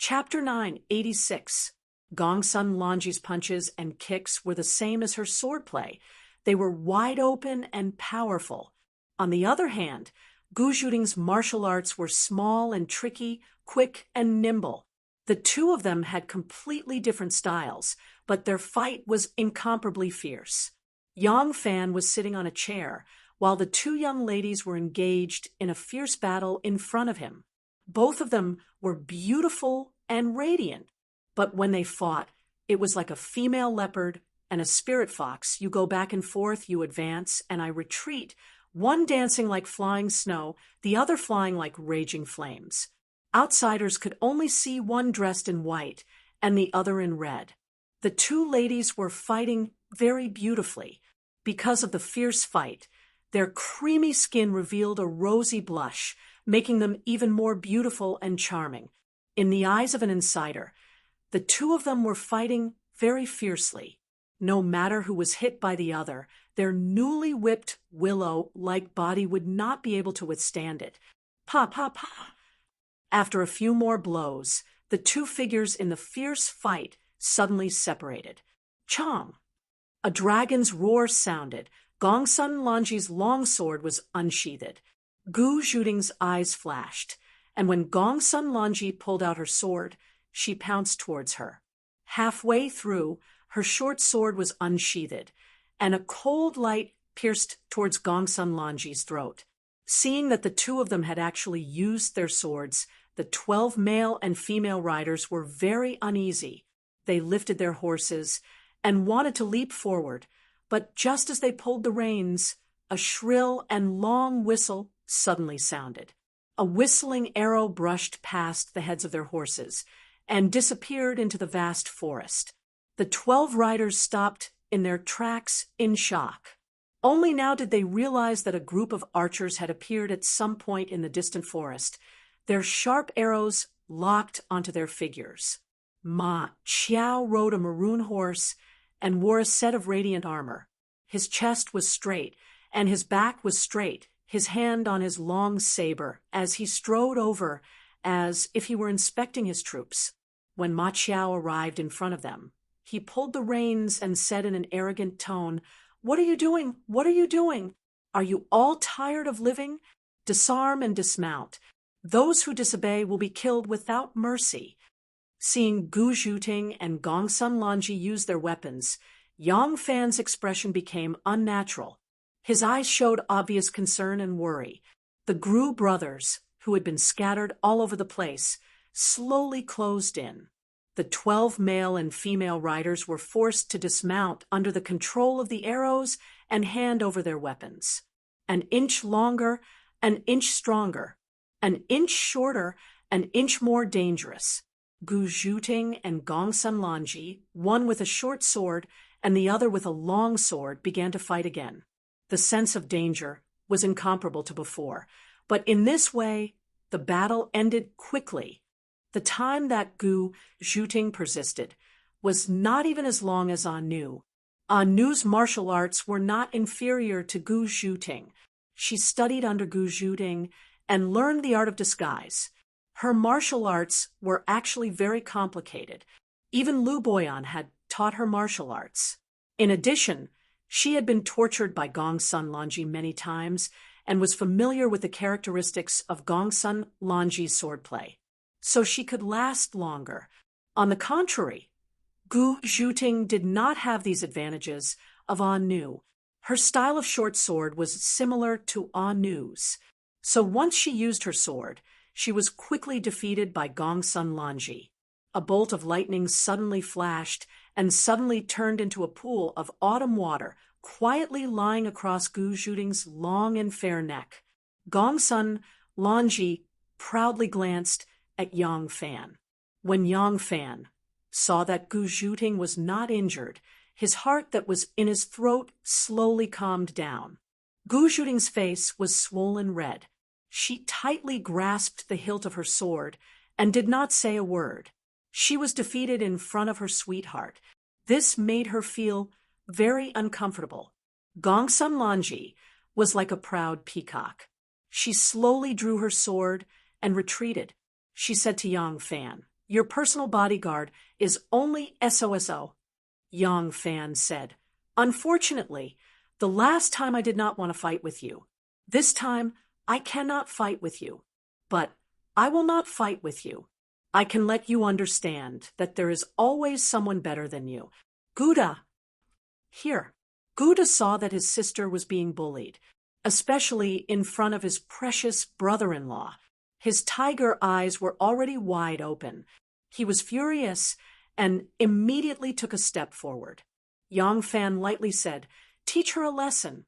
Chapter 9, 86. Gongsun Lanji's punches and kicks were the same as her swordplay. They were wide open and powerful. On the other hand, Gu Zhuting's martial arts were small and tricky, quick and nimble. The two of them had completely different styles, but their fight was incomparably fierce. Yang Fan was sitting on a chair, while the two young ladies were engaged in a fierce battle in front of him. Both of them were beautiful and radiant, but when they fought, it was like a female leopard and a spirit fox. You go back and forth, you advance, and I retreat, one dancing like flying snow, the other flying like raging flames. Outsiders could only see one dressed in white and the other in red. The two ladies were fighting very beautifully. Because of the fierce fight, their creamy skin revealed a rosy blush, making them even more beautiful and charming. In the eyes of an insider, the two of them were fighting very fiercely. No matter who was hit by the other, their newly whipped willow-like body would not be able to withstand it. Pa, pa, pa. After a few more blows, the two figures in the fierce fight suddenly separated. Chong! A dragon's roar sounded. Gongsun Lanji's long sword was unsheathed. Gu Zhuting's eyes flashed, and when Gongsun Lanji pulled out her sword, she pounced towards her. Halfway through, her short sword was unsheathed, and a cold light pierced towards Gongsun Lanji's throat. Seeing that the two of them had actually used their swords, the 12 male and female riders were very uneasy. They lifted their horses and wanted to leap forward, but just as they pulled the reins, a shrill and long whistle suddenly sounded. A whistling arrow brushed past the heads of their horses and disappeared into the vast forest. The 12 riders stopped in their tracks in shock. Only now did they realize that a group of archers had appeared at some point in the distant forest. Their sharp arrows locked onto their figures. Ma Qiao rode a maroon horse and wore a set of radiant armor. His chest was straight, and his back was straight, his hand on his long saber, as he strode over as if he were inspecting his troops. When Ma Qiao arrived in front of them, he pulled the reins and said in an arrogant tone, "What are you doing? What are you doing? Are you all tired of living? Disarm and dismount. Those who disobey will be killed without mercy." Seeing Gu Zhuting and Gongsun Lanji use their weapons, Yang Fan's expression became unnatural. His eyes showed obvious concern and worry. The Gru brothers, who had been scattered all over the place, slowly closed in. The 12 male and female riders were forced to dismount under the control of the arrows and hand over their weapons. An inch longer, an inch stronger, an inch shorter, an inch more dangerous. Gu Zhuting and Gongsun Lanji, one with a short sword and the other with a long sword, began to fight again. The sense of danger was incomparable to before, but in this way, the battle ended quickly. The time that Gu Zhuting persisted was not even as long as Anu. Anu's martial arts were not inferior to Gu Zhuting. She studied under Gu Zhuting and learned the art of disguise. Her martial arts were actually very complicated. Even Lu Boyan had taught her martial arts. In addition, she had been tortured by Gongsun Lanji many times and was familiar with the characteristics of Gongsun Lanji's swordplay, so she could last longer. On the contrary, Gu Zhuting did not have these advantages of Anu. Her style of short sword was similar to Anu's, so once she used her sword, she was quickly defeated by Gongsun Lanji. A bolt of lightning suddenly flashed and suddenly turned into a pool of autumn water, quietly lying across Gu Zhuting's long and fair neck. Gongsun Lanji proudly glanced at Yang Fan. When Yang Fan saw that Gu Zhuting was not injured, his heart that was in his throat slowly calmed down. Gu Zhuting's face was swollen red. She tightly grasped the hilt of her sword and did not say a word. She was defeated in front of her sweetheart. This made her feel very uncomfortable. Gongsun Lanji was like a proud peacock. She slowly drew her sword and retreated. She said to Yang Fan, Your personal bodyguard is only SOSO, Yang Fan said. Unfortunately, the last time I did not want to fight with you. This time, I cannot fight with you. But I will not fight with you. I can let you understand that there is always someone better than you. Gouda. Here. Gouda saw that his sister was being bullied, especially in front of his precious brother-in-law. His tiger eyes were already wide open. He was furious and immediately took a step forward. Yang Fan lightly said, "Teach her a lesson."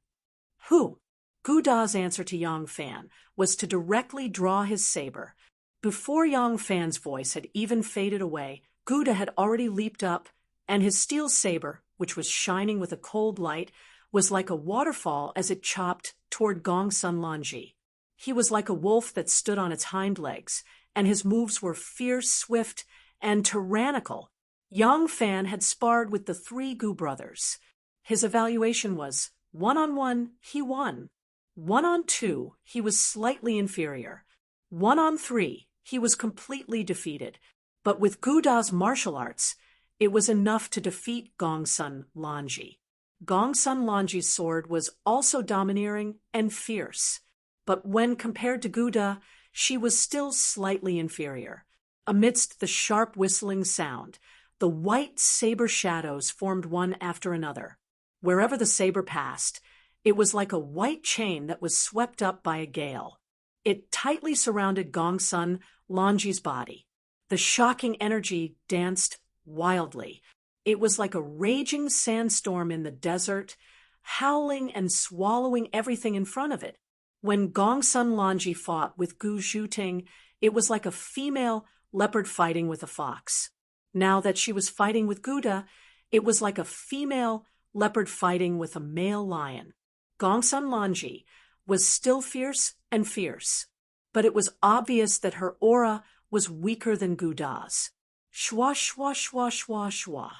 Who? Gouda's answer to Yang Fan was to directly draw his saber. Before Yang Fan's voice had even faded away, Gouda had already leaped up, and his steel saber, which was shining with a cold light, was like a waterfall as it chopped toward Gongsun Lanji. He was like a wolf that stood on its hind legs, and his moves were fierce, swift, and tyrannical. Yang Fan had sparred with the 3 Gu brothers. His evaluation was 1-on-1, he won. 1-on-2, he was slightly inferior. 1-on-3, he was completely defeated. But with Gouda's martial arts, it was enough to defeat Gongsun Lanji. Gongsun Lanji's sword was also domineering and fierce. But when compared to Gouda, she was still slightly inferior. Amidst the sharp whistling sound, the white saber shadows formed one after another. Wherever the saber passed, it was like a white chain that was swept up by a gale. It tightly surrounded Gongsun Lanji's body. The shocking energy danced wildly. It was like a raging sandstorm in the desert, howling and swallowing everything in front of it. When Gongsun Lanji fought with Gu Zhuting, it was like a female leopard fighting with a fox. Now that she was fighting with Gouda, it was like a female leopard fighting with a male lion. Gongsun Lanji was still fierce and fierce, but it was obvious that her aura was weaker than Gouda's. Shwa, shwa, shwa, shwa, shwa.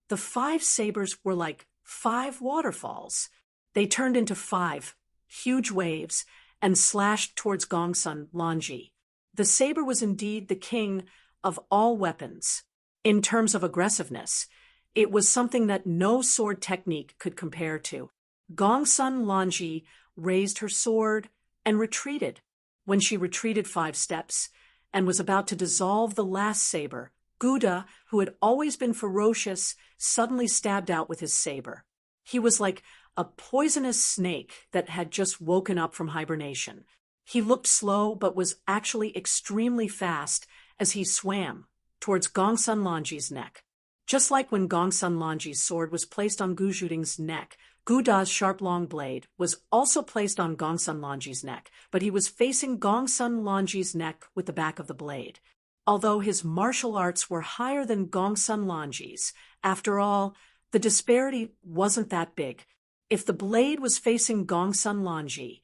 The 5 sabers were like 5 waterfalls. They turned into 5 huge waves and slashed towards Gongsun Lanji. The saber was indeed the king of all weapons. In terms of aggressiveness, it was something that no sword technique could compare to. Gongsun Lanji raised her sword and retreated. When she retreated 5 steps and was about to dissolve the last saber, Gouda, who had always been ferocious, suddenly stabbed out with his saber. He was like a poisonous snake that had just woken up from hibernation. He looked slow but was actually extremely fast as he swam towards Gongsun Lanji's neck. Just like when Gongsun Lanji's sword was placed on Gu Zhuting's neck, Gouda's sharp long blade was also placed on Gongsun Lanji's neck, but he was facing Gongsun Lanji's neck with the back of the blade. Although his martial arts were higher than Gongsun Lanji's, after all, the disparity wasn't that big. If the blade was facing Gongsun Lanji,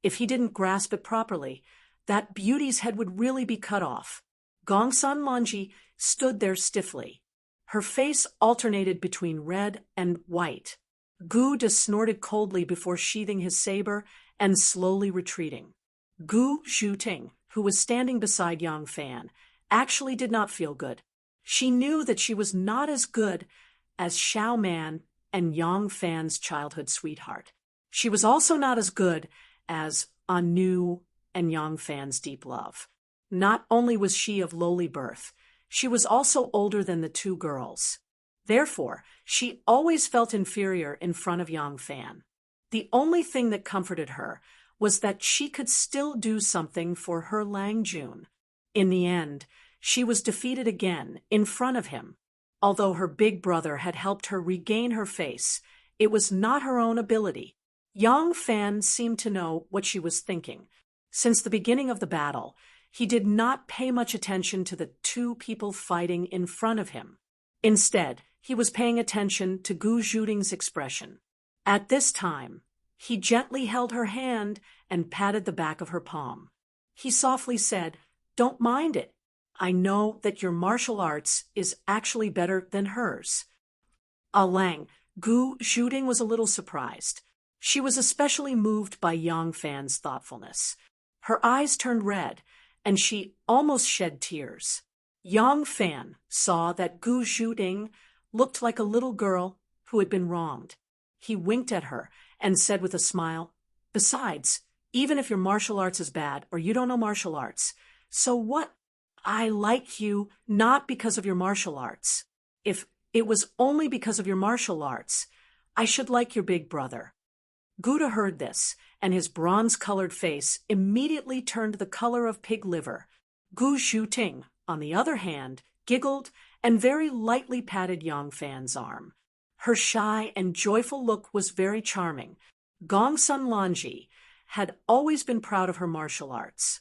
if he didn't grasp it properly, that beauty's head would really be cut off. Gongsun Lanji stood there stiffly. Her face alternated between red and white. Gouda snorted coldly before sheathing his saber and slowly retreating. Gu Zhuting, who was standing beside Yang Fan, actually did not feel good. She knew that she was not as good as Xiao Man and Yang Fan's childhood sweetheart. She was also not as good as Anu and Yang Fan's deep love. Not only was she of lowly birth, she was also older than the 2 girls. Therefore, she always felt inferior in front of Yang Fan. The only thing that comforted her was that she could still do something for her Lang Jun. In the end, she was defeated again in front of him. Although her big brother had helped her regain her face, it was not her own ability. Yang Fan seemed to know what she was thinking. Since the beginning of the battle, he did not pay much attention to the 2 people fighting in front of him. Instead, he was paying attention to Gu Zhuting's expression. At this time, he gently held her hand and patted the back of her palm. He softly said, "Don't mind it. I know that your martial arts is actually better than hers." Lang, Gu Zhuting was a little surprised. She was especially moved by Yang Fan's thoughtfulness. Her eyes turned red, and she almost shed tears. Yang Fan saw that Gu Zhuting looked like a little girl who had been wronged. He winked at her and said with a smile, "Besides, even if your martial arts is bad or you don't know martial arts, so what? I like you not because of your martial arts. If it was only because of your martial arts, I should like your big brother." Gouda heard this, and his bronze-colored face immediately turned the color of pig liver. Gu Zhuting, on the other hand, giggled and very lightly patted Yang Fan's arm. Her shy and joyful look was very charming. Gongsun Lanji had always been proud of her martial arts.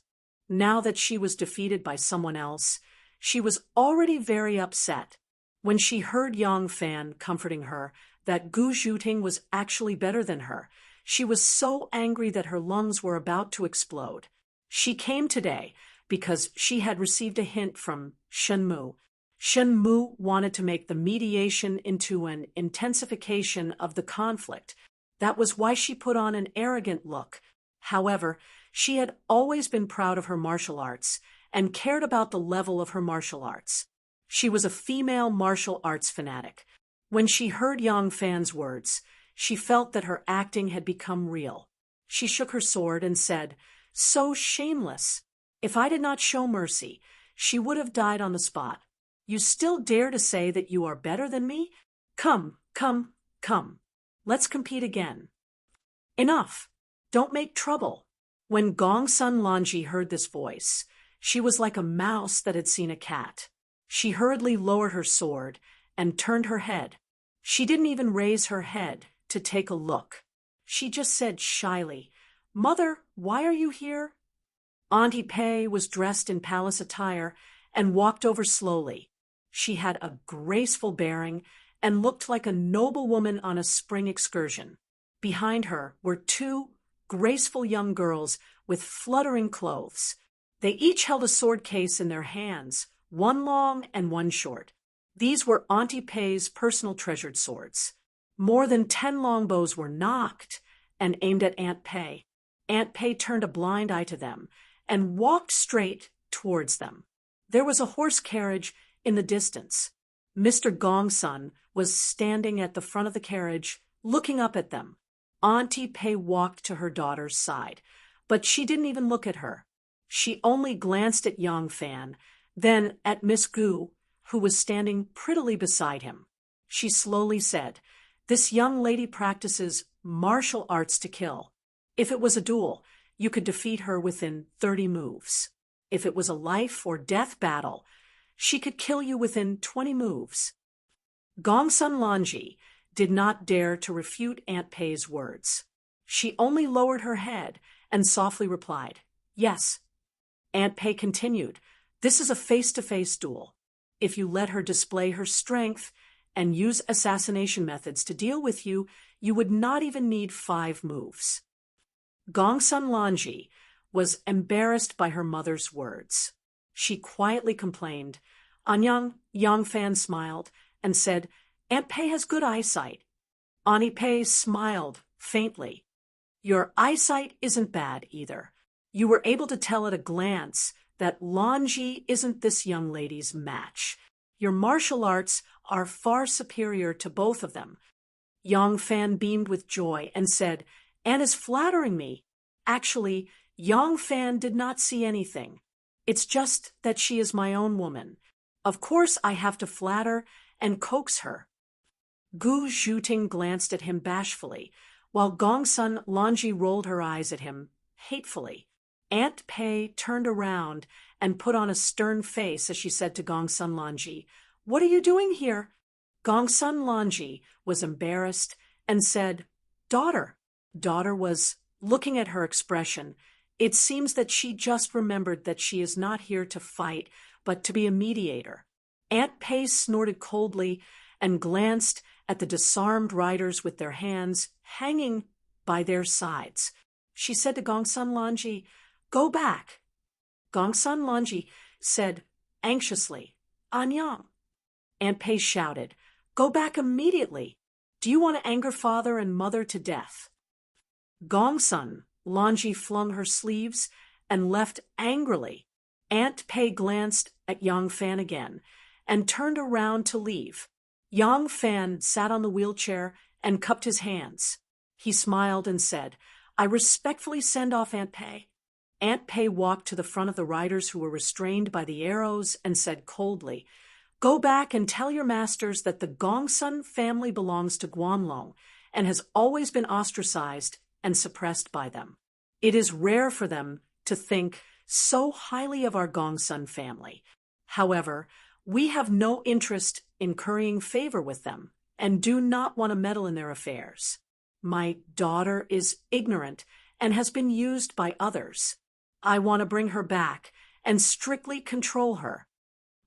Now that she was defeated by someone else, she was already very upset. When she heard Yang Fan comforting her that Gu Zhuting was actually better than her, she was so angry that her lungs were about to explode. She came today because she had received a hint from Shen Mu. Shen Mu wanted to make the mediation into an intensification of the conflict. That was why she put on an arrogant look. However, she had always been proud of her martial arts and cared about the level of her martial arts. She was a female martial arts fanatic. When she heard Yang Fan's words, she felt that her acting had become real. She shook her sword and said, "So shameless. If I did not show mercy, she would have died on the spot. You still dare to say that you are better than me? Come, come, come. Let's compete again." "Enough. Don't make trouble." When Gongsun Lanji heard this voice, she was like a mouse that had seen a cat. She hurriedly lowered her sword and turned her head. She didn't even raise her head to take a look. She just said shyly, "Mother, why are you here?" Auntie Pei was dressed in palace attire and walked over slowly. She had a graceful bearing and looked like a noblewoman on a spring excursion. Behind her were two graceful young girls with fluttering clothes. They each held a sword case in their hands, one long and one short. These were Auntie Pei's personal treasured swords. More than 10 longbows were knocked and aimed at Aunt Pei. Aunt Pei turned a blind eye to them and walked straight towards them. There was a horse carriage in the distance. Mr. Gongsun was standing at the front of the carriage, looking up at them. Auntie Pei walked to her daughter's side, but she didn't even look at her. She only glanced at Yang Fan, then at Miss Gu, who was standing prettily beside him. She slowly said, "This young lady practices martial arts to kill. If it was a duel, you could defeat her within 30 moves. If it was a life or death battle, she could kill you within 20 moves." Gongsun Lanji did not dare to refute Aunt Pei's words. She only lowered her head and softly replied, "Yes." Aunt Pei continued, "This is a face-to-face duel. If you let her display her strength and use assassination methods to deal with you, you would not even need 5 moves." Gongsun Lanji was embarrassed by her mother's words. She quietly complained. Anyang Yang Fan smiled and said, "Aunt Pei has good eyesight." Auntie Pei smiled faintly. "Your eyesight isn't bad either. You were able to tell at a glance that Lanji isn't this young lady's match. Your martial arts are far superior to both of them." Yang Fan beamed with joy and said, "Anne is flattering me." Actually, Yang Fan did not see anything. "It's just that she is my own woman. Of course I have to flatter and coax her." Gu Zhuting glanced at him bashfully, while Gongsun Lanji rolled her eyes at him hatefully. Aunt Pei turned around and put on a stern face as she said to Gongsun Lanji, "What are you doing here?" Gongsun Lanji was embarrassed and said, "Daughter." Daughter was looking at her expression. It seems that she just remembered that she is not here to fight, but to be a mediator. Aunt Pei snorted coldly and glanced at the disarmed riders with their hands hanging by their sides. She said to Gongsun Lanji, "Go back." Gongsun Lanji said anxiously, "Anyang." Aunt Pei shouted, "Go back immediately. Do you want to anger father and mother to death?" Gongsun Lanji flung her sleeves and left angrily. Aunt Pei glanced at Yang Fan again and turned around to leave. Yang Fan sat on the wheelchair and cupped his hands. He smiled and said, "I respectfully send off Aunt Pei." Aunt Pei walked to the front of the riders who were restrained by the arrows and said coldly, "Go back and tell your masters that the Gongsun family belongs to Guanlong and has always been ostracized and suppressed by them. It is rare for them to think so highly of our Gongsun family. However, we have no interest in currying favor with them and do not want to meddle in their affairs. My daughter is ignorant and has been used by others. I want to bring her back and strictly control her."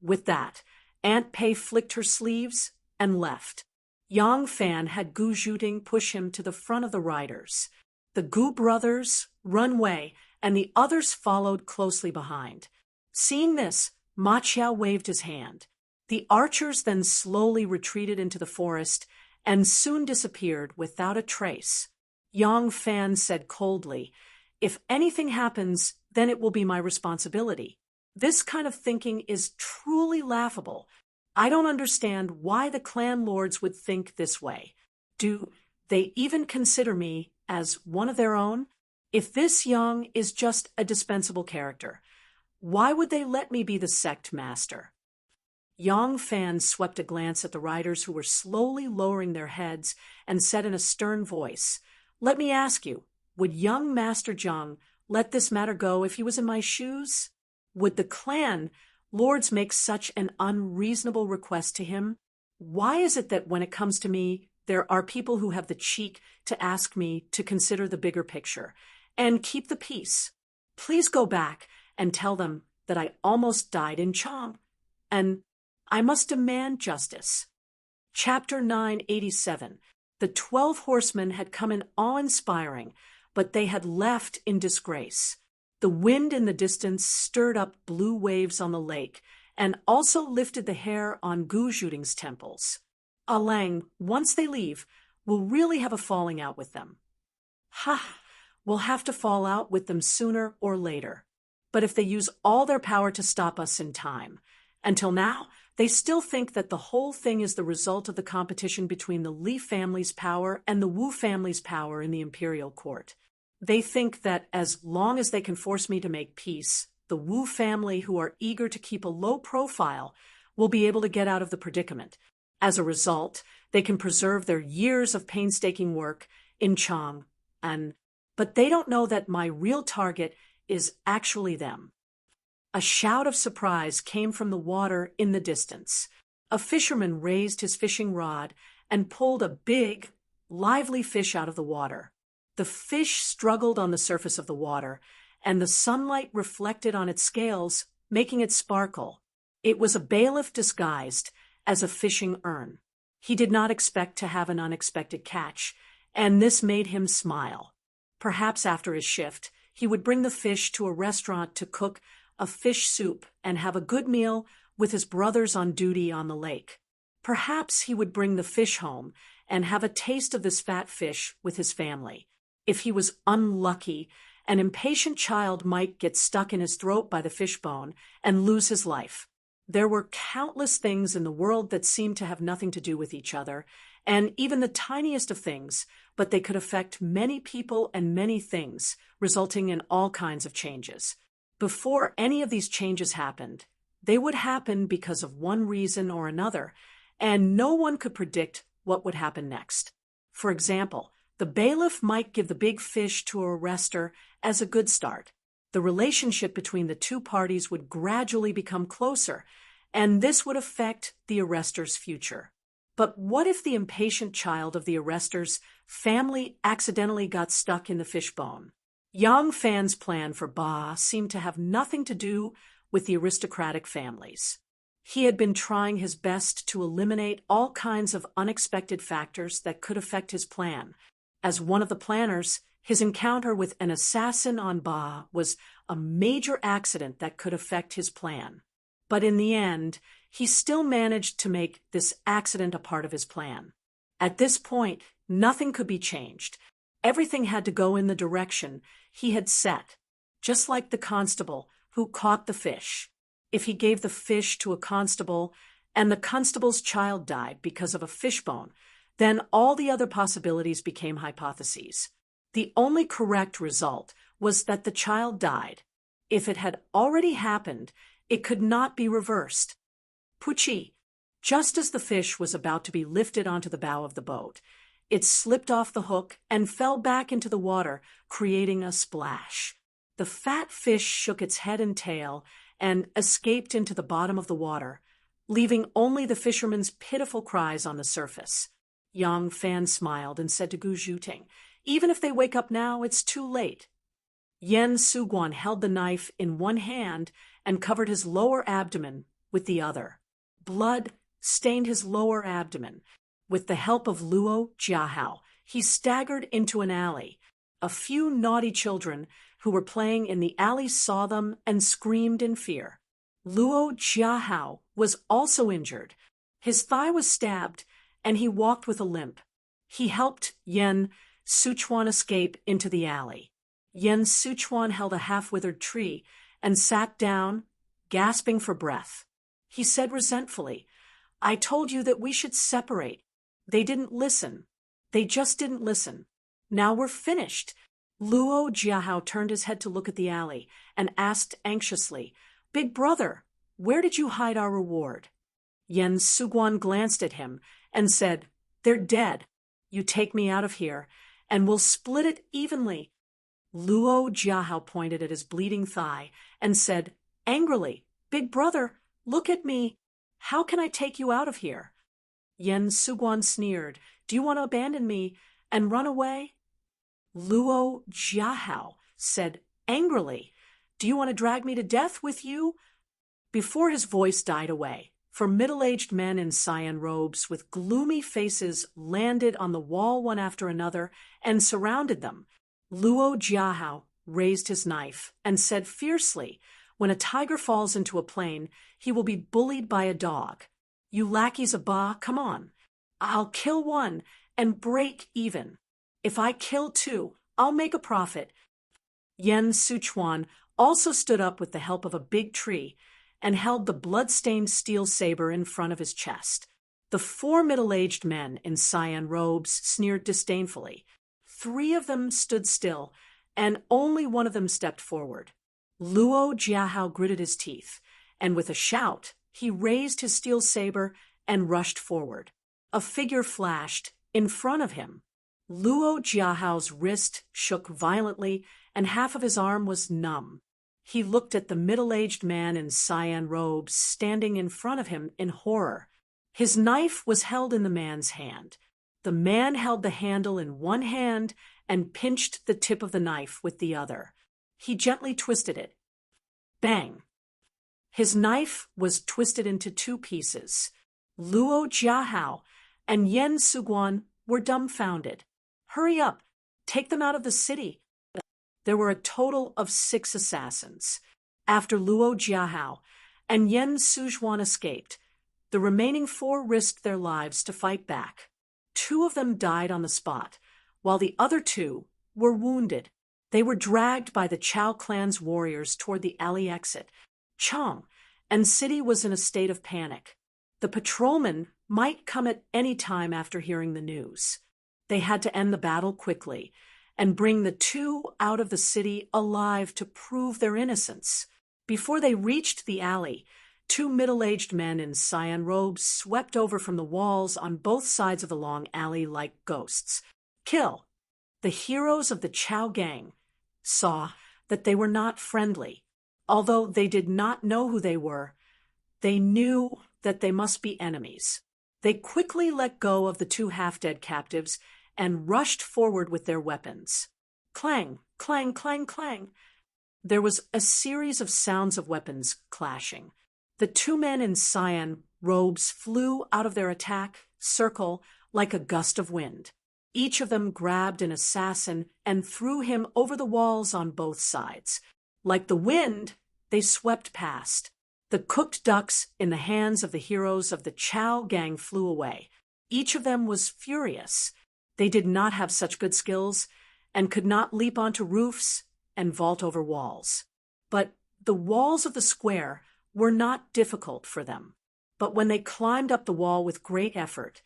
With that, Aunt Pei flicked her sleeves and left. Yang Fan had Gu Zhuting push him to the front of the riders. The Gu brothers ran away, and the others followed closely behind. Seeing this, Ma Qiao waved his hand. The archers then slowly retreated into the forest and soon disappeared without a trace. Yang Fan said coldly, "If anything happens, then it will be my responsibility." This kind of thinking is truly laughable. I don't understand why the clan lords would think this way. Do they even consider me as one of their own? If this Yang is just a dispensable character, why would they let me be the sect master? Yang Fan swept a glance at the riders who were slowly lowering their heads and said in a stern voice, "Let me ask you, would young Master Zhang let this matter go if he was in my shoes? Would the clan lords make such an unreasonable request to him? Why is it that when it comes to me, there are people who have the cheek to ask me to consider the bigger picture and keep the peace? Please go back and tell them that I almost died in Chang, and I must demand justice." Chapter 987. The 12 horsemen had come in awe-inspiring, but they had left in disgrace. The wind in the distance stirred up blue waves on the lake and also lifted the hair on Gu Zhuting's temples. Alang, once they leave, we'll really have a falling out with them. Ha! We'll have to fall out with them sooner or later. But if they use all their power to stop us in time, until now, they still think that the whole thing is the result of the competition between the Li family's power and the Wu family's power in the imperial court. They think that as long as they can force me to make peace, the Wu family, who are eager to keep a low profile, will be able to get out of the predicament. As a result, they can preserve their years of painstaking work in Chang, but they don't know that my real target is actually them. A shout of surprise came from the water in the distance. A fisherman raised his fishing rod and pulled a big, lively fish out of the water. The fish struggled on the surface of the water, and the sunlight reflected on its scales, making it sparkle. It was a bailiff disguised as a fishing urn. He did not expect to have an unexpected catch, and this made him smile. Perhaps after his shift, he would bring the fish to a restaurant to cook a fish soup and have a good meal with his brothers on duty on the lake. Perhaps he would bring the fish home and have a taste of this fat fish with his family. If he was unlucky, an impatient child might get stuck in his throat by the fishbone and lose his life. There were countless things in the world that seemed to have nothing to do with each other, and even the tiniest of things, but they could affect many people and many things, resulting in all kinds of changes. Before any of these changes happened, they would happen because of one reason or another, and no one could predict what would happen next. For example, the bailiff might give the big fish to a arrestor as a good start. The relationship between the two parties would gradually become closer, and this would affect the arrestor's future. But what if the impatient child of the arrestor's family accidentally got stuck in the fishbone? Yang Fan's plan for Ba seemed to have nothing to do with the aristocratic families. He had been trying his best to eliminate all kinds of unexpected factors that could affect his plan. As one of the planners, his encounter with an assassin on Ba was a major accident that could affect his plan. But in the end, he still managed to make this accident a part of his plan. At this point, nothing could be changed. Everything had to go in the direction he had set. Just like the constable who caught the fish. If he gave the fish to a constable and the constable's child died because of a fishbone, then all the other possibilities became hypotheses. The only correct result was that the child died. If it had already happened, it could not be reversed. Pucci, just as the fish was about to be lifted onto the bow of the boat, it slipped off the hook and fell back into the water, creating a splash. The fat fish shook its head and tail and escaped into the bottom of the water, leaving only the fisherman's pitiful cries on the surface. Yang Fan smiled and said to Gu Zhuting, "Even if they wake up now, it's too late." Yen Suguan held the knife in one hand and covered his lower abdomen with the other. Blood stained his lower abdomen. With the help of Luo Jiahao, he staggered into an alley. A few naughty children who were playing in the alley saw them and screamed in fear. Luo Jiahao was also injured. His thigh was stabbed, and he walked with a limp. He helped Yen Sichuan escape into the alley. Yen Sichuan held a half-withered tree and sat down, gasping for breath. He said resentfully, "I told you that we should separate. They didn't listen. They just didn't listen. Now we're finished." Luo Jiahao turned his head to look at the alley and asked anxiously, "Big brother, where did you hide our reward?" Yen Suguan glanced at him and said, "They're dead. You take me out of here, and we'll split it evenly." Luo Jiahao pointed at his bleeding thigh and said angrily, "Big brother, look at me. How can I take you out of here?" Yen Suguan sneered, "Do you want to abandon me and run away?" Luo Jiahao said angrily, "Do you want to drag me to death with you?" Before his voice died away, for middle-aged men in cyan robes with gloomy faces landed on the wall one after another and surrounded them, Luo Jiahao raised his knife and said fiercely, "When a tiger falls into a plane, he will be bullied by a dog. You lackeys of Ba, come on. I'll kill one and break even. If I kill two, I'll make a profit." Yen Sichuan also stood up with the help of a big tree and held the blood-stained steel saber in front of his chest. The four middle-aged men in cyan robes sneered disdainfully. 3 of them stood still, and only one of them stepped forward. Luo Jiahao gritted his teeth, and with a shout, he raised his steel saber and rushed forward. A figure flashed in front of him. Luo Jiahao's wrist shook violently, and half of his arm was numb. He looked at the middle-aged man in cyan robes standing in front of him in horror. His knife was held in the man's hand. The man held the handle in one hand and pinched the tip of the knife with the other. He gently twisted it. Bang! His knife was twisted into 2 pieces. Luo Jiahao and Yen Suguan were dumbfounded. "Hurry up! Take them out of the city." There were a total of 6 assassins. After Luo Jiahao and Yen Suguan escaped, the remaining 4 risked their lives to fight back. 2 of them died on the spot, while the other 2 were wounded. They were dragged by the Chao clan's warriors toward the alley exit. Chong and city was in a state of panic. The patrolmen might come at any time after hearing the news. They had to end the battle quickly and bring the 2 out of the city alive to prove their innocence. Before they reached the alley, 2 middle-aged men in cyan robes swept over from the walls on both sides of the long alley like ghosts. Kill! The heroes of the Chao gang saw that they were not friendly. Although they did not know who they were, they knew that they must be enemies. They quickly let go of the 2 half-dead captives and rushed forward with their weapons. Clang, clang, clang, clang. There was a series of sounds of weapons clashing. The 2 men in cyan robes flew out of their attack circle like a gust of wind. Each of them grabbed an assassin and threw him over the walls on both sides. Like the wind, they swept past. The cooked ducks in the hands of the heroes of the Chao gang flew away. Each of them was furious. They did not have such good skills and could not leap onto roofs and vault over walls. But The walls of the square were not difficult for them, but when they climbed up the wall with great effort,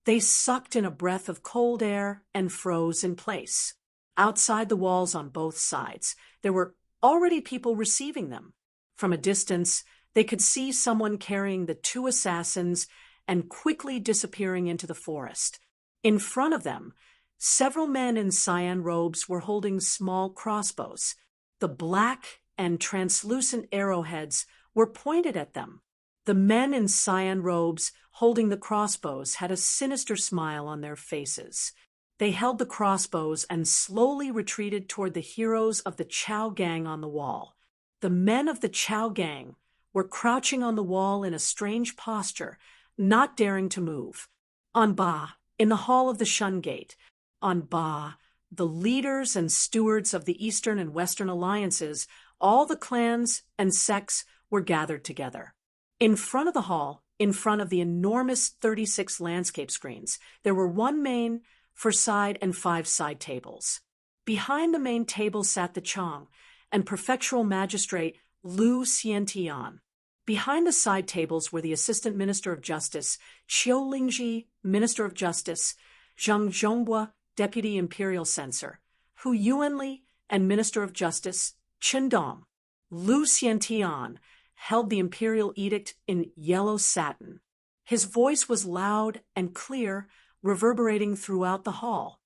they sucked in a breath of cold air and froze in place. Outside the walls on both sides, there were already people receiving them. From a distance, they could see someone carrying the two assassins and quickly disappearing into the forest. In front of them, several men in cyan robes were holding small crossbows. The black and translucent arrowheads were pointed at them. The men in cyan robes holding the crossbows had a sinister smile on their faces. They held the crossbows and slowly retreated toward the heroes of the Chow Gang on the wall. The men of the Chow Gang were crouching on the wall in a strange posture, not daring to move. On Ba, in the hall of the Shun Gate, on Ba, the leaders and stewards of the Eastern and Western alliances, all the clans and sects were gathered together. In front of the hall, in front of the enormous 36 landscape screens, there were one main for side and 5 side tables. Behind the main table sat the Chong and prefectural magistrate Lu Xiantian. Behind the side tables were the Assistant Minister of Justice, Qiu Lingji, Minister of Justice, Zhang Zhonghua, Deputy Imperial Censor, Hu Yuanli, and Minister of Justice, Chen Dong. Lu Xiantian held the imperial edict in yellow satin. His voice was loud and clear, reverberating throughout the hall.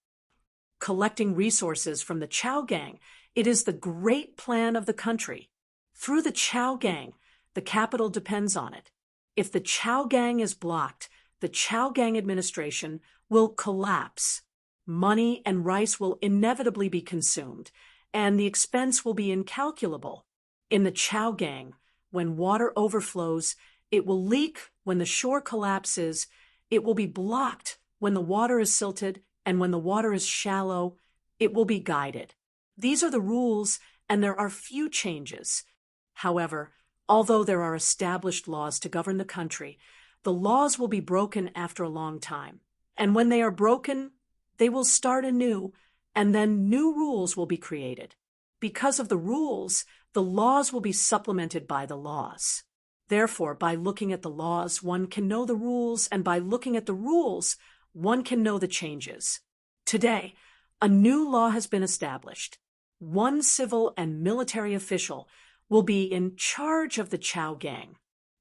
Collecting resources from the Chow Gang, it is the great plan of the country. Through the Chow Gang, the capital depends on it. If the Chow Gang is blocked, the Chow Gang administration will collapse. Money and rice will inevitably be consumed, and the expense will be incalculable. In the Chow Gang, when water overflows, it will leak when the shore collapses, it will be blocked when the water is silted, and when the water is shallow, it will be guided. These are the rules, and there are few changes. However, although there are established laws to govern the country, the laws will be broken after a long time. And when they are broken, they will start anew, and then new rules will be created. Because of the rules, the laws will be supplemented by the laws. Therefore, by looking at the laws, one can know the rules, and by looking at the rules, one can know the changes. Today, a new law has been established. One civil and military official will be in charge of the Chow Gang.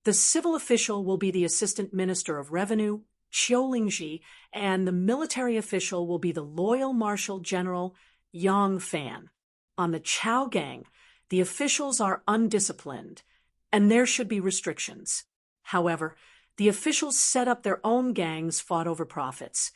The civil official will be the Assistant Minister of Revenue, Qiu Lingji, and the military official will be the Loyal Marshal General Yang Fan. On the Chow Gang, the officials are undisciplined, and there should be restrictions. However, the officials set up their own gangs, fought over profits,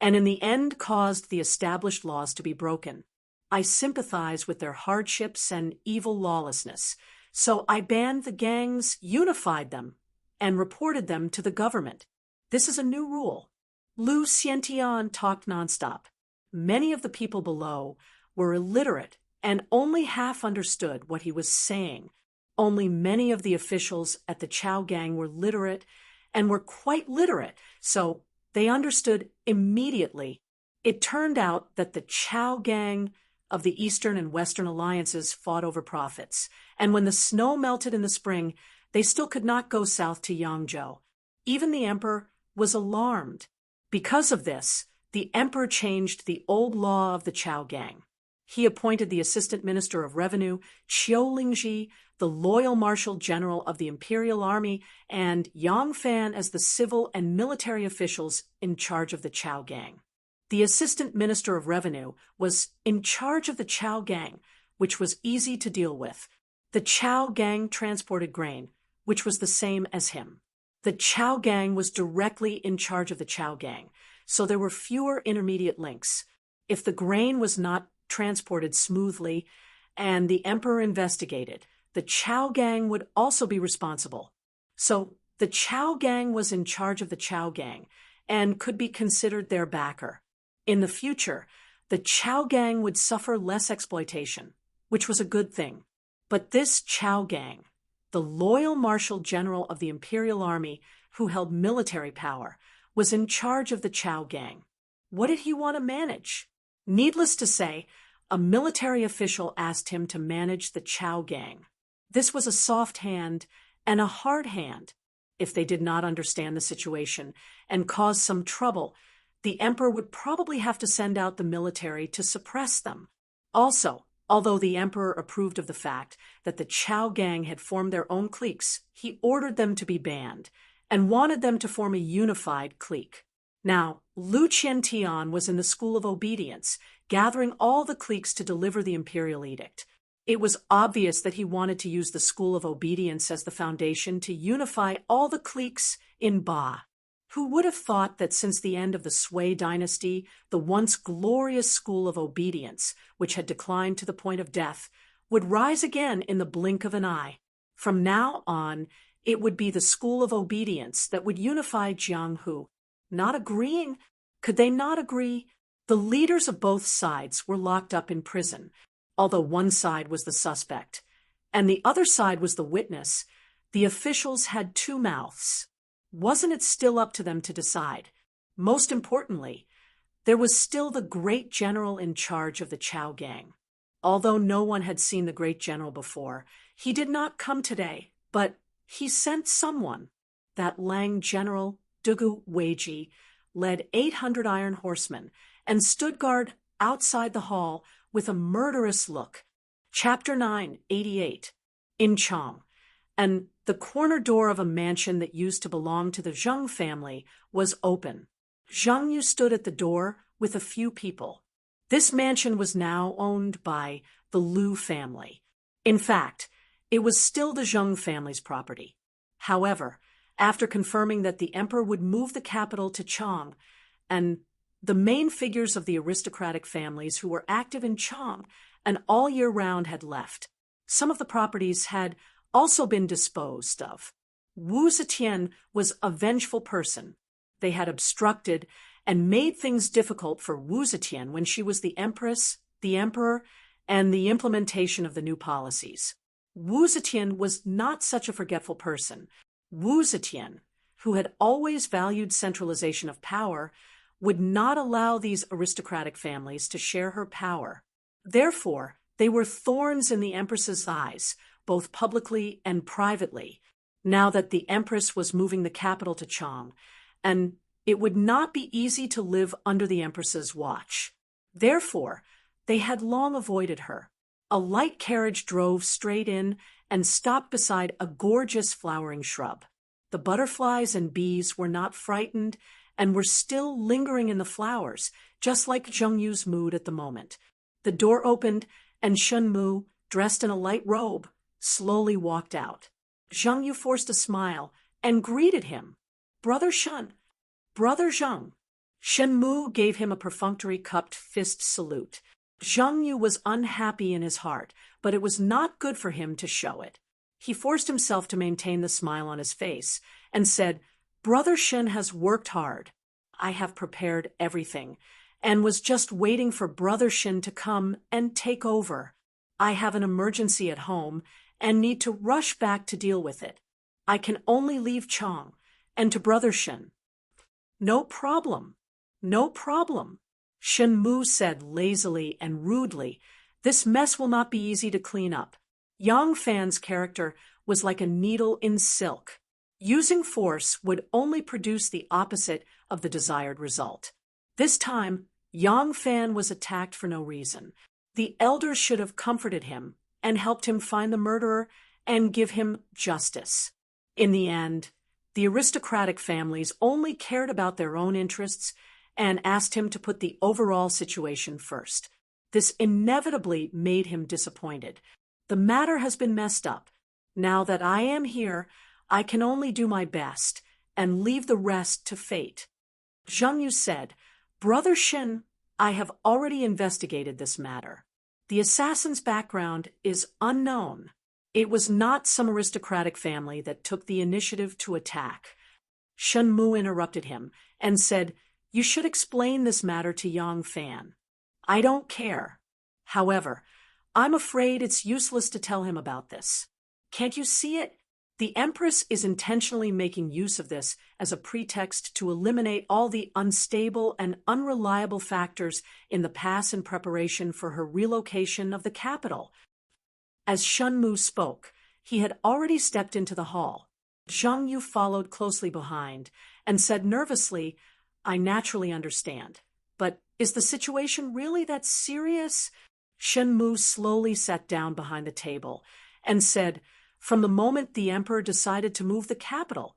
and in the end caused the established laws to be broken. I sympathize with their hardships and evil lawlessness, so I banned the gangs, unified them, and reported them to the government. This is a new rule. Lu Xiantian talked nonstop. Many of the people below were illiterate and only half understood what he was saying. Only many of the officials at the Chow Gang were literate and were quite literate, so they understood immediately. It turned out that the Chow Gang of the Eastern and Western alliances fought over profits, and when the snow melted in the spring, they still could not go south to Yangzhou. Even the emperor was alarmed. Because of this, the emperor changed the old law of the Chow Gang. He appointed the Assistant Minister of Revenue, Qiu Lingji, the Loyal Marshal General of the Imperial Army, and Yang Fan as the civil and military officials in charge of the Chow Gang. The Assistant Minister of Revenue was in charge of the Chow Gang, which was easy to deal with. The Chow Gang transported grain, which was the same as him. The Chow Gang was directly in charge of the Chow Gang, so there were fewer intermediate links. If the grain was not transported smoothly and the emperor investigated, the Chow Gang would also be responsible. So the Chow Gang was in charge of the Chow Gang and could be considered their backer. In the future, the Chow Gang would suffer less exploitation, which was a good thing. But this Chow Gang, the Loyal Marshal General of the Imperial Army who held military power, was in charge of the Chow Gang. What did he want to manage? Needless to say, a military official asked him to manage the Chow Gang. This was a soft hand and a hard hand. If they did not understand the situation and cause some trouble, the emperor would probably have to send out the military to suppress them. Also, although the emperor approved of the fact that the Chao gang had formed their own cliques, he ordered them to be banned and wanted them to form a unified clique. Now, Lu Qiantian was in the School of Obedience, gathering all the cliques to deliver the imperial edict. It was obvious that he wanted to use the School of Obedience as the foundation to unify all the cliques in Ba. Who would have thought that since the end of the Sui dynasty, the once glorious School of Obedience, which had declined to the point of death, would rise again in the blink of an eye? From now on, it would be the School of Obedience that would unify Jianghu. Not agreeing? Could they not agree? The leaders of both sides were locked up in prison, although one side was the suspect, and the other side was the witness. The officials had two mouths. Wasn't it still up to them to decide? Most importantly, there was still the great general in charge of the Chao gang. Although no one had seen the great general before, he did not come today, but he sent someone. That Lang general, Dugu Weiji, led 800 iron horsemen and stood guard outside the hall with a murderous look. Chapter 9:88. In Chang. And the corner door of a mansion that used to belong to the Zheng family was open. Zheng Yu stood at the door with a few people. This mansion was now owned by the Lu family. In fact, it was still the Zheng family's property. However, after confirming that the emperor would move the capital to Chang, and the main figures of the aristocratic families who were active in Chang and all year round had left, some of the properties had also been disposed of. Wu Zetian was a vengeful person. They had obstructed and made things difficult for Wu Zetian when she was the empress, the emperor, and the implementation of the new policies. Wu Zetian was not such a forgetful person. Wu Zetian, who had always valued centralization of power, would not allow these aristocratic families to share her power. Therefore, they were thorns in the empress's eyes, both publicly and privately, now that the empress was moving the capital to Chang, and it would not be easy to live under the empress's watch. Therefore, they had long avoided her. A light carriage drove straight in and stopped beside a gorgeous flowering shrub. The butterflies and bees were not frightened and were still lingering in the flowers, just like Zheng Yu's mood at the moment. The door opened, and Shen Mu, dressed in a light robe, slowly walked out. Zheng Yu forced a smile and greeted him. "Brother Shen, Brother Zheng." Shen Mu gave him a perfunctory cupped fist salute. Zheng Yu was unhappy in his heart, but it was not good for him to show it. He forced himself to maintain the smile on his face and said, "Brother Shen has worked hard. I have prepared everything and was just waiting for Brother Shen to come and take over. I have an emergency at home and need to rush back to deal with it. I can only leave Chang and to Brother Shen." "No problem. No problem," Shen Mu said lazily and rudely. "This mess will not be easy to clean up." Yang Fan's character was like a needle in silk. Using force would only produce the opposite of the desired result. This time, Yang Fan was attacked for no reason. The elders should have comforted him and helped him find the murderer and give him justice. In the end, the aristocratic families only cared about their own interests and asked him to put the overall situation first. This inevitably made him disappointed. The matter has been messed up. Now that I am here, I can only do my best and leave the rest to fate. Zheng Yu said, "Brother Shen, I have already investigated this matter. The assassin's background is unknown. It was not some aristocratic family that took the initiative to attack." Shen Mu interrupted him and said, "You should explain this matter to Yang Fan." "I don't care. However, I'm afraid it's useless to tell him about this. Can't you see it? The Empress is intentionally making use of this as a pretext to eliminate all the unstable and unreliable factors in the pass in preparation for her relocation of the capital." As Shen Mu spoke, he had already stepped into the hall. Zhang Yu followed closely behind and said nervously, "I naturally understand. But is the situation really that serious?" Shen Mu slowly sat down behind the table and said, "From the moment the emperor decided to move the capital,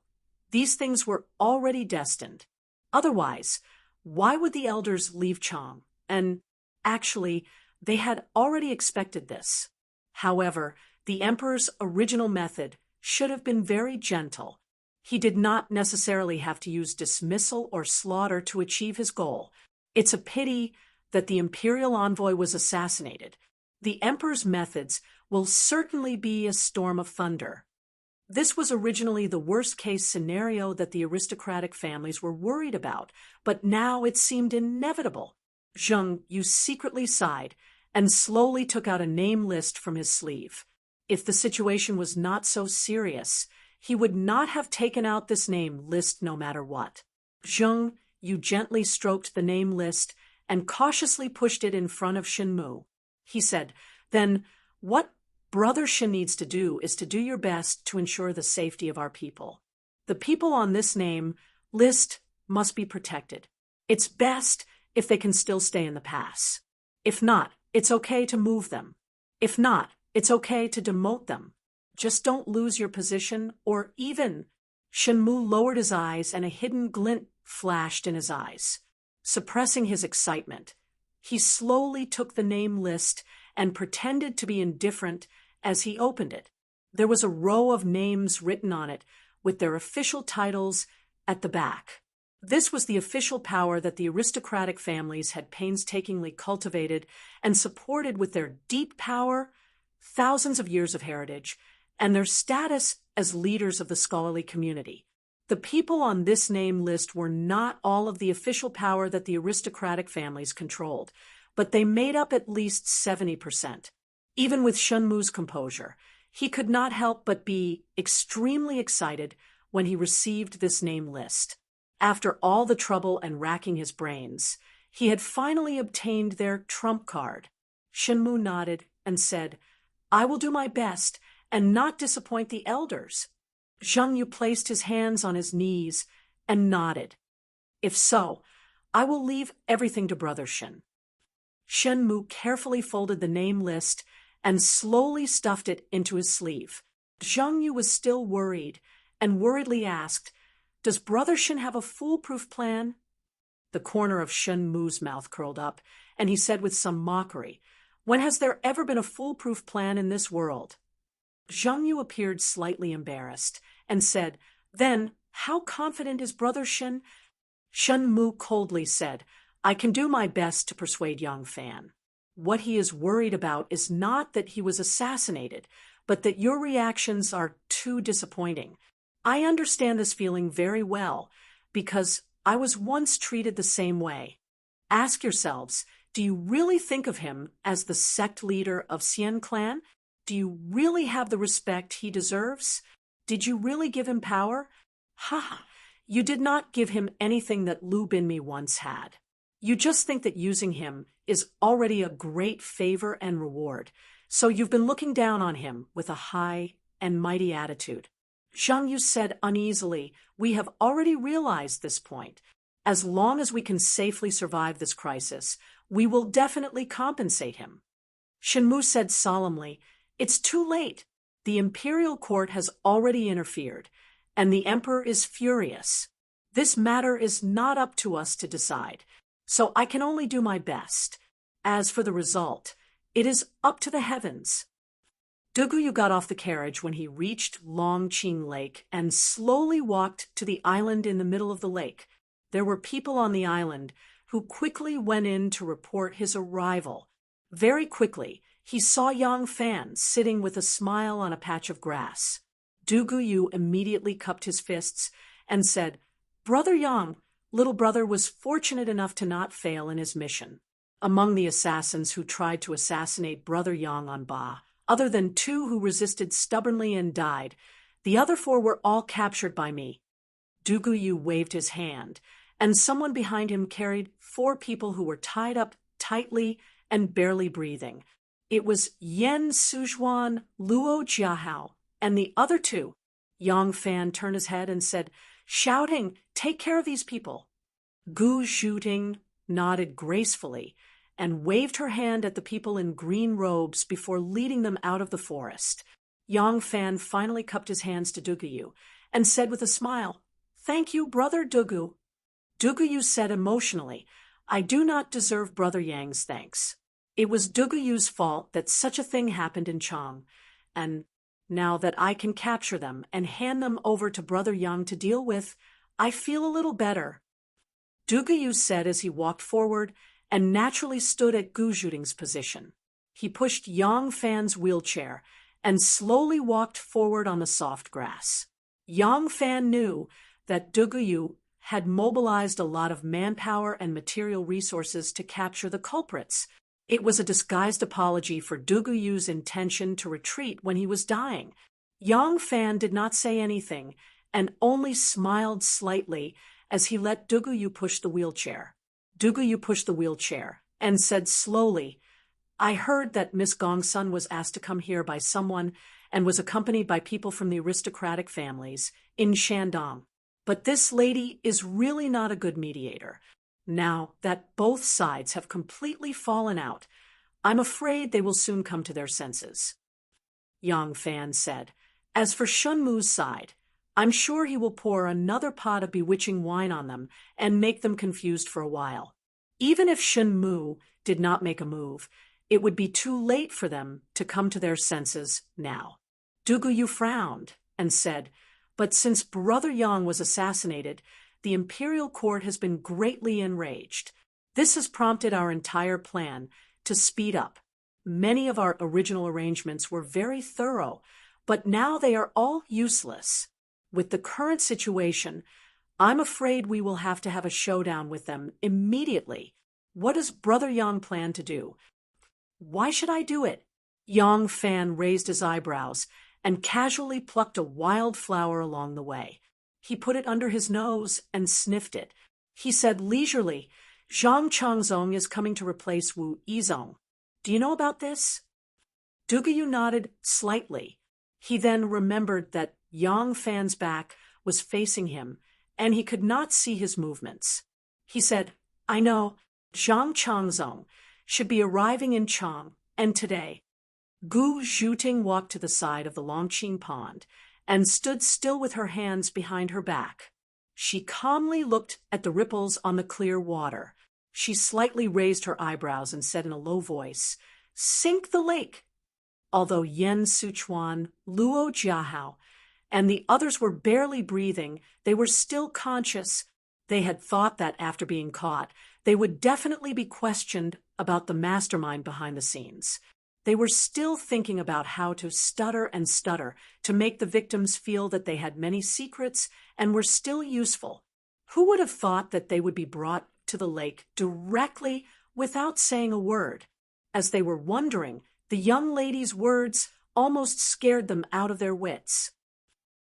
these things were already destined. Otherwise, why would the elders leave Chang? And actually, they had already expected this. However, the emperor's original method should have been very gentle. He did not necessarily have to use dismissal or slaughter to achieve his goal. It's a pity that the imperial envoy was assassinated. The emperor's methods will certainly be a storm of thunder." This was originally the worst-case scenario that the aristocratic families were worried about, but now it seemed inevitable. Zhang Yu secretly sighed and slowly took out a name list from his sleeve. If the situation was not so serious, he would not have taken out this name list no matter what. Zhang Yu gently stroked the name list and cautiously pushed it in front of Shen Mu. He said, "Then what Brother Shen needs to do is to do your best to ensure the safety of our people. The people on this name list must be protected. It's best if they can still stay in the pass. If not, it's okay to move them. If not, it's okay to demote them. Just don't lose your position or even—" Shen Mu lowered his eyes and a hidden glint flashed in his eyes. Suppressing his excitement, he slowly took the name list and pretended to be indifferent as he opened it. There was a row of names written on it with their official titles at the back. This was the official power that the aristocratic families had painstakingly cultivated and supported with their deep power, thousands of years of heritage, and their status as leaders of the scholarly community. The people on this name list were not all of the official power that the aristocratic families controlled, but they made up at least 70%. Even with Shen Mu's composure, he could not help but be extremely excited when he received this name list. After all the trouble and racking his brains, he had finally obtained their trump card. Shen Mu nodded and said, "I will do my best and not disappoint the elders." Zhang Yu placed his hands on his knees and nodded. "If so, I will leave everything to Brother Shen." Shen Mu carefully folded the name list and slowly stuffed it into his sleeve. Zhang Yu was still worried and worriedly asked, "Does Brother Shen have a foolproof plan?" The corner of Shen Mu's mouth curled up, and he said with some mockery, "When has there ever been a foolproof plan in this world?" Zhang Yu appeared slightly embarrassed and said, "Then, how confident is Brother Shen?" Shen Mu coldly said, "I can do my best to persuade young Fan. What he is worried about is not that he was assassinated, but that your reactions are too disappointing. I understand this feeling very well, because I was once treated the same way. Ask yourselves, do you really think of him as the sect leader of Xian clan? Do you really have the respect he deserves? Did you really give him power? Ha! You did not give him anything that Lu Binmi once had. You just think that using him is already a great favor and reward, so you've been looking down on him with a high and mighty attitude." Zhang Yu said uneasily, "We have already realized this point. As long as we can safely survive this crisis, we will definitely compensate him." Shen Mu said solemnly, "It's too late. The imperial court has already interfered, and the emperor is furious. This matter is not up to us to decide, so I can only do my best. As for the result, it is up to the heavens." Duguyu got off the carriage when he reached Longqing Lake and slowly walked to the island in the middle of the lake. There were people on the island who quickly went in to report his arrival. Very quickly, he saw Yang Fan sitting with a smile on a patch of grass. Duguyu immediately cupped his fists and said, "Brother Yang, little brother was fortunate enough to not fail in his mission." Among the assassins who tried to assassinate Brother Yang on Ba, other than 2 who resisted stubbornly and died, the other 4 were all captured by me. Duguyu waved his hand, and someone behind him carried 4 people who were tied up tightly and barely breathing. It was Yen Sujuan, Luo Jiahao, And the other two? Yang Fan turned his head and said, shouting, take care of these people. Gu Zhuting nodded gracefully and waved her hand at the people in green robes before leading them out of the forest. Yang Fan finally cupped his hands to Duguyu and said with a smile, thank you, Brother Dugu. Duguyu said emotionally, I do not deserve Brother Yang's thanks. It was Duguyu's fault that such a thing happened in Chang, and now that I can capture them and hand them over to Brother Yang to deal with, I feel a little better. Duguyu said as he walked forward and naturally stood at Gu Zhuting's position. He pushed Yang Fan's wheelchair and slowly walked forward on the soft grass. Yang Fan knew that Duguyu had mobilized a lot of manpower and material resources to capture the culprits. It was a disguised apology for Duguyu's intention to retreat when he was dying. Yang Fan did not say anything and only smiled slightly as he let Duguyu push the wheelchair. Duguyu pushed the wheelchair and said slowly, I heard that Miss Gongsun was asked to come here by someone and was accompanied by people from the aristocratic families in Shandong. But this lady is really not a good mediator. Now that both sides have completely fallen out, I'm afraid they will soon come to their senses. Yang Fan said, as for Shunmu's side, I'm sure he will pour another pot of bewitching wine on them and make them confused for a while. Even if Shunmu did not make a move, it would be too late for them to come to their senses now. Duguyu frowned and said, but since Brother Yang was assassinated, the imperial court has been greatly enraged. This has prompted our entire plan to speed up. Many of our original arrangements were very thorough, but now they are all useless. With the current situation, I'm afraid we will have to have a showdown with them immediately. What does Brother Yang plan to do? Why should I do it? Yang Fan raised his eyebrows and casually plucked a wild flower along the way. He put it under his nose and sniffed it. He said leisurely, Zhang Changzong is coming to replace Wu Yizong. Do you know about this? Duguyu nodded slightly. He then remembered that Yang Fan's back was facing him, and he could not see his movements. He said, I know, Zhang Changzong should be arriving in Chang, and today. Gu Zhuting walked to the side of the Longqing pond and stood still with her hands behind her back. She calmly looked at the ripples on the clear water. She slightly raised her eyebrows and said in a low voice, Sink the lake. Although Yen Sichuan, Luo Jiahao, and the others were barely breathing, they were still conscious. They had thought that after being caught, they would definitely be questioned about the mastermind behind the scenes. They were still thinking about how to stutter and stutter to make the victims feel that they had many secrets and were still useful. Who would have thought that they would be brought to the lake directly without saying a word? As they were wondering, the young lady's words almost scared them out of their wits.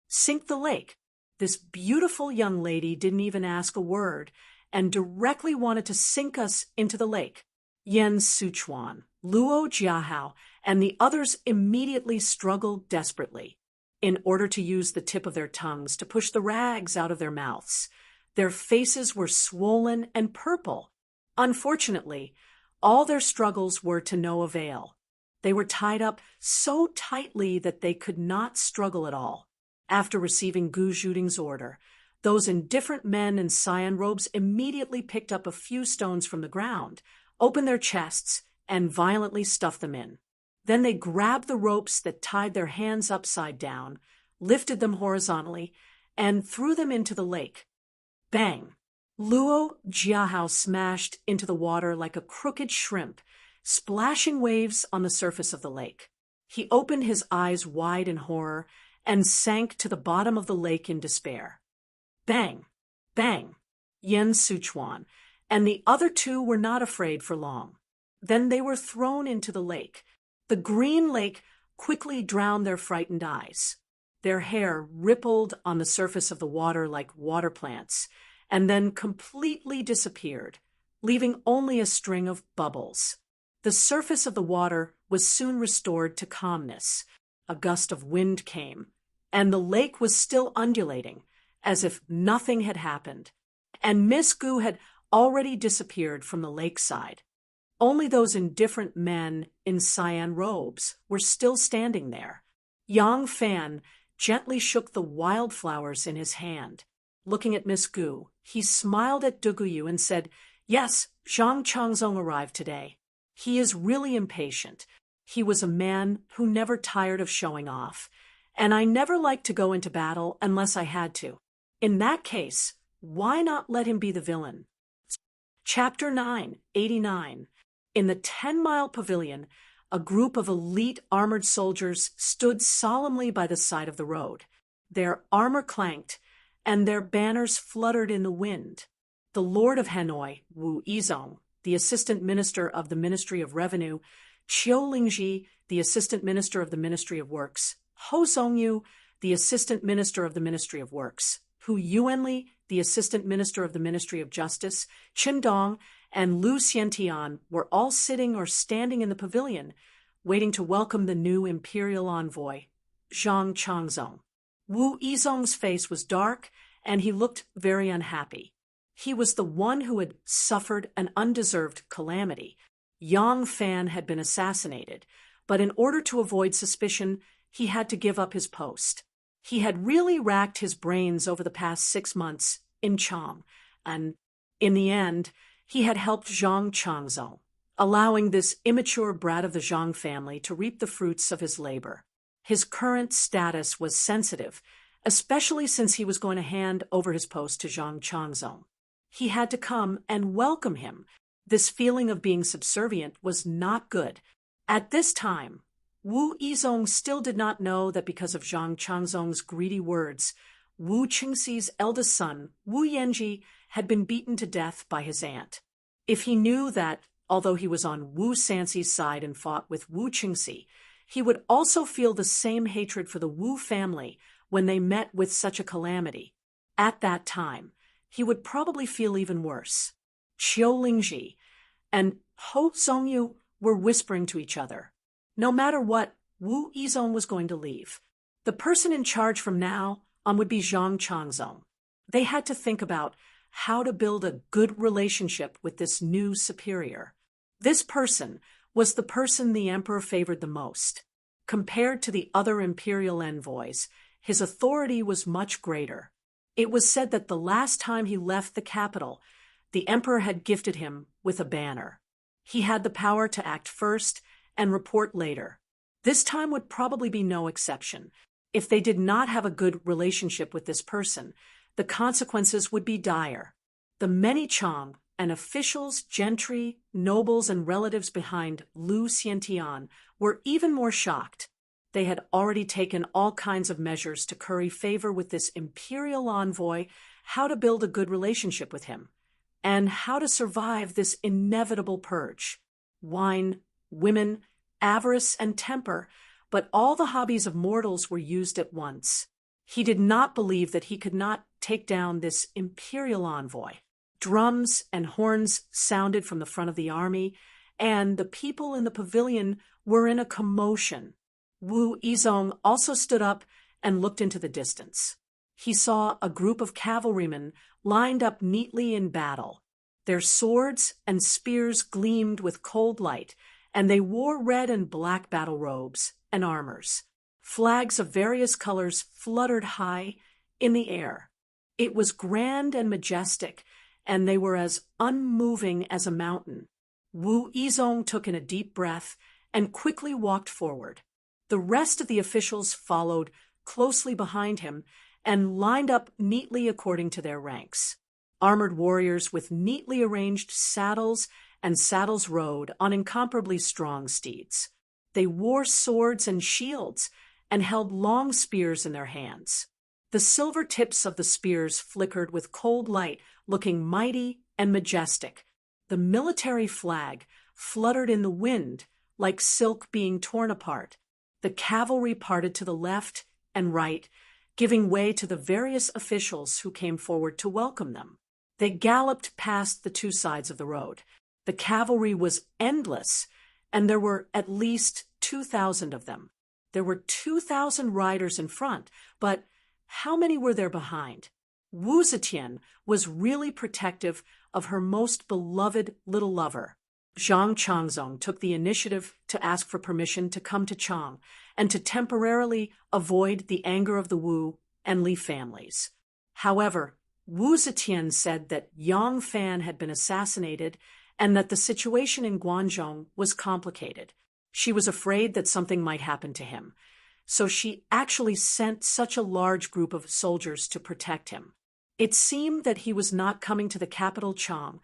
Sink the lake. This beautiful young lady didn't even ask a word and directly wanted to sink us into the lake. Yen Sichuan, Luo Jiahao, and the others immediately struggled desperately in order to use the tip of their tongues to push the rags out of their mouths. Their faces were swollen and purple. Unfortunately, all their struggles were to no avail. They were tied up so tightly that they could not struggle at all. After receiving Gu Zhuting's order, those indifferent men in cyan robes immediately picked up a few stones from the ground, opened their chests, and violently stuffed them in. Then they grabbed the ropes that tied their hands upside down, lifted them horizontally, and threw them into the lake. Bang! Luo Jiahao smashed into the water like a crooked shrimp, splashing waves on the surface of the lake. He opened his eyes wide in horror and sank to the bottom of the lake in despair. Bang! Bang! Yen Sichuan and the other two were not afraid for long. Then they were thrown into the lake. The green lake quickly drowned their frightened eyes. Their hair rippled on the surface of the water like water plants, and then completely disappeared, leaving only a string of bubbles. The surface of the water was soon restored to calmness. a gust of wind came, and the lake was still undulating, as if nothing had happened, and Miss Gu had already disappeared from the lakeside. Only those indifferent men in cyan robes were still standing there. Yang Fan gently shook the wildflowers in his hand. Looking at Miss Gu, he smiled at Duguyu and said, "Yes, Zhang Changzong arrived today. He is really impatient. He was a man who never tired of showing off, and I never liked to go into battle unless I had to. In that case, why not let him be the villain?" Chapter 9, 89. In the 10-mile pavilion, a group of elite armored soldiers stood solemnly by the side of the road. Their armor clanked, and their banners fluttered in the wind. The Lord of Hanoi, Wu Yizong, the Assistant Minister of the Ministry of Revenue, Qiu Lingji, the Assistant Minister of the Ministry of Works, Ho Zongyu, the Assistant Minister of the Ministry of Works, Hu Yuanli, the Assistant Minister of the Ministry of Justice, Qin Dong, and Lu Xiantian were all sitting or standing in the pavilion, waiting to welcome the new imperial envoy, Zhang Changzong. Wu Yizong's face was dark, and he looked very unhappy. He was the one who had suffered an undeserved calamity. Yang Fan had been assassinated, but in order to avoid suspicion, he had to give up his post. He had really racked his brains over the past 6 months in Chang, and in the end, he had helped Zhang Changzong, allowing this immature brat of the Zhang family to reap the fruits of his labor. His current status was sensitive, especially since he was going to hand over his post to Zhang Changzong. He had to come and welcome him. This feeling of being subservient was not good. At this time, Wu Yizong still did not know that because of Zhang Changzong's greedy words, Wu Qingxi's eldest son, Wu Yanji, had been beaten to death by his aunt. If he knew that, although he was on Wu Sanxi's side and fought with Wu Qingxi, he would also feel the same hatred for the Wu family when they met with such a calamity. At that time, he would probably feel even worse. Qiu Lingji and Ho Zongyu were whispering to each other. No matter what, Wu Yizong was going to leave. The person in charge from now on would be Zhang Changzong. They had to think about how to build a good relationship with this new superior. This person was the person the emperor favored the most. Compared to the other imperial envoys, his authority was much greater. It was said that the last time he left the capital, the emperor had gifted him with a banner. He had the power to act first and report later. This time would probably be no exception. If they did not have a good relationship with this person, the consequences would be dire. The many Chang and officials, gentry, nobles, and relatives behind Lu Xiantian were even more shocked. They had already taken all kinds of measures to curry favor with this imperial envoy, how to build a good relationship with him, and how to survive this inevitable purge. Wine, women, avarice, and temper, but all the hobbies of mortals were used at once. He did not believe that he could not take down this imperial envoy. Drums and horns sounded from the front of the army, and the people in the pavilion were in a commotion. Wu Yizong also stood up and looked into the distance. He saw a group of cavalrymen lined up neatly in battle. Their swords and spears gleamed with cold light, and they wore red and black battle robes and armors. Flags of various colors fluttered high in the air. It was grand and majestic, and they were as unmoving as a mountain. Wu Yizong took in a deep breath and quickly walked forward. The rest of the officials followed closely behind him and lined up neatly according to their ranks. Armored warriors with neatly arranged saddles and saddles rode on incomparably strong steeds. They wore swords and shields and held long spears in their hands. The silver tips of the spears flickered with cold light, looking mighty and majestic. The military flag fluttered in the wind like silk being torn apart. The cavalry parted to the left and right, giving way to the various officials who came forward to welcome them. They galloped past the two sides of the road. The cavalry was endless, and there were at least 2,000 of them. There were 2,000 riders in front, but how many were there behind? Wu Zetian was really protective of her most beloved little lover. Zhang Changzong took the initiative to ask for permission to come to Chang and to temporarily avoid the anger of the Wu and Li families. However, Wu Zetian said that Yang Fan had been assassinated and that the situation in Guangzhou was complicated. She was afraid that something might happen to him, so she actually sent such a large group of soldiers to protect him. It seemed that he was not coming to the capital Chang,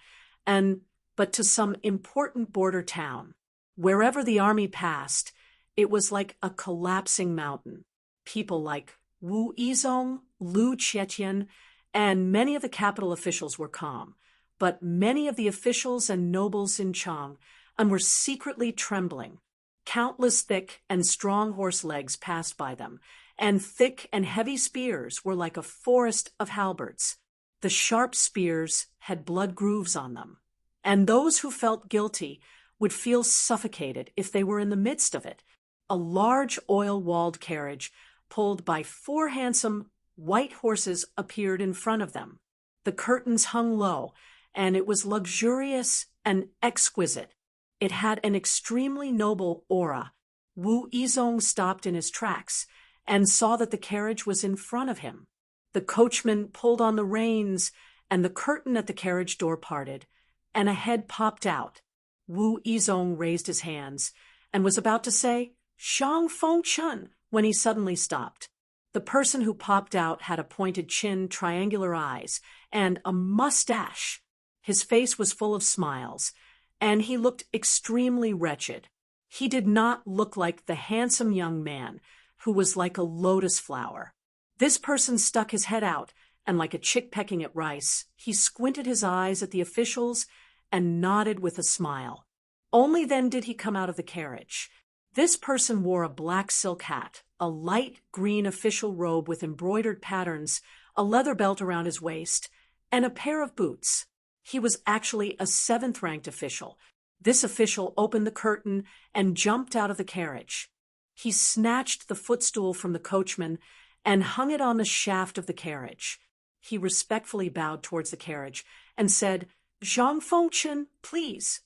but to some important border town. Wherever the army passed, it was like a collapsing mountain. People like Wu Yizong, Lu Qietian, and many of the capital officials were calm, but many of the officials and nobles in Chang were secretly trembling. Countless thick and strong horse legs passed by them, and thick and heavy spears were like a forest of halberds. The sharp spears had blood grooves on them, and those who felt guilty would feel suffocated if they were in the midst of it. A large oil-walled carriage pulled by 4 handsome white horses appeared in front of them. The curtains hung low, and it was luxurious and exquisite. It had an extremely noble aura. Wu Yizong stopped in his tracks and saw that the carriage was in front of him. The coachman pulled on the reins, and the curtain at the carriage door parted, and a head popped out. Wu Yizong raised his hands and was about to say, "Shang Fengchen," when he suddenly stopped. The person who popped out had a pointed chin, triangular eyes, and a mustache. His face was full of smiles, and he looked extremely wretched. He did not look like the handsome young man who was like a lotus flower. This person stuck his head out, and like a chick pecking at rice, he squinted his eyes at the officials and nodded with a smile. Only then did he come out of the carriage. This person wore a black silk hat, a light green official robe with embroidered patterns, a leather belt around his waist, and a pair of boots. He was actually a 7th-ranked official. This official opened the curtain and jumped out of the carriage. He snatched the footstool from the coachman and hung it on the shaft of the carriage. He respectfully bowed towards the carriage and said, "Zhang Fengchen, please."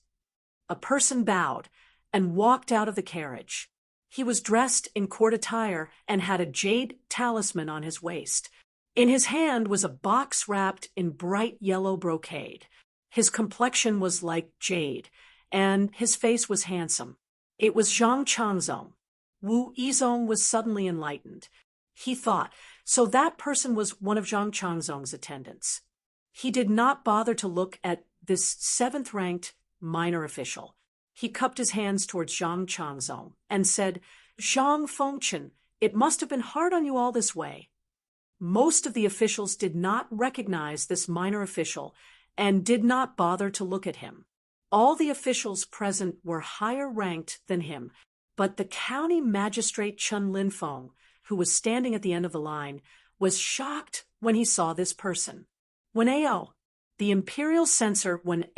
A person bowed and walked out of the carriage. He was dressed in court attire and had a jade talisman on his waist. In his hand was a box wrapped in bright yellow brocade. His complexion was like jade, and his face was handsome. It was Zhang Changzong. Wu Yizong was suddenly enlightened. He thought, so that person was one of Zhang Changzong's attendants. He did not bother to look at this 7th-ranked minor official. He cupped his hands towards Zhang Changzong and said, "Zhang Fengchen, it must have been hard on you all this way." Most of the officials did not recognize this minor official and did not bother to look at him. All the officials present were higher ranked than him, but the county magistrate Chen Linfeng, who was standing at the end of the line, was shocked when he saw this person. When the imperial censor When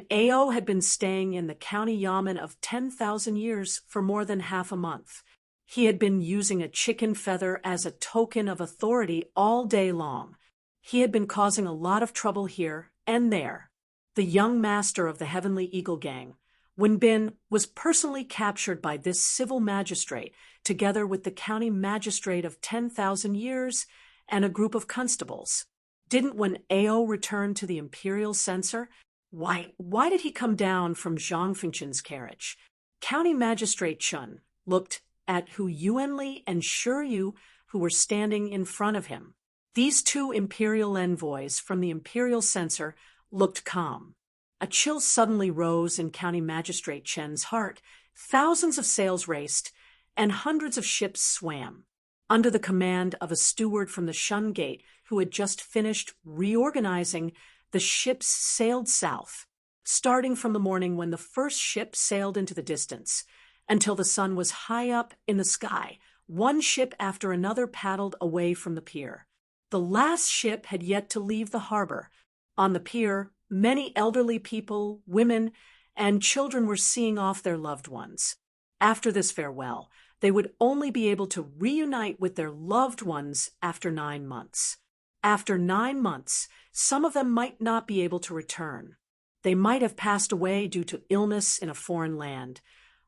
Ao had been staying in the county yamen of 10,000 years for more than half a month. He had been using a chicken feather as a token of authority all day long. He had been causing a lot of trouble here and there. The young master of the Heavenly Eagle Gang, Wen Bin, was personally captured by this civil magistrate, together with the county magistrate of 10,000 years and a group of constables. Didn't Wen Ao return to the imperial censor? Why did he come down from Zhang Fengchen's carriage? County Magistrate Chun looked at Hu Yuanli and Shi Yu, who were standing in front of him. These 2 imperial envoys from the imperial censor looked calm. A chill suddenly rose in County Magistrate Chen's heart. Thousands of sails raced, and hundreds of ships swam. Under the command of a steward from the Shun Gate who had just finished reorganizing, the ships sailed south, starting from the morning when the first ship sailed into the distance, until the sun was high up in the sky. One ship after another paddled away from the pier. The last ship had yet to leave the harbor. On the pier, many elderly people, women, and children were seeing off their loved ones. After this farewell, they would only be able to reunite with their loved ones after 9 months. After 9 months, some of them might not be able to return. They might have passed away due to illness in a foreign land,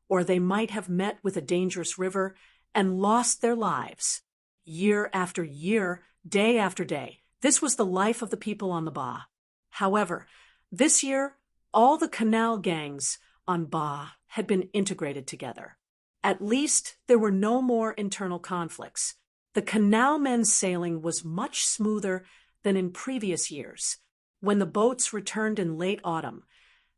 or they might have met with a dangerous river and lost their lives. Year after year, day after day, this was the life of the people on the Ba. However, this year, all the canal gangs on Ba had been integrated together. At least there were no more internal conflicts. The canal men's sailing was much smoother than in previous years. When the boats returned in late autumn,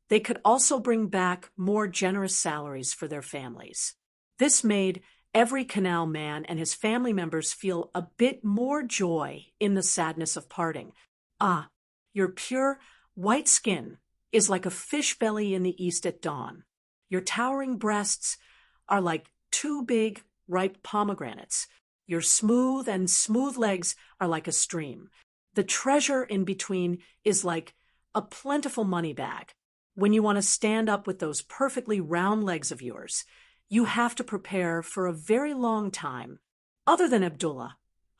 they could also bring back more generous salaries for their families. This made every canal man and his family members feel a bit more joy in the sadness of parting. Ah, your pure white skin is like a fish belly in the east at dawn. Your towering breasts are like two big, ripe pomegranates. Your smooth legs are like a stream. The treasure in between is like a plentiful money bag. When you want to stand up with those perfectly round legs of yours, you have to prepare for a very long time. Other than Abdullah,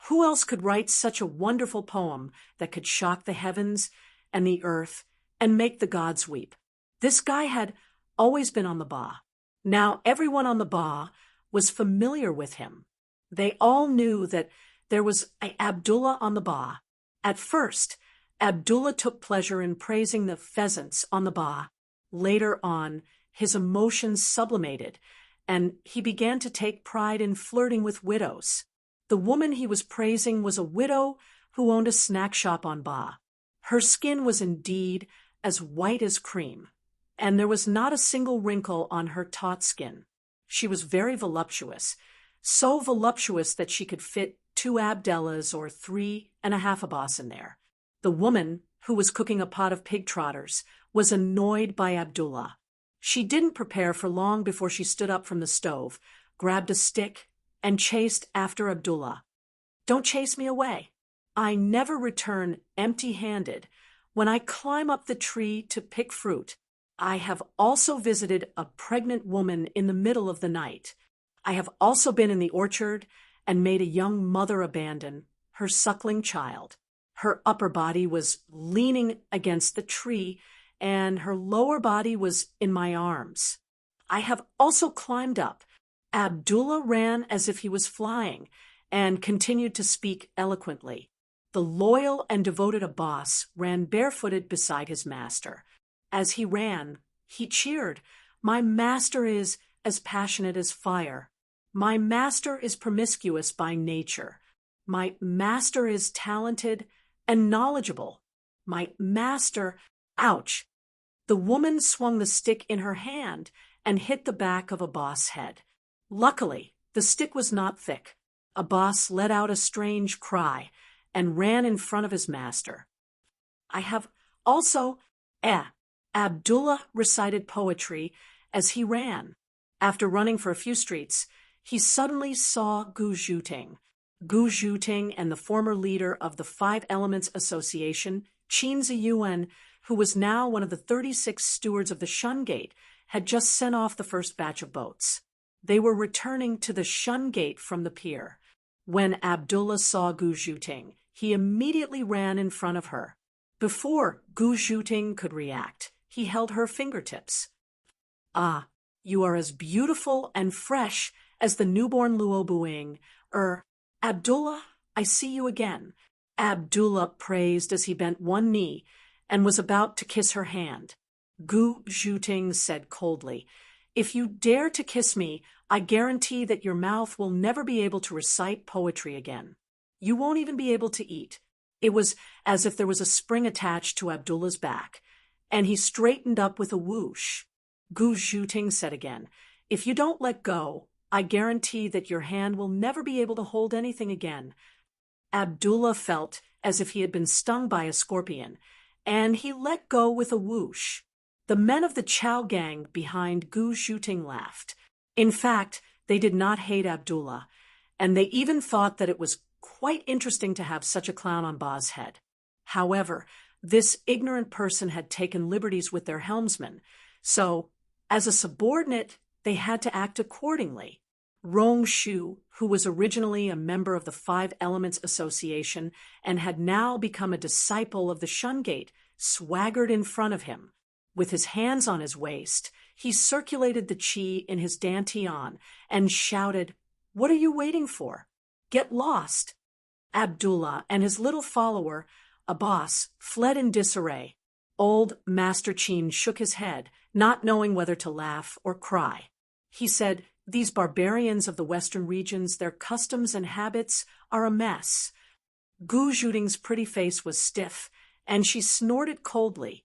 who else could write such a wonderful poem that could shock the heavens and the earth and make the gods weep? This guy had always been on the Ba. Now everyone on the Ba was familiar with him. They all knew that there was Abdullah on the Ba. At first, Abdullah took pleasure in praising the pheasants on the Ba. Later on, his emotions sublimated, and he began to take pride in flirting with widows. The woman he was praising was a widow who owned a snack shop on Ba. Her skin was indeed as white as cream, and there was not a single wrinkle on her taut skin. She was very voluptuous, so voluptuous that she could fit 2 Abdellahs or 3.5 Abbas in there. The woman, who was cooking a pot of pig trotters, was annoyed by Abdullah. She didn't prepare for long before she stood up from the stove, grabbed a stick, and chased after Abdullah. Don't chase me away. I never return empty-handed. When I climb up the tree to pick fruit, I have also visited a pregnant woman in the middle of the night. I have also been in the orchard and made a young mother abandon her suckling child. Her upper body was leaning against the tree, and her lower body was in my arms. I have also climbed up. Abdullah ran as if he was flying, and continued to speak eloquently. The loyal and devoted Abbas ran barefooted beside his master. As he ran, he cheered, "My master is as passionate as fire. My master is promiscuous by nature. My master is talented and knowledgeable. My master—" Ouch! The woman swung the stick in her hand and hit the back of Abbas' head. Luckily, the stick was not thick. Abbas let out a strange cry and ran in front of his master. I have also— Abdullah recited poetry as he ran. After running for a few streets, he suddenly saw Gu Zhuting. Gu Zhuting and the former leader of the 5 Elements Association, Qin Ziyuan, who was now one of the 36 stewards of the Shun Gate, had just sent off the first batch of boats. They were returning to the Shun Gate from the pier. When Abdullah saw Gu Zhuting, he immediately ran in front of her. Before Gu Zhuting could react, he held her fingertips. "Ah, you are as beautiful and fresh as the newborn Luo Buing. Abdullah, I see you again." Abdullah praised as he bent one knee and was about to kiss her hand. Gu Zhuting said coldly, "If you dare to kiss me, I guarantee that your mouth will never be able to recite poetry again. You won't even be able to eat." It was as if there was a spring attached to Abdullah's back, and he straightened up with a whoosh. Gu Zhuting said again, "If you don't let go, I guarantee that your hand will never be able to hold anything again." Abdullah felt as if he had been stung by a scorpion, and he let go with a whoosh. The men of the Chow gang behind Gu Zhuting laughed. In fact, they did not hate Abdullah, and they even thought that it was quite interesting to have such a clown on Ba's head. However, this ignorant person had taken liberties with their helmsman, so, as a subordinate they had to act accordingly. Rong Shu, who was originally a member of the Five Elements Association and had now become a disciple of the Shungate, swaggered in front of him. With his hands on his waist, he circulated the qi in his dantian and shouted, "What are you waiting for? Get lost!" Abdullah and his little follower, Abbas, fled in disarray. Old Master Qin shook his head, not knowing whether to laugh or cry. He said, "These barbarians of the western regions, their customs and habits are a mess." Gu Zhuting's pretty face was stiff, and she snorted coldly.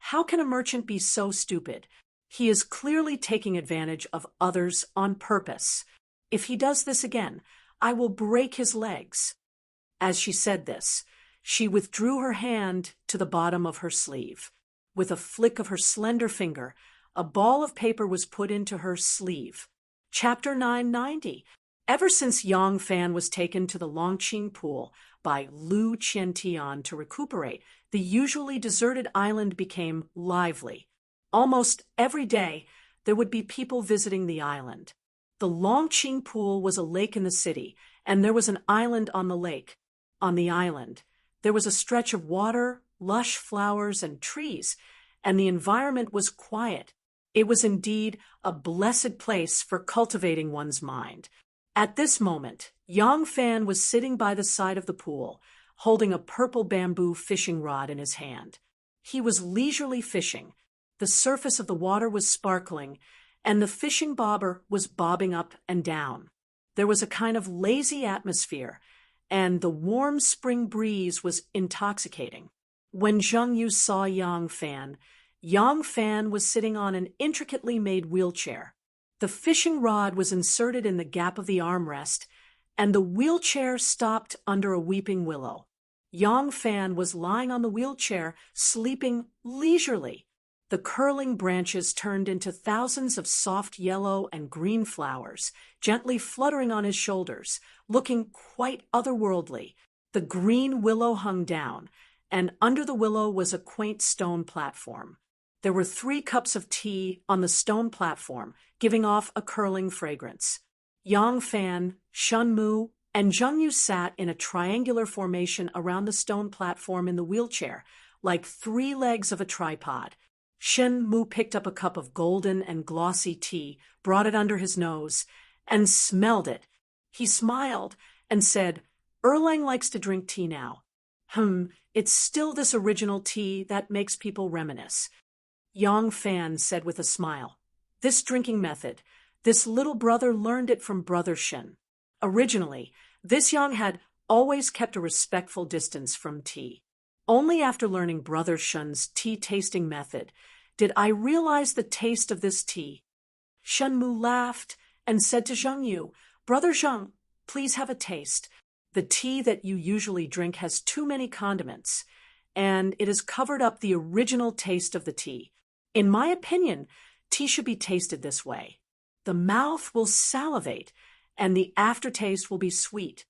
How can a merchant be so stupid? He is clearly taking advantage of others on purpose. If he does this again, I will break his legs. As she said this, she withdrew her hand to the bottom of her sleeve. With a flick of her slender finger, a ball of paper was put into her sleeve. Chapter 990. Ever since Yang Fan was taken to the Longqing Pool by Lu Qiantian to recuperate, the usually deserted island became lively. Almost every day, there would be people visiting the island. The Longqing Pool was a lake in the city, and there was an island on the lake. On the island, there was a stretch of water, lush flowers, and trees, and the environment was quiet. It was indeed a blessed place for cultivating one's mind. At this moment, Yang Fan was sitting by the side of the pool, holding a purple bamboo fishing rod in his hand. He was leisurely fishing. The surface of the water was sparkling, and the fishing bobber was bobbing up and down. There was a kind of lazy atmosphere, and the warm spring breeze was intoxicating. When Zheng Yu saw Yang Fan was sitting on an intricately made wheelchair. The fishing rod was inserted in the gap of the armrest, and the wheelchair stopped under a weeping willow. Yang Fan was lying on the wheelchair, sleeping leisurely. The curling branches turned into thousands of soft yellow and green flowers, gently fluttering on his shoulders, looking quite otherworldly. The green willow hung down, and under the willow was a quaint stone platform. There were 3 cups of tea on the stone platform, giving off a curling fragrance. Yang Fan, Shen Mu, and Zheng Yu sat in a triangular formation around the stone platform in the wheelchair, like 3 legs of a tripod. Shen Mu picked up a cup of golden and glossy tea, brought it under his nose, and smelled it. He smiled and said, "Erlang likes to drink tea now. It's still this original tea that makes people reminisce." Yang Fan said with a smile, "This drinking method, this little brother learned it from Brother Shen. Originally, this Yang had always kept a respectful distance from tea. Only after learning Brother Shen's tea-tasting method did I realize the taste of this tea." Shen Mu laughed and said to Zheng Yu, "Brother Zheng, please have a taste. The tea that you usually drink has too many condiments, and it has covered up the original taste of the tea. In my opinion, tea should be tasted this way. The mouth will salivate, and the aftertaste will be sweet."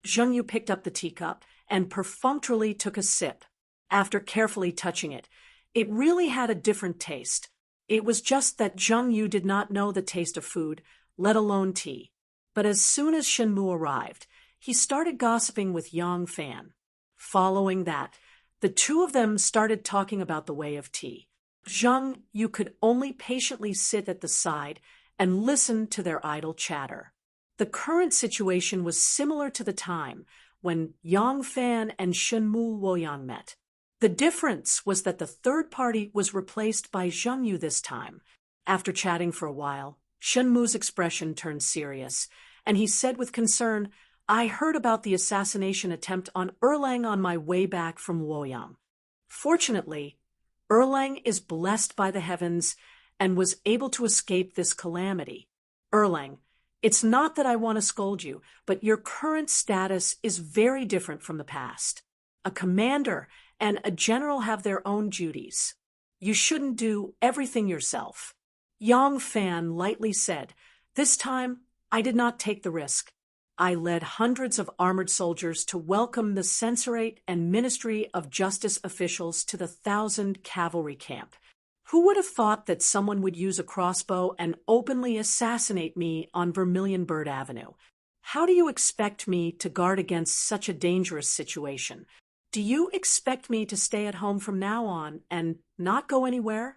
Zheng Yu picked up the teacup and perfunctorily took a sip. After carefully touching it, it really had a different taste. It was just that Zheng Yu did not know the taste of food, let alone tea. But as soon as Shen Mu arrived, he started gossiping with Yang Fan. Following that, the 2 of them started talking about the way of tea. Zheng Yu could only patiently sit at the side and listen to their idle chatter. The current situation was similar to the time when Yang Fan and Shen Mu Luoyang met. The difference was that the third party was replaced by Zheng Yu this time. After chatting for a while, Shen Mu's expression turned serious, and he said with concern, "I heard about the assassination attempt on Erlang on my way back from Luoyang. Fortunately, Erlang is blessed by the heavens and was able to escape this calamity. Erlang, it's not that I want to scold you, but your current status is very different from the past. A commander and a general have their own duties. You shouldn't do everything yourself." Yang Fan lightly said, "This time, I did not take the risk. I led hundreds of armored soldiers to welcome the censorate and Ministry of Justice officials to the 1,000 cavalry camp. Who would have thought that someone would use a crossbow and openly assassinate me on Vermilion Bird Avenue? How do you expect me to guard against such a dangerous situation? Do you expect me to stay at home from now on and not go anywhere?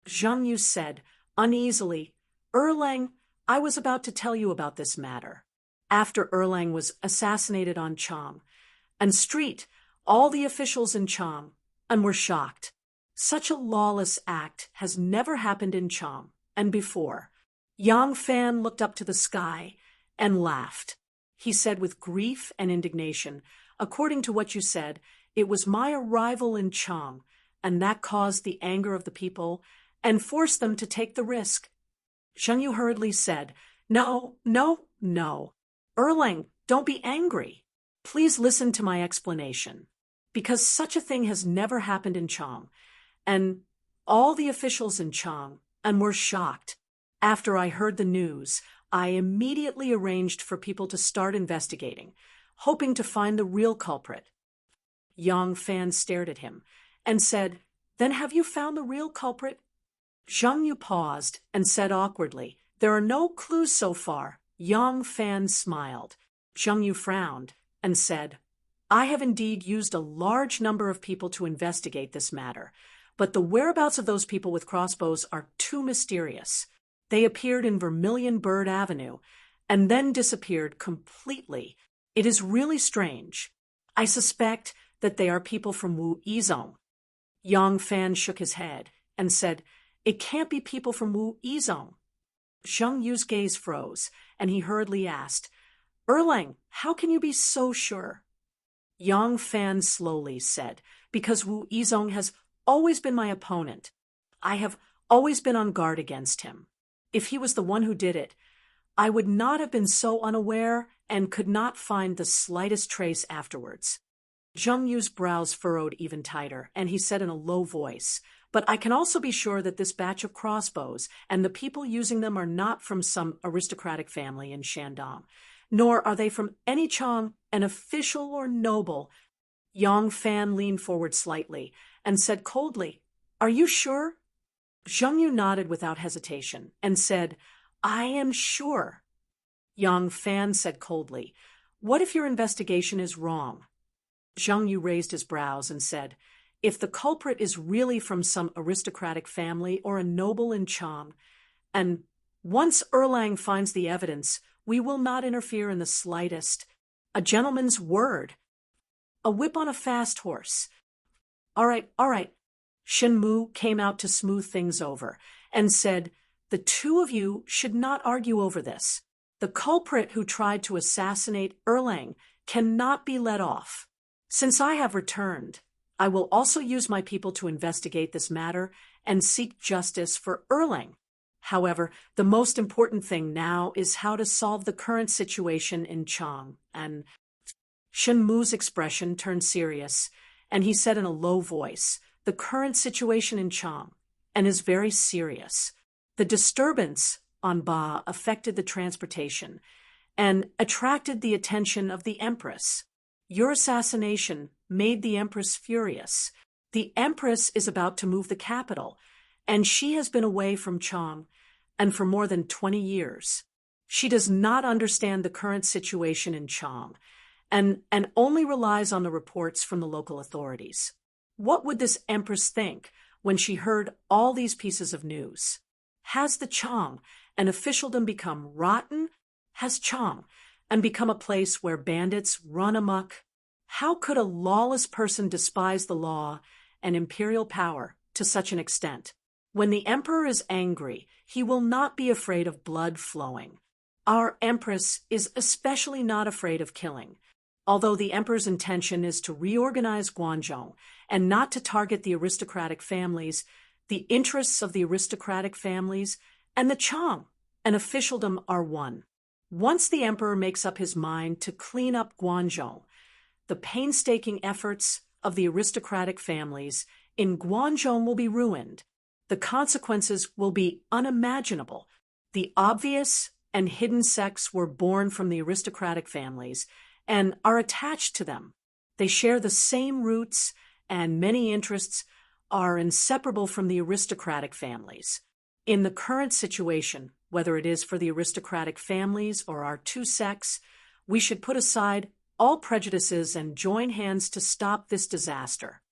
Zheng Yu said, uneasily, Erlang, I was about to tell you about this matter. After Erlang was assassinated on Chang, and Street, all the officials in Chang, and were shocked. Such a lawless act has never happened in Chang, and before. Yang Fan looked up to the sky and laughed. He said with grief and indignation, according to what you said, it was my arrival in Chang, and that caused the anger of the people and forced them to take the risk. Zheng Yu hurriedly said, No. Erlang, don't be angry. Please listen to my explanation. Because such a thing has never happened in Chang, and all the officials in Chang and were shocked. After I heard the news, I immediately arranged for people to start investigating, hoping to find the real culprit. Yang Fan stared at him and said, Then have you found the real culprit? Zheng Yu paused and said awkwardly, There are no clues so far. Yang Fan smiled. Zheng Yu frowned and said, I have indeed used a large number of people to investigate this matter, but the whereabouts of those people with crossbows are too mysterious. They appeared in Vermilion Bird Avenue and then disappeared completely. It is really strange. I suspect that they are people from Wu Yizhong. Yang Fan shook his head and said, It can't be people from Wu Yizhong. Zheng Yu's gaze froze, and he hurriedly asked, Erlang, how can you be so sure? Yang Fan slowly said, Because Wu Yizhong has always been my opponent. I have always been on guard against him. If he was the one who did it, I would not have been so unaware and could not find the slightest trace afterwards. Zheng Yu's brows furrowed even tighter, and he said in a low voice, But I can also be sure that this batch of crossbows and the people using them are not from some aristocratic family in Shandong, nor are they from any Chang, an official or noble. Yang Fan leaned forward slightly and said coldly, Are you sure? Zheng Yu nodded without hesitation and said, I am sure. Yang Fan said coldly, What if your investigation is wrong? Zheng Yu raised his brows and said, If the culprit is really from some aristocratic family or a noble in Chang, and once Erlang finds the evidence, we will not interfere in the slightest. A gentleman's word. A whip on a fast horse. All right. Shen Mu came out to smooth things over and said, The two of you should not argue over this. The culprit who tried to assassinate Erlang cannot be let off. Since I have returned, I will also use my people to investigate this matter and seek justice for Erlang. However, the most important thing now is how to solve the current situation in Chang. And Shen Mu's expression turned serious, and he said in a low voice, The current situation in Chang, and is very serious. The disturbance on Ba affected the transportation and attracted the attention of the Empress. Your assassination made the Empress furious. The Empress is about to move the capital, and she has been away from Chang and for more than 20 years. She does not understand the current situation in Chang and only relies on the reports from the local authorities. What would this Empress think when she heard all these pieces of news? Has the Chang and officialdom become rotten? Has Chang and become a place where bandits run amok? How could a lawless person despise the law and imperial power to such an extent? When the emperor is angry, he will not be afraid of blood flowing. Our empress is especially not afraid of killing. Although the emperor's intention is to reorganize Guangzhou and not to target the aristocratic families, the interests of the aristocratic families and the Chang and officialdom are one. Once the emperor makes up his mind to clean up Guangzhou, the painstaking efforts of the aristocratic families in Guangzhou will be ruined. The consequences will be unimaginable. The obvious and hidden sects were born from the aristocratic families and are attached to them. They share the same roots and many interests, are inseparable from the aristocratic families. In the current situation, whether it is for the aristocratic families or our two sects, we should put aside all prejudices and join hands to stop this disaster.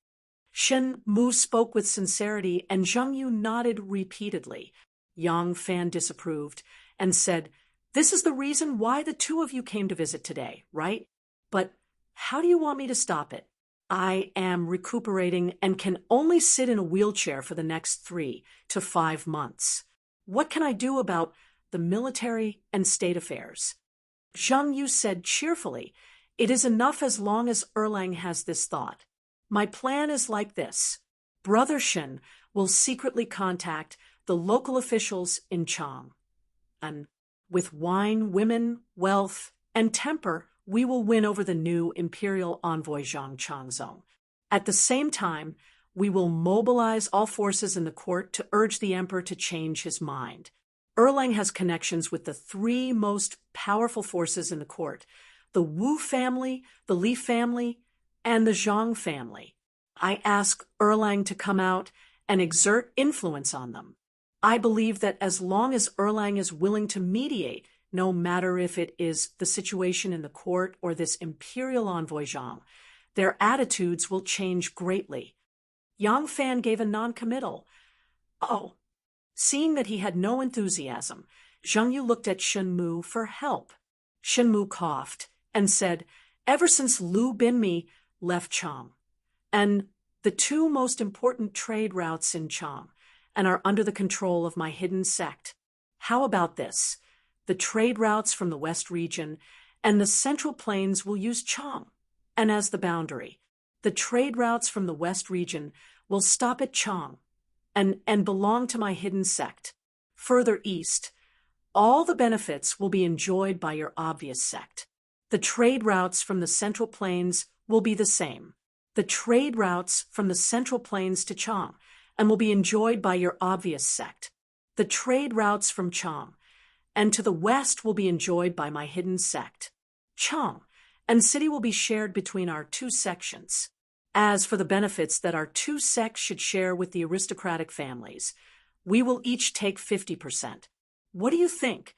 Shen Mu spoke with sincerity, and Zhang Yu nodded repeatedly. Yang Fan disapproved and said, "This is the reason why the two of you came to visit today, right? But how do you want me to stop it? I am recuperating and can only sit in a wheelchair for the next 3 to 5 months. What can I do about the military and state affairs?" Zhang Yu said cheerfully, "It is enough as long as Erlang has this thought. My plan is like this. Brother Shen will secretly contact the local officials in Chang. And with wine, women, wealth, and temper, we will win over the new imperial envoy Zhang Changzong. At the same time, we will mobilize all forces in the court to urge the emperor to change his mind. Erlang has connections with the 3 most powerful forces in the court: the Wu family, the Li family, and the Zhang family. I ask Erlang to come out and exert influence on them. I believe that as long as Erlang is willing to mediate, no matter if it is the situation in the court or this imperial envoy Zhang, their attitudes will change greatly." Yang Fan gave a non-committal. "Oh." Seeing that he had no enthusiasm, Zhang Yu looked at Shen Mu for help. Shen Mu coughed and said, "Ever since Lu Binmi left Chang, and the 2 most important trade routes in Chang, and are under the control of my hidden sect. How about this? The trade routes from the West region and the Central Plains will use Chang, and as the boundary. The trade routes from the West region will stop at Chang and belong to my hidden sect. Further east, all the benefits will be enjoyed by your obvious sect. The trade routes from the Central Plains will be the same. The trade routes from the Central Plains to Chang and will be enjoyed by your obvious sect. The trade routes from Chang and to the west will be enjoyed by my hidden sect. Chang and city will be shared between our 2 sections. As for the benefits that our 2 sects should share with the aristocratic families, we will each take 50%. What do you think?"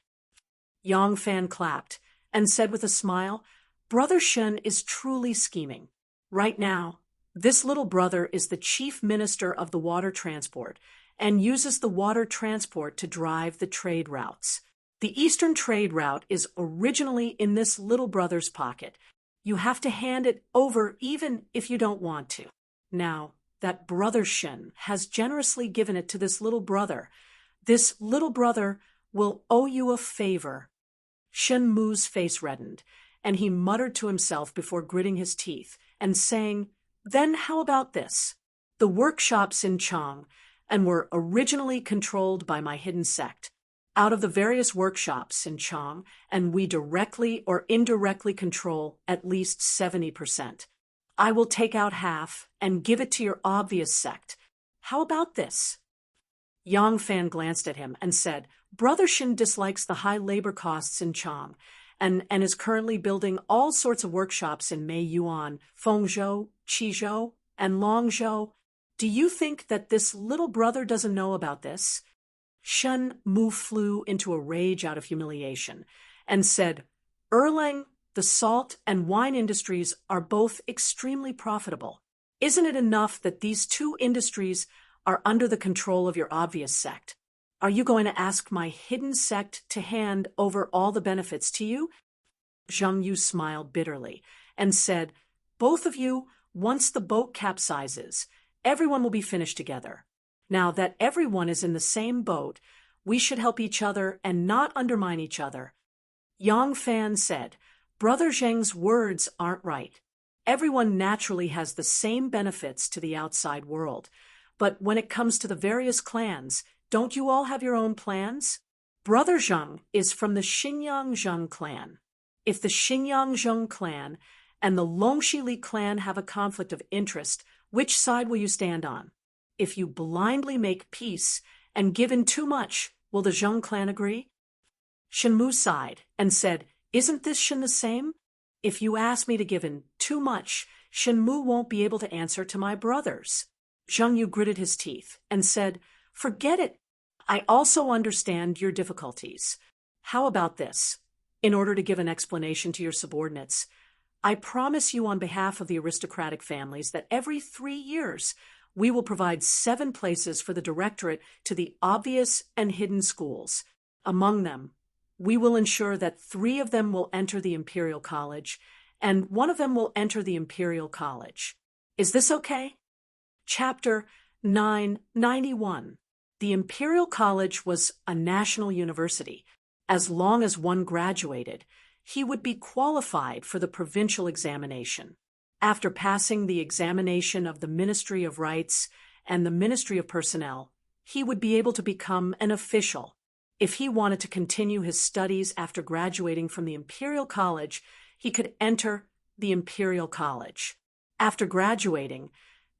Yang Fan clapped and said with a smile, "Brother Shen is truly scheming. Right now, this little brother is the chief minister of the water transport and uses the water transport to drive the trade routes. The eastern trade route is originally in this little brother's pocket. You have to hand it over even if you don't want to. Now that Brother Shen has generously given it to this little brother will owe you a favor." Shen Mu's face reddened, and he muttered to himself before gritting his teeth and saying, "Then how about this? The workshops in Chang and were originally controlled by my hidden sect. Out of the various workshops in Chang, and we directly or indirectly control at least 70%. I will take out half and give it to your obvious sect. How about this?" Yang Fan glanced at him and said, "Brother Shen dislikes the high labor costs in Chang and is currently building all sorts of workshops in Meiyuan, Fengzhou, Qizhou, and Longzhou. Do you think that this little brother doesn't know about this?" Shen Mu flew into a rage out of humiliation and said, "Erlang, the salt and wine industries are both extremely profitable. Isn't it enough that these 2 industries are under the control of your obvious sect? Are you going to ask my hidden sect to hand over all the benefits to you?" Zhang Yu smiled bitterly and said, "Both of you, once the boat capsizes, everyone will be finished together. Now that everyone is in the same boat, we should help each other and not undermine each other." Yang Fan said, "Brother Zheng's words aren't right. Everyone naturally has the same benefits to the outside world. But when it comes to the various clans, don't you all have your own plans? Brother Zheng is from the Xinyang Zheng clan. If the Xinyang Zheng clan and the Longxili clan have a conflict of interest, which side will you stand on? If you blindly make peace and give in too much, will the Zheng clan agree?" Shen Mu sighed and said, "Isn't this Shen the same? If you ask me to give in too much, Shen Mu won't be able to answer to my brothers." Zhang Yu gritted his teeth and said, "Forget it. I also understand your difficulties. How about this? In order to give an explanation to your subordinates, I promise you on behalf of the aristocratic families that every 3 years we will provide 7 places for the directorate to the obvious and hidden schools. Among them, we will ensure that 3 of them will enter the Imperial College, and 1 of them will enter the Imperial College. Is this okay?" Chapter 991. The Imperial College was a national university. As long as one graduated, he would be qualified for the provincial examination. After passing the examination of the Ministry of Rights and the Ministry of Personnel, he would be able to become an official. If he wanted to continue his studies after graduating from the Imperial College, he could enter the Imperial College. After graduating,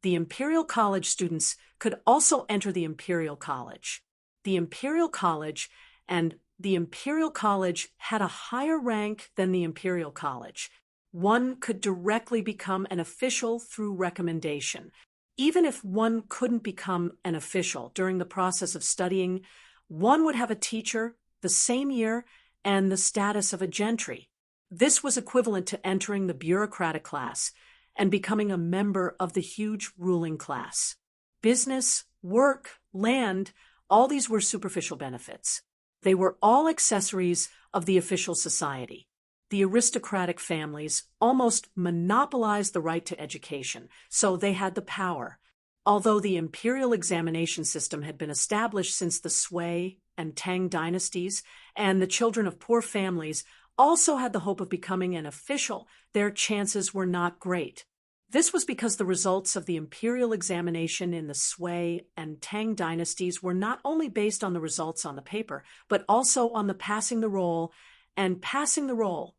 the Imperial College students could also enter the Imperial College. The Imperial College and the Imperial College had a higher rank than the Imperial College. One could directly become an official through recommendation. Even if one couldn't become an official during the process of studying, one would have a teacher the same year and the status of a gentry. This was equivalent to entering the bureaucratic class and becoming a member of the huge ruling class. Business, work, land, all these were superficial benefits. They were all accessories of the official society. The aristocratic families almost monopolized the right to education, so they had the power. Although the imperial examination system had been established since the Sui and Tang dynasties, and the children of poor families also had the hope of becoming an official, their chances were not great. This was because the results of the imperial examination in the Sui and Tang dynasties were not only based on the results on the paper, but also on the passing the roll and passing the roll.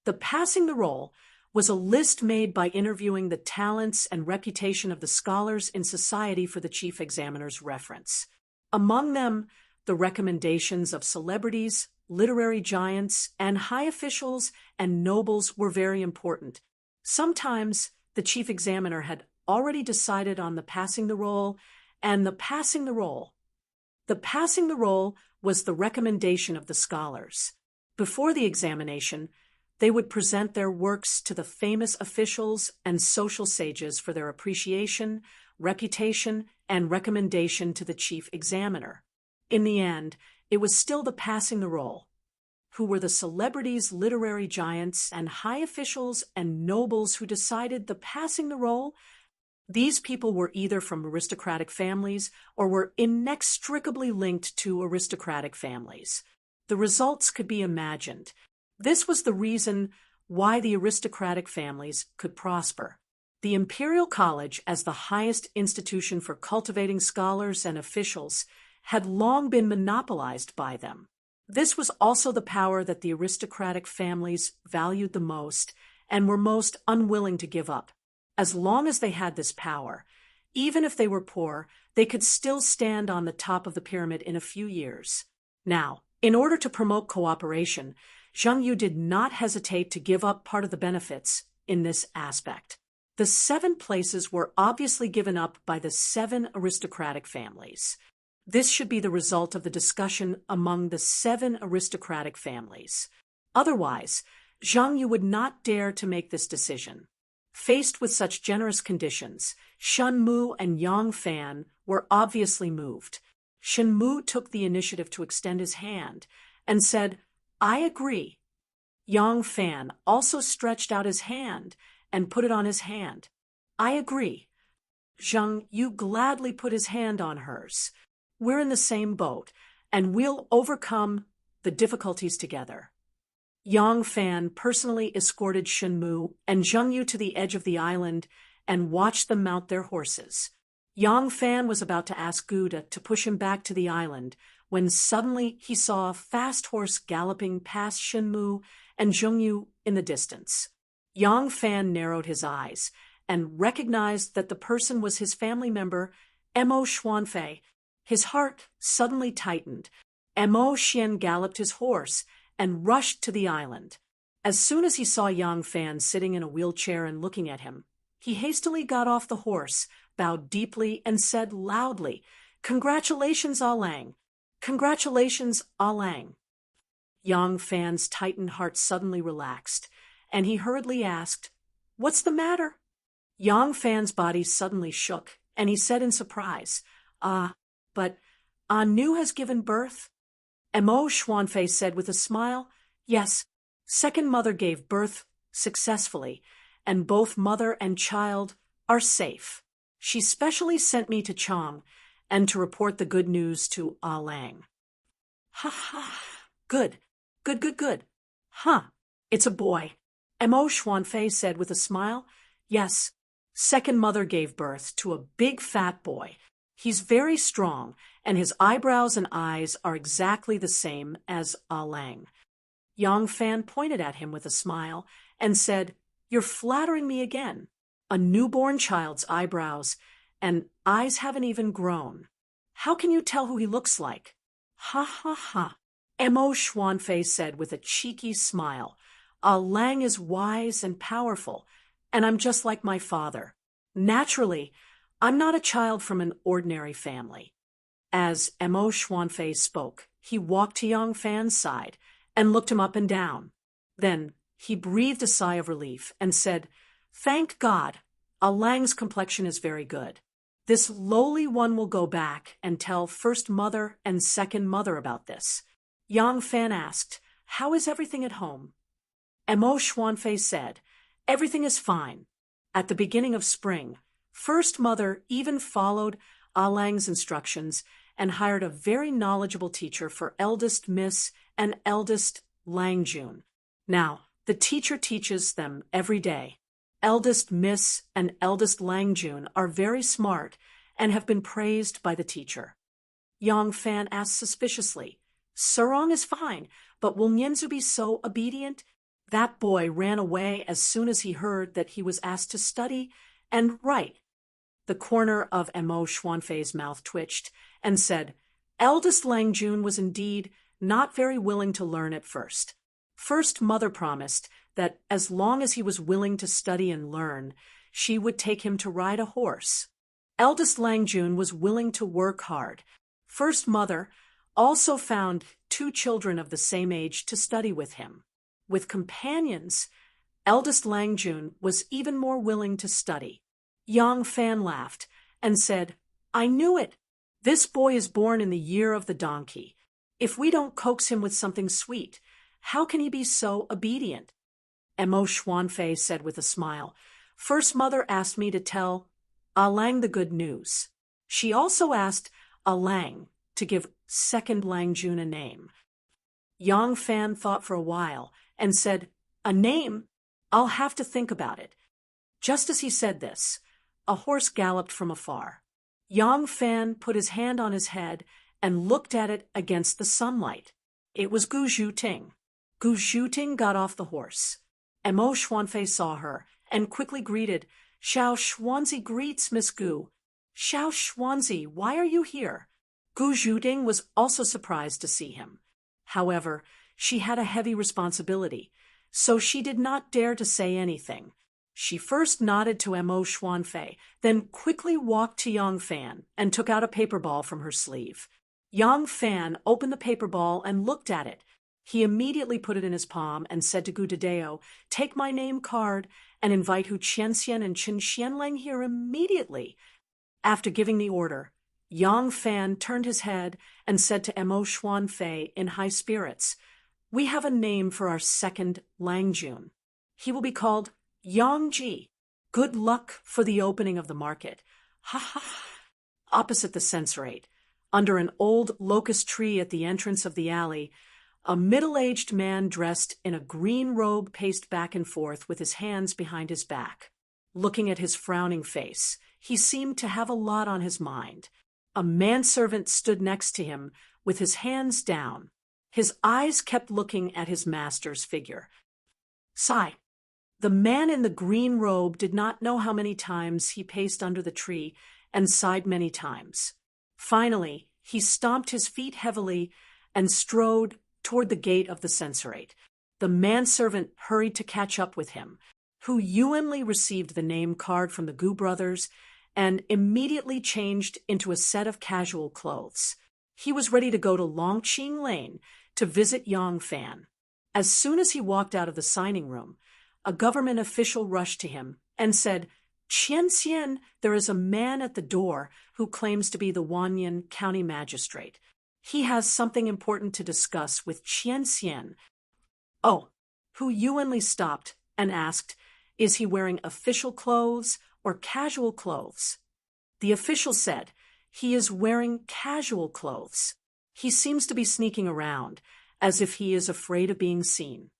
The passing the roll was a list made by interviewing the talents and reputation of the scholars in society for the chief examiner's reference. Among them, the recommendations of celebrities, literary giants, and high officials and nobles were very important. Sometimes the chief examiner had already decided on the passing the roll and the passing the roll. The passing the roll was the recommendation of the scholars. Before the examination, they would present their works to the famous officials and social sages for their appreciation, reputation, and recommendation to the chief examiner. In the end, it was still the passing the roll, who were the celebrities, literary giants, and high officials and nobles who decided the passing the roll. These people were either from aristocratic families or were inextricably linked to aristocratic families. The results could be imagined. This was the reason why the aristocratic families could prosper. The Imperial College, as the highest institution for cultivating scholars and officials, had long been monopolized by them. This was also the power that the aristocratic families valued the most and were most unwilling to give up. As long as they had this power, even if they were poor, they could still stand on the top of the pyramid in a few years. Now, in order to promote cooperation, Zhang Yu did not hesitate to give up part of the benefits in this aspect. The 7 places were obviously given up by the 7 aristocratic families. This should be the result of the discussion among the 7 aristocratic families. Otherwise, Zhang Yu would not dare to make this decision. Faced with such generous conditions, Shen Mu and Yang Fan were obviously moved. Shen Mu took the initiative to extend his hand and said, "I agree." Yang Fan also stretched out his hand and put it on his hand. "I agree." Zhang Yu gladly put his hand on hers. "We're in the same boat, and we'll overcome the difficulties together." Yang Fan personally escorted Shen Mu and Zhang Yu to the edge of the island and watched them mount their horses. Yang Fan was about to ask Gouda to push him back to the island when suddenly he saw a fast horse galloping past Shen Mu and Zhang Yu in the distance. Yang Fan narrowed his eyes and recognized that the person was his family member, Mo Xuanfei. His heart suddenly tightened. Mo Xian galloped his horse and rushed to the island. As soon as he saw Yang Fan sitting in a wheelchair and looking at him, he hastily got off the horse, bowed deeply and said loudly, "Congratulations, Ah Lang! Congratulations, Ah Lang!" Yang Fan's tightened heart suddenly relaxed, and he hurriedly asked, "What's the matter?" Yang Fan's body suddenly shook, and he said in surprise, but Nu has given birth?" Mo Xuanfei said with a smile, "Yes, second mother gave birth successfully, and both mother and child are safe. She specially sent me to Chang and to report the good news to Ah Lang." "Ha ha, good, good, good, good. Huh, it's a boy," Mo Xuanfei said with a smile. "Yes, second mother gave birth to a big fat boy. He's very strong, and his eyebrows and eyes are exactly the same as Ah Lang." Yang Fan pointed at him with a smile and said, "You're flattering me again. A newborn child's eyebrows and eyes haven't even grown. How can you tell who he looks like?" "Ha ha ha," Mo Xuanfei said with a cheeky smile. "Ah Lang is wise and powerful, and I'm just like my father. Naturally, I'm not a child from an ordinary family." As Mo Xuanfei spoke, he walked to Yang Fan's side and looked him up and down. Then he breathed a sigh of relief and said, "Thank God, Ah Lang's complexion is very good. This lowly one will go back and tell first mother and second mother about this." Yang Fan asked, "How is everything at home?" Mo Xuanfei said, "Everything is fine. At the beginning of spring, first mother even followed Ah Lang's instructions and hired a very knowledgeable teacher for eldest Miss and eldest Lang Jun. Now, the teacher teaches them every day. Eldest Miss and eldest Lang Jun are very smart and have been praised by the teacher." Yang Fan asked suspiciously, "Surong is fine, but will Nianzu be so obedient?" That boy ran away as soon as he heard that he was asked to study and write. The corner of Mo Xuanfei's mouth twitched and said, "Eldest Lang Jun was indeed not very willing to learn at first. First mother promised that as long as he was willing to study and learn, she would take him to ride a horse. Eldest Lang Jun was willing to work hard. First mother also found 2 children of the same age to study with him. With companions, eldest Lang Jun was even more willing to study." Yang Fan laughed and said, "I knew it. This boy is born in the year of the donkey. If we don't coax him with something sweet, how can he be so obedient?" Mo Xuanfei said with a smile, "First mother asked me to tell Ah Lang the good news. She also asked Ah Lang to give second Lang Jun a name." Yang Fan thought for a while and said, "A name? I'll have to think about it." Just as he said this, a horse galloped from afar. Yang Fan put his hand on his head and looked at it against the sunlight. It was Gu Zhuting. Gu Zhuting got off the horse. Mo Xuanfei saw her and quickly greeted, "Xiao Xuanzi greets Miss Gu." "Xiao Xuanzi, why are you here?" Gu Zhuting was also surprised to see him. However, she had a heavy responsibility, so she did not dare to say anything. She first nodded to Mo Xuanfei, then quickly walked to Yang Fan and took out a paper ball from her sleeve. Yang Fan opened the paper ball and looked at it. He immediately put it in his palm and said to Gu Dedeo, "Take my name card and invite Hu Qianxian and Qin Xianleng here immediately." After giving the order, Yang Fan turned his head and said to Mo Xuanfei in high spirits, "We have a name for our second Lang Jun. He will be called Yang Ji. Good luck for the opening of the market." Ha ha ha. Opposite the censorate, under an old locust tree at the entrance of the alley, a middle-aged man dressed in a green robe paced back and forth with his hands behind his back. Looking at his frowning face, he seemed to have a lot on his mind. A manservant stood next to him with his hands down. His eyes kept looking at his master's figure. Sigh. The man in the green robe did not know how many times he paced under the tree and sighed many times. Finally, he stomped his feet heavily and strode toward the gate of the censorate. The manservant hurried to catch up with him, who humanly received the name card from the Gu brothers and immediately changed into a set of casual clothes. He was ready to go to Longqing Lane to visit Yang Fan. As soon as he walked out of the signing room, a government official rushed to him and said, "Qian, there is a man at the door who claims to be the Wanyan County Magistrate. He has something important to discuss with Qian." Oh, Hu Yuanli stopped and asked, "Is he wearing official clothes or casual clothes?" The official said, "He is wearing casual clothes. He seems to be sneaking around, as if he is afraid of being seen."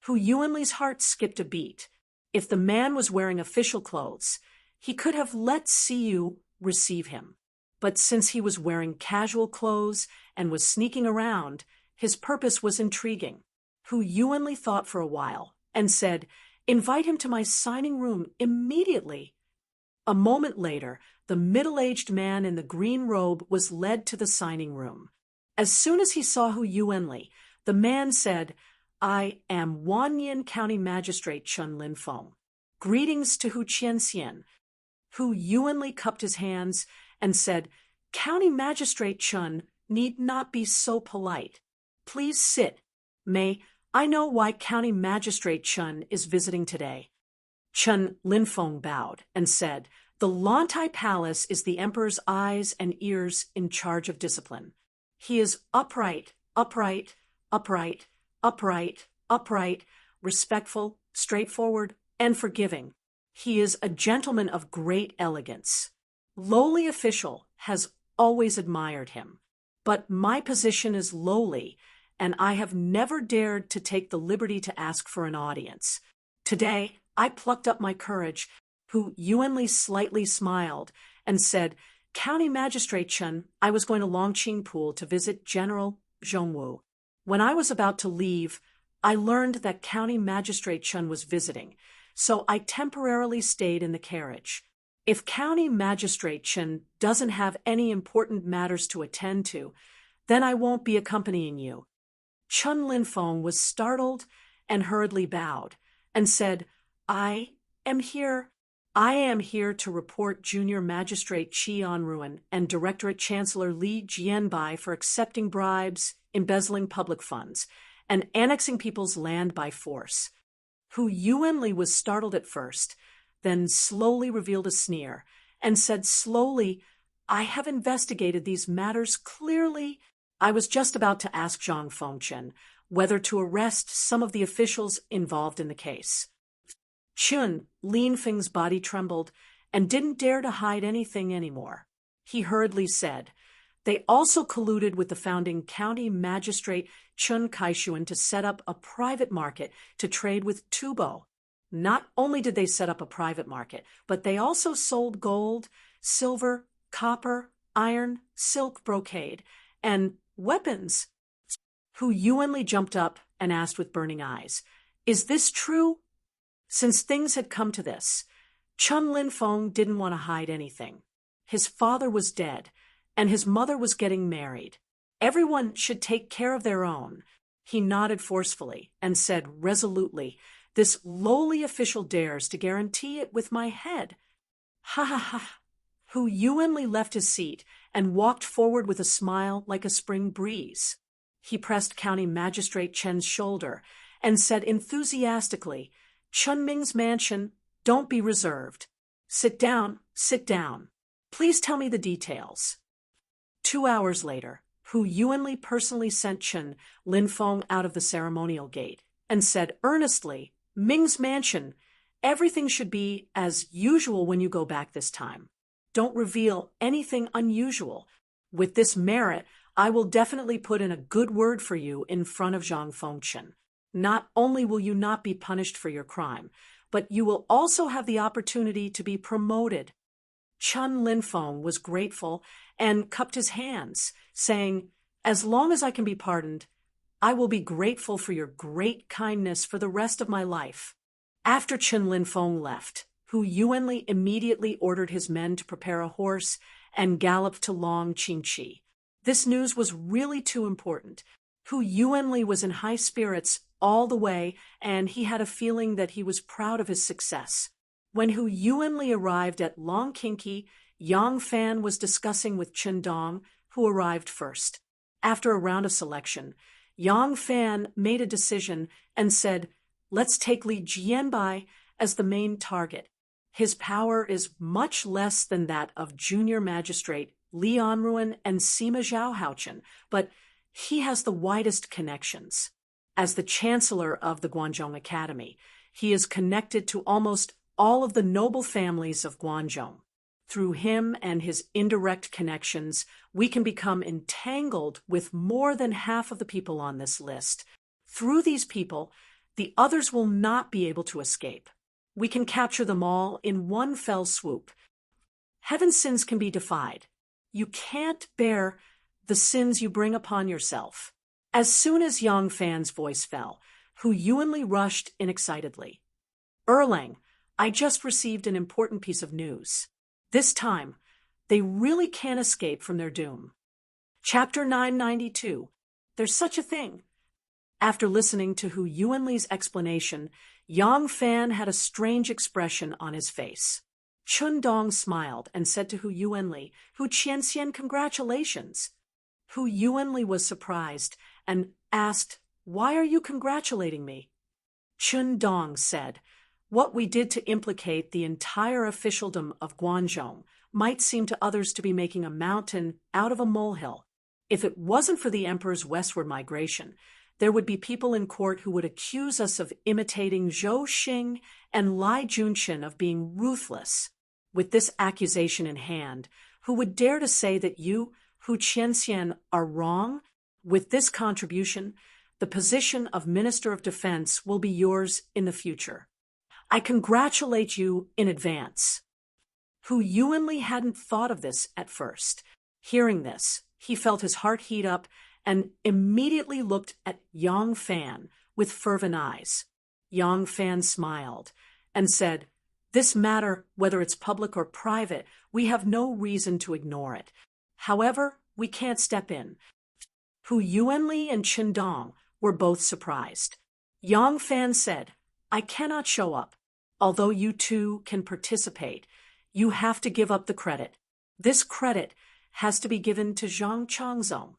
Hu Yuanli's heart skipped a beat. If the man was wearing official clothes, he could have let Siyu receive him. But since he was wearing casual clothes and was sneaking around, his purpose was intriguing. Hu Yuanli thought for a while and said, "Invite him to my signing room immediately." A moment later, the middle-aged man in the green robe was led to the signing room. As soon as he saw Hu Yuanli, the man said, "I am Wanyan County Magistrate Chun Linfeng. Greetings to Hu Qianxian." Hu Yuanli cupped his hands and said, "County Magistrate Chun need not be so polite. Please sit. I know why County Magistrate Chun is visiting today." Chun Linfeng bowed and said, "The Lantai Palace is the Emperor's eyes and ears in charge of discipline. He is upright, upright, upright, upright, upright, respectful, straightforward, and forgiving. He is a gentleman of great elegance. Lowly official has always admired him. But my position is lowly, and I have never dared to take the liberty to ask for an audience. Today, I plucked up my courage." Hu Yuanli slightly smiled and said, "County Magistrate Chun, I was going to Longqing Pool to visit General Zhongwu. When I was about to leave, I learned that County Magistrate Chun was visiting, so I temporarily stayed in the carriage. If County Magistrate Chun doesn't have any important matters to attend to, then I won't be accompanying you." Chun Linfeng was startled and hurriedly bowed and said, I am here to report Junior Magistrate Qi Anruan and Directorate Chancellor Li Jianbai for accepting bribes, embezzling public funds, and annexing people's land by force." Hu Yuanli was startled at first, then slowly revealed a sneer, and said slowly, "I have investigated these matters clearly. I was just about to ask Zhang Fengchen whether to arrest some of the officials involved in the case." Chun Linfeng's body trembled and didn't dare to hide anything anymore. He hurriedly said, "They also colluded with the founding county magistrate Chun Kaishuan to set up a private market to trade with Tubo. Not only did they set up a private market, but they also sold gold, silver, copper, iron, silk brocade, and weapons." Hu Yuanli jumped up and asked with burning eyes, "Is this true?" Since things had come to this, Chun Linfeng didn't want to hide anything. His father was dead, and his mother was getting married. Everyone should take care of their own. He nodded forcefully and said resolutely, "This lowly official dares to guarantee it with my head." Ha ha ha. Hu Yuanli left his seat and walked forward with a smile like a spring breeze. He pressed County Magistrate Chen's shoulder and said enthusiastically, "Chunming's mansion, don't be reserved. Sit down, sit down. Please tell me the details." 2 hours later, Hu Yuanli personally sent Chun Linfeng out of the ceremonial gate and said earnestly, "Ming's mansion, everything should be as usual when you go back this time. Don't reveal anything unusual. With this merit, I will definitely put in a good word for you in front of Zhang Fengchen. Not only will you not be punished for your crime, but you will also have the opportunity to be promoted." Chun Linfeng was grateful and cupped his hands, saying, "As long as I can be pardoned, I will be grateful for your great kindness for the rest of my life." After Chun Linfeng left, Hu Yuanli immediately ordered his men to prepare a horse and galloped to Longqingqi. This news was really too important. Hu Yuanli was in high spirits all the way, and he had a feeling that he was proud of his success. When Hu Yuanli arrived at Longkinki, Yang Fan was discussing with Chen Dong, who arrived first. After a round of selection, Yang Fan made a decision and said, "Let's take Li Jianbai as the main target. His power is much less than that of junior magistrate Li Anruan and Sima Zhaohaochen, but he has the widest connections. As the chancellor of the Guangzhong Academy, he is connected to almost all of the noble families of Guangzhong. Through him and his indirect connections, we can become entangled with more than half of the people on this list. Through these people, the others will not be able to escape. We can capture them all in one fell swoop. Heaven's sins can be defied. You can't bear the sins you bring upon yourself." As soon as Yang Fan's voice fell, Hu Yuanli rushed in excitedly. "Erlang, I just received an important piece of news. This time, they really can't escape from their doom." Chapter 992. There's such a thing. After listening to Hu Yuanli's explanation, Yang Fan had a strange expression on his face. Chun Dong smiled and said to Hu Yuanli, "Hu Qianxian, congratulations." Hu Yuanli was surprised and asked, "Why are you congratulating me?" Chun Dong said, "What we did to implicate the entire officialdom of Guangzhong might seem to others to be making a mountain out of a molehill. If it wasn't for the emperor's westward migration, there would be people in court who would accuse us of imitating Zhou Xing and Lai Junqin of being ruthless. With this accusation in hand, who would dare to say that you, Hu Qianxian, are wrong? With this contribution, the position of Minister of Defense will be yours in the future. I congratulate you in advance." Hu Yuanli hadn't thought of this at first. Hearing this, he felt his heart heat up and immediately looked at Yang Fan with fervent eyes. Yang Fan smiled and said, "This matter, whether it's public or private, we have no reason to ignore it. However, we can't step in." Hu Yuanli and Chen Dong were both surprised. Yang Fan said, "I cannot show up. Although you two can participate, you have to give up the credit. This credit has to be given to Zhang Changzong."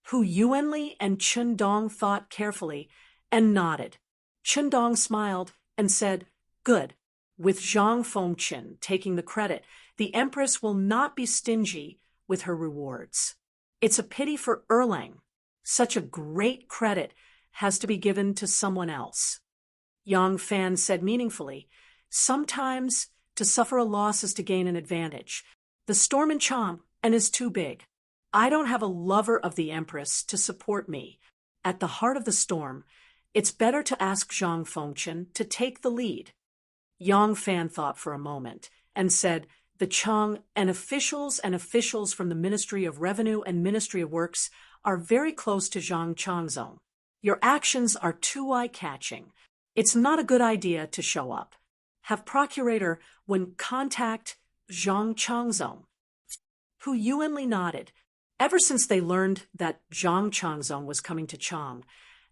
Hu Yuanli and Chen Dong thought carefully and nodded. Chen Dong smiled and said, "Good. With Zhang Fengqin taking the credit, the Empress will not be stingy with her rewards. It's a pity for Erlang. Such a great credit has to be given to someone else." Yang Fan said meaningfully, "Sometimes to suffer a loss is to gain an advantage. The storm in Chang and is too big. I don't have a lover of the Empress to support me. At the heart of the storm, it's better to ask Zhang Fengqin to take the lead." Yang Fan thought for a moment and said, "The Chang and officials from the Ministry of Revenue and Ministry of Works are very close to Zhang Changzong. Your actions are too eye-catching. It's not a good idea to show up. Have Procurator Wen contact Zhang Changzong." Hu Yuanli nodded. Ever since they learned that Zhang Changzong was coming to Chang,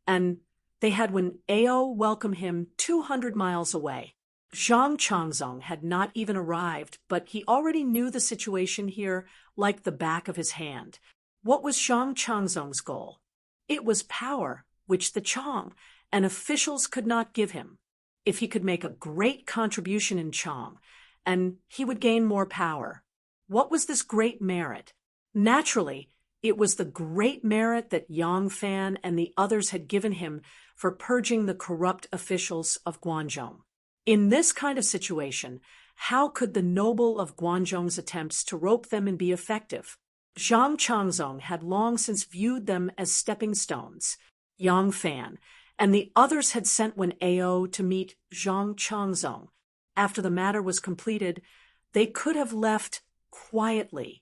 and they had Wen Ao welcome him 200 miles away. Zhang Changzong had not even arrived, but he already knew the situation here like the back of his hand. What was Zhang Changzong's goal? It was power, which the Chang and officials could not give him. If he could make a great contribution in Chang, and he would gain more power. What was this great merit? Naturally, it was the great merit that Yang Fan and the others had given him for purging the corrupt officials of Guangzhong. In this kind of situation, how could the noble of Guangzhong's attempts to rope them and be effective? Zhang Changzong had long since viewed them as stepping stones. Yang Fan and the others had sent Wen Ao to meet Zhang Changzong. After the matter was completed, they could have left quietly.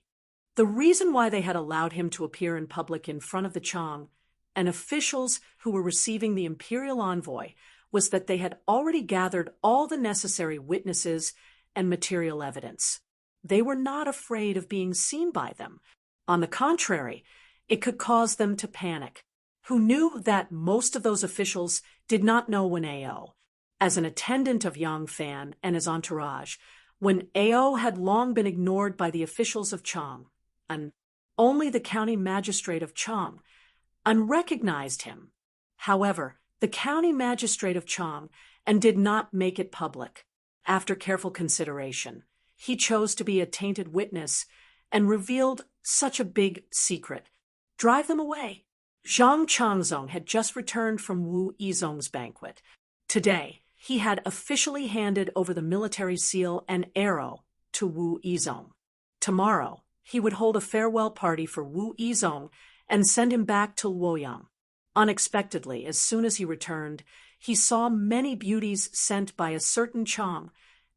The reason why they had allowed him to appear in public in front of the Chang and officials who were receiving the imperial envoy was that they had already gathered all the necessary witnesses and material evidence. They were not afraid of being seen by them. On the contrary, it could cause them to panic. Who knew that most of those officials did not know Wen Ao. as an attendant of Yang Fan and his entourage, when Ao had long been ignored by the officials of Chang, and only the county magistrate of Chang unrecognized him. However, the county magistrate of Chang and did not make it public. After careful consideration, he chose to be a tainted witness and revealed such a big secret. Drive them away. Zhang Changzong had just returned from Wu Yizong's banquet. Today, he had officially handed over the military seal and arrow to Wu Yizong. Tomorrow, he would hold a farewell party for Wu Yizong and send him back to Luoyang. Unexpectedly, as soon as he returned, he saw many beauties sent by a certain Chang,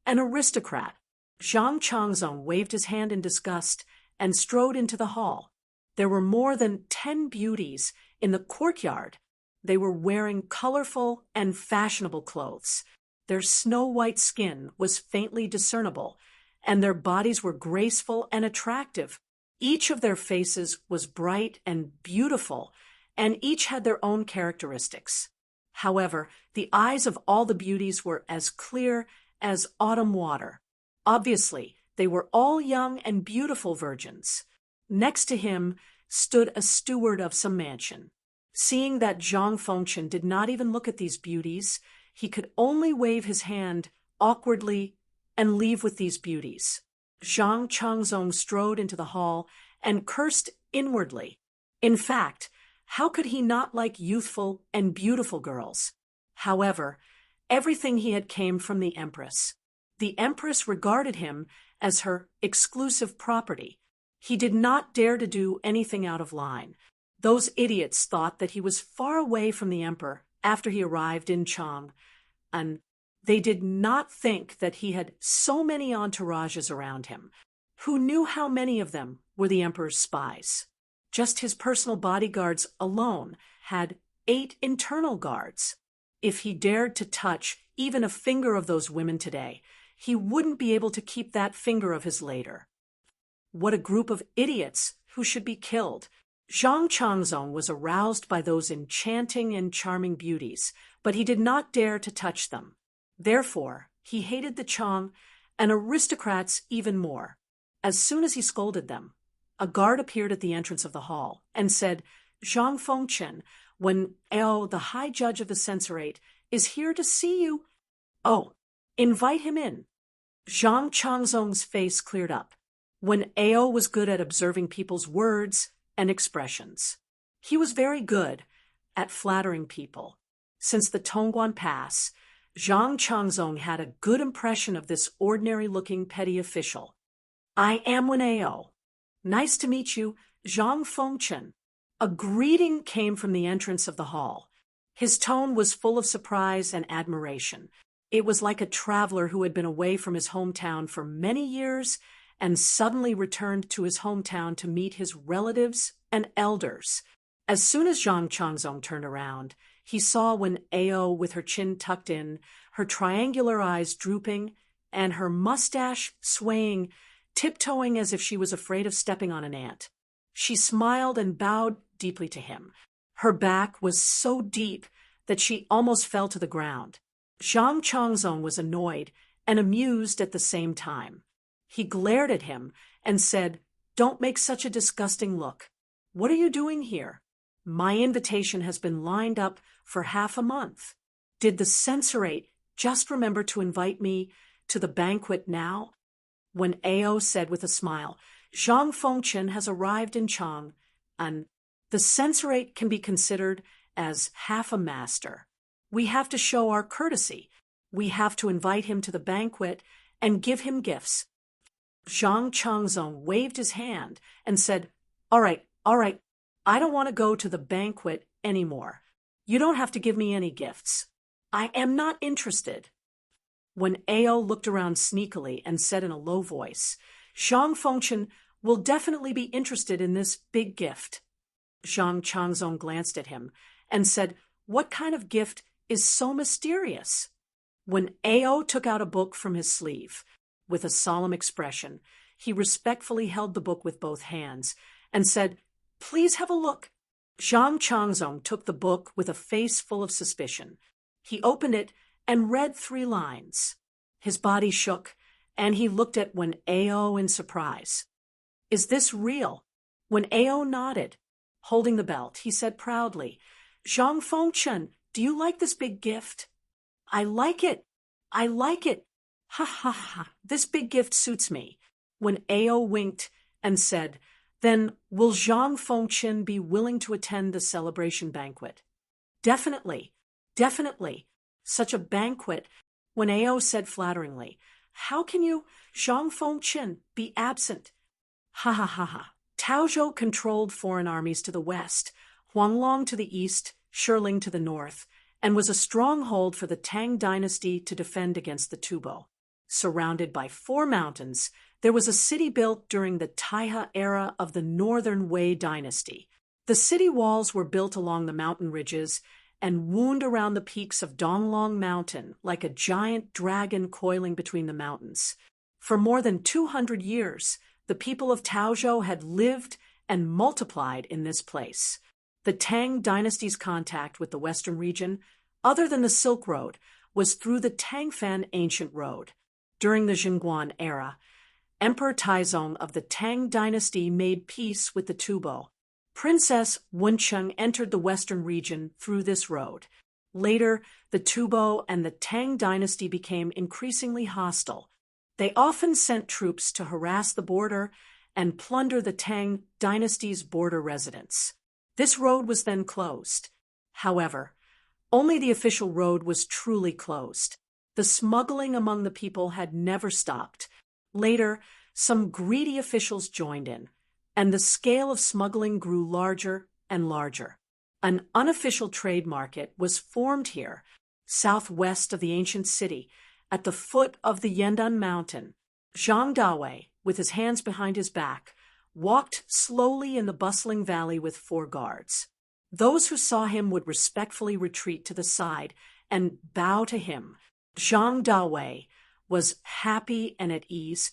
an aristocrat. Zhang Changzong waved his hand in disgust and strode into the hall. There were more than 10 beauties in the courtyard. They were wearing colorful and fashionable clothes. Their snow-white skin was faintly discernible, and their bodies were graceful and attractive. Each of their faces was bright and beautiful, and each had their own characteristics. However, the eyes of all the beauties were as clear as autumn water. Obviously, they were all young and beautiful virgins. Next to him stood a steward of some mansion. Seeing that Zhang Fengchen did not even look at these beauties, he could only wave his hand awkwardly and leave with these beauties. Zhang Changzong strode into the hall and cursed inwardly. In fact, how could he not like youthful and beautiful girls? However, everything he had came from the Empress. The Empress regarded him as her exclusive property. He did not dare to do anything out of line. Those idiots thought that he was far away from the Emperor after he arrived in Chang, and they did not think that he had so many entourages around him. Who knew how many of them were the Emperor's spies? Just his personal bodyguards alone had 8 internal guards. If he dared to touch even a finger of those women today, he wouldn't be able to keep that finger of his later. What a group of idiots who should be killed. Zhang Changzong was aroused by those enchanting and charming beauties, but he did not dare to touch them. Therefore, he hated the Chang and aristocrats even more. As soon as he scolded them, a guard appeared at the entrance of the hall and said, "Zhang Fengchen, when Ao, the high judge of the censorate, is here to see you." "Oh, invite him in." Zhang Changzong's face cleared up. When Ao was good at observing people's words and expressions. He was very good at flattering people. Since the Tongguan Pass, Zhang Changzong had a good impression of this ordinary-looking petty official. "I am Wen Ao. Nice to meet you, Zhang Fengchen." A greeting came from the entrance of the hall. His tone was full of surprise and admiration. It was like a traveler who had been away from his hometown for many years and suddenly returned to his hometown to meet his relatives and elders. As soon as Zhang Changzong turned around, he saw Wen Ao with her chin tucked in, her triangular eyes drooping, and her mustache swaying, tiptoeing as if she was afraid of stepping on an ant. She smiled and bowed deeply to him. Her back was so deep that she almost fell to the ground. Zhang Changzong was annoyed and amused at the same time. He glared at him and said, "Don't make such a disgusting look. What are you doing here? My invitation has been lined up for half a month. Did the censorate just remember to invite me to the banquet now?" When Ao said with a smile, "Zhang Fengchen has arrived in Chang, and the censorate can be considered as half a master. We have to show our courtesy. We have to invite him to the banquet and give him gifts." Zhang Changzong waved his hand and said, all right, I don't want to go to the banquet anymore. You don't have to give me any gifts. I am not interested." When Ao looked around sneakily and said in a low voice, "Zhang Fengchen will definitely be interested in this big gift." Zhang Changzong glanced at him and said, "What kind of gift is so mysterious?" When Ao took out a book from his sleeve, with a solemn expression, he respectfully held the book with both hands and said, "Please have a look." Zhang Changzong took the book with a face full of suspicion. He opened it and read 3 lines. His body shook, and he looked at Wen Ao in surprise. "Is this real?" Wen Ao nodded. Holding the belt, he said proudly, "Zhang Fengchen, do you like this big gift?" "I like it. I like it. Ha ha ha, this big gift suits me." Wen Ao winked and said, "Then will Zhang Fengchen be willing to attend the celebration banquet?" "Definitely, definitely. Such a banquet," Wen Ao said flatteringly. "How can you, Zhang Fengchen, be absent?" Ha ha ha ha. Taozhou controlled foreign armies to the west, Huanglong to the east, Shiling to the north, and was a stronghold for the Tang dynasty to defend against the Tubo. Surrounded by 4 mountains, there was a city built during the Taihe era of the Northern Wei dynasty. The city walls were built along the mountain ridges and wound around the peaks of Donglong Mountain like a giant dragon coiling between the mountains. For more than 200 years, the people of Taozhou had lived and multiplied in this place. The Tang dynasty's contact with the western region, other than the Silk Road, was through the Tangfan Ancient Road. During the Jingguan era, Emperor Taizong of the Tang dynasty made peace with the Tubo. Princess Wencheng entered the western region through this road. Later, the Tubo and the Tang dynasty became increasingly hostile. They often sent troops to harass the border and plunder the Tang dynasty's border residents. This road was then closed. However, only the official road was truly closed. The smuggling among the people had never stopped. Later, some greedy officials joined in, and the scale of smuggling grew larger and larger. An unofficial trade market was formed here, southwest of the ancient city, at the foot of the Yandan Mountain. Zhang Dawei, with his hands behind his back, walked slowly in the bustling valley with 4 guards. Those who saw him would respectfully retreat to the side and bow to him. Zhang Dawei was happy and at ease,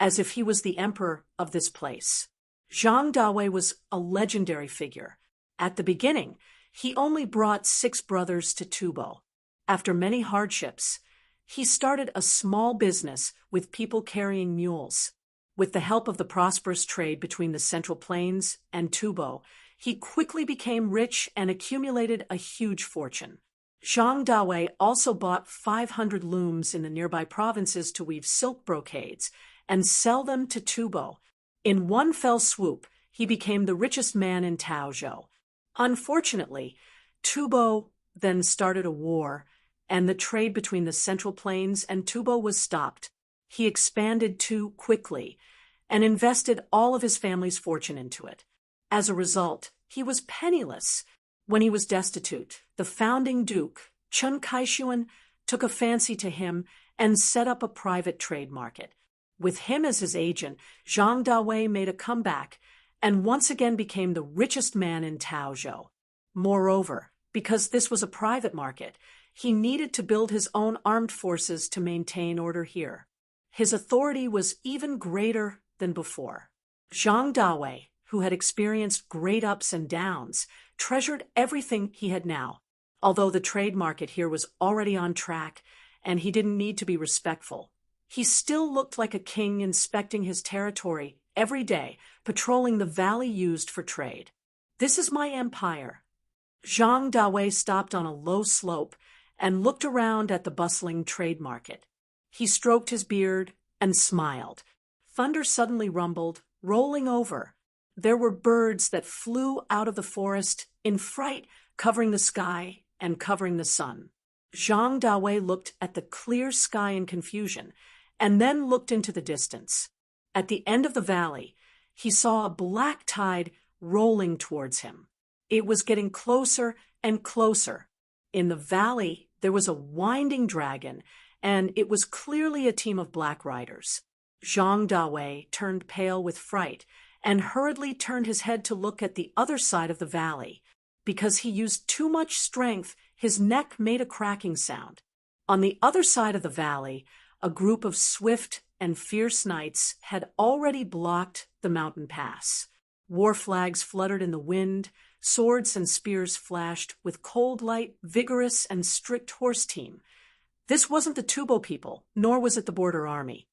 as if he was the emperor of this place. Zhang Dawei was a legendary figure. At the beginning, he only brought 6 brothers to Tubo. After many hardships, he started a small business with people carrying mules. With the help of the prosperous trade between the Central Plains and Tubo, he quickly became rich and accumulated a huge fortune. Zhang Dawei also bought 500 looms in the nearby provinces to weave silk brocades and sell them to Tubo. In one fell swoop, he became the richest man in Taozhou. Unfortunately, Tubo then started a war, and the trade between the Central Plains and Tubo was stopped. He expanded too quickly and invested all of his family's fortune into it. As a result, he was penniless. When he was destitute, the founding duke, Chen Kaishuan, took a fancy to him and set up a private trade market. With him as his agent, Zhang Dawei made a comeback and once again became the richest man in Taozhou. Moreover, because this was a private market, he needed to build his own armed forces to maintain order here. His authority was even greater than before. Zhang Dawei, who had experienced great ups and downs, treasured everything he had now. Although the trade market here was already on track and he didn't need to be respectful, he still looked like a king inspecting his territory every day, patrolling the valley used for trade. "This is my empire." Zhang Dawei stopped on a low slope and looked around at the bustling trade market. He stroked his beard and smiled. Thunder suddenly rumbled, rolling over. There were birds that flew out of the forest in fright, covering the sky and covering the sun. Zhang Dawei looked at the clear sky in confusion and then looked into the distance. At the end of the valley, he saw a black tide rolling towards him. It was getting closer and closer. In the valley, there was a winding dragon, and it was clearly a team of black riders. Zhang Dawei turned pale with fright and hurriedly turned his head to look at the other side of the valley. Because he used too much strength, his neck made a cracking sound. On the other side of the valley, a group of swift and fierce knights had already blocked the mountain pass. War flags fluttered in the wind, swords and spears flashed with cold light, vigorous and strict horse team. This wasn't the Tubo people, nor was it the border army.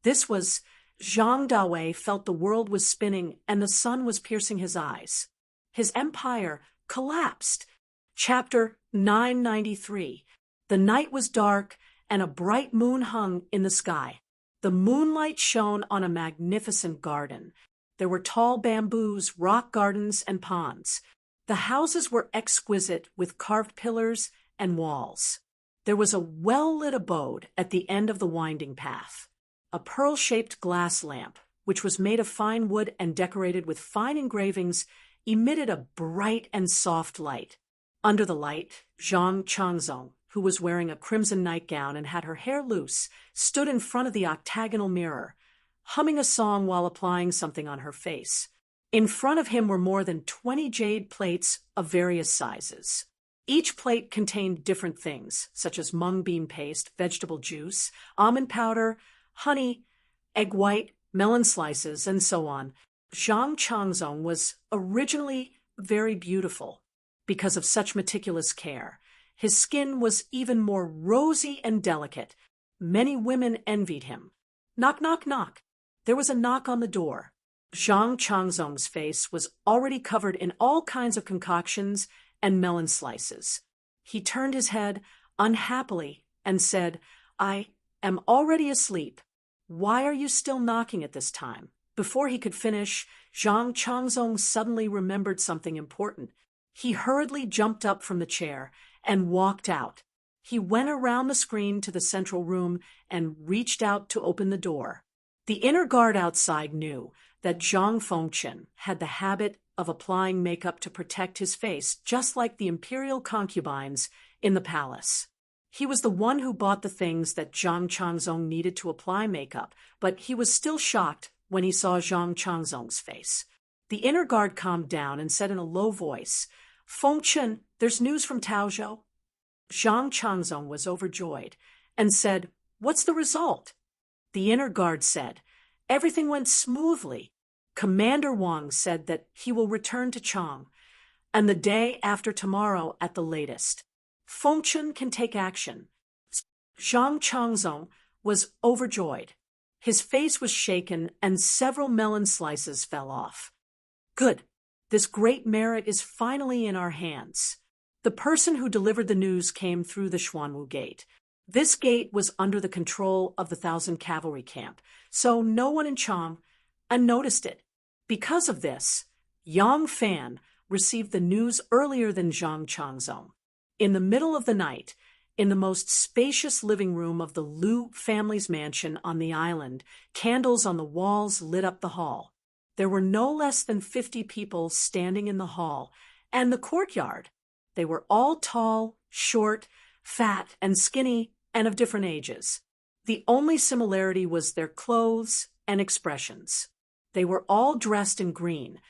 This was Zhang Dawei felt the world was spinning and the sun was piercing his eyes. His empire collapsed. Chapter 993. The night was dark and a bright moon hung in the sky. The moonlight shone on a magnificent garden. There were tall bamboos, rock gardens, and ponds. The houses were exquisite with carved pillars and walls. There was a well-lit abode at the end of the winding path. A pearl-shaped glass lamp, which was made of fine wood and decorated with fine engravings, emitted a bright and soft light. Under the light, Zhang Changzong, who was wearing a crimson nightgown and had her hair loose, stood in front of the octagonal mirror, humming a song while applying something on her face. In front of him were more than 20 jade plates of various sizes. Each plate contained different things, such as mung bean paste, vegetable juice, almond powder, honey, egg white, melon slices, and so on. Zhang Changzong was originally very beautiful because of such meticulous care. His skin was even more rosy and delicate. Many women envied him. Knock, knock, knock. There was a knock on the door. Zhang Changzong's face was already covered in all kinds of concoctions and melon slices. He turned his head unhappily and said, "I am already asleep. Why are you still knocking at this time?" Before he could finish, Zhang Changzong suddenly remembered something important. He hurriedly jumped up from the chair and walked out. He went around the screen to the central room and reached out to open the door. The inner guard outside knew that Zhang Fengchen had the habit of applying makeup to protect his face, just like the imperial concubines in the palace. He was the one who bought the things that Zhang Changzong needed to apply makeup, but he was still shocked when he saw Zhang Changzong's face. The inner guard calmed down and said in a low voice, "Fengchen, there's news from Taozhou." Zhang Changzong was overjoyed and said, "What's the result?" The inner guard said, "Everything went smoothly. Commander Wang said that he will return to Chang, and the day after tomorrow at the latest. Fengchen can take action." Zhang Changzong was overjoyed. His face was shaken and several melon slices fell off. "Good. This great merit is finally in our hands." The person who delivered the news came through the Xuanwu Gate. This gate was under the control of the 1,000 cavalry camp, so no one in Chang noticed it. Because of this, Yang Fan received the news earlier than Zhang Changzong. In the middle of the night, in the most spacious living room of the Liu family's mansion on the island, candles on the walls lit up the hall. There were no less than 50 people standing in the hall and the courtyard. They were all tall, short, fat, and skinny, and of different ages. The only similarity was their clothes and expressions. They were all dressed in green,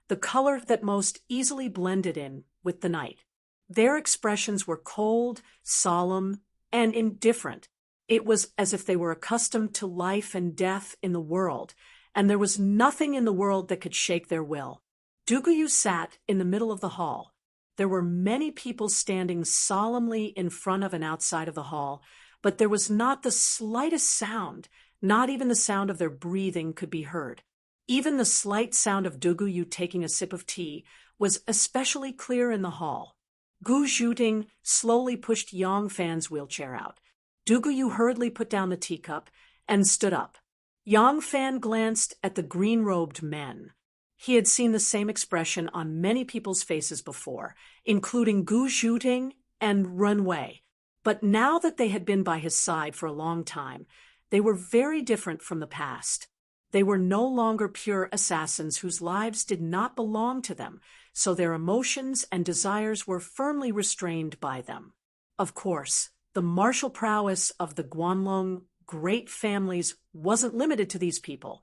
the color that most easily blended in with the night. Their expressions were cold, solemn, and indifferent. It was as if they were accustomed to life and death in the world, and there was nothing in the world that could shake their will. Duguyu sat in the middle of the hall. There were many people standing solemnly in front of and outside of the hall, but there was not the slightest sound, not even the sound of their breathing could be heard. Even the slight sound of Duguyu taking a sip of tea was especially clear in the hall. Gu Zhuting slowly pushed Yang Fan's wheelchair out. Duguyu hurriedly put down the teacup and stood up. Yang Fan glanced at the green-robed men. He had seen the same expression on many people's faces before, including Gu Zhuting and Ren Wei. But now that they had been by his side for a long time, they were very different from the past. They were no longer pure assassins whose lives did not belong to them, so their emotions and desires were firmly restrained by them. Of course, the martial prowess of the Guanlong great families wasn't limited to these people,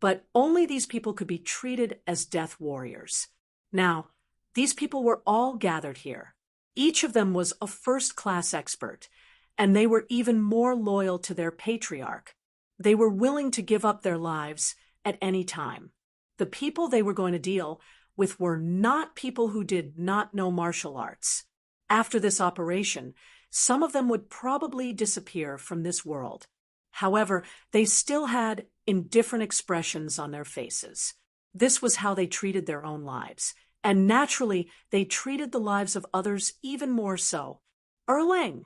but only these people could be treated as death warriors. Now, these people were all gathered here. Each of them was a first-class expert, and they were even more loyal to their patriarch. They were willing to give up their lives at any time. The people they were going to deal with were not people who did not know martial arts. After this operation, some of them would probably disappear from this world. However, they still had indifferent expressions on their faces. This was how they treated their own lives, and naturally, they treated the lives of others even more so. Erlang!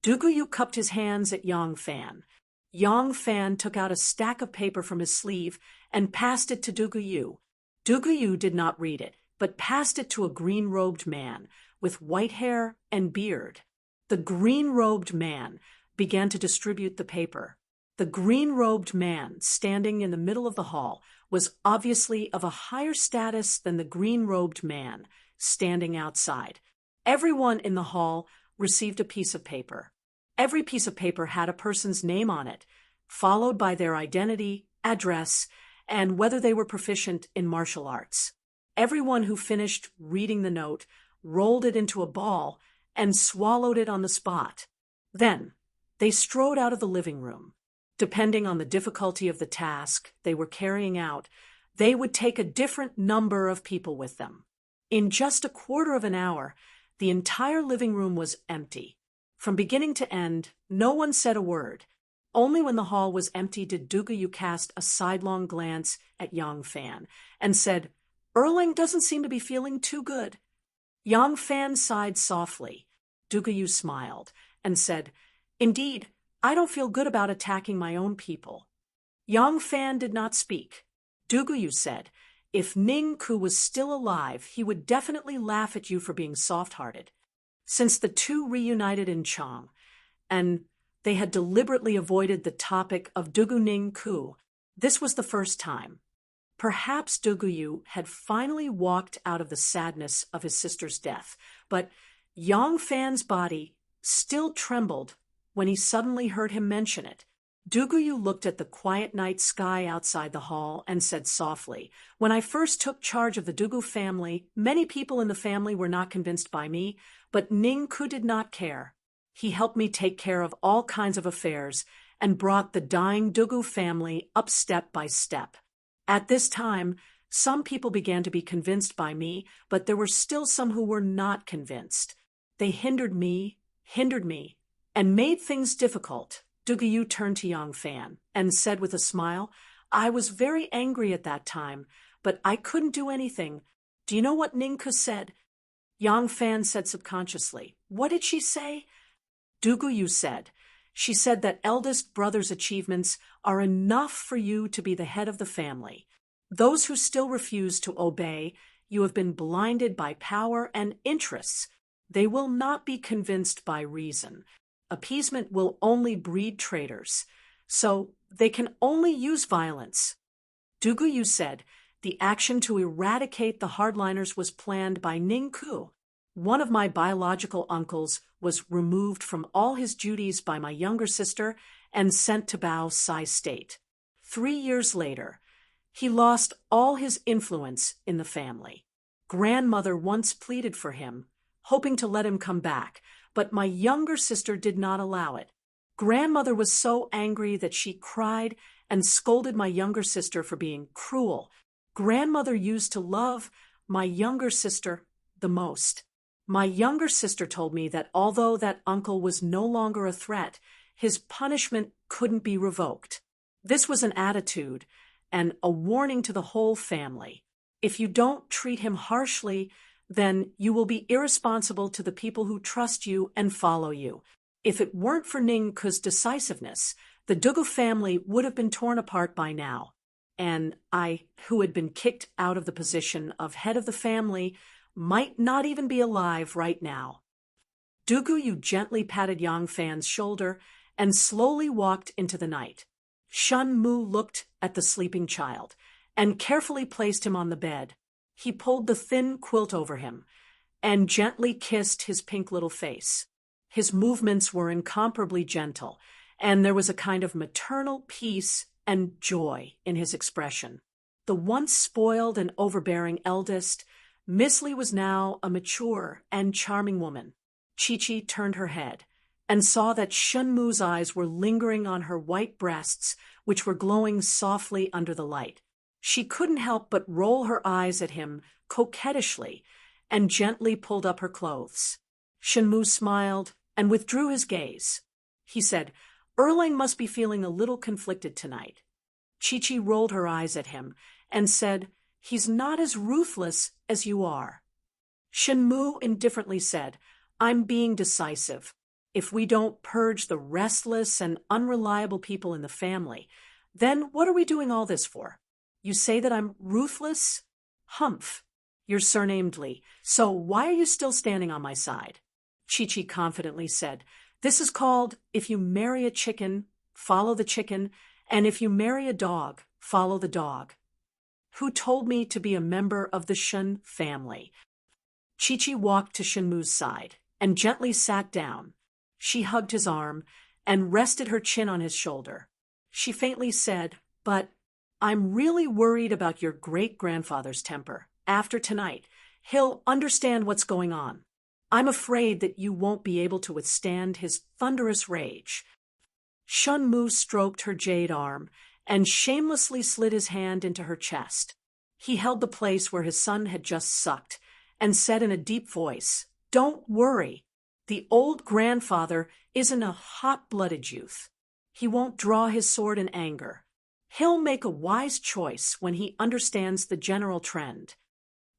Duguyu cupped his hands at Yang Fan. Yang Fan took out a stack of paper from his sleeve and passed it to Duguyu. Duguyu did not read it, but passed it to a green-robed man with white hair and beard. The green-robed man began to distribute the paper. The green-robed man, standing in the middle of the hall, was obviously of a higher status than the green-robed man standing outside. Everyone in the hall received a piece of paper. Every piece of paper had a person's name on it, followed by their identity, address, and whether they were proficient in martial arts. Everyone who finished reading the note rolled it into a ball and swallowed it on the spot. Then, they strode out of the living room. Depending on the difficulty of the task they were carrying out, they would take a different number of people with them. In just a quarter of an hour, the entire living room was empty. From beginning to end, no one said a word. Only when the hall was empty did Duguyu cast a sidelong glance at Yang Fan and said, "Erlang doesn't seem to be feeling too good." Yang Fan sighed softly. Duguyu smiled and said, "Indeed, I don't feel good about attacking my own people." Yang Fan did not speak. Duguyu said, "If Ning Ku was still alive, he would definitely laugh at you for being soft-hearted." Since the two reunited in Chang, and they had deliberately avoided the topic of Dugu Ning Ku, this was the first time. Perhaps Duguyu had finally walked out of the sadness of his sister's death, but Yang Fan's body still trembled when he suddenly heard him mention it. Duguyu looked at the quiet night sky outside the hall and said softly, "When I first took charge of the Dugu family, many people in the family were not convinced by me, but Ning Ku did not care. He helped me take care of all kinds of affairs and brought the dying Dugu family up step by step. At this time, some people began to be convinced by me, but there were still some who were not convinced. They hindered me, and made things difficult." Duguyu turned to Yang Fan and said with a smile, "I was very angry at that time, but I couldn't do anything. Do you know what Ning Ku said?" Yang Fan said subconsciously, "What did she say?" Duguyu said, "She said that eldest brother's achievements are enough for you to be the head of the family. Those who still refuse to obey, you have been blinded by power and interests. They will not be convinced by reason. Appeasement will only breed traitors, so they can only use violence." Duguyu said, "The action to eradicate the hardliners was planned by Ning Ku. One of my biological uncles was removed from all his duties by my younger sister and sent to Bao Sai State. 3 years later, he lost all his influence in the family. Grandmother once pleaded for him, hoping to let him come back, but my younger sister did not allow it. Grandmother was so angry that she cried and scolded my younger sister for being cruel. Grandmother used to love my younger sister the most. My younger sister told me that although that uncle was no longer a threat, his punishment couldn't be revoked. This was an attitude and a warning to the whole family. If you don't treat him harshly, then you will be irresponsible to the people who trust you and follow you. If it weren't for Ning Ku's decisiveness, the Dugu family would have been torn apart by now. And I, who had been kicked out of the position of head of the family, might not even be alive right now." Duguyu gently patted Yang Fan's shoulder and slowly walked into the night. Shun Mu looked at the sleeping child and carefully placed him on the bed. He pulled the thin quilt over him and gently kissed his pink little face. His movements were incomparably gentle, and there was a kind of maternal peace and joy in his expression. The once spoiled and overbearing eldest, Miss Li was now a mature and charming woman. Chi-Chi turned her head and saw that Shun Mu's eyes were lingering on her white breasts, which were glowing softly under the light. She couldn't help but roll her eyes at him coquettishly and gently pulled up her clothes. Shun Mu smiled and withdrew his gaze. He said, "Erlang must be feeling a little conflicted tonight." Chi-Chi rolled her eyes at him and said, "He's not as ruthless as you are." Shenmu indifferently said, "I'm being decisive. If we don't purge the restless and unreliable people in the family, then what are we doing all this for? You say that I'm ruthless? Humph. You're surnamed Li, so why are you still standing on my side?" Chi-Chi confidently said, "This is called, if you marry a chicken, follow the chicken, and if you marry a dog, follow the dog." "Who told me to be a member of the Shen family?" Chi-Chi walked to Shenmu's side and gently sat down. She hugged his arm and rested her chin on his shoulder. She faintly said, "But I'm really worried about your great-grandfather's temper. After tonight, he'll understand what's going on. I'm afraid that you won't be able to withstand his thunderous rage." Shenmu stroked her jade arm and shamelessly slid his hand into her chest. He held the place where his son had just sucked and said in a deep voice, "Don't worry. The old grandfather isn't a hot-blooded youth. He won't draw his sword in anger. He'll make a wise choice when he understands the general trend."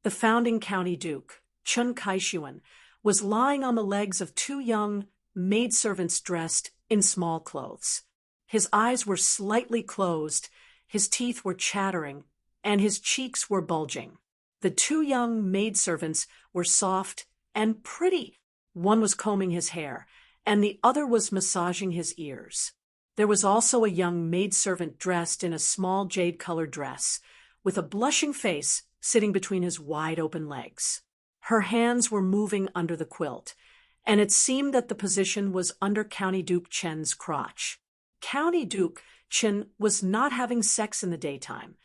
The founding county duke, Chun Kaishuan, was lying on the legs of two young maidservants dressed in small clothes. His eyes were slightly closed, his teeth were chattering, and his cheeks were bulging. The two young maidservants were soft and pretty. One was combing his hair, and the other was massaging his ears. There was also a young maidservant dressed in a small jade-colored dress, with a blushing face sitting between his wide-open legs. Her hands were moving under the quilt, and it seemed that the position was under County Duke Chen's crotch. County Duke Chen was not having sex in the daytime,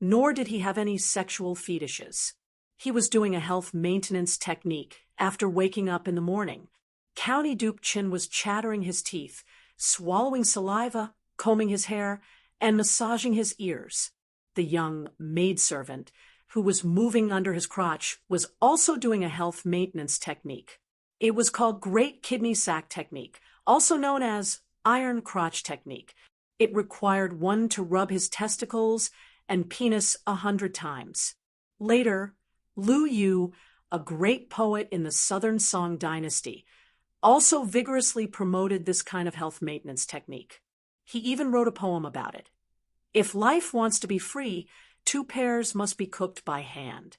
nor did he have any sexual fetishes. He was doing a health maintenance technique after waking up in the morning. County Duke Chen was chattering his teeth, swallowing saliva, combing his hair, and massaging his ears. The young maidservant, who was moving under his crotch, was also doing a health maintenance technique. It was called Great Kidney Sack Technique, also known as Iron Crotch Technique. It required one to rub his testicles and penis 100 times. Later, Lu Yu, a great poet in the Southern Song Dynasty, also vigorously promoted this kind of health maintenance technique. He even wrote a poem about it. If life wants to be free, 2 pairs must be cooked by hand.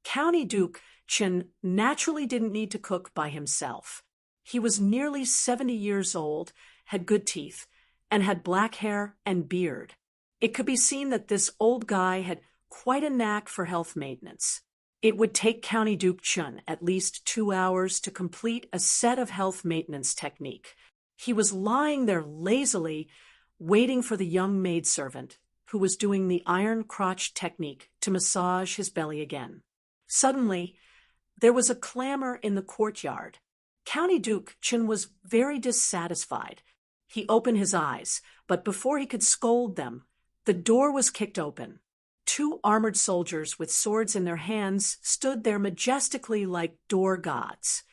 County Duke Chen naturally didn't need to cook by himself. He was nearly 70 years old, had good teeth, and had black hair and beard. It could be seen that this old guy had quite a knack for health maintenance. It would take County Duke Chen at least 2 hours to complete a set of health maintenance technique. He was lying there lazily, waiting for the young maidservant, who was doing the iron crotch technique, to massage his belly again. Suddenly, there was a clamor in the courtyard. County Duke Chen was very dissatisfied. He opened his eyes, but before he could scold them, the door was kicked open. 2 armored soldiers with swords in their hands stood there majestically like door gods.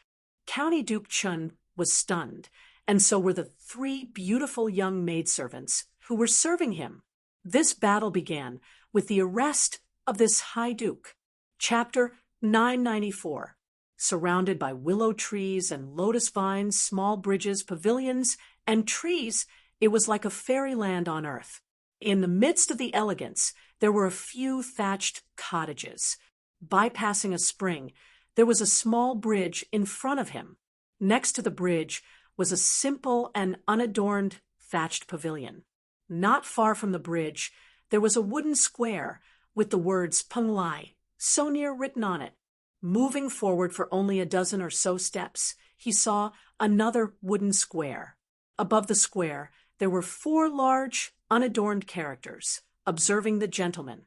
County Duke Chen was stunned, and so were the 3 beautiful young maidservants who were serving him. This battle began with the arrest of this High Duke. Chapter 994. Surrounded by willow trees and lotus vines, small bridges, pavilions, and trees, it was like a fairyland on earth. In the midst of the elegance, there were a few thatched cottages. Bypassing a spring, there was a small bridge in front of him. Next to the bridge was a simple and unadorned thatched pavilion. Not far from the bridge, there was a wooden square with the words Peng Lai so near written on it. Moving forward for only a dozen or so steps, he saw another wooden square. Above the square, there were 4 large, unadorned characters, observing the gentleman.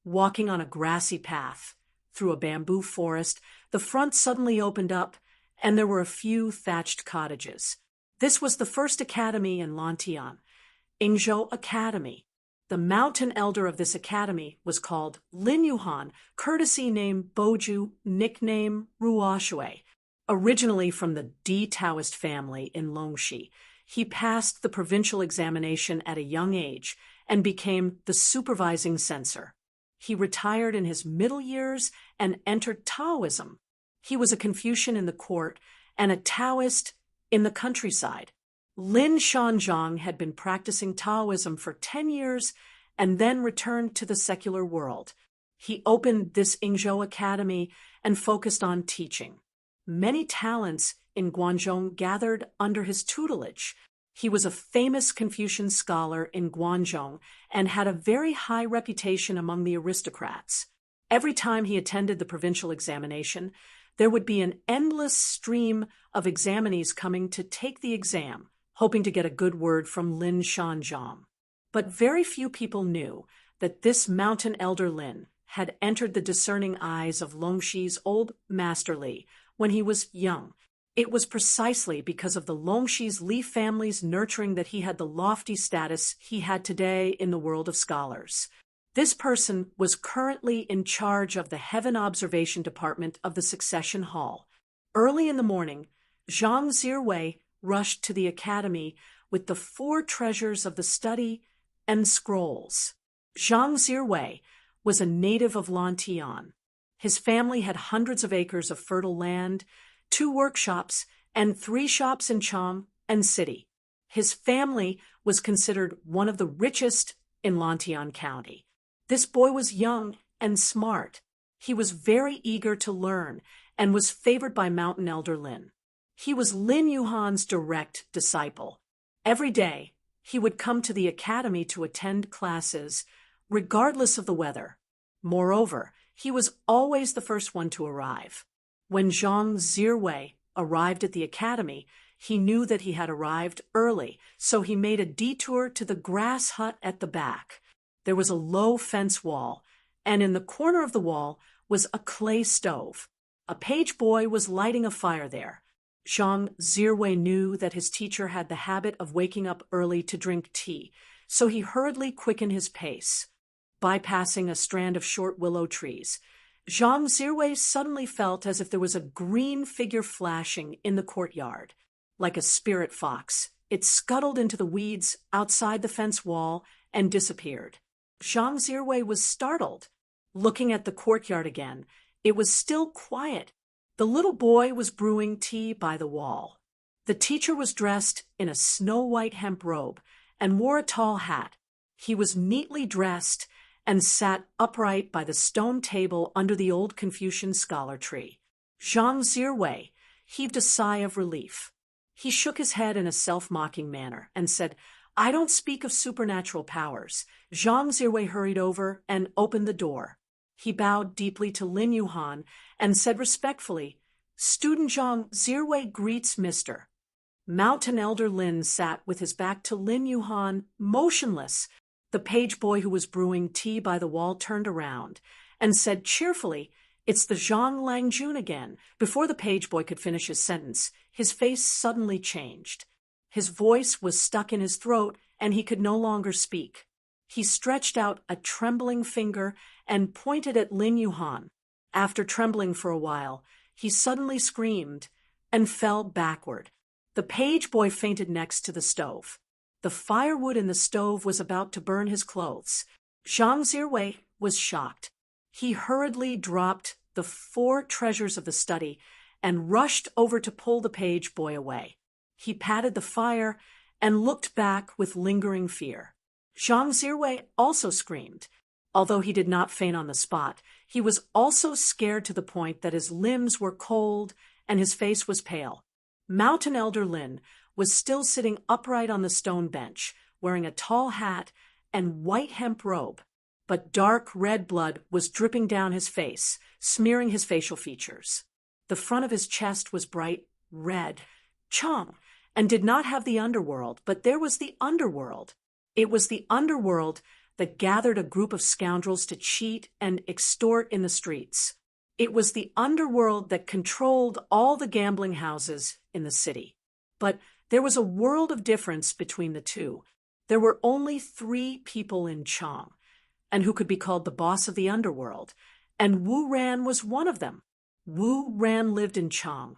Walking on a grassy path, through a bamboo forest, the front suddenly opened up, and there were a few thatched cottages. This was the first academy in Lantian, Ingzhou Academy. The mountain elder of this academy was called Lin Yuhan, courtesy name Boju, nickname Ruoshui. Originally from the D Taoist family in Longxi, he passed the provincial examination at a young age and became the supervising censor. He retired in his middle years and entered Taoism. He was a Confucian in the court and a Taoist in the countryside. Lin Shanzhong had been practicing Taoism for 10 years and then returned to the secular world. He opened this Yingzhou Academy and focused on teaching. Many talents in Guangzhou gathered under his tutelage. He was a famous Confucian scholar in Guangzhou and had a very high reputation among the aristocrats. Every time he attended the provincial examination, there would be an endless stream of examinees coming to take the exam, hoping to get a good word from Lin Shanzhong. But very few people knew that this mountain elder Lin had entered the discerning eyes of Longxi's old master Li when he was young. It was precisely because of the Longxi's Li family's nurturing that he had the lofty status he had today in the world of scholars. This person was currently in charge of the Heaven Observation Department of the Succession Hall. Early in the morning, Zhang Zhiwei rushed to the academy with the 4 treasures of the study and scrolls. Zhang Zhiwei was a native of Lantian. His family had hundreds of acres of fertile land, 2 workshops, and 3 shops in Chang and City. His family was considered one of the richest in Lantian County. This boy was young and smart. He was very eager to learn and was favored by Mountain Elder Lin. He was Lin Yuhan's direct disciple. Every day, he would come to the academy to attend classes, regardless of the weather. Moreover, he was always the first one to arrive. When Zhang Zhiwei arrived at the academy, he knew that he had arrived early, so he made a detour to the grass hut at the back. There was a low fence wall, and in the corner of the wall was a clay stove. A page boy was lighting a fire there. Zhang Zhiwei knew that his teacher had the habit of waking up early to drink tea, so he hurriedly quickened his pace. Bypassing a strand of short willow trees, Zhang Zhiwei suddenly felt as if there was a green figure flashing in the courtyard. Like a spirit fox, it scuttled into the weeds outside the fence wall and disappeared. Zhang Zhiwei was startled. Looking at the courtyard again, it was still quiet. The little boy was brewing tea by the wall. The teacher was dressed in a snow-white hemp robe and wore a tall hat. He was neatly dressed and sat upright by the stone table under the old Confucian scholar tree. Zhang Zhiwei heaved a sigh of relief. He shook his head in a self-mocking manner and said, "I don't speak of supernatural powers." Zhang Zhiwei hurried over and opened the door. He bowed deeply to Lin Yuhan and said respectfully, "Student Zhang Zhiwei greets Mr." Mountain Elder Lin sat with his back to Lin Yuhan, motionless. The page boy who was brewing tea by the wall turned around and said cheerfully, "It's the Zhang Langjun again." Before the page boy could finish his sentence, his face suddenly changed. His voice was stuck in his throat and he could no longer speak. He stretched out a trembling finger and pointed at Lin Yuhan. After trembling for a while, he suddenly screamed and fell backward. The page boy fainted next to the stove. The firewood in the stove was about to burn his clothes. Zhang Zhiwei was shocked. He hurriedly dropped the 4 treasures of the study and rushed over to pull the page boy away. He patted the fire and looked back with lingering fear. Zhang Zhiwei also screamed. Although he did not faint on the spot, he was also scared to the point that his limbs were cold and his face was pale. Mountain Elder Lin was still sitting upright on the stone bench, wearing a tall hat and white hemp robe, but dark red blood was dripping down his face, smearing his facial features. The front of his chest was bright red, Chang, and did not have the underworld, but there was the underworld. It was the underworld that gathered a group of scoundrels to cheat and extort in the streets. It was the underworld that controlled all the gambling houses in the city. But there was a world of difference between the two. There were only 3 people in Chang, and who could be called the boss of the underworld, and Wu Ran was one of them. Wu Ran lived in Chang,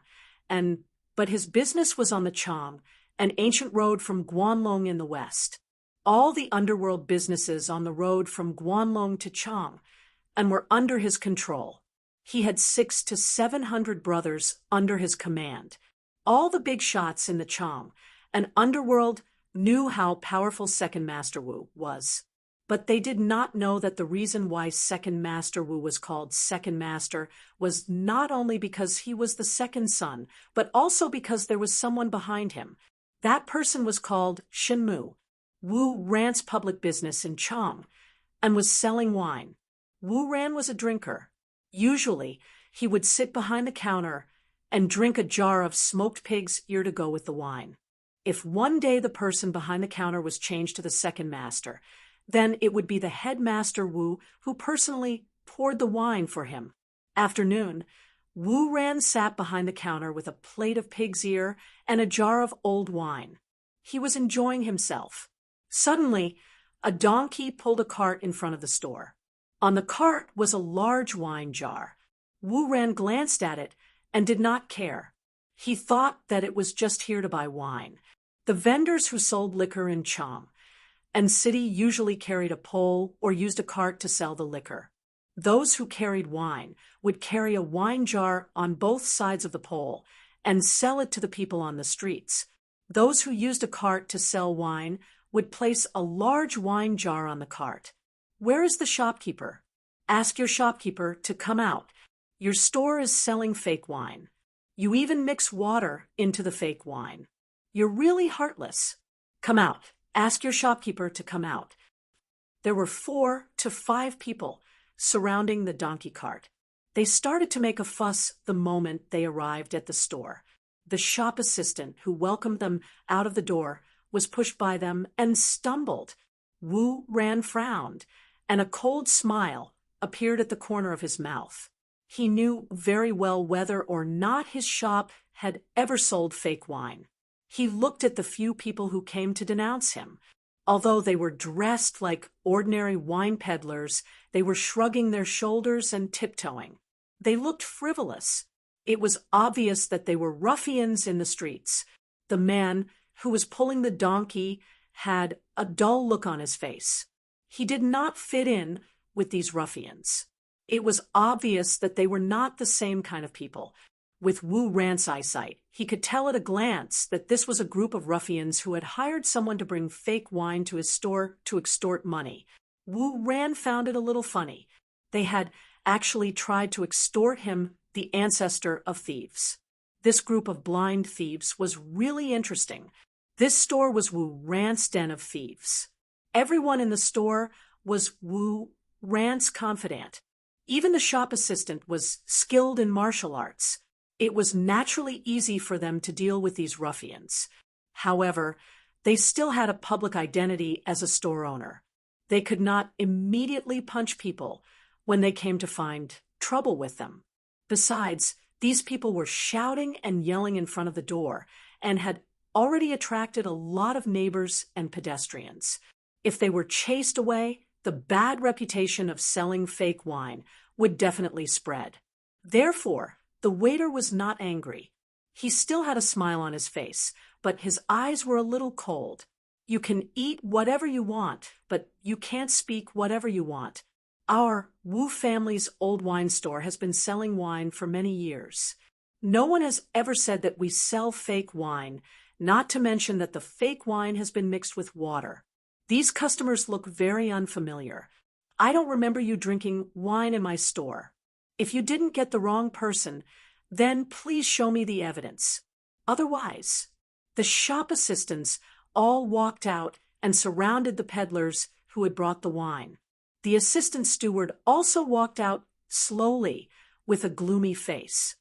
but his business was on the Chang, an ancient road from Guanlong in the west. All the underworld businesses on the road from Guanlong to Chang, and were under his control. He had 600 to 700 brothers under his command. All the big shots in the Chang and underworld knew how powerful Second Master Wu was. But they did not know that the reason why Second Master Wu was called Second Master was not only because he was the second son, but also because there was someone behind him. That person was called Shenmu. Wu Ran's public business in Chang and was selling wine. Wu Ran was a drinker. Usually, he would sit behind the counter and drink a jar of smoked pig's ear to go with the wine. If one day the person behind the counter was changed to the second master, then it would be the headmaster Wu who personally poured the wine for him. After noon, Wu Ran sat behind the counter with a plate of pig's ear and a jar of old wine. He was enjoying himself. Suddenly, a donkey pulled a cart in front of the store. On the cart was a large wine jar. Wu Ran glanced at it and did not care. He thought that it was just here to buy wine. The vendors who sold liquor in Chang and city usually carried a pole or used a cart to sell the liquor. Those who carried wine would carry a wine jar on both sides of the pole and sell it to the people on the streets. Those who used a cart to sell wine would place a large wine jar on the cart. Where is the shopkeeper? Ask your shopkeeper to come out. Your store is selling fake wine. You even mix water into the fake wine. You're really heartless. Come out. Ask your shopkeeper to come out. There were 4 to 5 people surrounding the donkey cart. They started to make a fuss the moment they arrived at the store. The shop assistant who welcomed them out of the door was pushed by them and stumbled. Wu Ran frowned, and a cold smile appeared at the corner of his mouth. He knew very well whether or not his shop had ever sold fake wine. He looked at the few people who came to denounce him. Although they were dressed like ordinary wine peddlers, they were shrugging their shoulders and tiptoeing. They looked frivolous. It was obvious that they were ruffians in the streets. The man who was pulling the donkey had a dull look on his face. He did not fit in with these ruffians. It was obvious that they were not the same kind of people. With Wu Ran's eyesight, he could tell at a glance that this was a group of ruffians who had hired someone to bring fake wine to his store to extort money. Wu Ran found it a little funny. They had actually tried to extort him, the ancestor of thieves. This group of blind thieves was really interesting. This store was Wu Ran's den of thieves. Everyone in the store was Wu Ran's confidant. Even the shop assistant was skilled in martial arts. It was naturally easy for them to deal with these ruffians. However, they still had a public identity as a store owner. They could not immediately punch people when they came to find trouble with them. Besides, these people were shouting and yelling in front of the door and had already attracted a lot of neighbors and pedestrians. If they were chased away, the bad reputation of selling fake wine would definitely spread. Therefore, the waiter was not angry. He still had a smile on his face, but his eyes were a little cold. You can eat whatever you want, but you can't speak whatever you want. Our Wu family's old wine store has been selling wine for many years. No one has ever said that we sell fake wine, not to mention that the fake wine has been mixed with water. These customers look very unfamiliar. I don't remember you drinking wine in my store. If you didn't get the wrong person, then please show me the evidence. Otherwise, the shop assistants all walked out and surrounded the peddlers who had brought the wine. The assistant steward also walked out slowly with a gloomy face.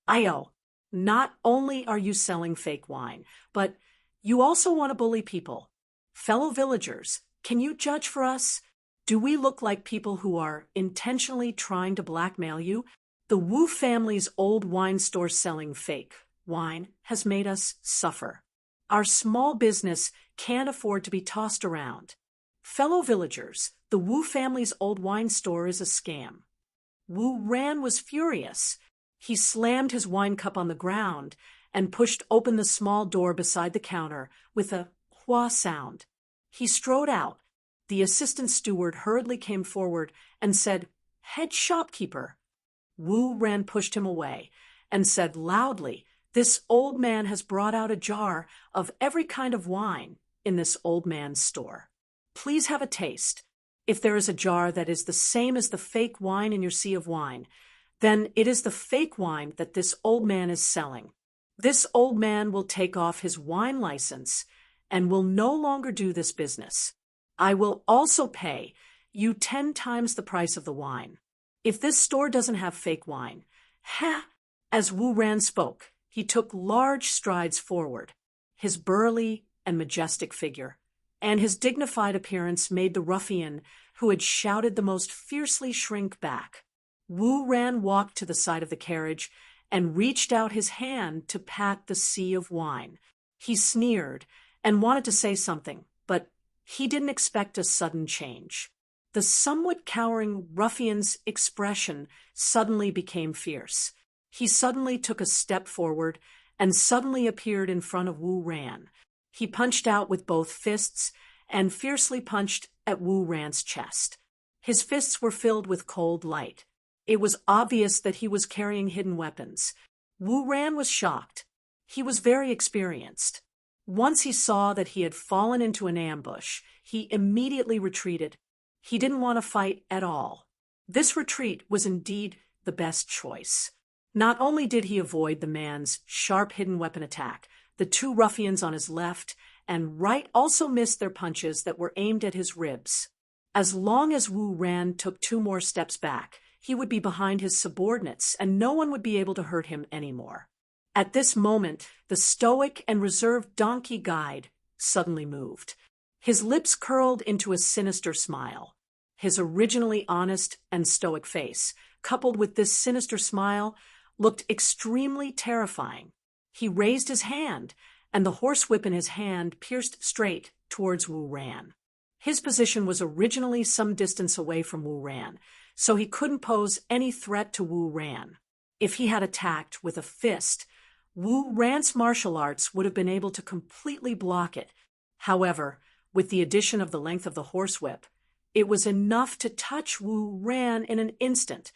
Ayo, not only are you selling fake wine, but you also want to bully people. Fellow villagers, can you judge for us? Do we look like people who are intentionally trying to blackmail you? The Wu family's old wine store selling fake wine has made us suffer. Our small business can't afford to be tossed around. Fellow villagers, the Wu family's old wine store is a scam. Wu Ran was furious. He slammed his wine cup on the ground and pushed open the small door beside the counter with a wha sound. He strode out. The assistant steward hurriedly came forward and said, "Head shopkeeper." Wu Ran pushed him away and said loudly, "This old man has brought out a jar of every kind of wine in this old man's store. Please have a taste. If there is a jar that is the same as the fake wine in your sea of wine, then it is the fake wine that this old man is selling. This old man will take off his wine license and will no longer do this business. I will also pay you 10 times the price of the wine. If this store doesn't have fake wine, ha!" As Wu Ran spoke, he took large strides forward. His burly and majestic figure and his dignified appearance made the ruffian who had shouted the most fiercely shrink back. Wu Ran walked to the side of the carriage and reached out his hand to pat the sea of wine. He sneered and wanted to say something, but he didn't expect a sudden change. The somewhat cowering ruffian's expression suddenly became fierce. He suddenly took a step forward and suddenly appeared in front of Wu Ran. He punched out with both fists and fiercely punched at Wu Ran's chest. His fists were filled with cold light. It was obvious that he was carrying hidden weapons. Wu Ran was shocked. He was very experienced. Once he saw that he had fallen into an ambush, he immediately retreated. He didn't want to fight at all. This retreat was indeed the best choice. Not only did he avoid the man's sharp hidden weapon attack, the two ruffians on his left and right also missed their punches that were aimed at his ribs. As long as Wu Ran took 2 more steps back, he would be behind his subordinates and no one would be able to hurt him anymore. At this moment, the stoic and reserved donkey guide suddenly moved. His lips curled into a sinister smile. His originally honest and stoic face, coupled with this sinister smile, looked extremely terrifying. He raised his hand, and the horsewhip in his hand pierced straight towards Wu Ran. His position was originally some distance away from Wu Ran, so he couldn't pose any threat to Wu Ran. If he had attacked with a fist, Wu Ran's martial arts would have been able to completely block it. However, with the addition of the length of the horsewhip, it was enough to touch Wu Ran in an instant.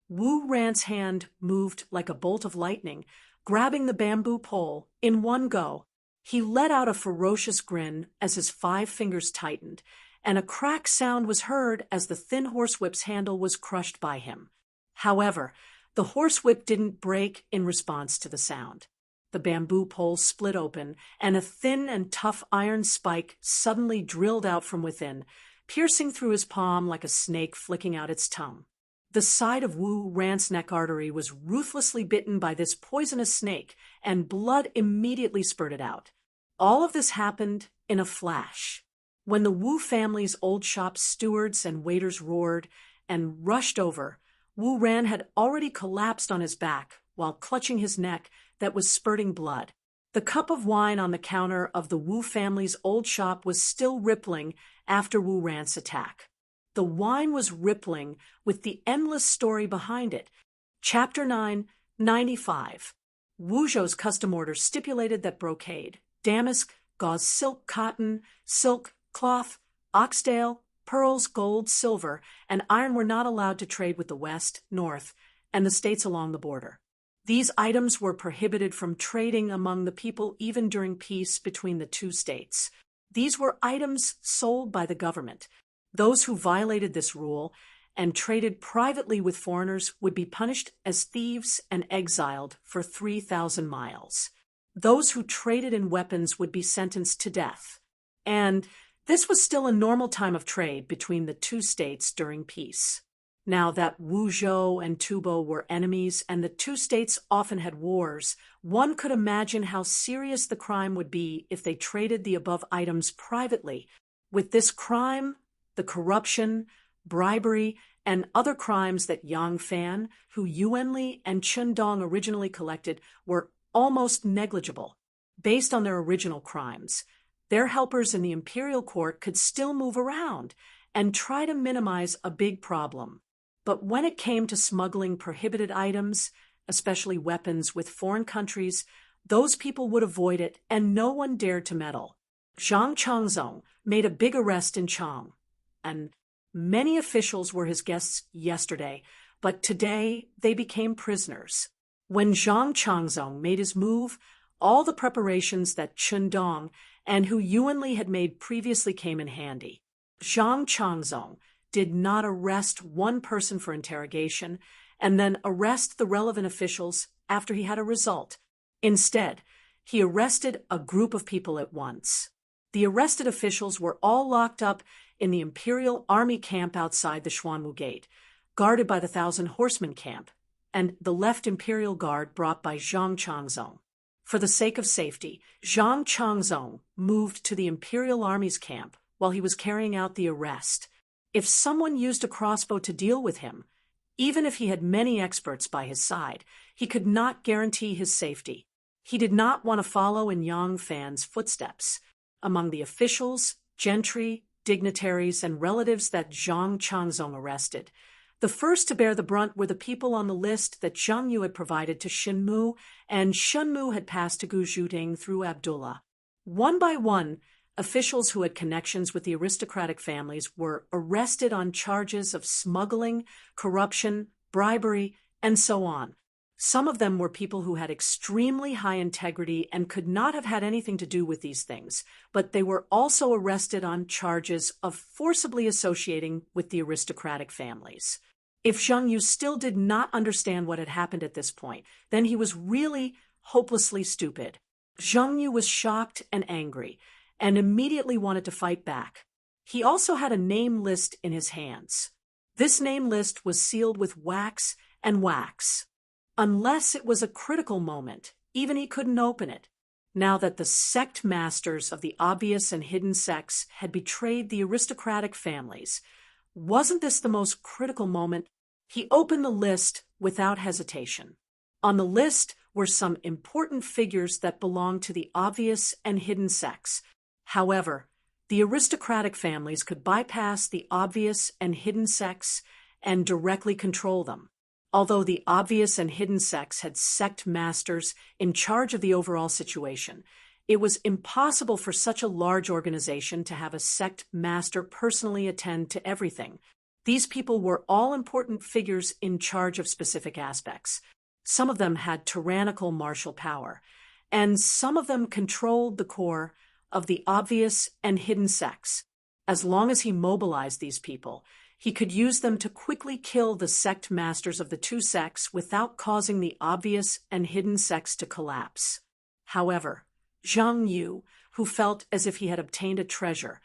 Wu Ran's hand moved like a bolt of lightning, grabbing the bamboo pole in one go. He let out a ferocious grin as his 5 fingers tightened, and a crack sound was heard as the thin horsewhip's handle was crushed by him. However, the horsewhip didn't break in response to the sound. The bamboo pole split open, and a thin and tough iron spike suddenly drilled out from within, piercing through his palm like a snake flicking out its tongue. The side of Wu Ran's neck artery was ruthlessly bitten by this poisonous snake, and blood immediately spurted out. All of this happened in a flash. When the Wu family's old shop stewards and waiters roared and rushed over, Wu Ran had already collapsed on his back while clutching his neck that was spurting blood. The cup of wine on the counter of the Wu family's old shop was still rippling after Wu Ran's attack. The wine was rippling with the endless story behind it. Chapter 9, 95. Wuzhou's custom order stipulated that brocade, damask, gauze silk, cotton, silk, cloth, oxtail, pearls, gold, silver, and iron were not allowed to trade with the West, North, and the states along the border. These items were prohibited from trading among the people even during peace between the 2 states. These were items sold by the government. Those who violated this rule and traded privately with foreigners would be punished as thieves and exiled for 3,000 miles. Those who traded in weapons would be sentenced to death. And this was still a normal time of trade between the 2 states during peace. Now that Wuzhou and Tubo were enemies and the 2 states often had wars, one could imagine how serious the crime would be if they traded the above items privately. With this crime, the corruption, bribery, and other crimes that Yang Fan, Hu Yuanli, and Chen Dong originally collected were almost negligible. Based on their original crimes, their helpers in the imperial court could still move around and try to minimize a big problem. But when it came to smuggling prohibited items, especially weapons with foreign countries, those people would avoid it and no one dared to meddle. Zhang Changzong made a big arrest in Chang, and many officials were his guests yesterday, but today they became prisoners. When Zhang Changzong made his move, all the preparations that Chen Dong and Hu Yuanli had made previously came in handy. Zhang Changzong did not arrest one person for interrogation and then arrest the relevant officials after he had a result. Instead, he arrested a group of people at once. The arrested officials were all locked up in the Imperial Army camp outside the Xuanwu Gate, guarded by the Thousand Horsemen camp, and the left Imperial Guard brought by Zhang Changzong. For the sake of safety, Zhang Changzong moved to the Imperial Army's camp while he was carrying out the arrest. If someone used a crossbow to deal with him, even if he had many experts by his side, he could not guarantee his safety. He did not want to follow in Yang Fan's footsteps. Among the officials, gentry, dignitaries, and relatives that Zhang Changzong arrested, the first to bear the brunt were the people on the list that Zhang Yu had provided to Shenmu, and Shenmu had passed to Gu Zhuting through Abdullah. One by one, officials who had connections with the aristocratic families were arrested on charges of smuggling, corruption, bribery, and so on. Some of them were people who had extremely high integrity and could not have had anything to do with these things, but they were also arrested on charges of forcibly associating with the aristocratic families. If Zhang Yu still did not understand what had happened at this point, then he was really hopelessly stupid. Zhang Yu was shocked and angry, and immediately wanted to fight back. He also had a name list in his hands. This name list was sealed with wax and wax. Unless it was a critical moment, even he couldn't open it. Now that the sect masters of the obvious and hidden sects had betrayed the aristocratic families, wasn't this the most critical moment? He opened the list without hesitation. On the list were some important figures that belonged to the obvious and hidden sects. However, the aristocratic families could bypass the obvious and hidden sects and directly control them. Although the obvious and hidden sects had sect masters in charge of the overall situation, it was impossible for such a large organization to have a sect master personally attend to everything. These people were all important figures in charge of specific aspects. Some of them had tyrannical martial power, and some of them controlled the core of the obvious and hidden sects. As long as he mobilized these people, he could use them to quickly kill the sect masters of the two sects without causing the obvious and hidden sects to collapse. However, Zhang Yu, who felt as if he had obtained a treasure,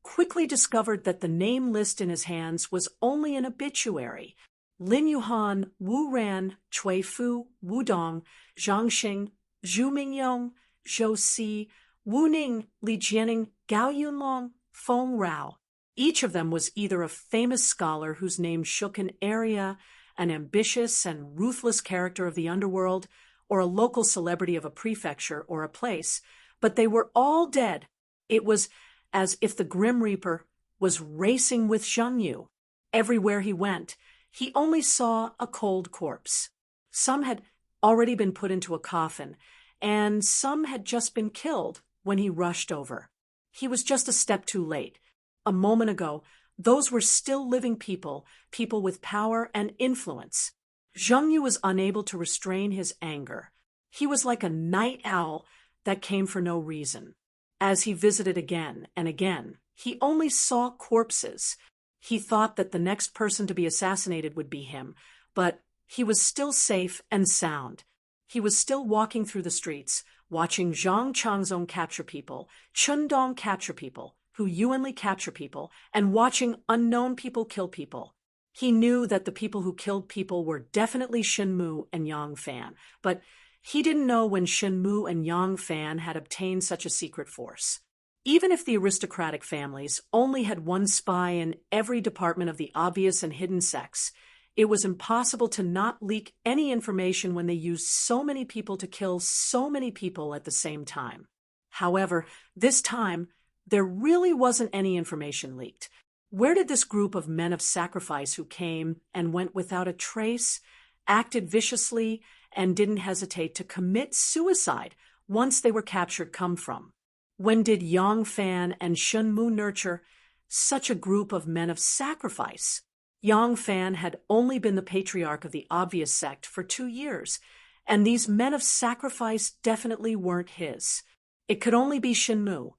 quickly discovered that the name list in his hands was only an obituary. Lin Yuhan, Wu Ran, Cui Fu, Wu Dong, Zhang Xing, Zhu Mingyong, Zhou Si, Wu Ning, Li Jianing, Gao Yunlong, Feng Rao. Each of them was either a famous scholar whose name shook an area, an ambitious and ruthless character of the underworld, or a local celebrity of a prefecture or a place, but they were all dead. It was as if the Grim Reaper was racing with Zhang Yu. Everywhere he went, he only saw a cold corpse. Some had already been put into a coffin, and some had just been killed when he rushed over. He was just a step too late. A moment ago, those were still living people, people with power and influence. Zhang Yu was unable to restrain his anger. He was like a night owl that came for no reason. As he visited again and again, he only saw corpses. He thought that the next person to be assassinated would be him, but he was still safe and sound. He was still walking through the streets, watching Zhang Changzong capture people, Chen Dong capture people, Hu Yuanli capture people, and watching unknown people kill people. He knew that the people who killed people were definitely Shenmu and Yang Fan, but he didn't know when Shenmu and Yang Fan had obtained such a secret force. Even if the aristocratic families only had one spy in every department of the obvious and hidden sects, it was impossible to not leak any information when they used so many people to kill so many people at the same time. However, this time, there really wasn't any information leaked. Where did this group of men of sacrifice who came and went without a trace, acted viciously, and didn't hesitate to commit suicide once they were captured come from. When did Yang Fan and Shun Mu nurture such a group of men of sacrifice? Yang Fan had only been the patriarch of the obvious sect for 2 years, and these men of sacrifice definitely weren't his. It could only be Shun Mu.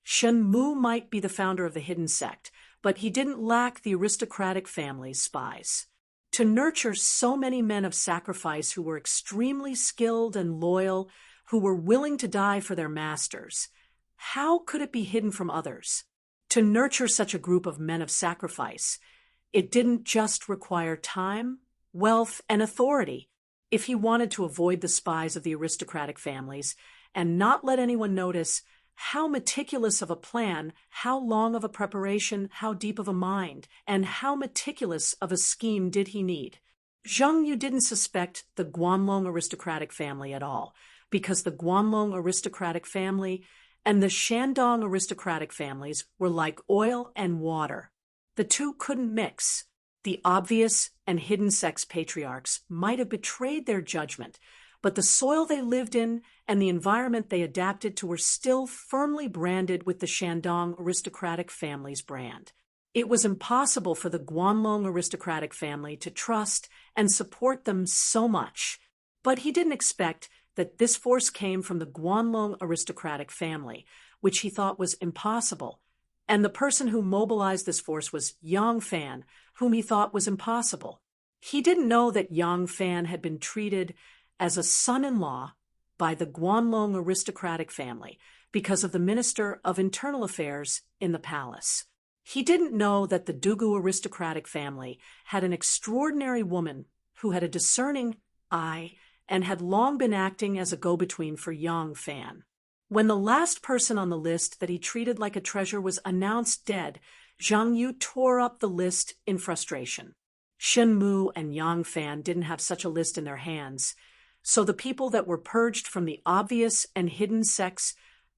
Shun Mu might be the founder of the hidden sect, but he didn't lack the aristocratic family's spies. To nurture so many men of sacrifice who were extremely skilled and loyal, who were willing to die for their masters, how could it be hidden from others? To nurture such a group of men of sacrifice, it didn't just require time, wealth, and authority. If he wanted to avoid the spies of the aristocratic families and not let anyone notice, how meticulous of a plan, how long of a preparation, how deep of a mind, and how meticulous of a scheme did he need? Zheng Yu didn't suspect the Guanlong aristocratic family at all, because the Guanlong aristocratic family and the Shandong aristocratic families were like oil and water. The two couldn't mix. The obvious and hidden sex patriarchs might have betrayed their judgment, but the soil they lived in and the environment they adapted to were still firmly branded with the Shandong aristocratic family's brand. It was impossible for the Guanlong aristocratic family to trust and support them so much. But he didn't expect that this force came from the Guanlong aristocratic family, which he thought was impossible. And the person who mobilized this force was Yang Fan, whom he thought was impossible. He didn't know that Yang Fan had been treated as a son-in-law by the Guanlong aristocratic family because of the Minister of Internal Affairs in the palace. He didn't know that the Dugu aristocratic family had an extraordinary woman who had a discerning eye and had long been acting as a go-between for Yang Fan. When the last person on the list that he treated like a treasure was announced dead, Zhang Yu tore up the list in frustration. Shen Mu and Yang Fan didn't have such a list in their hands, so the people that were purged from the obvious and hidden sects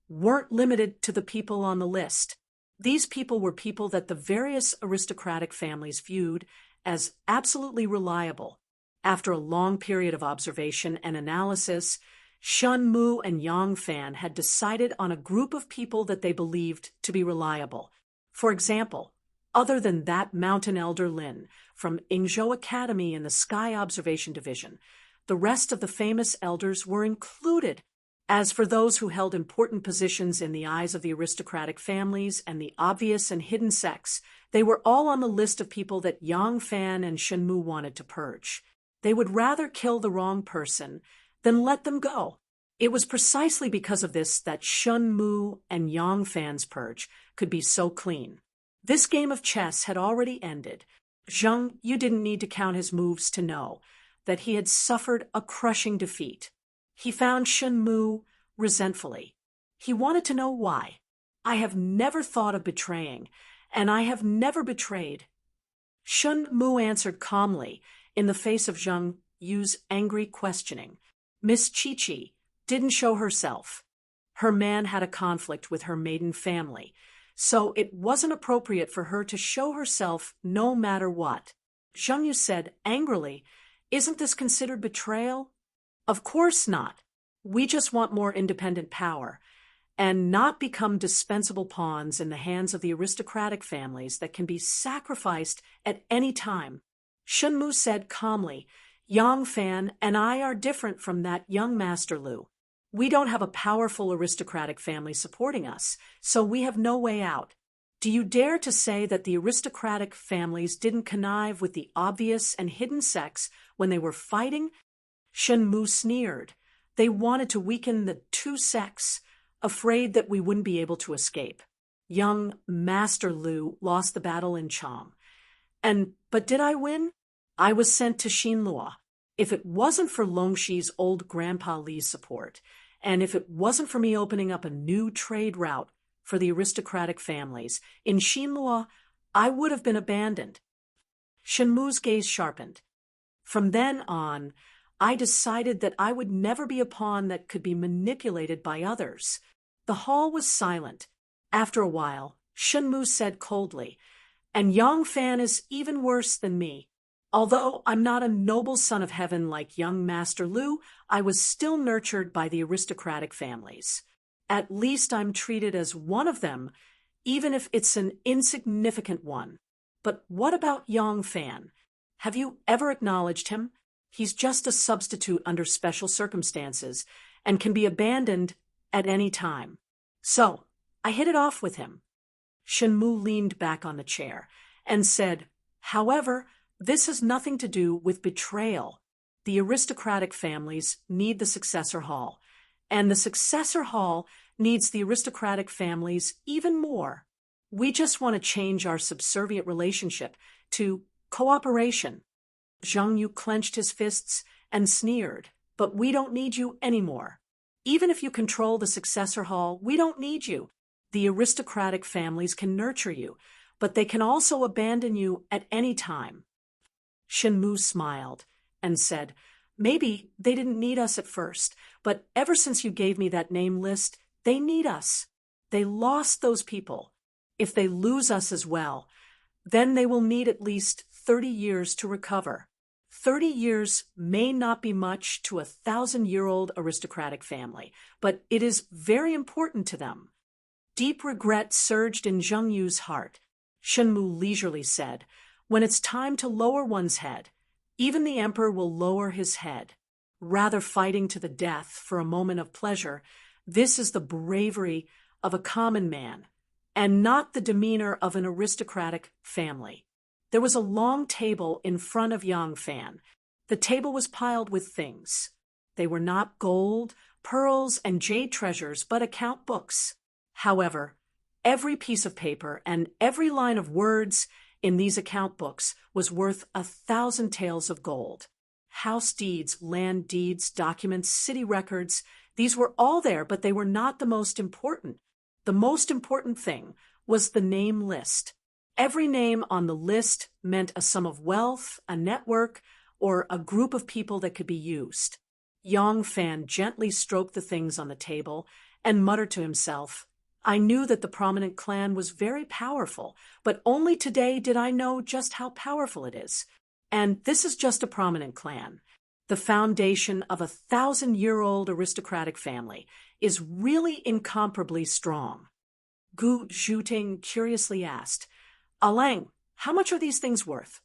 weren't limited to the people on the list. These people were people that the various aristocratic families viewed as absolutely reliable. After a long period of observation and analysis, Shun Mu and Yang Fan had decided on a group of people that they believed to be reliable. For example, other than that mountain elder Lin from Yingzhou Academy in the Sky Observation Division, the rest of the famous elders were included. As for those who held important positions in the eyes of the aristocratic families and the obvious and hidden sects, they were all on the list of people that Yang Fan and Shen Mu wanted to purge. They would rather kill the wrong person than let them go. It was precisely because of this that Shun Mu and Yang Fan's purge could be so clean. This game of chess had already ended. Zheng Yu didn't need to count his moves to know that he had suffered a crushing defeat. He found Shun Mu resentfully. He wanted to know why. I have never thought of betraying, and I have never betrayed. Shun Mu answered calmly in the face of Zheng Yu's angry questioning. Miss Chi-Chi didn't show herself. Her man had a conflict with her maiden family, so it wasn't appropriate for her to show herself no matter what. Zheng Yu said angrily, "Isn't this considered betrayal?" "Of course not. We just want more independent power, and not become dispensable pawns in the hands of the aristocratic families that can be sacrificed at any time." Shun Mu said calmly, "Yang Fan and I are different from that young Master Lu. We don't have a powerful aristocratic family supporting us, so we have no way out. Do you dare to say that the aristocratic families didn't connive with the obvious and hidden sects when they were fighting?" Shen Mu sneered. "They wanted to weaken the two sects, afraid that we wouldn't be able to escape. Young Master Lu lost the battle in Chang. But did I win? I was sent to Xinluo. If it wasn't for Longshi's old Grandpa Li's support, and if it wasn't for me opening up a new trade route for the aristocratic families, in Xinluo, I would have been abandoned." Shen Mu's gaze sharpened. "From then on, I decided that I would never be a pawn that could be manipulated by others." The hall was silent. After a while, Shen Mu said coldly, "And Yang Fan is even worse than me. Although I'm not a noble son of heaven like young Master Lu, I was still nurtured by the aristocratic families. At least I'm treated as one of them, even if it's an insignificant one. But what about Yong Fan? Have you ever acknowledged him? He's just a substitute under special circumstances and can be abandoned at any time. So, I hit it off with him. Shenmu leaned back on the chair and said, "However, this has nothing to do with betrayal. The aristocratic families need the successor hall, and the successor hall needs the aristocratic families even more. We just want to change our subservient relationship to cooperation." Zhang Yu clenched his fists and sneered, "But we don't need you anymore. Even if you control the successor hall, we don't need you. The aristocratic families can nurture you, but they can also abandon you at any time." Shenmu smiled and said, "Maybe they didn't need us at first, but ever since you gave me that name list, they need us. They lost those people. If they lose us as well, then they will need at least 30 years to recover. 30 years may not be much to a 1,000-year-old aristocratic family, but it is very important to them." Deep regret surged in Zheng Yu's heart. Shenmu leisurely said, "When it's time to lower one's head, even the emperor will lower his head. Rather fighting to the death for a moment of pleasure, this is the bravery of a common man, and not the demeanor of an aristocratic family." There was a long table in front of Yang Fan. The table was piled with things. They were not gold, pearls, and jade treasures, but account books. However, every piece of paper and every line of words in these account books was worth 1,000 taels of gold. House deeds, land deeds, documents, city records, these were all there, but they were not the most important. The most important thing was the name list. Every name on the list meant a sum of wealth, a network, or a group of people that could be used. Yang Fan gently stroked the things on the table and muttered to himself, "I knew that the prominent clan was very powerful, but only today did I know just how powerful it is. And this is just a prominent clan. The foundation of a 1,000-year-old aristocratic family is really incomparably strong." Gu Zhuting curiously asked, "Alang, how much are these things worth?"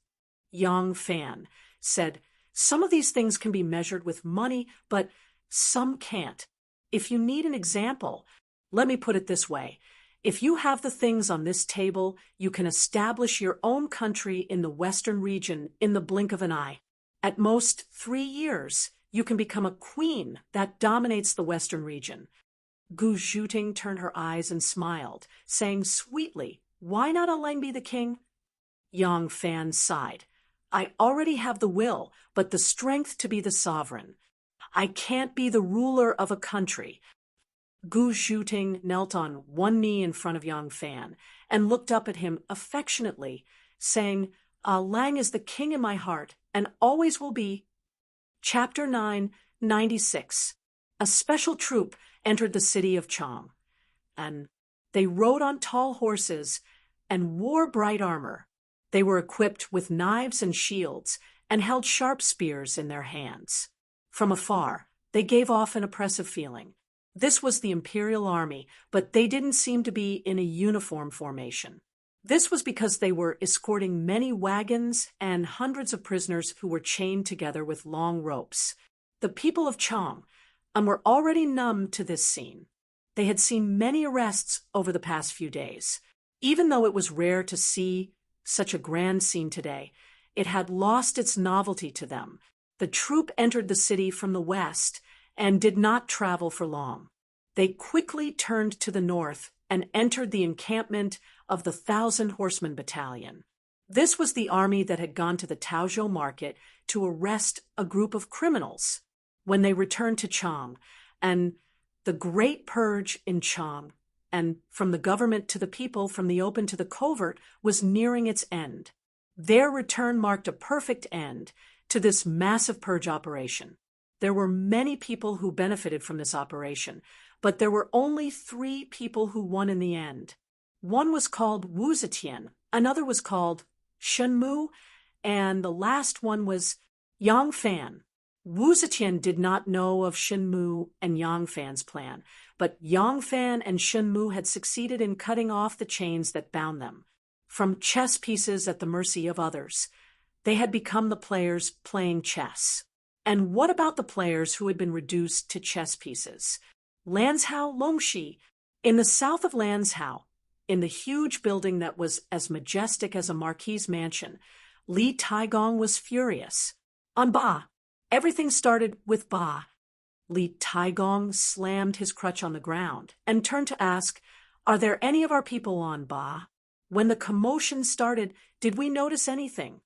Yang Fan said, "Some of these things can be measured with money, but some can't. If you need an example, let me put it this way. If you have the things on this table, you can establish your own country in the western region in the blink of an eye. At most 3 years, you can become a queen that dominates the western region." Gu Zhuting turned her eyes and smiled, saying sweetly, "Why not Aleng be the king?" Yang Fan sighed. "I already have the will, but the strength to be the sovereign. I can't be the ruler of a country." Gu Zhuting knelt on one knee in front of Yang Fan and looked up at him affectionately, saying, "Lang is the king in my heart and always will be." Chapter 9, 96. A special troop entered the city of Chang, and they rode on tall horses and wore bright armor. They were equipped with knives and shields and held sharp spears in their hands. From afar, they gave off an oppressive feeling. This was the imperial army, but they didn't seem to be in a uniform formation. This was because they were escorting many wagons and hundreds of prisoners who were chained together with long ropes. The people of Chang were already numb to this scene. They had seen many arrests over the past few days. Even though it was rare to see such a grand scene today, it had lost its novelty to them. The troop entered the city from the west and did not travel for long. They quickly turned to the north and entered the encampment of the 1,000 Horsemen Battalion. This was the army that had gone to the Taozhou market to arrest a group of criminals. When they returned to Chang, and the Great Purge in Chang, and from the government to the people, from the open to the covert, was nearing its end. Their return marked a perfect end to this massive purge operation. There were many people who benefited from this operation, but there were only 3 people who won in the end. One was called Wu Zetian, another was called Shenmu, and the last one was Yang Fan. Wu Zetian did not know of Shen Mu and Yang Fan's plan, but Yang Fan and Shen Mu had succeeded in cutting off the chains that bound them. From chess pieces at the mercy of others, they had become the players playing chess. And what about the players who had been reduced to chess pieces? Lanzhou Longxi. In the south of Lanzhou, in the huge building that was as majestic as a marquis's mansion, Li Taigong was furious. On Ba. Everything started with Ba. Li Taigong slammed his crutch on the ground and turned to ask, "Are there any of our people on Ba? When the commotion started, did we notice anything?"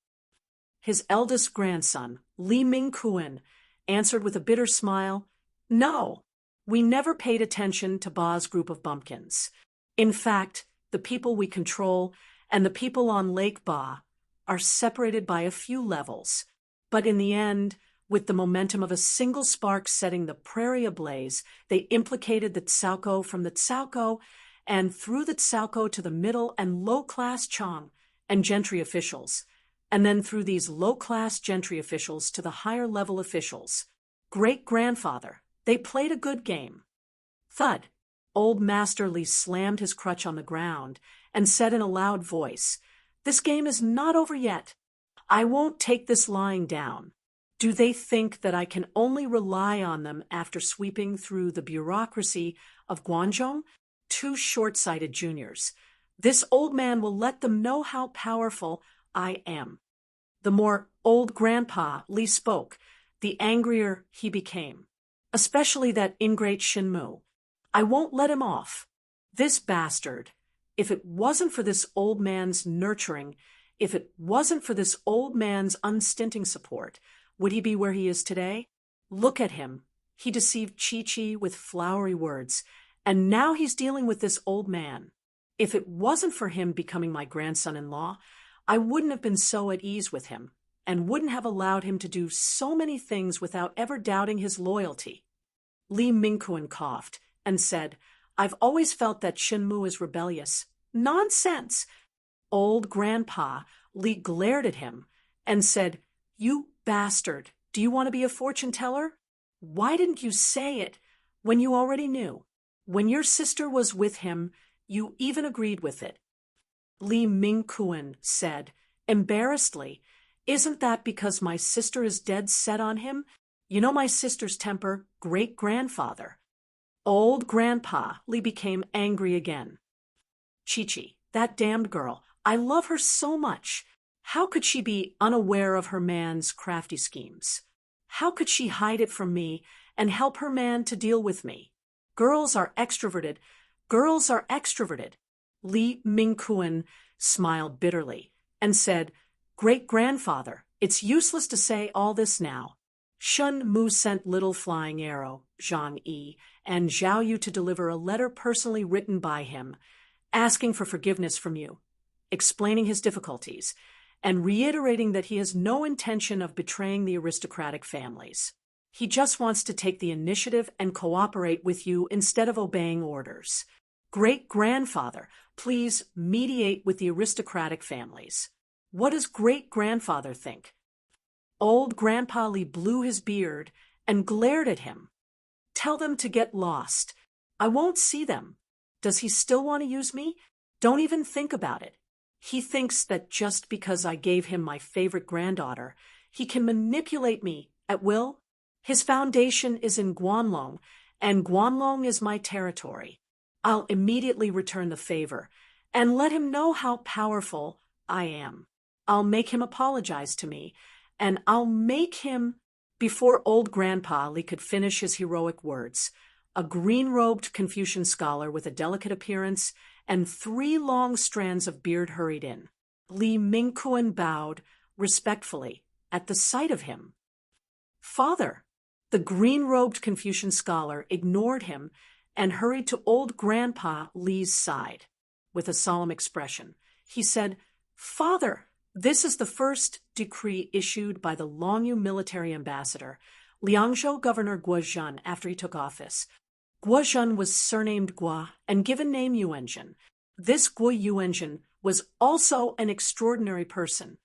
His eldest grandson, Li Mingkuen, answered with a bitter smile, "No, we never paid attention to Ba's group of bumpkins. In fact, the people we control and the people on Lake Ba are separated by a few levels. But in the end, with the momentum of a single spark setting the prairie ablaze, they implicated the Tsaoko from the Tsaoko and through the Tsaoko to the middle and low-class Chang and gentry officials, and then through these low-class gentry officials to the higher-level officials. Great-grandfather, they played a good game." Thud. Old Master Li slammed his crutch on the ground and said in a loud voice, "This game is not over yet. I won't take this lying down. Do they think that I can only rely on them after sweeping through the bureaucracy of Guangzhou? Two short-sighted juniors. This old man will let them know how powerful I am." The more old Grandpa Li spoke, the angrier he became. Especially that ingrate Shen Mu. "I won't let him off. This bastard. If it wasn't for this old man's nurturing, if it wasn't for this old man's unstinting support, would he be where he is today? Look at him. He deceived Chi-Chi with flowery words, and now he's dealing with this old man. If it wasn't for him becoming my grandson-in-law, I wouldn't have been so at ease with him, and wouldn't have allowed him to do so many things without ever doubting his loyalty." Li Mingkuen coughed and said, "I've always felt that Shen Mu is rebellious." "Nonsense!" Old Grandpa Li glared at him and said, "You bastard, do you want to be a fortune teller? Why didn't you say it when you already knew? When your sister was with him, you even agreed with it." Li Mingkuen said, embarrassedly, "Isn't that because my sister is dead set on him? You know my sister's temper, great-grandfather." Old Grandpa Li became angry again. "Chi-Chi, that damned girl, I love her so much. How could she be unaware of her man's crafty schemes? How could she hide it from me and help her man to deal with me? Girls are extroverted. Girls are extroverted." Li Mingkuen smiled bitterly and said, "Great-grandfather, it's useless to say all this now. Shen Mu sent Little Flying Arrow, Zhang Yi, and Zhao Yu to deliver a letter personally written by him, asking for forgiveness from you, explaining his difficulties, and reiterating that he has no intention of betraying the aristocratic families. He just wants to take the initiative and cooperate with you instead of obeying orders. Great-grandfather, please mediate with the aristocratic families. What does great-grandfather think?" Old Grandpa Li blew his beard and glared at him. "Tell them to get lost. I won't see them. Does he still want to use me? Don't even think about it. He thinks that just because I gave him my favorite granddaughter, he can manipulate me at will. His foundation is in Guanlong, and Guanlong is my territory. I'll immediately return the favor and let him know how powerful I am. I'll make him apologize to me, and I'll make him—" Before old Grandpa Li could finish his heroic words, a green-robed Confucian scholar with a delicate appearance and 3 long strands of beard hurried in. Li Mingkuen bowed respectfully at the sight of him. "Father!" The green-robed Confucian scholar ignored him and hurried to old Grandpa Li's side. With a solemn expression, he said, "Father, this is the first decree issued by the Longyu military ambassador, Liangzhou Governor Guo Zhen, after he took office. Guo Zhen was surnamed Guo and given name Yuanzhen. This Guo Yuanzhen was also an extraordinary person.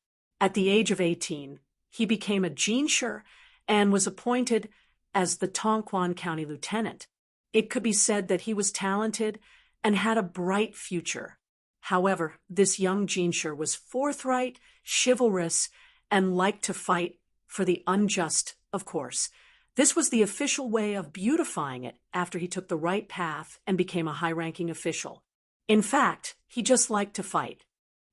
At the age of 18, he became a jinshi and was appointed as the Tongquan County Lieutenant. It could be said that he was talented and had a bright future. However, this young jinshi was forthright, chivalrous, and liked to fight for the unjust, of course. This was the official way of beautifying it after he took the right path and became a high-ranking official. In fact, he just liked to fight.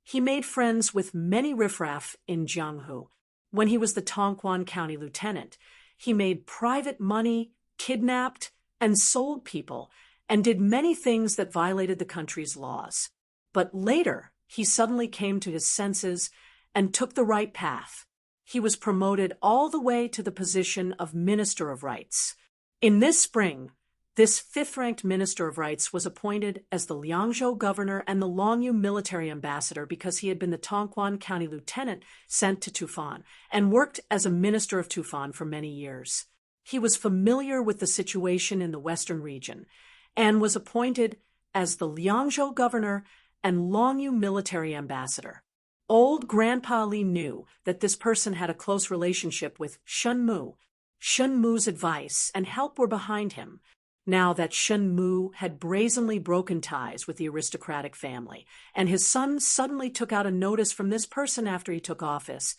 He made friends with many riffraff in Jianghu. When he was the Tongquan County Lieutenant, he made private money, kidnapped, and sold people, and did many things that violated the country's laws. But later, he suddenly came to his senses and took the right path. He was promoted all the way to the position of Minister of Rights. In this spring, this fifth-ranked Minister of Rights was appointed as the Liangzhou governor and the Longyu military ambassador because he had been the Tongquan County Lieutenant sent to Tufan and worked as a minister of Tufan for many years. He was familiar with the situation in the western region and was appointed as the Liangzhou governor and Longyu military ambassador. Old Grandpa Li knew that this person had a close relationship with Shen Mu. Shen Mu's advice and help were behind him. Now that Shen Mu had brazenly broken ties with the aristocratic family, and his son suddenly took out a notice from this person after he took office,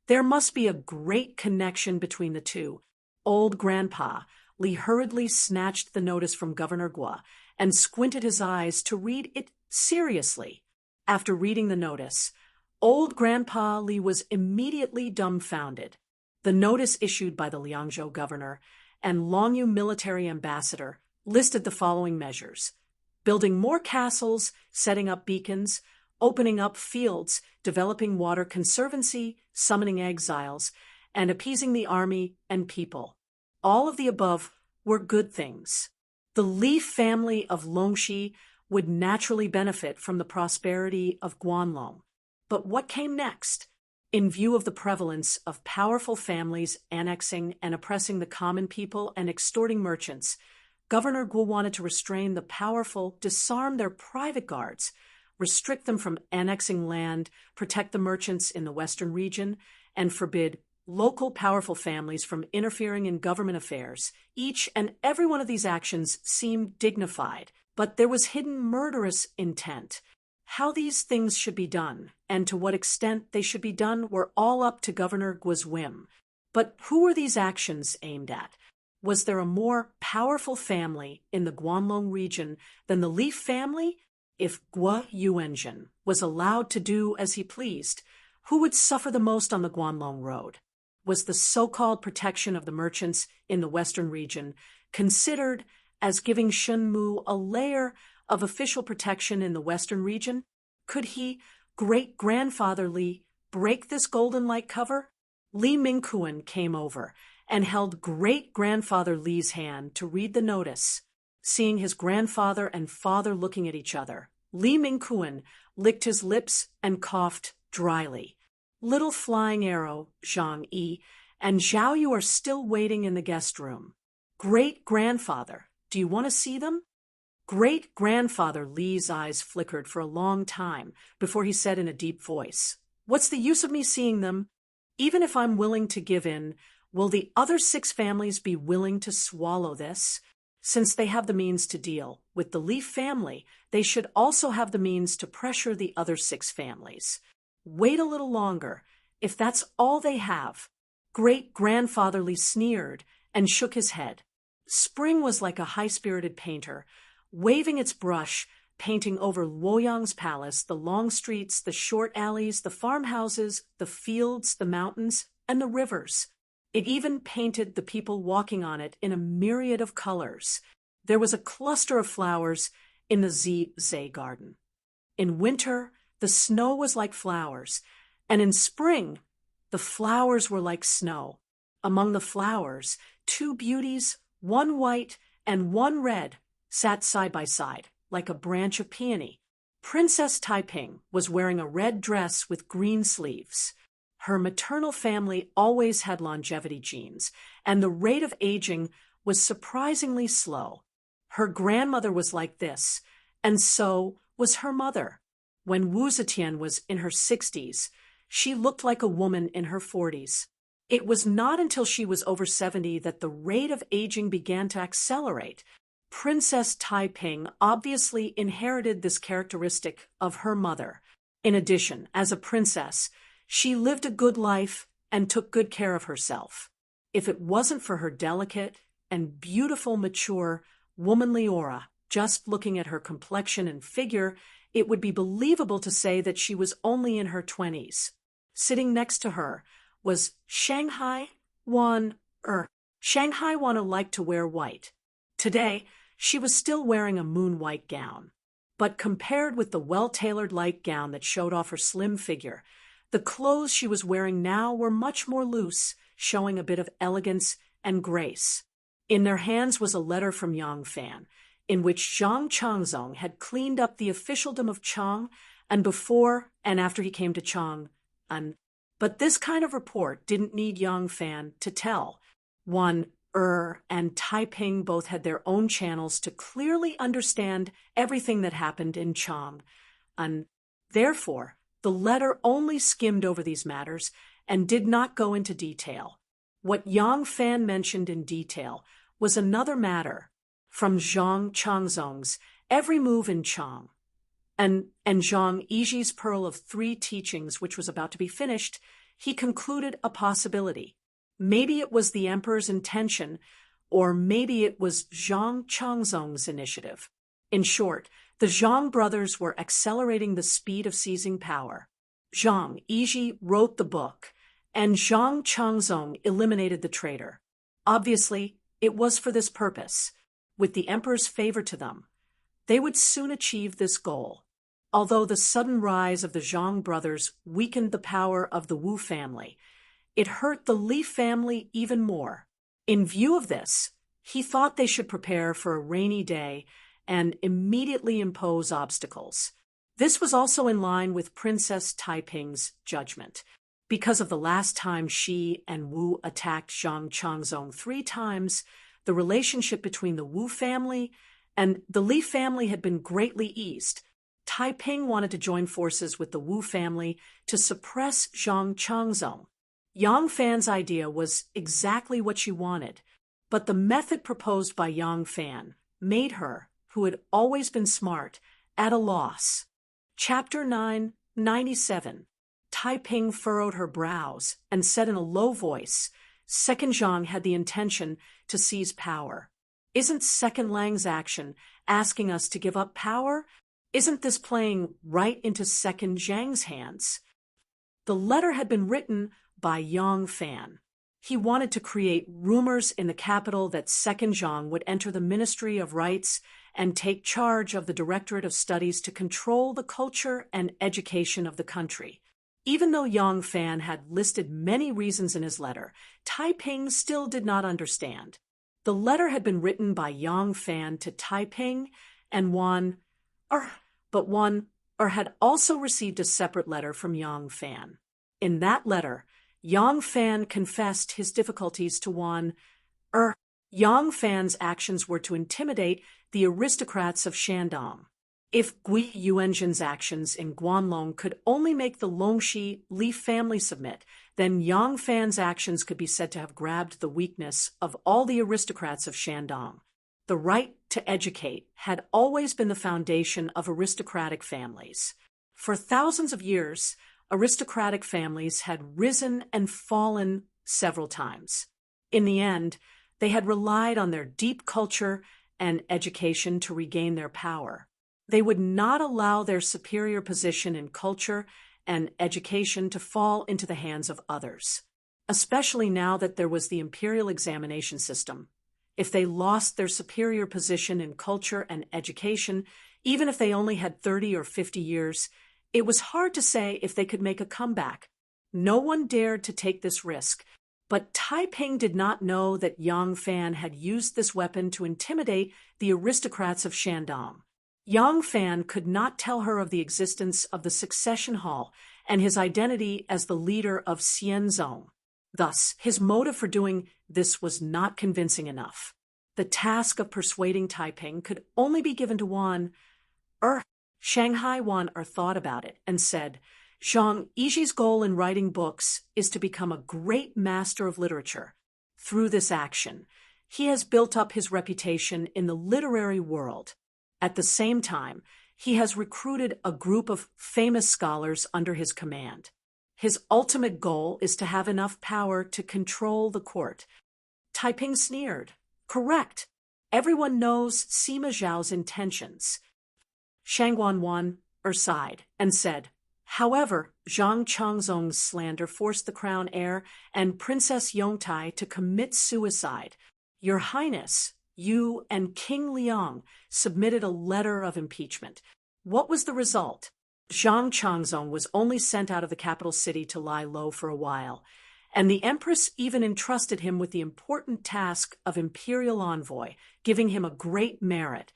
there must be a great connection between the two. Old Grandpa Li hurriedly snatched the notice from Governor Guo and squinted his eyes to read it seriously. After reading the notice, Old Grandpa Li was immediately dumbfounded. The notice issued by the Liangzhou governor and Longyu military ambassador listed the following measures: building more castles, setting up beacons, opening up fields, developing water conservancy, summoning exiles, and appeasing the army and people. All of the above were good things. The Li family of Longxi would naturally benefit from the prosperity of Guanlong. But what came next? In view of the prevalence of powerful families annexing and oppressing the common people and extorting merchants, Governor Guo wanted to restrain the powerful, disarm their private guards, restrict them from annexing land, protect the merchants in the western region, and forbid local powerful families from interfering in government affairs. Each and every one of these actions seemed dignified, but there was hidden murderous intent. How these things should be done, and to what extent they should be done, were all up to Governor Guo's whim. But who were these actions aimed at? Was there a more powerful family in the Guanlong region than the Li family? If Guo Yuanzhen was allowed to do as he pleased, who would suffer the most on the Guanlong road? Was the so-called protection of the merchants in the western region considered as giving Shen Mu a layer of official protection in the western region? Could he, great-grandfather Li, break this golden light cover? Li Mingkuan came over and held great-grandfather Li's hand to read the notice. Seeing his grandfather and father looking at each other, Li Mingkuan licked his lips and coughed dryly. Little flying arrow, Zhang Yi, and Zhao Yu are still waiting in the guest room. Great-grandfather, do you want to see them? Great-grandfather Li's eyes flickered for a long time before he said in a deep voice, "What's the use of me seeing them? Even if I'm willing to give in, will the other 6 families be willing to swallow this? Since they have the means to deal with the Li family, they should also have the means to pressure the other 6 families. Wait a little longer, if that's all they have." Great-grandfather Li sneered and shook his head. Spring was like a high-spirited painter, waving its brush, painting over Luoyang's palace, the long streets, the short alleys, the farmhouses, the fields, the mountains, and the rivers. It even painted the people walking on it in a myriad of colors. There was a cluster of flowers in the Zizé garden. In winter, the snow was like flowers, and in spring, the flowers were like snow. Among the flowers, 2 beauties, one white and one red, sat side by side, like a branch of peony. Princess Taiping was wearing a red dress with green sleeves. Her maternal family always had longevity genes, and the rate of aging was surprisingly slow. Her grandmother was like this, and so was her mother. When Wu Zetian was in her 60s, She looked like a woman in her 40s. It was not until she was over 70 that the rate of aging began to accelerate. Princess Taiping obviously inherited this characteristic of her mother. In addition, as a princess, she lived a good life and took good care of herself. If it wasn't for her delicate and beautiful, mature, womanly aura, just looking at her complexion and figure, it would be believable to say that she was only in her 20s. Sitting next to her was Shanghai Wan Er. Shanghai Wan liked to wear white. Today, she was still wearing a moon-white gown. But compared with the well-tailored light gown that showed off her slim figure, the clothes she was wearing now were much more loose, showing a bit of elegance and grace. In their hands was a letter from Yang Fan, in which Zhang Changzong had cleaned up the officialdom of Chang and before and after he came to Chang. But this kind of report didn't need Yang Fan to tell. Wan Er and Taiping both had their own channels to clearly understand everything that happened in Chang. And therefore, the letter only skimmed over these matters and did not go into detail. What Yang Fan mentioned in detail was another matter from Zhang Changzong's every move in Chang, and Zhang Yiji's Pearl of Three Teachings, which was about to be finished. He concluded a possibility. Maybe it was the emperor's intention, or maybe it was Zhang Changzong's initiative. In short, the Zhang brothers were accelerating the speed of seizing power. Zhang Yiji wrote the book, and Zhang Changzong eliminated the traitor. Obviously, it was for this purpose. With the emperor's favor to them, they would soon achieve this goal. Although the sudden rise of the Zhang brothers weakened the power of the Wu family, it hurt the Li family even more. In view of this, he thought they should prepare for a rainy day and immediately impose obstacles. This was also in line with Princess Taiping's judgment. Because of the last time she and Wu attacked Zhang Changzong 3 times, the relationship between the Wu family and the Li family had been greatly eased. Taiping wanted to join forces with the Wu family to suppress Zhang Changzong. Yang Fan's idea was exactly what she wanted, but the method proposed by Yang Fan made her, who had always been smart, at a loss. Chapter 997. Taiping furrowed her brows and said in a low voice, Second Zhang had the intention to seize power. Isn't Second Lang's action asking us to give up power? Isn't this playing right into Second Zhang's hands? The letter had been written by Yang Fan. He wanted to create rumors in the capital that Second Zhang would enter the Ministry of Rights and take charge of the Directorate of Studies to control the culture and education of the country. Even though Yang Fan had listed many reasons in his letter, Taiping still did not understand. The letter had been written by Yang Fan to Taiping, and Wan Er had also received a separate letter from Yang Fan. In that letter, Yang Fan confessed his difficulties to Wan Er. Yang Fan's actions were to intimidate the aristocrats of Shandong. If Gui Yuanzhen's actions in Guanlong could only make the Longxi Li family submit, then Yang Fan's actions could be said to have grabbed the weakness of all the aristocrats of Shandong. The right to educate had always been the foundation of aristocratic families. For thousands of years, aristocratic families had risen and fallen several times. In the end, they had relied on their deep culture and education to regain their power. They would not allow their superior position in culture and education to fall into the hands of others, especially now that there was the imperial examination system. If they lost their superior position in culture and education, even if they only had 30 or 50 years, it was hard to say if they could make a comeback. No one dared to take this risk, but Taiping did not know that Yang Fan had used this weapon to intimidate the aristocrats of Shandong. Yang Fan could not tell her of the existence of the succession hall and his identity as the leader of Xianzong. Thus, his motive for doing this was not convincing enough. The task of persuading Taiping could only be given to Wan Er. Shanghai Wan Er thought about it and said, Zhang Yiji's goal in writing books is to become a great master of literature. Through this action, he has built up his reputation in the literary world. At the same time, he has recruited a group of famous scholars under his command. His ultimate goal is to have enough power to control the court. Taiping sneered. Correct. Everyone knows Sima Zhao's intentions. Shang Wanwan sighed and said, however, Zhang Changzong's slander forced the crown heir and Princess Yongtai to commit suicide. Your Highness, you and King Liang submitted a letter of impeachment. What was the result? Zhang Changzong was only sent out of the capital city to lie low for a while, and the Empress even entrusted him with the important task of imperial envoy, giving him a great merit.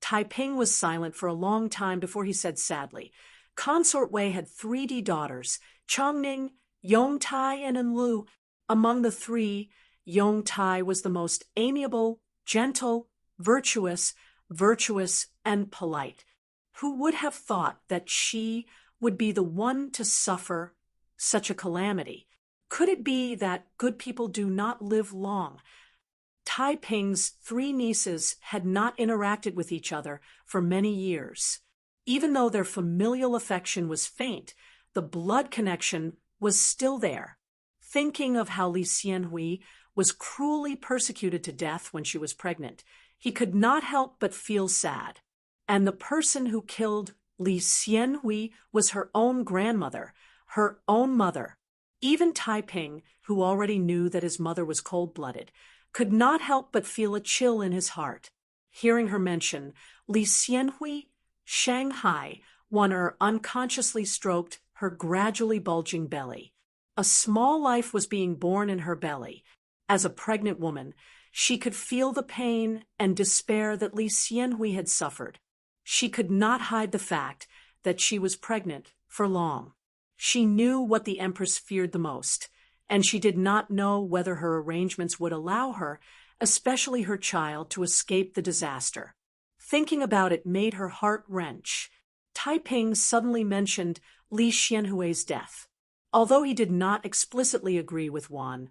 Taiping was silent for a long time before he said sadly, Consort Wei had 3 daughters, Chongning, Yongtai, and Enlu. Among the 3, Yongtai was the most amiable, gentle, virtuous, and polite. Who would have thought that she would be the one to suffer such a calamity? Could it be that good people do not live long? Taiping's 3 nieces had not interacted with each other for many years. Even though their familial affection was faint, the blood connection was still there. Thinking of how Li Xianhui was cruelly persecuted to death when she was pregnant, he could not help but feel sad. And the person who killed Li Xianhui was her own grandmother, her own mother. Even Taiping, who already knew that his mother was cold-blooded, could not help but feel a chill in his heart. Hearing her mention Li Xianhui, Shanghai Wan'er unconsciously stroked her gradually bulging belly. A small life was being born in her belly. As a pregnant woman, she could feel the pain and despair that Li Xianhui had suffered. She could not hide the fact that she was pregnant for long. She knew what the Empress feared the most, and she did not know whether her arrangements would allow her, especially her child, to escape the disaster. Thinking about it made her heart wrench. Taiping suddenly mentioned Li Xianhui's death. Although he did not explicitly agree with Wan,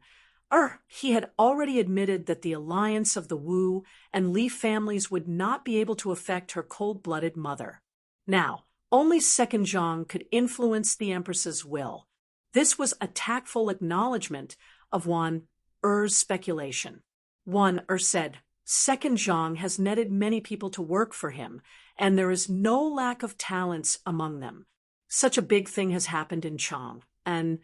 he had already admitted that the alliance of the Wu and Li families would not be able to affect her cold-blooded mother. Now, only Second Zhang could influence the Empress's will. This was a tactful acknowledgement of Wan Er's speculation. Wan said, Second Zhang has netted many people to work for him, and there is no lack of talents among them. Such a big thing has happened in Chang, and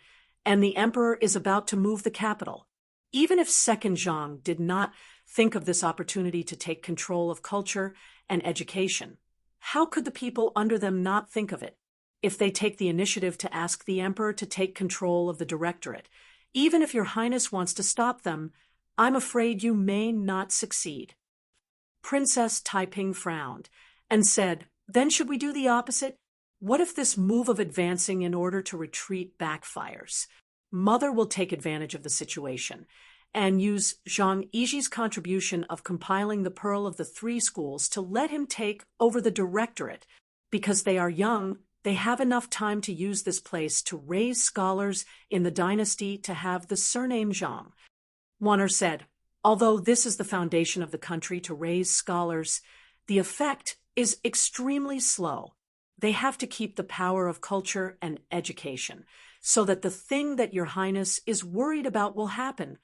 the Emperor is about to move the capital. Even if Second Zhang did not think of this opportunity to take control of culture and education, how could the people under them not think of it? If they take the initiative to ask the Emperor to take control of the Directorate, even if your Highness wants to stop them, I'm afraid you may not succeed. Princess Taiping frowned and said, then should we do the opposite? What if this move of advancing in order to retreat backfires? Mother will take advantage of the situation and use Zhang Yiji's contribution of compiling the Pearl of the 3 schools to let him take over the Directorate. Because they are young, they have enough time to use this place to raise scholars in the dynasty to have the surname Zhang. Wan'er said, although this is the foundation of the country to raise scholars, the effect is extremely slow. They have to keep the power of culture and education, so that the thing that your Highness is worried about will happen.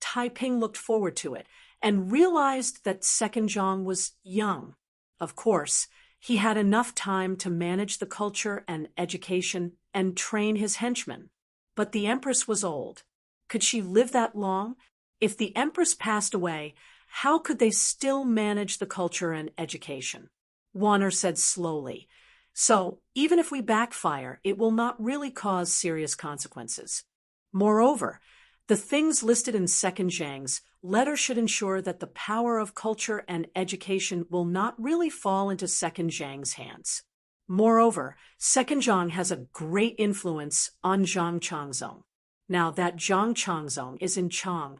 Taiping looked forward to it and realized that Second Zhang was young. Of course, he had enough time to manage the culture and education and train his henchmen. But the Empress was old. Could she live that long? If the Empress passed away, how could they still manage the culture and education? Wan'er said slowly, so even if we backfire, it will not really cause serious consequences. Moreover, the things listed in Second Zhang's letter should ensure that the power of culture and education will not really fall into Second Zhang's hands. Moreover, Second Zhang has a great influence on Zhang Changzong. Now that Zhang Changzong is in Chang,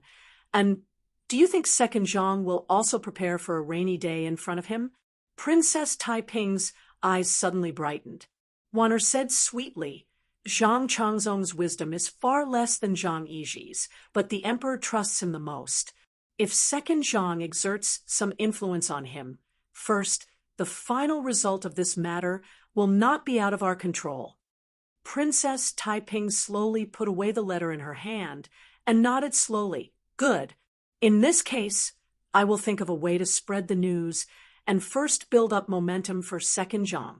and do you think Second Zhang will also prepare for a rainy day in front of him? Princess Taiping's eyes suddenly brightened. Wan'er said sweetly, Zhang Changzong's wisdom is far less than Zhang Yiji's, but the emperor trusts him the most. If second Zhang exerts some influence on him, first, the final result of this matter will not be out of our control. Princess Taiping slowly put away the letter in her hand and nodded slowly. Good. In this case, I will think of a way to spread the news and first build up momentum for second Zhang.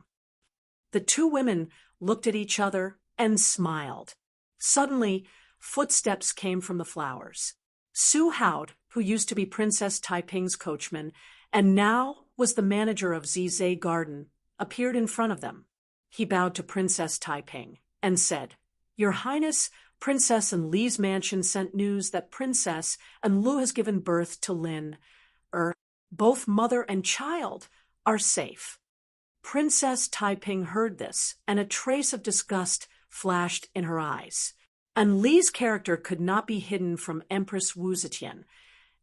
The two women looked at each other and smiled. Suddenly, footsteps came from the flowers. Su Haud, who used to be Princess Taiping's coachman and now was the manager of Zizé Garden, appeared in front of them. He bowed to Princess Taiping and said, Your Highness, Princess and Li's mansion sent news that Princess and Lu has given birth to Lin. Both mother and child are safe. Princess Taiping heard this, and a trace of disgust flashed in her eyes. And Li's character could not be hidden from Empress Wu Zetian,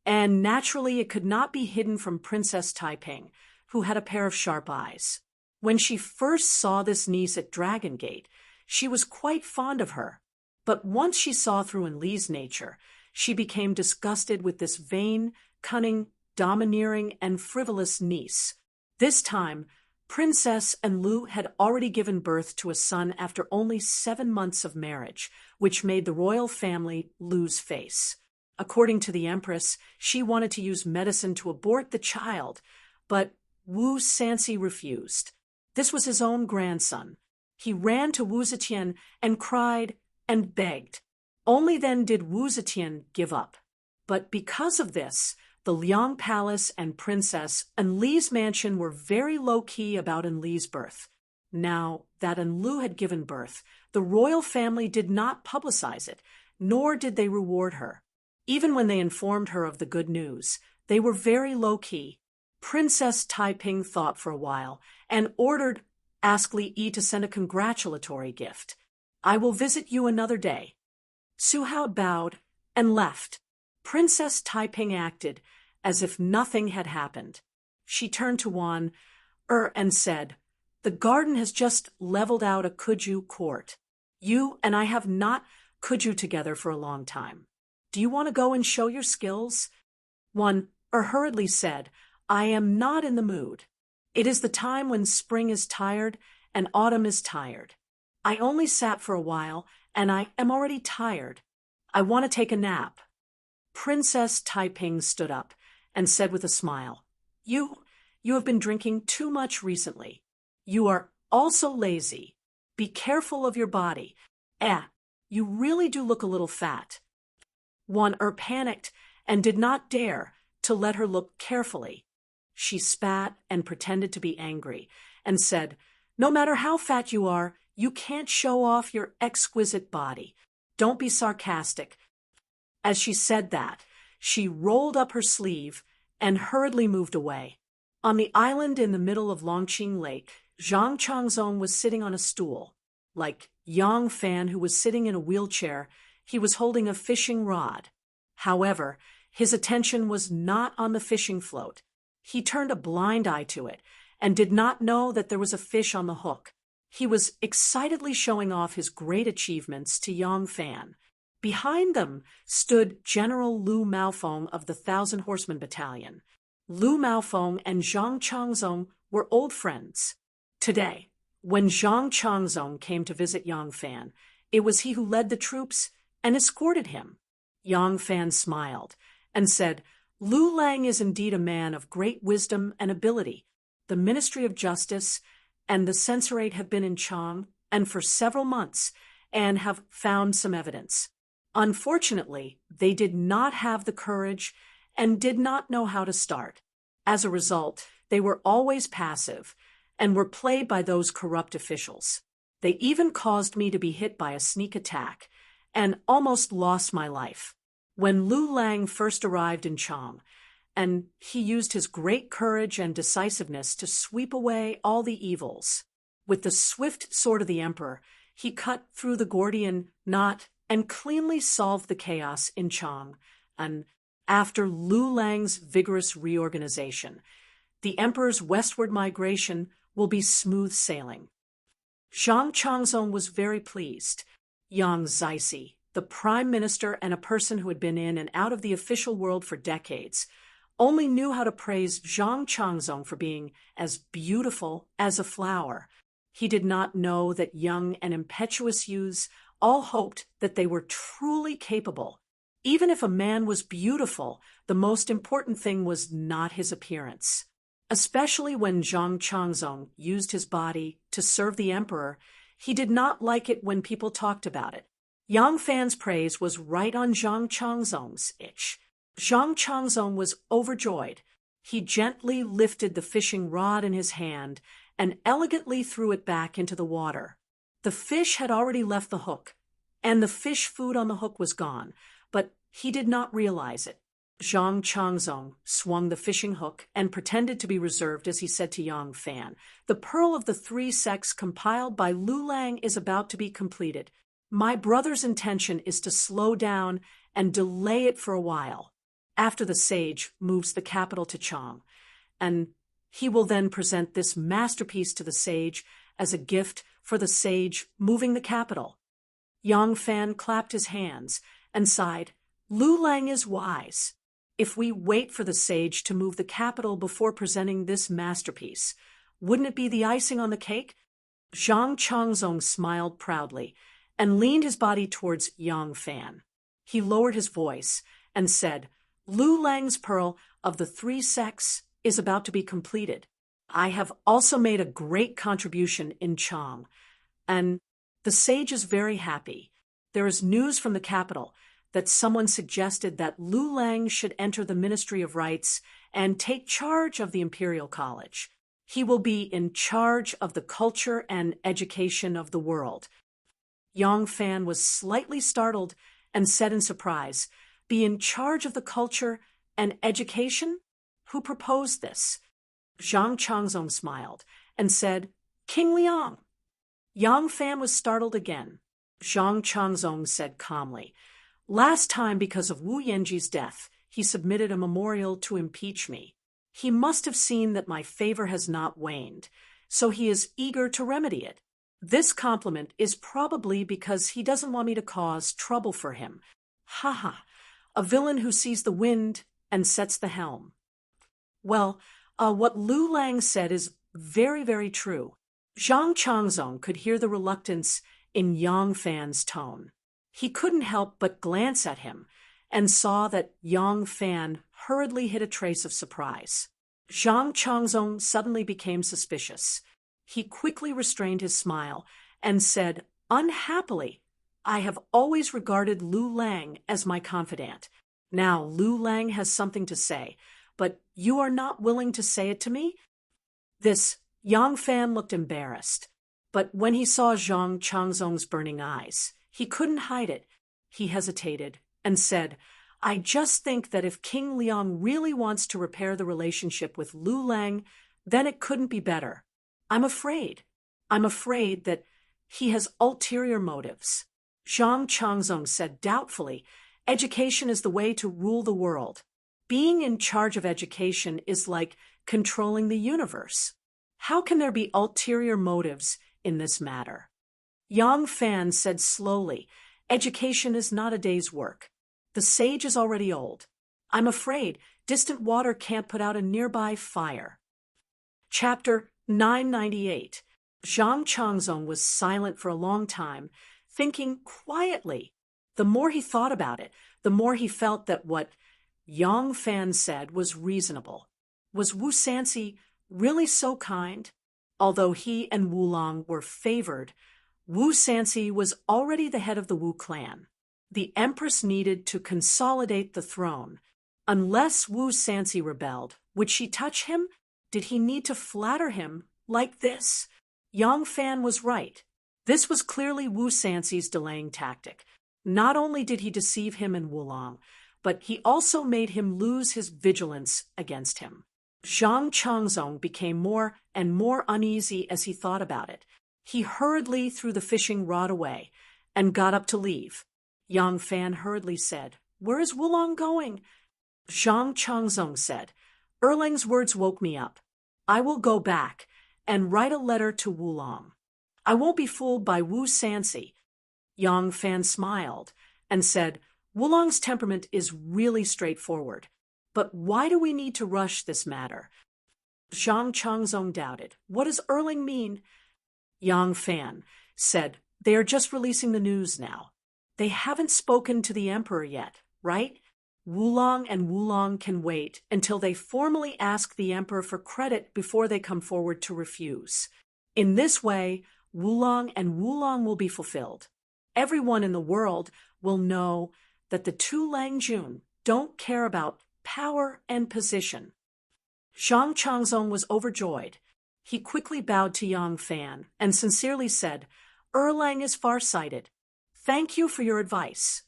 and naturally it could not be hidden from Princess Taiping, who had a pair of sharp eyes. When she first saw this niece at Dragon Gate, she was quite fond of her. But once she saw through in Li's nature, she became disgusted with this vain, cunning, domineering, and frivolous niece. This time, Princess and Lu had already given birth to a son after only 7 months of marriage, which made the royal family lose face. According to the Empress, she wanted to use medicine to abort the child, but Wu Sanxi refused. This was his own grandson. He ran to Wu Zetian and cried and begged. Only then did Wu Zetian give up. But because of this, the Liang Palace and Princess and Li's mansion were very low-key about Li's birth. Now that Lu had given birth, the royal family did not publicize it, nor did they reward her. Even when they informed her of the good news, they were very low-key. Princess Taiping thought for a while and asked Li Yi to send a congratulatory gift. I will visit you another day. Su Hao bowed and left. Princess Taiping acted as if nothing had happened. She turned to Wan and said, The garden has just leveled out a Kuju court. You and I have not Kuju together for a long time. Do you want to go and show your skills? Wan hurriedly said, I am not in the mood. It is the time when spring is tired and autumn is tired. I only sat for a while and I am already tired. I want to take a nap. Princess Taiping stood up and said with a smile, You have been drinking too much recently. You are also lazy. Be careful of your body. You really do look a little fat. Wan panicked and did not dare to let her look carefully. She spat and pretended to be angry and said, No matter how fat you are, you can't show off your exquisite body. Don't be sarcastic. As she said that, she rolled up her sleeve and hurriedly moved away. On the island in the middle of Longqing Lake, Zhang Changzong was sitting on a stool. Like Yang Fan, who was sitting in a wheelchair, he was holding a fishing rod. However, his attention was not on the fishing float. He turned a blind eye to it and did not know that there was a fish on the hook. He was excitedly showing off his great achievements to Yang Fan. Behind them stood General Lu Maofeng of the 1,000 Horsemen Battalion. Lu Maofeng and Zhang Changzong were old friends. Today, when Zhang Changzong came to visit Yang Fan, it was he who led the troops and escorted him. Yang Fan smiled and said, Lu Lang is indeed a man of great wisdom and ability. The Ministry of Justice and the censorate have been in Chang and for several months and have found some evidence. Unfortunately, they did not have the courage and did not know how to start. As a result, they were always passive and were played by those corrupt officials. They even caused me to be hit by a sneak attack and almost lost my life. When Lu Lang first arrived in Chang, and he used his great courage and decisiveness to sweep away all the evils. With the swift sword of the emperor, he cut through the Gordian knot and cleanly solved the chaos in Chang. And after Lu Lang's vigorous reorganization, the emperor's westward migration will be smooth sailing. Zhang Changzong was very pleased. Yang Zixi, the prime minister and a person who had been in and out of the official world for decades, only knew how to praise Zhang Changzong for being as beautiful as a flower. He did not know that young and impetuous youths all hoped that they were truly capable. Even if a man was beautiful, the most important thing was not his appearance. Especially when Zhang Changzong used his body to serve the emperor, he did not like it when people talked about it. Yang Fan's praise was right on Zhang Changzong's itch. Zhang Changzong was overjoyed. He gently lifted the fishing rod in his hand and elegantly threw it back into the water. The fish had already left the hook, and the fish food on the hook was gone, but he did not realize it. Zhang Changzong swung the fishing hook and pretended to be reserved as he said to Yang Fan, "The pearl of the three sects compiled by Lu Lang is about to be completed. My brother's intention is to slow down and delay it for a while. After the sage moves the capital to Chang, and he will then present this masterpiece to the sage as a gift for the sage moving the capital." Yang Fan clapped his hands and sighed, "Lu Lang is wise. If we wait for the sage to move the capital before presenting this masterpiece, wouldn't it be the icing on the cake?" Zhang Changzong smiled proudly and leaned his body towards Yang Fan. He lowered his voice and said, "Lu Lang's pearl of the three sects is about to be completed. I have also made a great contribution in Chang, and the sage is very happy. There is news from the capital that someone suggested that Lu Lang should enter the Ministry of Rites and take charge of the Imperial College. He will be in charge of the culture and education of the world." Yang Fan was slightly startled and said in surprise, "Be in charge of the culture and education? Who proposed this?" Zhang Changzong smiled and said, "King Liang." Yang Fan was startled again. Zhang Changzong said calmly, "Last time, because of Wu Yanji's death, he submitted a memorial to impeach me. He must have seen that my favor has not waned, so he is eager to remedy it. This compliment is probably because he doesn't want me to cause trouble for him. Ha ha, a villain who sees the wind and sets the helm." Well, what Lu Lang said is very, very true. Zhang Changzong could hear the reluctance in Yang Fan's tone. He couldn't help but glance at him and saw that Yang Fan hurriedly hid a trace of surprise. Zhang Changzong suddenly became suspicious. He quickly restrained his smile and said, "Unhappily, I have always regarded Lu Lang as my confidant. Now Lu Lang has something to say, but you are not willing to say it to me?" This Yang Fan looked embarrassed, but when he saw Zhang Changzong's burning eyes, he couldn't hide it. He hesitated and said, "I just think that if King Liang really wants to repair the relationship with Lu Lang, then it couldn't be better. I'm afraid that he has ulterior motives." Zhang Changzong said doubtfully, "Education is the way to rule the world. Being in charge of education is like controlling the universe. How can there be ulterior motives in this matter?" Yang Fan said slowly, "Education is not a day's work. The sage is already old. I'm afraid distant water can't put out a nearby fire." Chapter 998. Zhang Changzong was silent for a long time, thinking quietly. The more he thought about it, the more he felt that what Yang Fan said was reasonable. Was Wu Sanxi really so kind? Although he and Wu Long were favored, Wu Sanxi was already the head of the Wu clan. The empress needed to consolidate the throne. Unless Wu Sanxi rebelled, would she touch him? Did he need to flatter him like this? Yang Fan was right. This was clearly Wu Sanxi's delaying tactic. Not only did he deceive him and Wulong, but he also made him lose his vigilance against him. Zhang Changzong became more and more uneasy as he thought about it. He hurriedly threw the fishing rod away and got up to leave. Yang Fan hurriedly said, "Where is Wulong going?" Zhang Changzong said, "Erlang's words woke me up. I will go back and write a letter to Wulong." I won't be fooled by Wu Sansi. Yang Fan smiled and said, Wulong's temperament is really straightforward. But why do we need to rush this matter? Zhang Changzong doubted. What does Erling mean? Yang Fan said, they are just releasing the news now. They haven't spoken to the emperor yet, right? Wulong and Wulong can wait until they formally ask the emperor for credit before they come forward to refuse. In this way, Wulong and Wulong will be fulfilled. Everyone in the world will know that the two Langjun don't care about power and position. Zhang Changzong was overjoyed. He quickly bowed to Yang Fan and sincerely said, Erlang is farsighted. Thank you for your advice.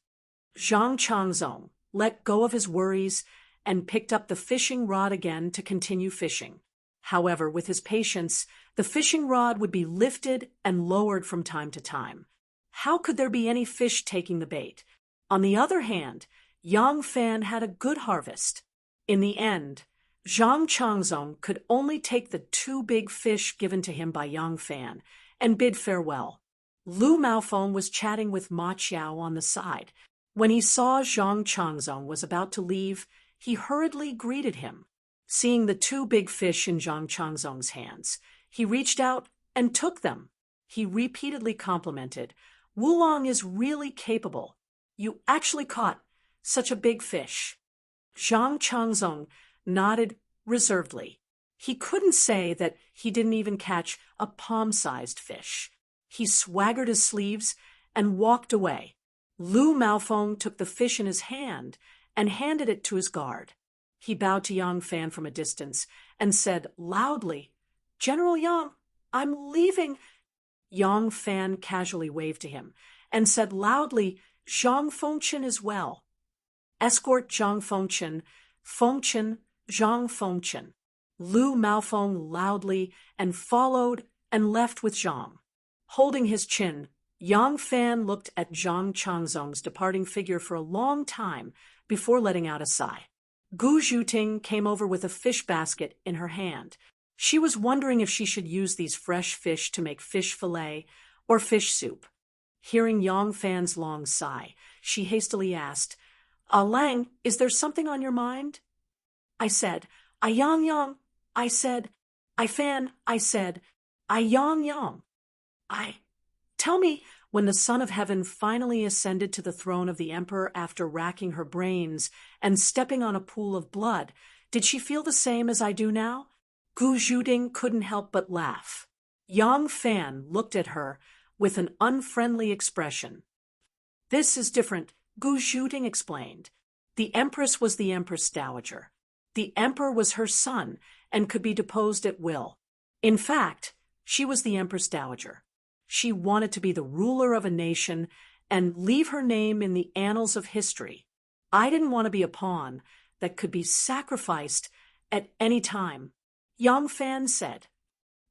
Zhang Changzong let go of his worries and picked up the fishing rod again to continue fishing. However, with his patience, the fishing rod would be lifted and lowered from time to time. How could there be any fish taking the bait? On the other hand, Yang Fan had a good harvest. In the end, Zhang Changzong could only take the 2 big fish given to him by Yang Fan and bid farewell. Lu Maofeng was chatting with Ma Qiao on the side. When he saw Zhang Changzong was about to leave, he hurriedly greeted him. Seeing the 2 big fish in Zhang Changzong's hands, he reached out and took them. He repeatedly complimented, Wulong is really capable. You actually caught such a big fish. Zhang Changzong nodded reservedly. He couldn't say that he didn't even catch a palm-sized fish. He swaggered his sleeves and walked away. Lu Maofeng took the fish in his hand and handed it to his guard. He bowed to Yang Fan from a distance and said loudly, General Yang, I'm leaving. Yang Fan casually waved to him and said loudly, Zhang Fengchen is well. Escort Zhang Fengchen, Zhang Fengchen. Lu Maofeng loudly and followed and left with Zhang. Holding his chin, Yang Fan looked at Zhang Changzong's departing figure for a long time before letting out a sigh. Gu Zhuting came over with a fish basket in her hand. She was wondering if she should use these fresh fish to make fish fillet or fish soup. Hearing Yang Fan's long sigh, she hastily asked, Lang, is there something on your mind? I said, Yang. I said, Fan. I said, Yang. Tell me, when the Son of Heaven finally ascended to the throne of the Emperor after racking her brains and stepping on a pool of blood, did she feel the same as I do now? Gu Zhuting couldn't help but laugh. Yang Fan looked at her with an unfriendly expression. This is different, Gu Zhuting explained. The Empress was the Empress Dowager. The Emperor was her son and could be deposed at will. In fact, she was the Empress Dowager. She wanted to be the ruler of a nation and leave her name in the annals of history. I didn't want to be a pawn that could be sacrificed at any time. Yang Fan said,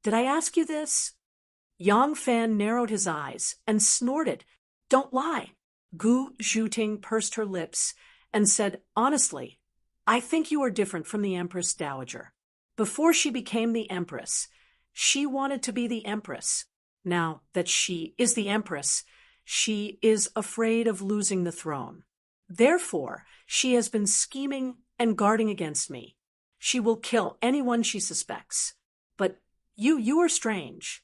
Did I ask you this? Yang Fan narrowed his eyes and snorted, Don't lie. Gu Zhuting pursed her lips and said, Honestly, I think you are different from the Empress Dowager. Before she became the Empress, she wanted to be the Empress. Now that she is the Empress, she is afraid of losing the throne. Therefore, she has been scheming and guarding against me. She will kill anyone she suspects. But you are strange.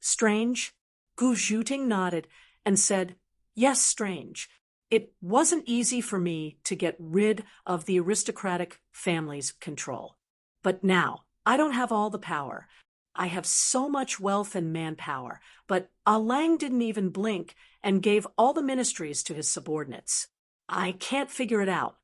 Strange? Gu Zhuting nodded and said, Yes, strange. It wasn't easy for me to get rid of the aristocratic family's control. But now, I don't have all the power. I have so much wealth and manpower, but Lang didn't even blink and gave all the ministries to his subordinates. I can't figure it out.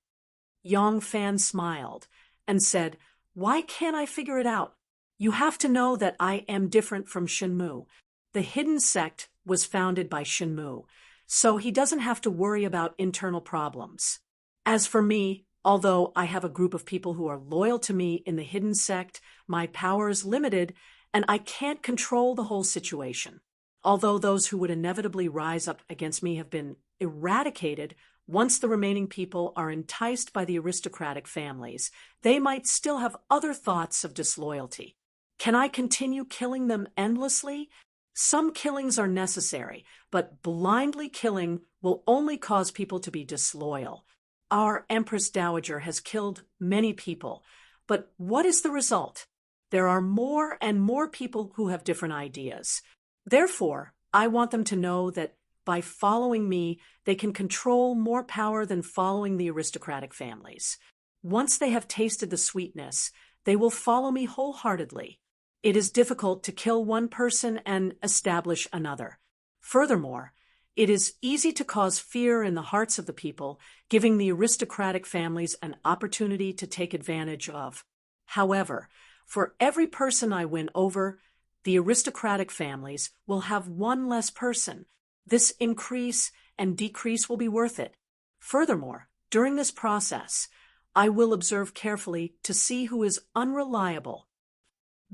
Yang Fan smiled and said, Why can't I figure it out? You have to know that I am different from Shenmu. The hidden sect was founded by Shenmu, so he doesn't have to worry about internal problems. As for me, although I have a group of people who are loyal to me in the hidden sect, my power is limited, and I can't control the whole situation. Although those who would inevitably rise up against me have been eradicated, once the remaining people are enticed by the aristocratic families, they might still have other thoughts of disloyalty. Can I continue killing them endlessly? Some killings are necessary, but blindly killing will only cause people to be disloyal. Our Empress Dowager has killed many people, but what is the result? There are more and more people who have different ideas. Therefore, I want them to know that by following me, they can control more power than following the aristocratic families. Once they have tasted the sweetness, they will follow me wholeheartedly. It is difficult to kill one person and establish another. Furthermore, it is easy to cause fear in the hearts of the people, giving the aristocratic families an opportunity to take advantage of. However, for every person I win over, the aristocratic families will have one less person. This increase and decrease will be worth it. Furthermore, during this process, I will observe carefully to see who is unreliable.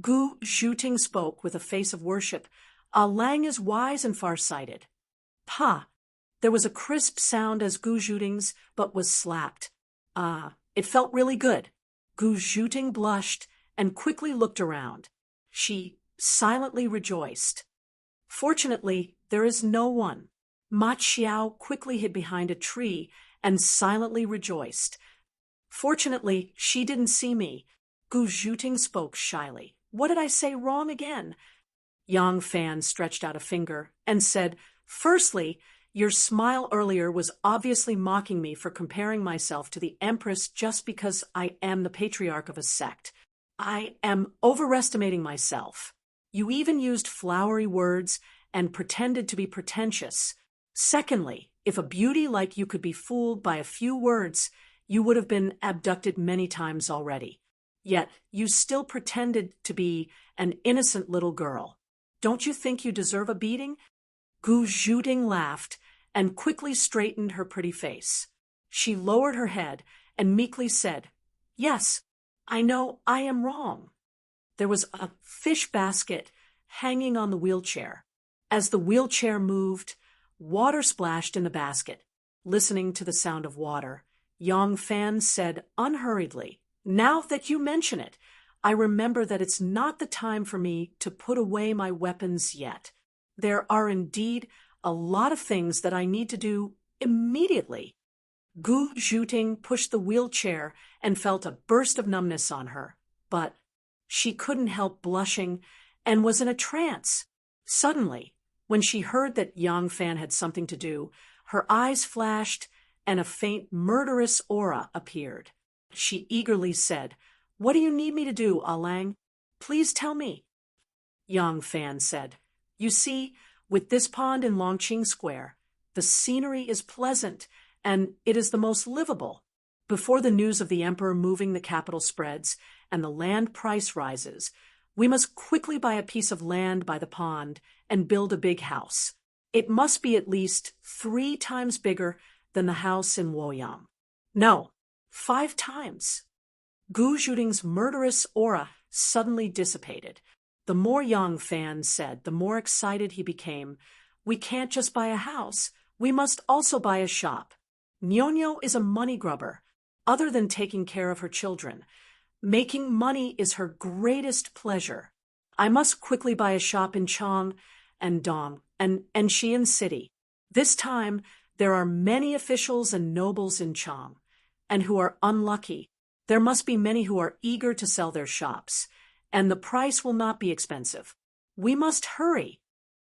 Gu Zhuting spoke with a face of worship. Lang is wise and far-sighted. Pa! There was a crisp sound as Gu Zhuting's, but was slapped. It felt really good. Gu Zhuting blushed and quickly looked around. She silently rejoiced. Fortunately, there is no one. Ma Xiao quickly hid behind a tree and silently rejoiced. Fortunately, she didn't see me. Gu Zhuting spoke shyly. What did I say wrong again? Yang Fan stretched out a finger and said, Firstly, your smile earlier was obviously mocking me for comparing myself to the Empress just because I am the patriarch of a sect. I am overestimating myself. You even used flowery words and pretended to be pretentious. Secondly, if a beauty like you could be fooled by a few words, you would have been abducted many times already. Yet you still pretended to be an innocent little girl. Don't you think you deserve a beating? Gu Zhuting laughed and quickly straightened her pretty face. She lowered her head and meekly said, Yes, I know I am wrong. There was a fish basket hanging on the wheelchair. As the wheelchair moved, water splashed in the basket. Listening to the sound of water, Yang Fan said unhurriedly, Now that you mention it, I remember that it's not the time for me to put away my weapons yet. There are indeed a lot of things that I need to do immediately. Gu Zhuting pushed the wheelchair and felt a burst of numbness on her, but she couldn't help blushing and was in a trance. Suddenly, when she heard that Yang Fan had something to do, her eyes flashed and a faint murderous aura appeared. She eagerly said, What do you need me to do, Lang? Please tell me. Yang Fan said, You see, with this pond in Longqing Square, the scenery is pleasant and it is the most livable. Before the news of the emperor moving the capital spreads and the land price rises, we must quickly buy a piece of land by the pond and build a big house. It must be at least 3 times bigger than the house in Luoyang. No, 5 times. Gu Zhuting's murderous aura suddenly dissipated. The more Yang Fan said, the more excited he became. We can't just buy a house. We must also buy a shop. Nyonyo is a money grubber. Other than taking care of her children, making money is her greatest pleasure. I must quickly buy a shop in Chang and Dong and Xi'an City. This time, there are many officials and nobles in Chang, and who are unlucky. There must be many who are eager to sell their shops, and the price will not be expensive. We must hurry.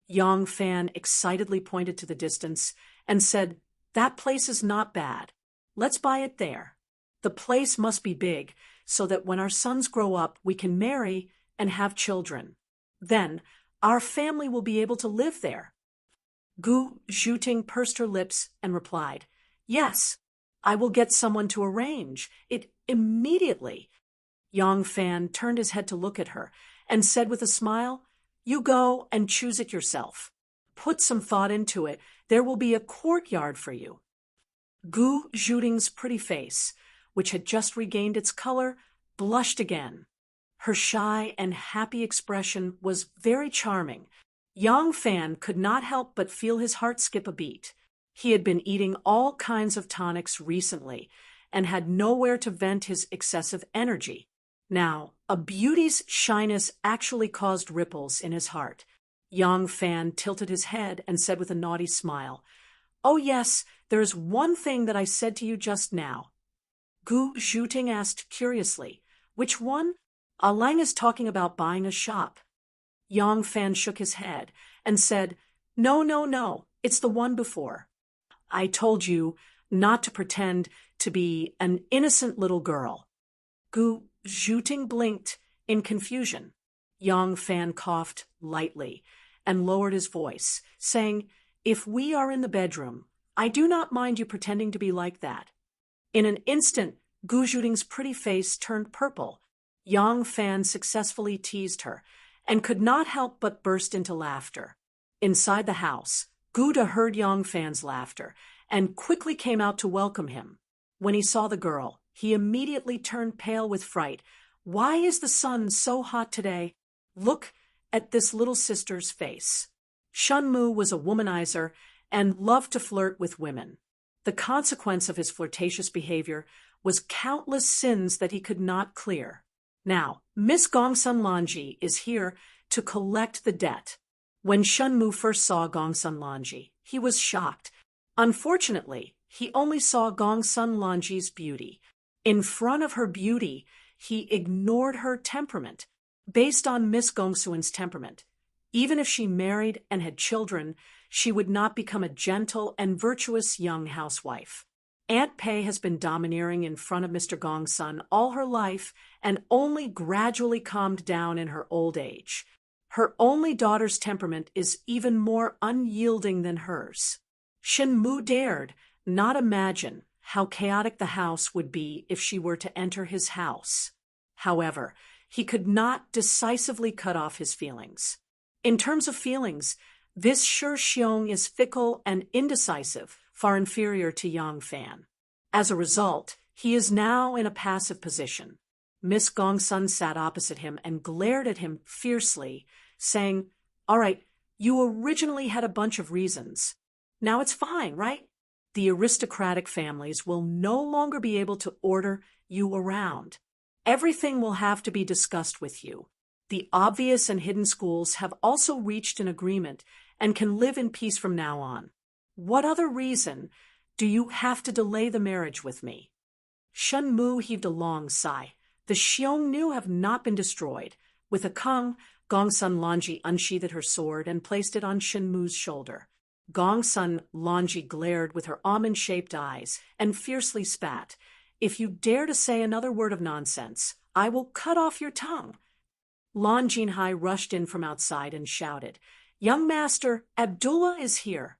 Yang Fan excitedly pointed to the distance and said, That place is not bad. Let's buy it there. The place must be big, so that when our sons grow up, we can marry and have children. Then, our family will be able to live there. Gu Zhuting pursed her lips and replied, Yes, I will get someone to arrange it immediately. Yang Fan turned his head to look at her and said with a smile, You go and choose it yourself. Put some thought into it. There will be a courtyard for you. Gu Zhuting's pretty face, which had just regained its color, blushed again. Her shy and happy expression was very charming. Yang Fan could not help but feel his heart skip a beat. He had been eating all kinds of tonics recently and had nowhere to vent his excessive energy. Now, a beauty's shyness actually caused ripples in his heart. Yang Fan tilted his head and said with a naughty smile, "Oh yes, there is one thing that I said to you just now." Gu Zhuting asked curiously, "Which one?" "Lang is talking about buying a shop." Yang Fan shook his head and said, "No, no, no, it's the one before. I told you not to pretend to be an innocent little girl." Gu Zhuting blinked in confusion. Yang Fan coughed lightly and lowered his voice, saying, "If we are in the bedroom, I do not mind you pretending to be like that." In an instant, Gu Zhuting's pretty face turned purple. Yang Fan successfully teased her and could not help but burst into laughter. Inside the house, Guda heard Yang Fan's laughter and quickly came out to welcome him. When he saw the girl, he immediately turned pale with fright. "Why is the sun so hot today? Look at this little sister's face." Shunmu was a womanizer and loved to flirt with women. The consequence of his flirtatious behavior was countless sins that he could not clear. Now, Miss Gongsun Lanji is here to collect the debt. When Shunmu first saw Gongsun Lanji, he was shocked. Unfortunately, he only saw Gongsun Lanji's beauty. In front of her beauty, he ignored her temperament. Based on Miss Gongsun's temperament, even if she married and had children, she would not become a gentle and virtuous young housewife. Aunt Pei has been domineering in front of Mr. Gongsun all her life and only gradually calmed down in her old age. Her only daughter's temperament is even more unyielding than hers. Shenmu dared not imagine how chaotic the house would be if she were to enter his house. However, he could not decisively cut off his feelings. In terms of feelings, this Shi Xiong is fickle and indecisive, far inferior to Yang Fan. As a result, he is now in a passive position. Miss Gongsun sat opposite him and glared at him fiercely, saying, "All right, you originally had a bunch of reasons. Now it's fine, right? The aristocratic families will no longer be able to order you around. Everything will have to be discussed with you. The obvious and hidden schools have also reached an agreement and can live in peace from now on. What other reason do you have to delay the marriage with me?" Shunmu heaved a long sigh. The Xiongnu have not been destroyed. With a kung, Gongsun Lanji unsheathed her sword and placed it on Shunmu's shoulder. Gongsun Lanji glared with her almond-shaped eyes and fiercely spat. "If you dare to say another word of nonsense, I will cut off your tongue." Lan Jinhai rushed in from outside and shouted, "Young master, Abdullah is here."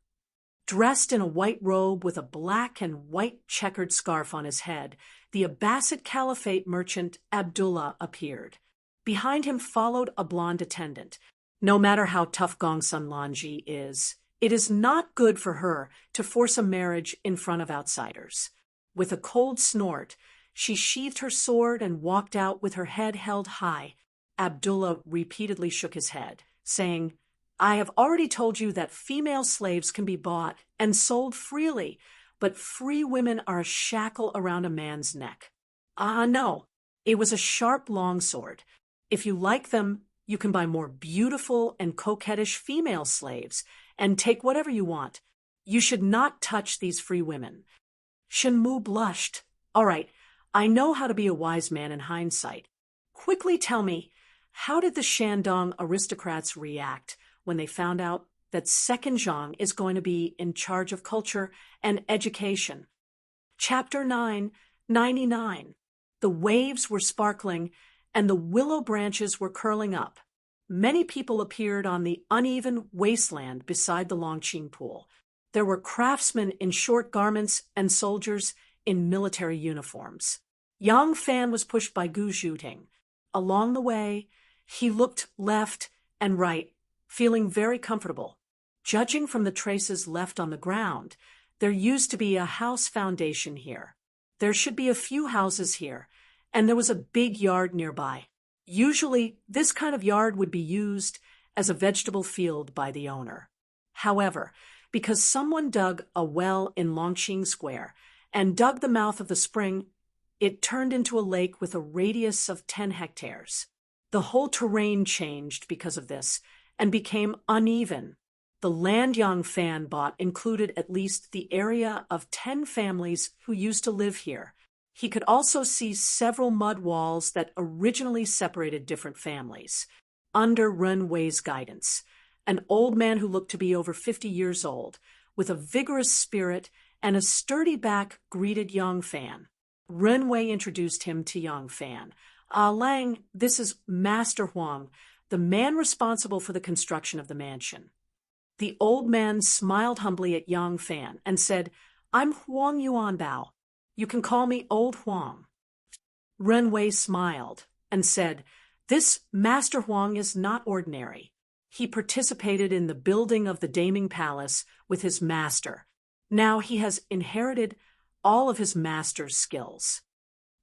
Dressed in a white robe with a black and white checkered scarf on his head, the Abbasid Caliphate merchant Abdullah appeared. Behind him followed a blonde attendant. No matter how tough Gongsun Lanji is, it is not good for her to force a marriage in front of outsiders. With a cold snort, she sheathed her sword and walked out with her head held high. Abdullah repeatedly shook his head, saying, "I have already told you that female slaves can be bought and sold freely, but free women are a shackle around a man's neck." No, it was a sharp longsword. If you like them, you can buy more beautiful and coquettish female slaves and take whatever you want. You should not touch these free women. Shenmu blushed. "All right, I know how to be a wise man in hindsight. Quickly tell me, how did the Shandong aristocrats react when they found out that Second Zhang is going to be in charge of culture and education?" Chapter 9, 99. The waves were sparkling and the willow branches were curling up. Many people appeared on the uneven wasteland beside the Longqing pool. There were craftsmen in short garments and soldiers in military uniforms. Yang Fan was pushed by Gu Zhuting. Along the way, he looked left and right, feeling very comfortable. Judging from the traces left on the ground, there used to be a house foundation here. There should be a few houses here, and there was a big yard nearby. Usually, this kind of yard would be used as a vegetable field by the owner. However, because someone dug a well in Longqing Square and dug the mouth of the spring, it turned into a lake with a radius of 10 hectares. The whole terrain changed because of this, and became uneven. The land Yang Fan bought included at least the area of 10 families who used to live here. He could also see several mud walls that originally separated different families. Under Ren Wei's guidance, an old man who looked to be over 50 years old, with a vigorous spirit and a sturdy back, greeted Yang Fan. Ren Wei introduced him to Yang Fan. Lang, this is Master Huang, the man responsible for the construction of the mansion. The old man smiled humbly at Yang Fan and said, I'm Huang Yuanbao. You can call me Old Huang. Ren Wei smiled and said, this Master Huang is not ordinary. He participated in the building of the Daming Palace with his master. Now he has inherited all of his master's skills.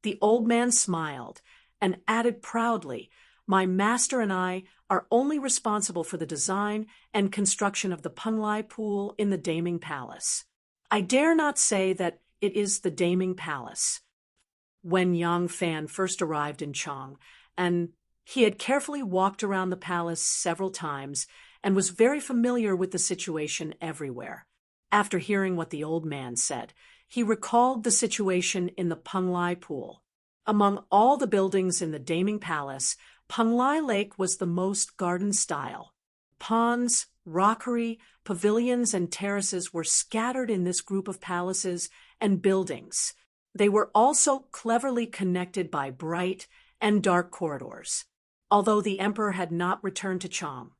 The old man smiled and added proudly, my master and I are only responsible for the design and construction of the Penglai pool in the Daming Palace. I dare not say that it is the Daming Palace. When Yang Fan first arrived in Chang, and he had carefully walked around the palace several times and was very familiar with the situation everywhere. After hearing what the old man said, he recalled the situation in the Penglai pool. Among all the buildings in the Daming Palace, Penglai Lake was the most garden style. Ponds, rockery, pavilions, and terraces were scattered in this group of palaces and buildings. They were also cleverly connected by bright and dark corridors. Although the emperor had not returned to Chang,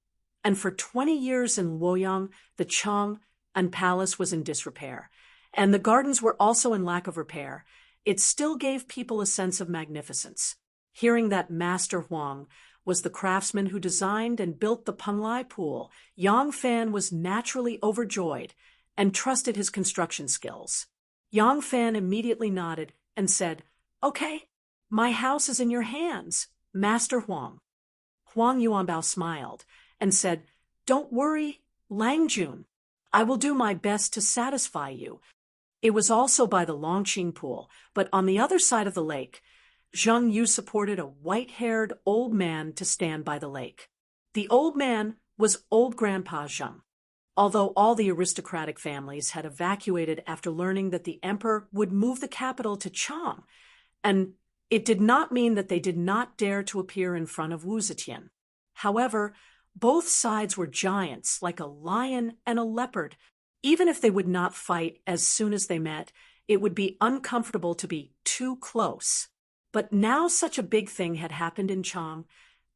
and for 20 years in Luoyang, the Chang and palace was in disrepair, and the gardens were also in lack of repair, it still gave people a sense of magnificence. Hearing that Master Huang was the craftsman who designed and built the Penglai pool, Yang Fan was naturally overjoyed and trusted his construction skills. Yang Fan immediately nodded and said, Okay, my house is in your hands, Master Huang. Huang Yuanbao smiled and said, Don't worry, Lang Jun. I will do my best to satisfy you. It was also by the Longqing pool, but on the other side of the lake, Zheng Yu supported a white-haired old man to stand by the lake. The old man was old Grandpa Zheng. Although all the aristocratic families had evacuated after learning that the emperor would move the capital to Chang, and it did not mean that they did not dare to appear in front of Wu Zetian. However, both sides were giants, like a lion and a leopard. Even if they would not fight as soon as they met, it would be uncomfortable to be too close. But now such a big thing had happened in Chang,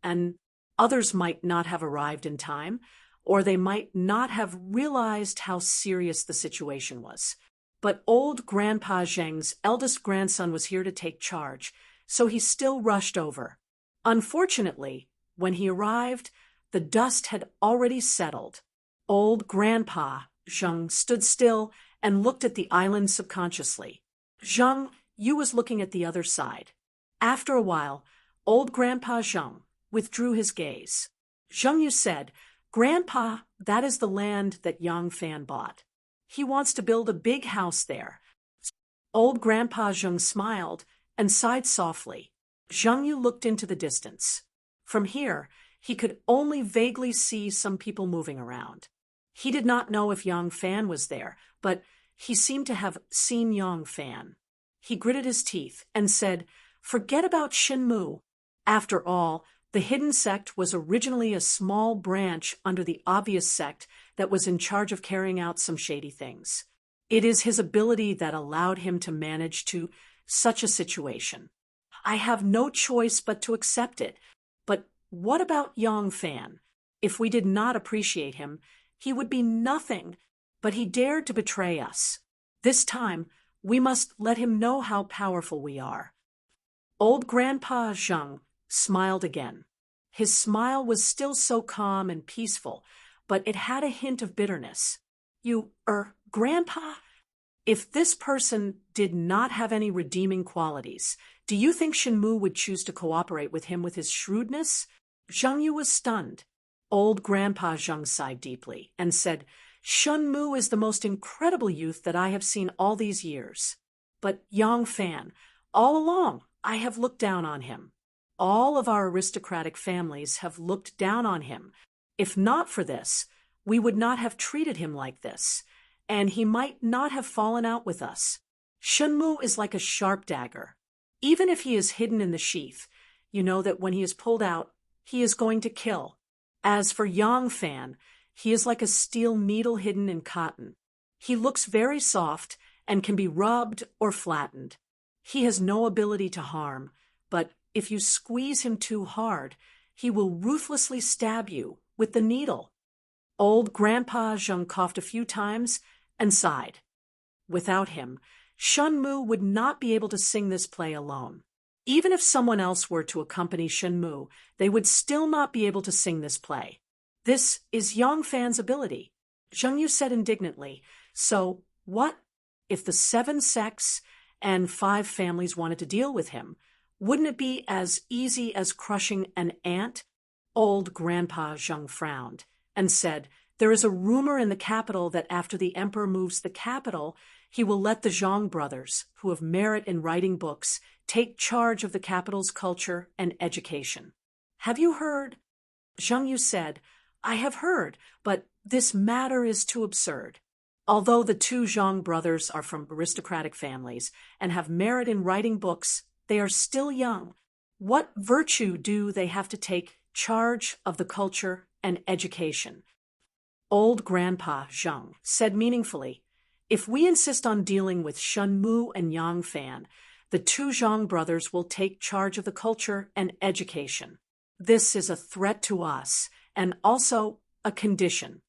and others might not have arrived in time, or they might not have realized how serious the situation was. But old Grandpa Zheng's eldest grandson was here to take charge, so he still rushed over. Unfortunately, when he arrived, the dust had already settled. Old Grandpa Zheng stood still and looked at the island subconsciously. Zheng Yu was looking at the other side. After a while, old Grandpa Zheng withdrew his gaze. Zheng Yu said, Grandpa, that is the land that Yang Fan bought. He wants to build a big house there. Old Grandpa Zheng smiled and sighed softly. Zheng Yu looked into the distance. From here, he could only vaguely see some people moving around. He did not know if Yang Fan was there, but he seemed to have seen Yang Fan. He gritted his teeth and said, Forget about Shinmu. After all, the hidden sect was originally a small branch under the obvious sect that was in charge of carrying out some shady things. It is his ability that allowed him to manage to such a situation. I have no choice but to accept it. But what about Yang Fan? If we did not appreciate him, he would be nothing, but he dared to betray us. This time, we must let him know how powerful we are. Old Grandpa Zheng smiled again. His smile was still so calm and peaceful, but it had a hint of bitterness. Grandpa? If this person did not have any redeeming qualities, do you think Shinmu would choose to cooperate with him with his shrewdness? Zheng Yu was stunned. Old Grandpa Zheng sighed deeply and said, Shinmu is the most incredible youth that I have seen all these years. But Yang Fan, all along, I have looked down on him. All of our aristocratic families have looked down on him. If not for this, we would not have treated him like this, and he might not have fallen out with us. Shenmu is like a sharp dagger. Even if he is hidden in the sheath, you know that when he is pulled out, he is going to kill. As for Yang Fan, he is like a steel needle hidden in cotton. He looks very soft and can be rubbed or flattened. He has no ability to harm, but if you squeeze him too hard, he will ruthlessly stab you with the needle. Old Grandpa Zheng coughed a few times and sighed. Without him, Shenmu would not be able to sing this play alone. Even if someone else were to accompany Shenmu, they would still not be able to sing this play. This is Yang Fan's ability. Zheng Yu said indignantly, so what if the 7 sects and 5 families wanted to deal with him? Wouldn't it be as easy as crushing an ant? Old Grandpa Zheng frowned and said, there is a rumor in the capital that after the emperor moves the capital, he will let the Zhang brothers, who have merit in writing books, take charge of the capital's culture and education. Have you heard? Zheng Yu said, I have heard, but this matter is too absurd. Although the 2 Zhang brothers are from aristocratic families and have merit in writing books, they are still young. What virtue do they have to take charge of the culture and education? Old Grandpa Zheng said meaningfully, if we insist on dealing with Shenmu and Yang Fan, the 2 Zhang brothers will take charge of the culture and education. This is a threat to us, and also a condition.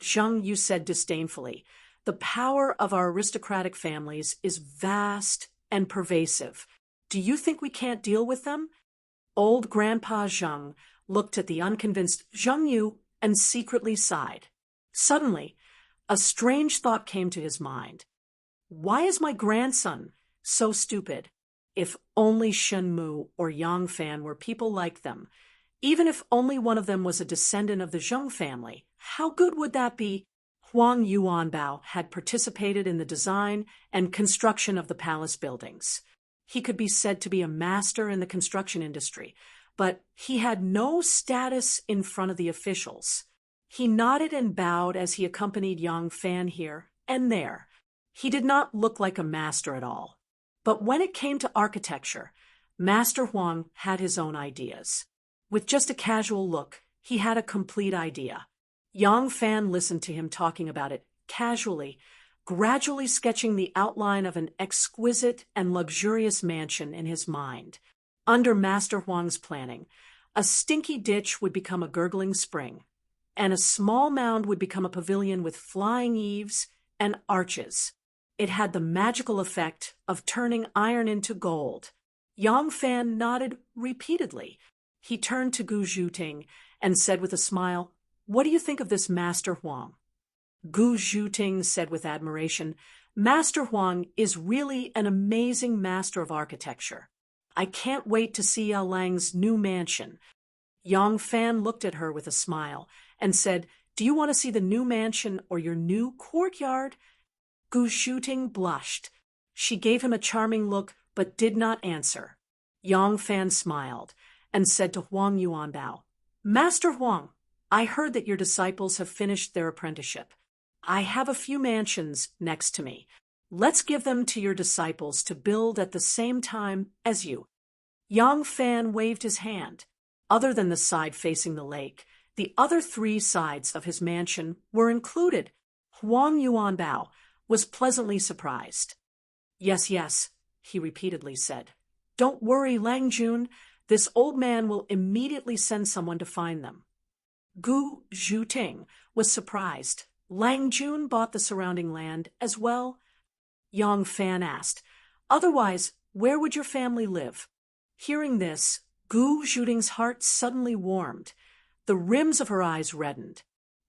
Zheng Yu said disdainfully, the power of our aristocratic families is vast and pervasive. Do you think we can't deal with them? Old Grandpa Zheng looked at the unconvinced Zheng Yu and secretly sighed. Suddenly, a strange thought came to his mind. Why is my grandson so stupid? If only Shenmu or Yang Fan were people like them, even if only one of them was a descendant of the Zheng family, how good would that be? Huang Yuanbao had participated in the design and construction of the palace buildings. He could be said to be a master in the construction industry, but he had no status in front of the officials. He nodded and bowed as he accompanied Yang Fan here and there. He did not look like a master at all. But when it came to architecture, Master Huang had his own ideas. With just a casual look, he had a complete idea. Yang Fan listened to him talking about it casually, gradually sketching the outline of an exquisite and luxurious mansion in his mind. Under Master Huang's planning, a stinky ditch would become a gurgling spring, and a small mound would become a pavilion with flying eaves and arches. It had the magical effect of turning iron into gold. Yang Fan nodded repeatedly. He turned to Gu Zhuting and said with a smile, what do you think of this, Master Huang? Gu Zhuting said with admiration, Master Huang is really an amazing master of architecture. I can't wait to see Yao Lang's new mansion. Yang Fan looked at her with a smile and said, do you want to see the new mansion or your new courtyard? Gu Zhuting blushed. She gave him a charming look but did not answer. Yang Fan smiled and said to Huang Yuanbao, Master Huang, I heard that your disciples have finished their apprenticeship. I have a few mansions next to me. Let's give them to your disciples to build at the same time as you. Yang Fan waved his hand. Other than the side facing the lake, the other 3 sides of his mansion were included. Huang Yuanbao was pleasantly surprised. Yes, yes, he repeatedly said. Don't worry, Lang Jun. This old man will immediately send someone to find them. Gu Zhuting was surprised. Lang Jun bought the surrounding land as well? Yang Fan asked. Otherwise, where would your family live? Hearing this, Gu Zhuting's heart suddenly warmed. The rims of her eyes reddened.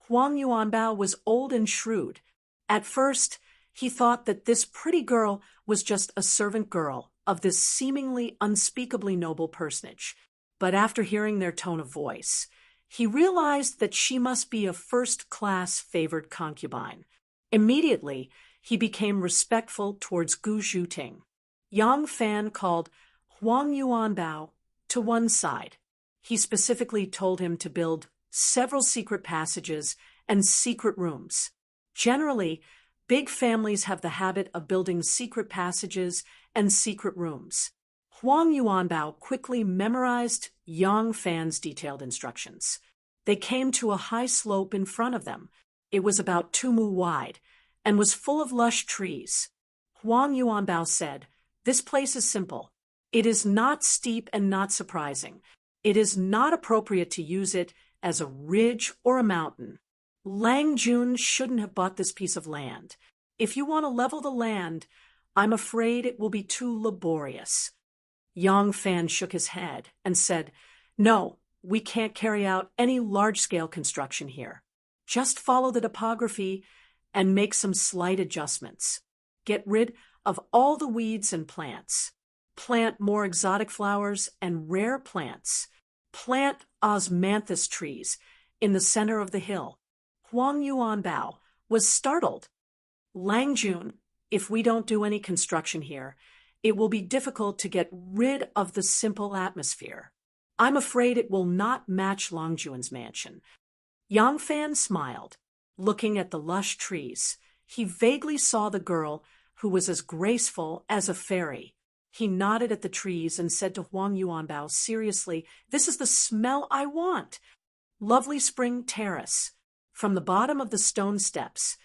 Huang Yuanbao was old and shrewd. At first, he thought that this pretty girl was just a servant girl of this seemingly unspeakably noble personage. But after hearing their tone of voice, he realized that she must be a first-class favored concubine. Immediately, he became respectful towards Gu Zhuting. Yang Fan called Huang Yuanbao to one side. He specifically told him to build several secret passages, and secret rooms. Generally, big families have the habit of building secret passages and secret rooms. Huang Yuanbao quickly memorized Yang Fan's detailed instructions. They came to a high slope in front of them. It was about 2 mu wide and was full of lush trees. Huang Yuanbao said, "This place is simple. It is not steep and not surprising. It is not appropriate to use it as a ridge or a mountain. Lang Jun shouldn't have bought this piece of land. If you want to level the land, I'm afraid it will be too laborious." Yang Fan shook his head and said, "No, we can't carry out any large-scale construction here. Just follow the topography and make some slight adjustments. Get rid of all the weeds and plants. Plant more exotic flowers and rare plants. Plant osmanthus trees in the center of the hill." Huang Yuanbao was startled. "Lang Jun, if we don't do any construction here, it will be difficult to get rid of the simple atmosphere. I'm afraid it will not match Lang Jun's mansion." Yang Fan smiled, looking at the lush trees. He vaguely saw the girl who was as graceful as a fairy. He nodded at the trees and said to Huang Yuanbao seriously, "This is the smell I want. Lovely spring terrace." From the bottom of the stone steps,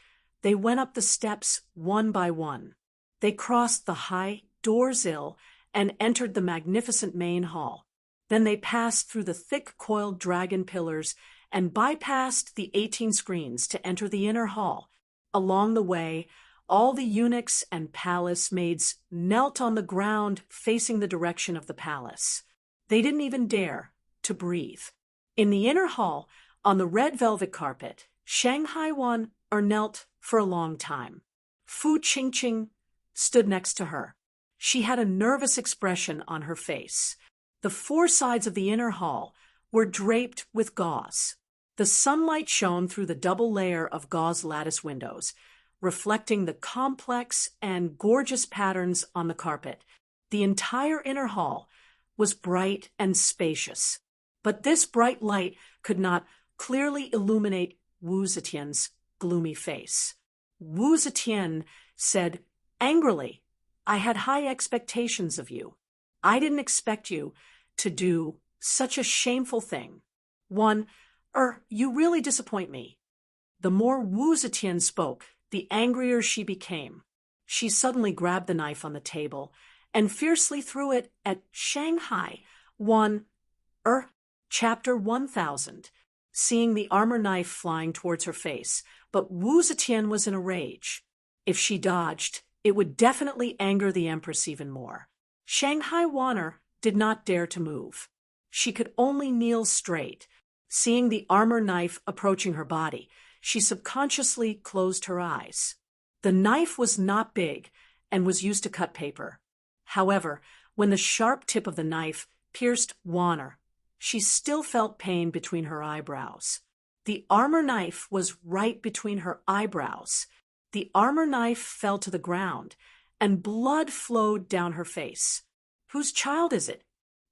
they went up the steps one by one. They crossed the high doorsill and entered the magnificent main hall. Then they passed through the thick coiled dragon pillars and bypassed the 18 screens to enter the inner hall. Along the way, all the eunuchs and palace maids knelt on the ground facing the direction of the palace. They didn't even dare to breathe. In the inner hall, on the red velvet carpet, Shanghai Wan knelt for a long time. Fu Qingqing stood next to her. She had a nervous expression on her face. The 4 sides of the inner hall were draped with gauze. The sunlight shone through the double layer of gauze lattice windows, reflecting the complex and gorgeous patterns on the carpet. The entire inner hall was bright and spacious. But this bright light could not clearly illuminate Wu Zetian's gloomy face. Wu Zetian said angrily, "I had high expectations of you. I didn't expect you to do such a shameful thing. You really disappoint me." The more Wu Zetian spoke, the angrier she became. She suddenly grabbed the knife on the table and fiercely threw it at Shanghai Wan. Chapter 1000. Seeing the armor knife flying towards her face, but Wu Zetian was in a rage. If she dodged, it would definitely anger the Empress even more. Shanghai Wanner did not dare to move. She could only kneel straight. Seeing the armor knife approaching her body, she subconsciously closed her eyes. The knife was not big and was used to cut paper. However, when the sharp tip of the knife pierced Wanner, she still felt pain between her eyebrows. The armor knife was right between her eyebrows. The armor knife fell to the ground, and blood flowed down her face. "Whose child is it?"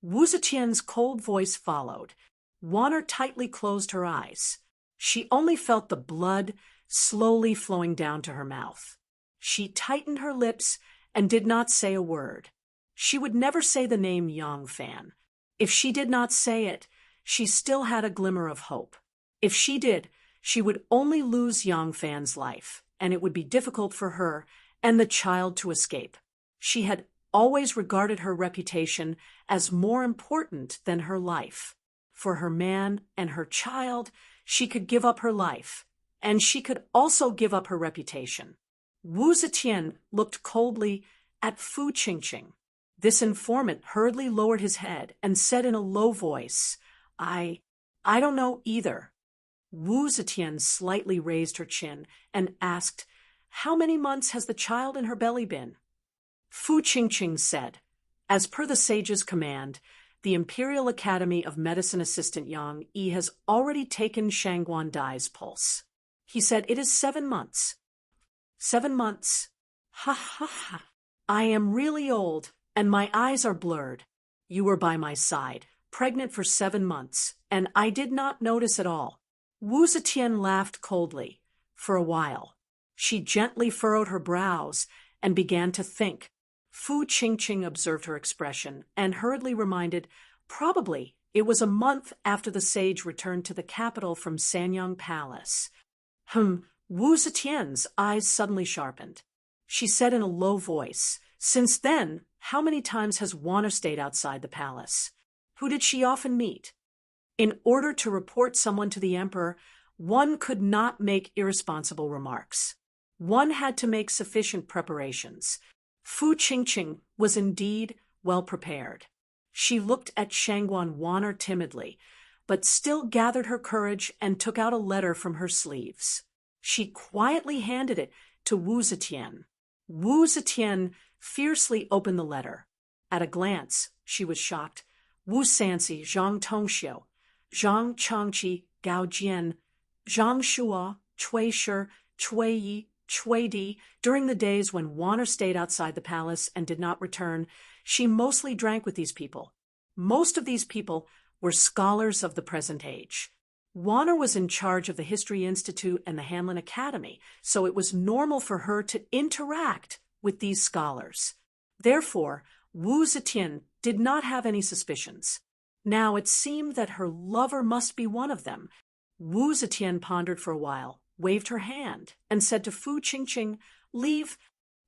Wu Zetian's cold voice followed. Wanner tightly closed her eyes. She only felt the blood slowly flowing down to her mouth. She tightened her lips and did not say a word. She would never say the name Yang Fan. If she did not say it, she still had a glimmer of hope. If she did, she would only lose Yang Fan's life, and it would be difficult for her and the child to escape. She had always regarded her reputation as more important than her life. For her man and her child, she could give up her life, and she could also give up her reputation. Wu Zetian looked coldly at Fu Qingqing. This informant hurriedly lowered his head and said in a low voice, I don't know either." Wu Zetian slightly raised her chin and asked, "How many months has the child in her belly been?" Fu Qingqing said, "As per the sage's command, the Imperial Academy of Medicine assistant Yang Yi has already taken Shangguan Dai's pulse. He said it is 7 months. 7 months. Ha ha ha. I am really old, and my eyes are blurred. You were by my side, pregnant for 7 months, and I did not notice at all." Wu Zetian laughed coldly. For a while, she gently furrowed her brows and began to think. Fu Qingqing observed her expression and hurriedly reminded, "Probably it was a month after the sage returned to the capital from Sanyang Palace." Wu Zetian's eyes suddenly sharpened. She said in a low voice, "Since then, how many times has Wanner stayed outside the palace? Who did she often meet?" In order to report someone to the emperor, one could not make irresponsible remarks. One had to make sufficient preparations. Fu Qingqing was indeed well prepared. She looked at Shangguan Wanner timidly, but still gathered her courage and took out a letter from her sleeves. She quietly handed it to Wu Zetian. Wu Zetian fiercely opened the letter. At a glance, she was shocked. Wu Sanxi, Zhang Tongxiu, Zhang Changqi, Gao Jian, Zhang Shua, Cui Shi, Cui Yi, Cui Di. During the days when Wanner stayed outside the palace and did not return, she mostly drank with these people. Most of these people were scholars of the present age. Wanner was in charge of the History Institute and the Hanlin Academy, so it was normal for her to interact with these scholars. Therefore, Wu Zetian did not have any suspicions. Now it seemed that her lover must be one of them. Wu Zetian pondered for a while, waved her hand, and said to Fu Qingqing, "Leave."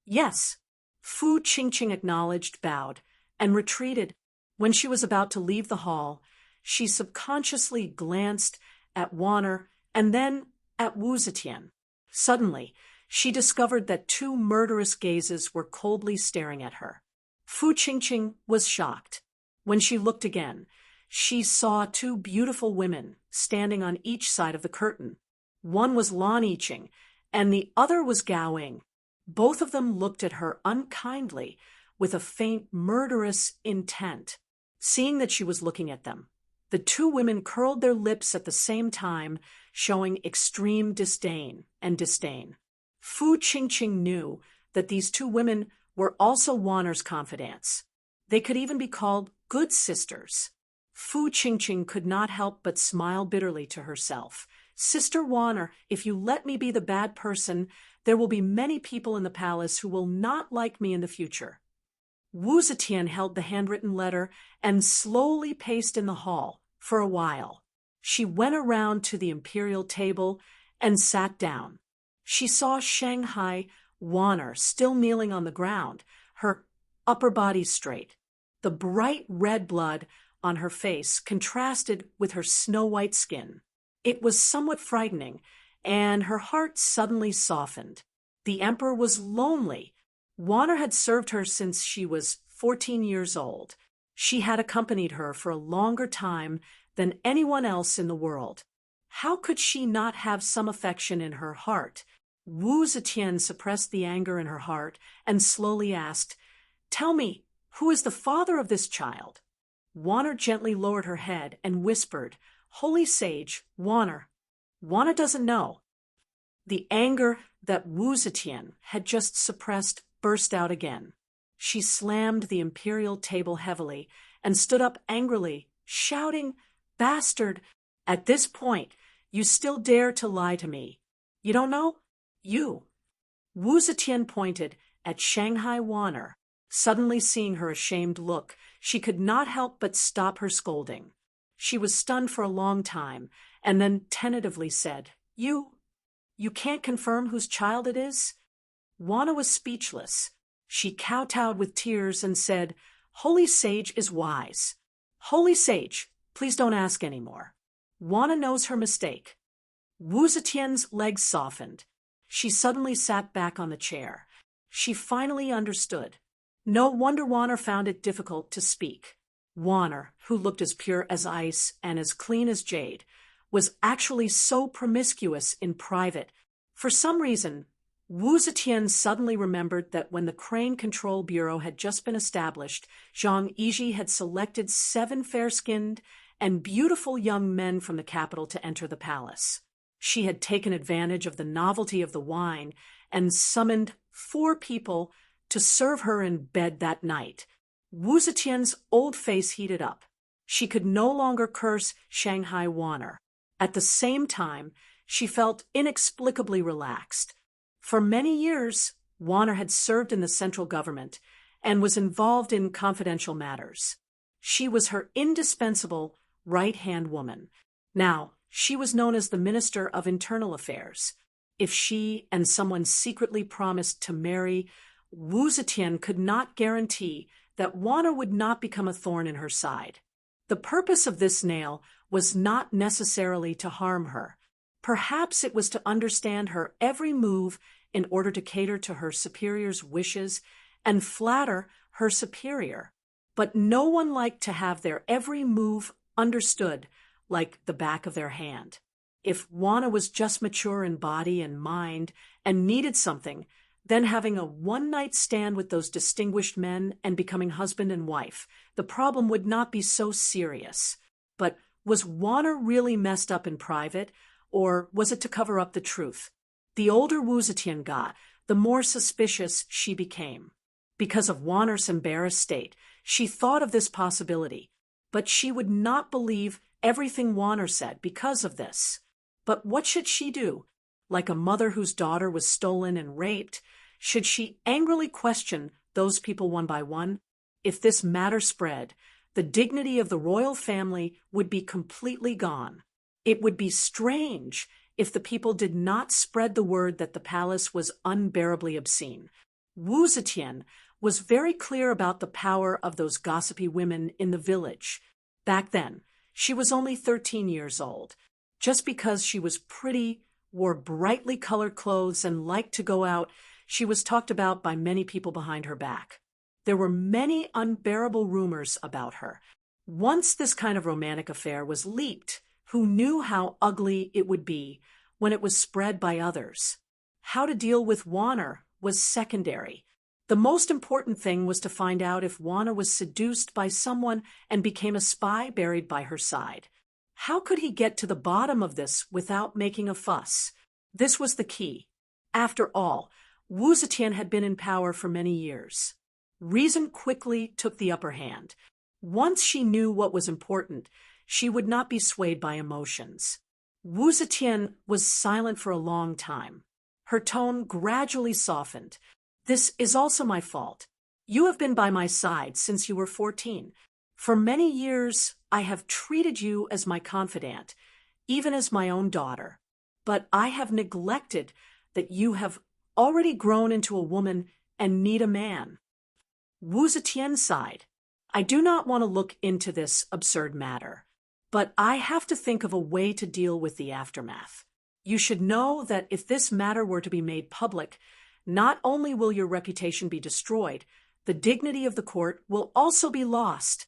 "Yes." Fu Qingqing acknowledged, bowed, and retreated. When she was about to leave the hall, she subconsciously glanced at Wanner and then at Wu Zetian. Suddenly, she discovered that 2 murderous gazes were coldly staring at her. Fu Qingqing was shocked. When she looked again, she saw 2 beautiful women standing on each side of the curtain. One was Lan Yiqing, and the other was Gao Ying. Both of them looked at her unkindly, with a faint murderous intent. Seeing that she was looking at them, the 2 women curled their lips at the same time, showing extreme disdain. Fu Qingqing knew that these 2 women were also Wanner's confidants. They could even be called good sisters. Fu Qingqing could not help but smile bitterly to herself. "Sister Wanner, if you let me be the bad person, there will be many people in the palace who will not like me in the future." Wu Zetian held the handwritten letter and slowly paced in the hall for a while. She went around to the imperial table and sat down. She saw Shanghai Wanner still kneeling on the ground, her upper body straight. The bright red blood on her face contrasted with her snow-white skin. It was somewhat frightening, and her heart suddenly softened. The emperor was lonely. Wanner had served her since she was 14 years old. She had accompanied her for a longer time than anyone else in the world. How could she not have some affection in her heart? Wu Zetian suppressed the anger in her heart and slowly asked, "Tell me, who is the father of this child?" Wanner gently lowered her head and whispered, "Holy Sage, Wanner. Wanner doesn't know." The anger that Wu Zetian had just suppressed burst out again. She slammed the imperial table heavily and stood up angrily, shouting, "Bastard! At this point, you still dare to lie to me. You don't know? You." Wu Zetian pointed at Shanghai Wanner. Suddenly seeing her ashamed look, she could not help but stop her scolding. She was stunned for a long time, and then tentatively said, You can't confirm whose child it is?" Wanner was speechless. She kowtowed with tears and said, "Holy Sage is wise. Holy Sage, please don't ask any more. Wanner knows her mistake." Wu Zetian's legs softened. She suddenly sat back on the chair. She finally understood. No wonder Wanner found it difficult to speak. Wanner, who looked as pure as ice and as clean as jade, was actually so promiscuous in private. For some reason, Wu Zetian suddenly remembered that when the Crane Control Bureau had just been established, Zhang Yiji had selected 7 fair-skinned and beautiful young men from the capital to enter the palace. She had taken advantage of the novelty of the wine and summoned 4 people to serve her in bed that night. Wu Zetian's old face heated up. She could no longer curse Shanghai Wanner. At the same time, she felt inexplicably relaxed. For many years, Wanner had served in the central government and was involved in confidential matters. She was her indispensable right-hand woman. Now, she was known as the Minister of Internal Affairs. If she and someone secretly promised to marry, Wu Zetian could not guarantee that Wanner would not become a thorn in her side. The purpose of this nail was not necessarily to harm her. Perhaps it was to understand her every move in order to cater to her superior's wishes and flatter her superior. But no one liked to have their every move understood like the back of their hand. If Wanner was just mature in body and mind and needed something, then having a one-night stand with those distinguished men and becoming husband and wife, the problem would not be so serious. But was Wanner really messed up in private, or was it to cover up the truth? The older Wu Zetian got, the more suspicious she became. Because of Wanner's embarrassed state, she thought of this possibility, but she would not believe everything Wanner said because of this. But what should she do? Like a mother whose daughter was stolen and raped, should she angrily question those people one by one? If this matter spread, the dignity of the royal family would be completely gone. It would be strange if the people did not spread the word that the palace was unbearably obscene. Wu Zetian was very clear about the power of those gossipy women in the village. Back then, she was only 13 years old. Just because she was pretty, wore brightly colored clothes, and liked to go out, she was talked about by many people behind her back. There were many unbearable rumors about her. Once this kind of romantic affair was leaked, who knew how ugly it would be when it was spread by others? How to deal with Wanner was secondary. The most important thing was to find out if Wanner was seduced by someone and became a spy buried by her side. How could he get to the bottom of this without making a fuss? This was the key. After all, Wu Zetian had been in power for many years. Reason quickly took the upper hand. Once she knew what was important, she would not be swayed by emotions. Wu Zetian was silent for a long time. Her tone gradually softened. "This is also my fault. You have been by my side since you were 14. For many years, I have treated you as my confidant, even as my own daughter. But I have neglected that you have already grown into a woman and need a man." Wu Zetian sighed. "I do not want to look into this absurd matter, but I have to think of a way to deal with the aftermath. You should know that if this matter were to be made public, not only will your reputation be destroyed, the dignity of the court will also be lost."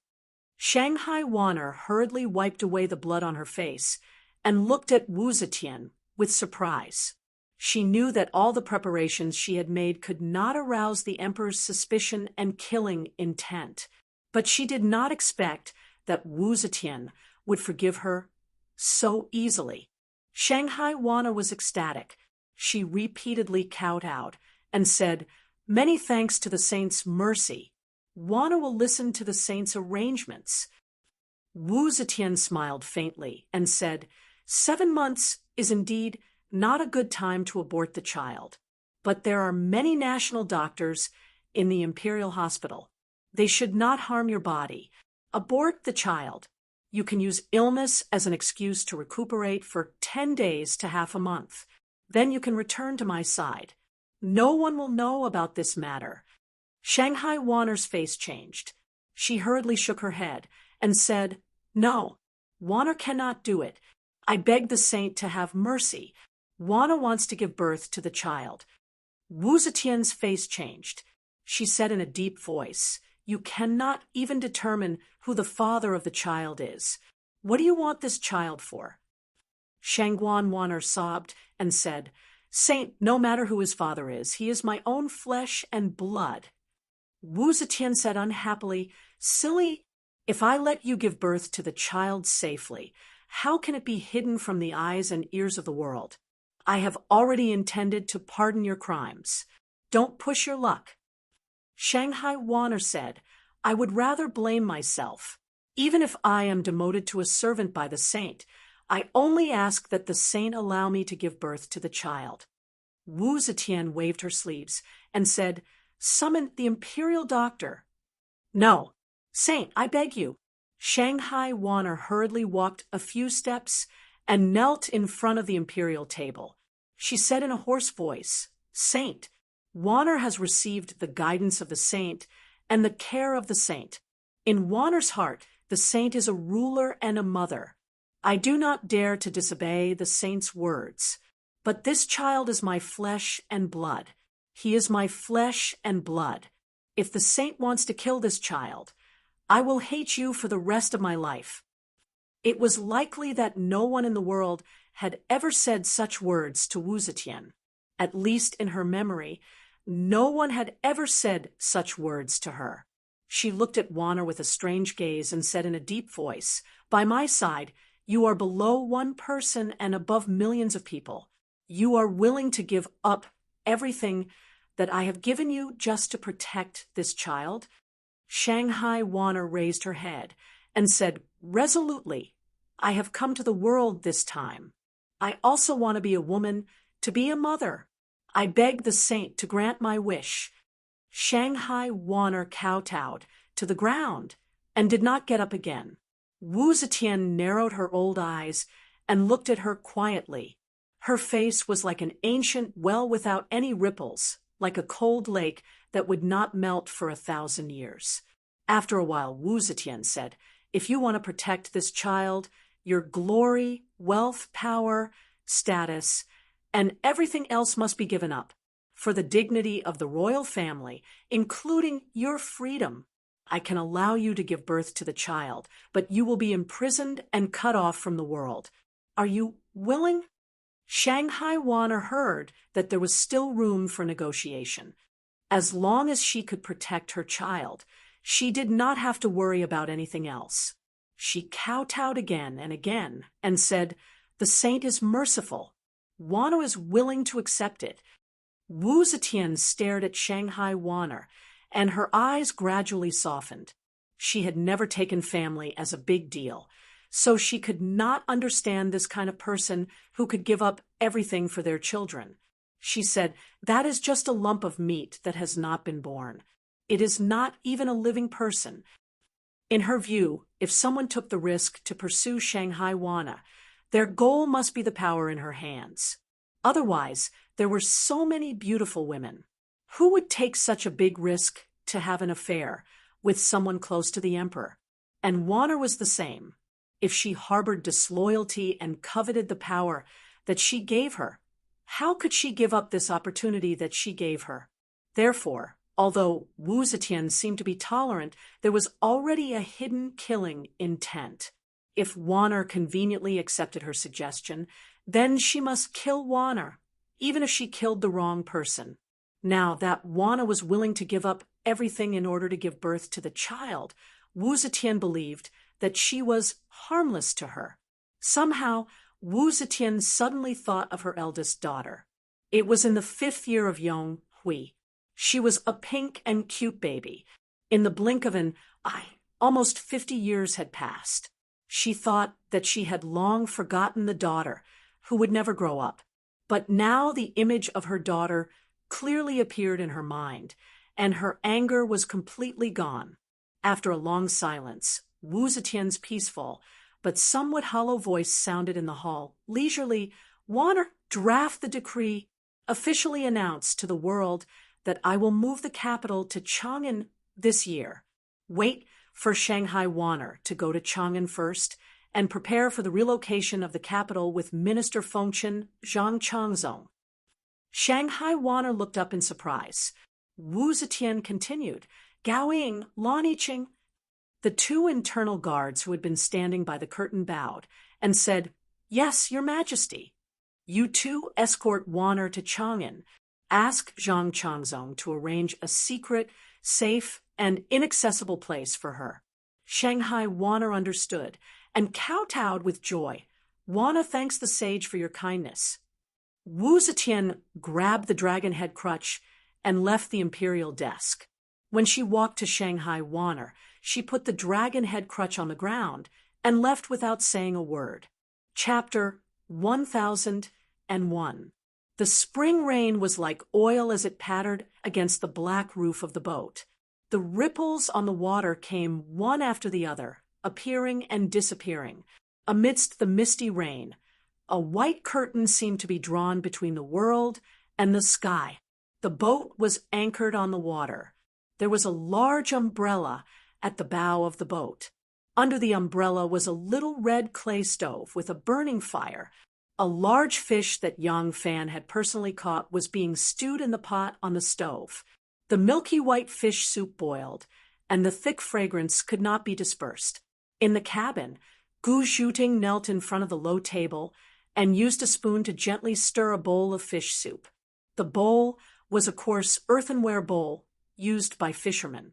Shanghai Wanner hurriedly wiped away the blood on her face and looked at Wu Zetian with surprise. She knew that all the preparations she had made could not arouse the emperor's suspicion and killing intent, but she did not expect that Wu Zetian would forgive her so easily. Shanghai Wanner was ecstatic. She repeatedly kowtowed and said, "Many thanks to the saint's mercy. Wanner will listen to the saint's arrangements." Wu Zetian smiled faintly and said, 7 months is indeed not a good time to abort the child, but there are many national doctors in the imperial hospital. They should not harm your body. Abort the child. You can use illness as an excuse to recuperate for 10 days to half a month. Then you can return to my side. No one will know about this matter." Shanghai Wanner's face changed. She hurriedly shook her head and said, "No, Wanner cannot do it. I beg the saint to have mercy. Wanner wants to give birth to the child." Wu Zetian's face changed. She said in a deep voice, "You cannot even determine who the father of the child is. What do you want this child for?" Shanghai Wanner sobbed and said, "Saint, no matter who his father is, he is my own flesh and blood." Wu Zetian said unhappily, "Silly, if I let you give birth to the child safely, how can it be hidden from the eyes and ears of the world? I have already intended to pardon your crimes. Don't push your luck." Shanghai Wanner said, "I would rather blame myself. Even if I am demoted to a servant by the saint, I only ask that the saint allow me to give birth to the child." Wu Zetian waved her sleeves and said, "Summon the imperial doctor." "No, saint, I beg you." Shanghai Wanner hurriedly walked a few steps and knelt in front of the imperial table. She said in a hoarse voice, "Saint, Wanner has received the guidance of the saint and the care of the saint. In Wanner's heart, the saint is a ruler and a mother. I do not dare to disobey the saint's words. But this child is my flesh and blood. He is my flesh and blood. If the saint wants to kill this child, I will hate you for the rest of my life." It was likely that no one in the world had ever said such words to Wu Zetian. At least in her memory, no one had ever said such words to her. She looked at Wanner with a strange gaze and said in a deep voice, "By my side, you are below one person and above millions of people. You are willing to give up everything that I have given you just to protect this child?" Shanghai Wanner raised her head and said resolutely, "I have come to the world this time. I also want to be a woman, to be a mother. I beg the saint to grant my wish." Shanghai Wanner kowtowed to the ground and did not get up again. Wu Zetian narrowed her old eyes and looked at her quietly. Her face was like an ancient well without any ripples, like a cold lake that would not melt for 1,000 years. After a while, Wu Zetian said, "If you want to protect this child, your glory, wealth, power, status, and everything else must be given up. For the dignity of the royal family, including your freedom, I can allow you to give birth to the child, but you will be imprisoned and cut off from the world. Are you willing?" Shanghai Wanner heard that there was still room for negotiation. As long as she could protect her child, she did not have to worry about anything else. She kowtowed again and said, "The saint is merciful. Wanner is willing to accept it." Wu Zetian stared at Shanghai Wanner, and her eyes gradually softened. She had never taken family as a big deal, so she could not understand this kind of person who could give up everything for their children. She said, "That is just a lump of meat that has not been born. It is not even a living person." In her view, if someone took the risk to pursue Shanghai Wanner, their goal must be the power in her hands. Otherwise, there were so many beautiful women. Who would take such a big risk to have an affair with someone close to the emperor? And Wanner was the same. If she harbored disloyalty and coveted the power that she gave her, how could she give up this opportunity that she gave her? Therefore, although Wu Zetian seemed to be tolerant, there was already a hidden killing intent. If Wanner conveniently accepted her suggestion, then she must kill Wanner, even if she killed the wrong person. Now that Wanner was willing to give up everything in order to give birth to the child, Wu Zetian believed that she was harmless to her. Somehow, Wu Zetian suddenly thought of her eldest daughter. It was in the 5th year of Yong Hui. She was a pink and cute baby. In the blink of an eye, almost 50 years had passed. She thought that she had long forgotten the daughter, who would never grow up. But now the image of her daughter clearly appeared in her mind, and her anger was completely gone. After a long silence, Wu Zetian's peaceful but somewhat hollow voice sounded in the hall. Leisurely, Wanner, draft the decree. Officially announced to the world that I will move the capital to Chang'an this year. Wait for Shanghai Wanner to go to Chang'an first and prepare for the relocation of the capital with Minister Fengchen Zhang Changzong. Shanghai Wanner looked up in surprise. Wu Zetian continued, Gao Ying, Lan Yiqing. The 2 internal guards who had been standing by the curtain bowed and said, Yes, Your Majesty. You 2 escort Wanner to Chang'an. Ask Zhang Changzong to arrange a secret, safe, and inaccessible place for her. Shanghai Wanner understood and kowtowed with joy. Wanner thanks the sage for your kindness. Wu Zetian grabbed the dragon head crutch and left the imperial desk. When she walked to Shanghai Wanner, she put the dragon head crutch on the ground and left without saying a word. Chapter 1001. The spring rain was like oil as it pattered against the black roof of the boat. The ripples on the water came one after the other, appearing and disappearing. Amidst the misty rain, a white curtain seemed to be drawn between the world and the sky. The boat was anchored on the water. There was a large umbrella at the bow of the boat. Under the umbrella was a little red clay stove with a burning fire. A large fish that Yang Fan had personally caught was being stewed in the pot on the stove. The milky white fish soup boiled, and the thick fragrance could not be dispersed. In the cabin, Gu Zhuting knelt in front of the low table and used a spoon to gently stir a bowl of fish soup. The bowl was a coarse earthenware bowl used by fishermen.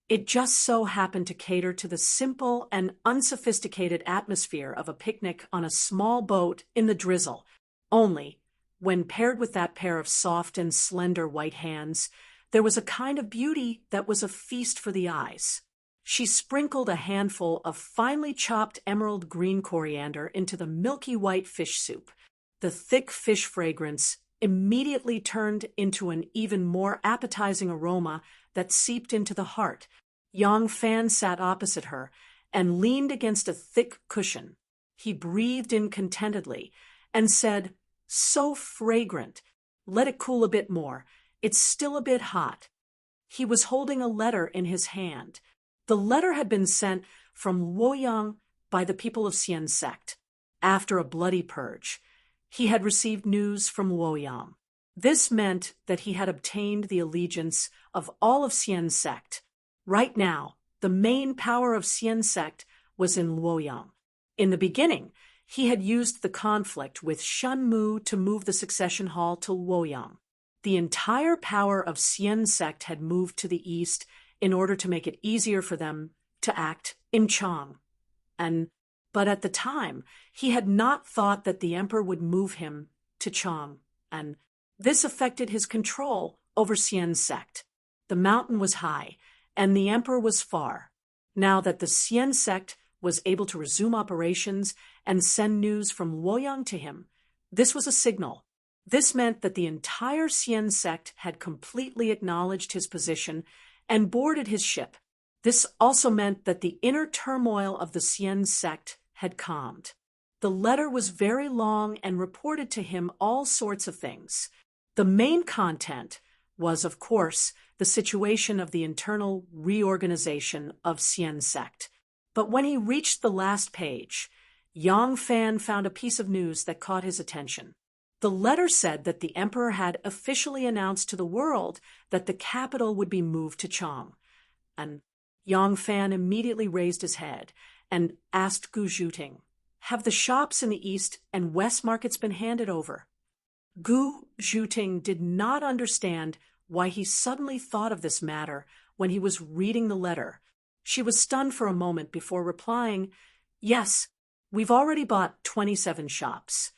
It just so happened to cater to the simple and unsophisticated atmosphere of a picnic on a small boat in the drizzle. Only, when paired with that pair of soft and slender white hands, there was a kind of beauty that was a feast for the eyes. She sprinkled a handful of finely chopped emerald green coriander into the milky white fish soup. The thick fish fragrance immediately turned into an even more appetizing aroma that seeped into the heart. Yang Fan sat opposite her and leaned against a thick cushion. He breathed in contentedly and said, "So fragrant. Let it cool a bit more. It's still a bit hot." He was holding a letter in his hand. The letter had been sent from Luoyang by the people of Xian sect. After a bloody purge, he had received news from Luoyang. This meant that he had obtained the allegiance of all of Xian sect. Right now, the main power of Xian sect was in Luoyang. In the beginning, he had used the conflict with Shenmu to move the succession hall to Luoyang. The entire power of Xian sect had moved to the east in order to make it easier for them to act in Chang. But at the time, he had not thought that the emperor would move him to Chang, and this affected his control over Xian sect. The mountain was high, and the emperor was far. Now that the Xian sect was able to resume operations and send news from Luoyang to him, this was a signal. This meant that the entire Xian sect had completely acknowledged his position and boarded his ship. This also meant that the inner turmoil of the Xian sect had calmed. The letter was very long and reported to him all sorts of things. The main content was, of course, the situation of the internal reorganization of Xian sect. But when he reached the last page, Yang Fan found a piece of news that caught his attention. The letter said that the emperor had officially announced to the world that the capital would be moved to Chang. And Yang Fan immediately raised his head and asked Gu Zhuting, "Have the shops in the east and west markets been handed over?" Gu Zhuting did not understand why he suddenly thought of this matter when he was reading the letter. She was stunned for a moment before replying, "Yes, we've already bought 27 shops.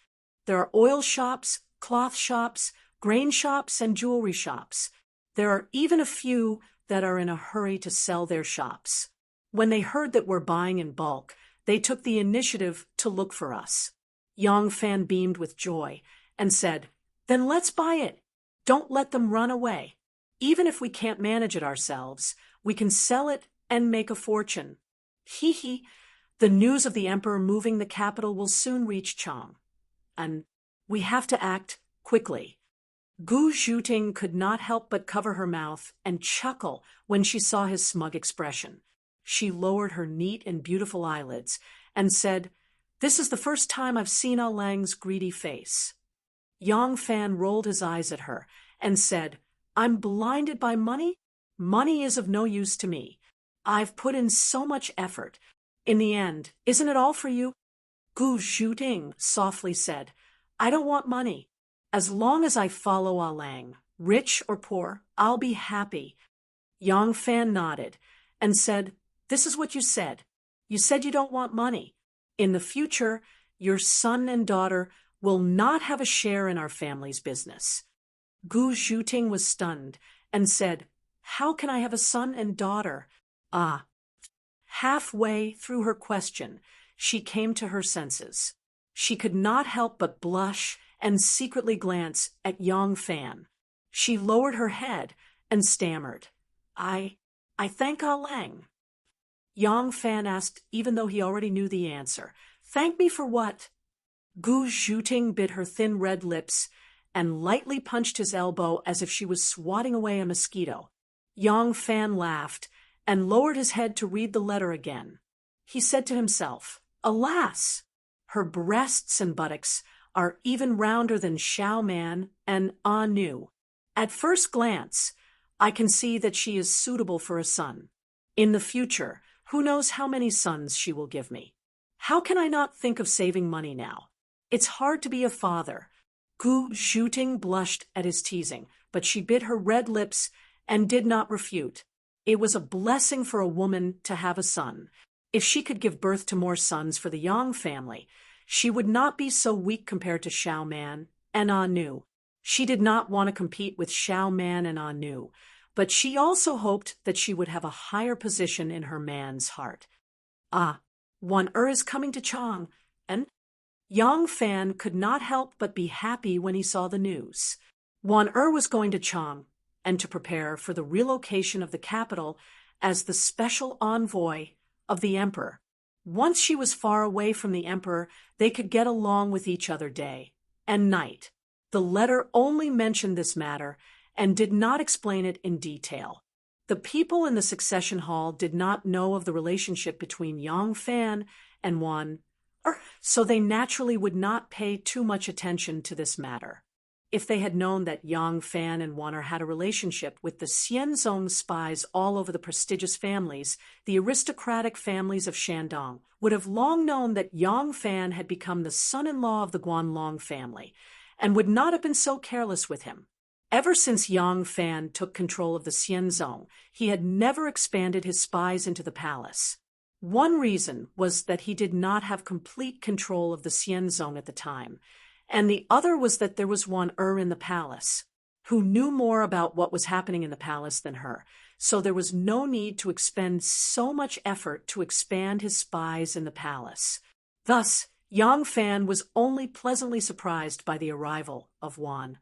There are oil shops, cloth shops, grain shops, and jewelry shops. There are even a few that are in a hurry to sell their shops. When they heard that we're buying in bulk, they took the initiative to look for us." Yang Fan beamed with joy and said, "Then let's buy it. Don't let them run away. Even if we can't manage it ourselves, we can sell it and make a fortune. Hee hee, the news of the emperor moving the capital will soon reach Chang. And we have to act quickly." Gu Zhuting could not help but cover her mouth and chuckle when she saw his smug expression. She lowered her neat and beautiful eyelids and said, "This is the first time I've seen Ah Lang's greedy face." Yang Fan rolled his eyes at her and said, "I'm blinded by money? Money is of no use to me. I've put in so much effort. In the end, isn't it all for you?" Gu Zhuting softly said, "I don't want money. As long as I follow Ah Lang, rich or poor, I'll be happy." Yang Fan nodded and said, "This is what you said. You said you don't want money. In the future, your son and daughter will not have a share in our family's business." Gu Zhuting was stunned and said, "How can I have a son and daughter?" "Ah, Halfway through her question, she came to her senses. She could not help but blush and secretly glance at Yang Fan. She lowered her head and stammered, I thank Ah Lang. Yang Fan asked, even though he already knew the answer. Thank me for what? Gu Zhuting bit her thin red lips and lightly punched his elbow as if she was swatting away a mosquito. Yang Fan laughed and lowered his head to read the letter again. He said to himself, Alas! Her breasts and buttocks are even rounder than Xiao Man and Ah Nu. At first glance, I can see that she is suitable for a son. In the future, who knows how many sons she will give me? How can I not think of saving money now? It's hard to be a father. Gu Zhuting blushed at his teasing, but she bit her red lips and did not refute. It was a blessing for a woman to have a son. If she could give birth to more sons for the Yang family, she would not be so weak compared to Xiao Man and Ah Nu. She did not want to compete with Xiao Man and Ah Nu, but she also hoped that she would have a higher position in her man's heart. Ah, Wan is coming to Chang, and Yang Fan could not help but be happy when he saw the news. Wan was going to Chang and to prepare for the relocation of the capital as the special envoy of the emperor. Once she was far away from the emperor, they could get along with each other day and night. The letter only mentioned this matter and did not explain it in detail. The people in the succession hall did not know of the relationship between Yang Fan and Wan, so they naturally would not pay too much attention to this matter. If they had known that Yang Fan and Wan had a relationship with the Xianzong spies all over the prestigious families, the aristocratic families of Shandong would have long known that Yang Fan had become the son-in-law of the Guanlong family, and would not have been so careless with him. Ever since Yang Fan took control of the Xianzong, he had never expanded his spies into the palace. One reason was that he did not have complete control of the Xianzong at the time, and the other was that there was one in the palace, who knew more about what was happening in the palace than her, so there was no need to expend so much effort to expand his spies in the palace. Thus, Yang Fan was only pleasantly surprised by the arrival of Wan.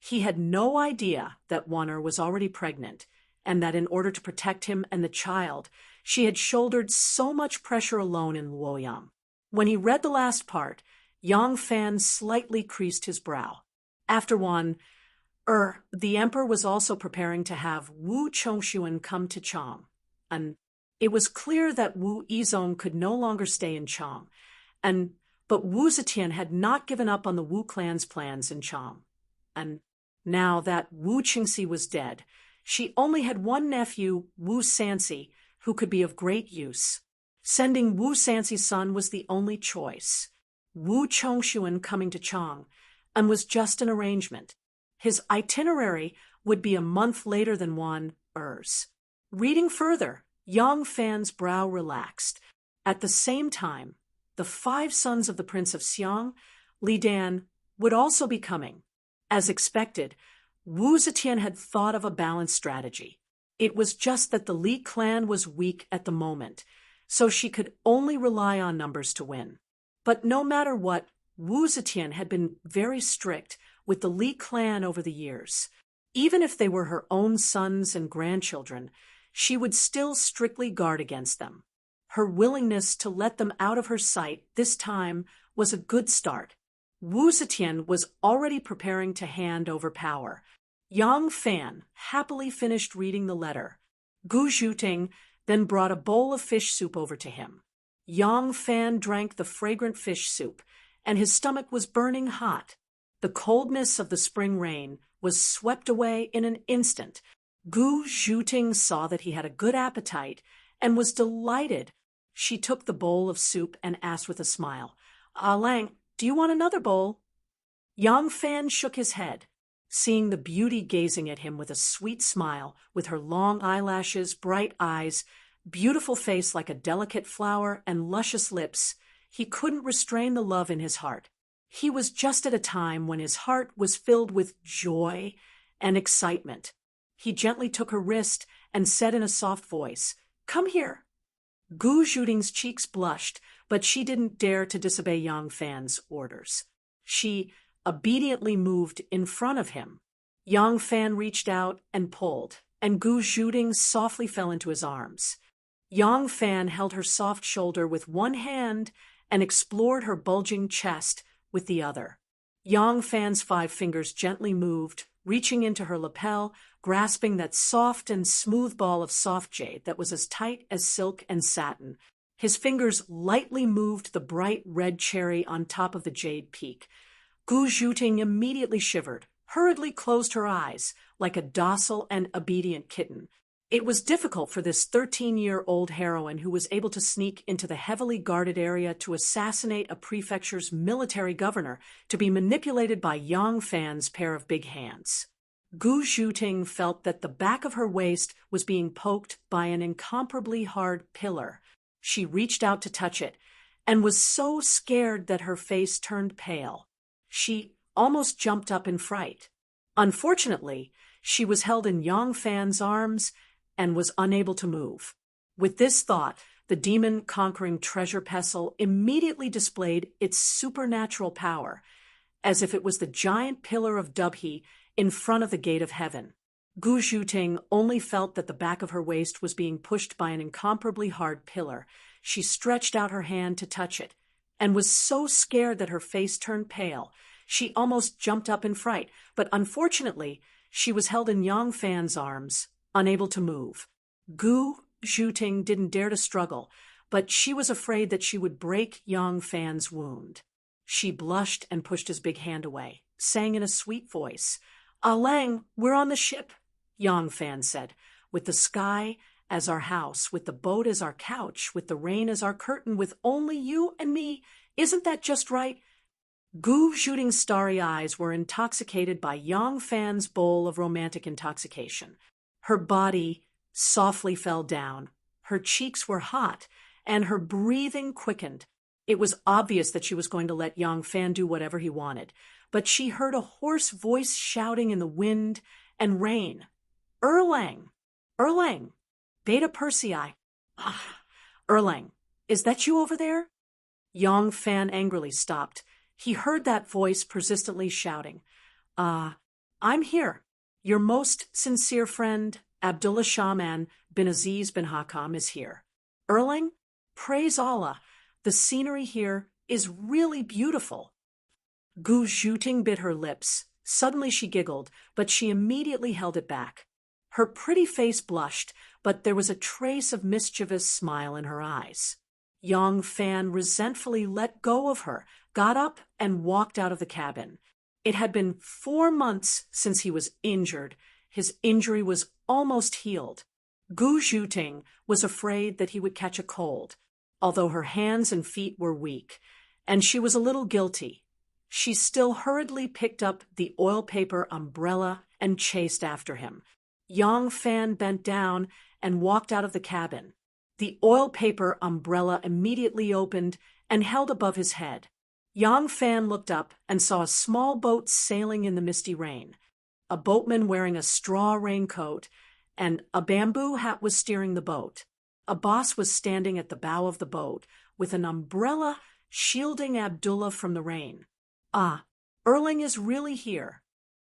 He had no idea that Wan was already pregnant, and that in order to protect him and the child, she had shouldered so much pressure alone in Luoyang. When he read the last part, Yang Fan slightly creased his brow. After Wan, the emperor was also preparing to have Wu Chongshuan come to Chang, and it was clear that Wu Yizong could no longer stay in Chang, but Wu Zetian had not given up on the Wu clan's plans in Chang, and now that Wu Qingxi was dead, she only had one nephew, Wu Sanxi, who could be of great use. Sending Wu Sanxi's son was the only choice. Wu Chongshuan coming to Chang, and was just an arrangement. His itinerary would be a month later than Wan Er's. Reading further, Yang Fan's brow relaxed. At the same time, the 5 sons of the Prince of Xiang, Li Dan, would also be coming. As expected, Wu Zetian had thought of a balanced strategy. It was just that the Li clan was weak at the moment, so she could only rely on numbers to win. But no matter what, Wu Zetian had been very strict with the Li clan over the years. Even if they were her own sons and grandchildren, she would still strictly guard against them. Her willingness to let them out of her sight this time was a good start. Wu Zetian was already preparing to hand over power. Yang Fan happily finished reading the letter. Gu Zhuting then brought a bowl of fish soup over to him. Yang Fan drank the fragrant fish soup, and his stomach was burning hot. The coldness of the spring rain was swept away in an instant. Gu Zhuting saw that he had a good appetite and was delighted. She took the bowl of soup and asked with a smile, "Ah Lang, do you want another bowl?" Yang Fan shook his head. Seeing the beauty gazing at him with a sweet smile, with her long eyelashes, bright eyes, beautiful face like a delicate flower, and luscious lips, he couldn't restrain the love in his heart. He was just at a time when his heart was filled with joy and excitement. He gently took her wrist and said in a soft voice, "Come here." Gu Zhuting's cheeks blushed, but she didn't dare to disobey Yang Fan's orders. She obediently moved in front of him. Yang Fan reached out and pulled, and Gu Zhuting softly fell into his arms. Yang Fan held her soft shoulder with one hand and explored her bulging chest with the other. Yang Fan's 5 fingers gently moved, reaching into her lapel, grasping that soft and smooth ball of soft jade that was as tight as silk and satin. His fingers lightly moved the bright red cherry on top of the jade peak. Gu Zhuting immediately shivered, hurriedly closed her eyes, like a docile and obedient kitten. It was difficult for this 13-year-old heroine who was able to sneak into the heavily guarded area to assassinate a prefecture's military governor to be manipulated by Yang Fan's pair of big hands. Gu Zhuting felt that the back of her waist was being poked by an incomparably hard pillar. She reached out to touch it, and was so scared that her face turned pale. She almost jumped up in fright. Unfortunately, she was held in Yang Fan's arms and was unable to move. With this thought, the demon-conquering treasure pestle immediately displayed its supernatural power, as if it was the giant pillar of Dubhe in front of the gate of heaven. Gu Zhuting only felt that the back of her waist was being pushed by an incomparably hard pillar. She stretched out her hand to touch it, and was so scared that her face turned pale. She almost jumped up in fright, but unfortunately, she was held in Yang Fan's arms, unable to move. Gu Zhuting didn't dare to struggle, but she was afraid that she would break Yang Fan's wound. She blushed and pushed his big hand away, saying in a sweet voice, "Ah Lang, we're on the ship," Yang Fan said, "with the sky as our house, with the boat as our couch, with the rain as our curtain, with only you and me. Isn't that just right?" Gu Zhuting's starry eyes were intoxicated by Yang Fan's bowl of romantic intoxication. Her body softly fell down, her cheeks were hot, and her breathing quickened. It was obvious that she was going to let Yang Fan do whatever he wanted, but she heard a hoarse voice shouting in the wind and rain, "Erlang! Erlang! Beta Persei! Ah, Erlang, is that you over there?" Yang Fan angrily stopped. He heard that voice persistently shouting, "I'm here. Your most sincere friend, Abdullah Shaman bin Aziz bin Hakam, is here. Erlang, praise Allah, the scenery here is really beautiful." Gu Zhuting bit her lips. Suddenly she giggled, but she immediately held it back. Her pretty face blushed, but there was a trace of mischievous smile in her eyes. Yang Fan resentfully let go of her, got up, and walked out of the cabin. It had been 4 months since he was injured. His injury was almost healed. Gu Zhuting was afraid that he would catch a cold, although her hands and feet were weak, and she was a little guilty. She still hurriedly picked up the oil paper umbrella and chased after him. Yang Fan bent down and walked out of the cabin. The oil paper umbrella immediately opened and held above his head. Yang Fan looked up and saw a small boat sailing in the misty rain. A boatman wearing a straw raincoat and a bamboo hat was steering the boat. A boss was standing at the bow of the boat with an umbrella shielding Abdullah from the rain. "Ah, Erlang is really here."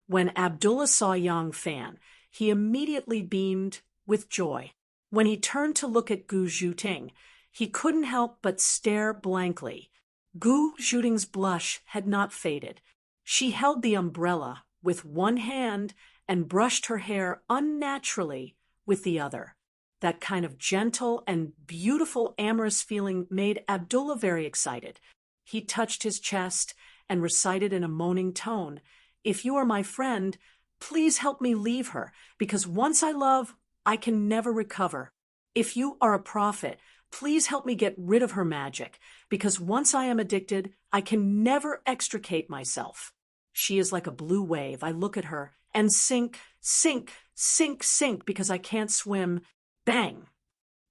When Abdullah saw Yang Fan, he immediately beamed with joy. When he turned to look at Gu Zhuting, he couldn't help but stare blankly. Gu Zhuting's blush had not faded. She held the umbrella with one hand and brushed her hair unnaturally with the other. That kind of gentle and beautiful amorous feeling made Abdullah very excited. He touched his chest and recited in a moaning tone, "If you are my friend, please help me leave her, because once I love, I can never recover. If you are a prophet, please help me get rid of her magic, because once I am addicted, I can never extricate myself. She is like a blue wave. I look at her and sink, sink, sink, sink, because I can't swim." Bang!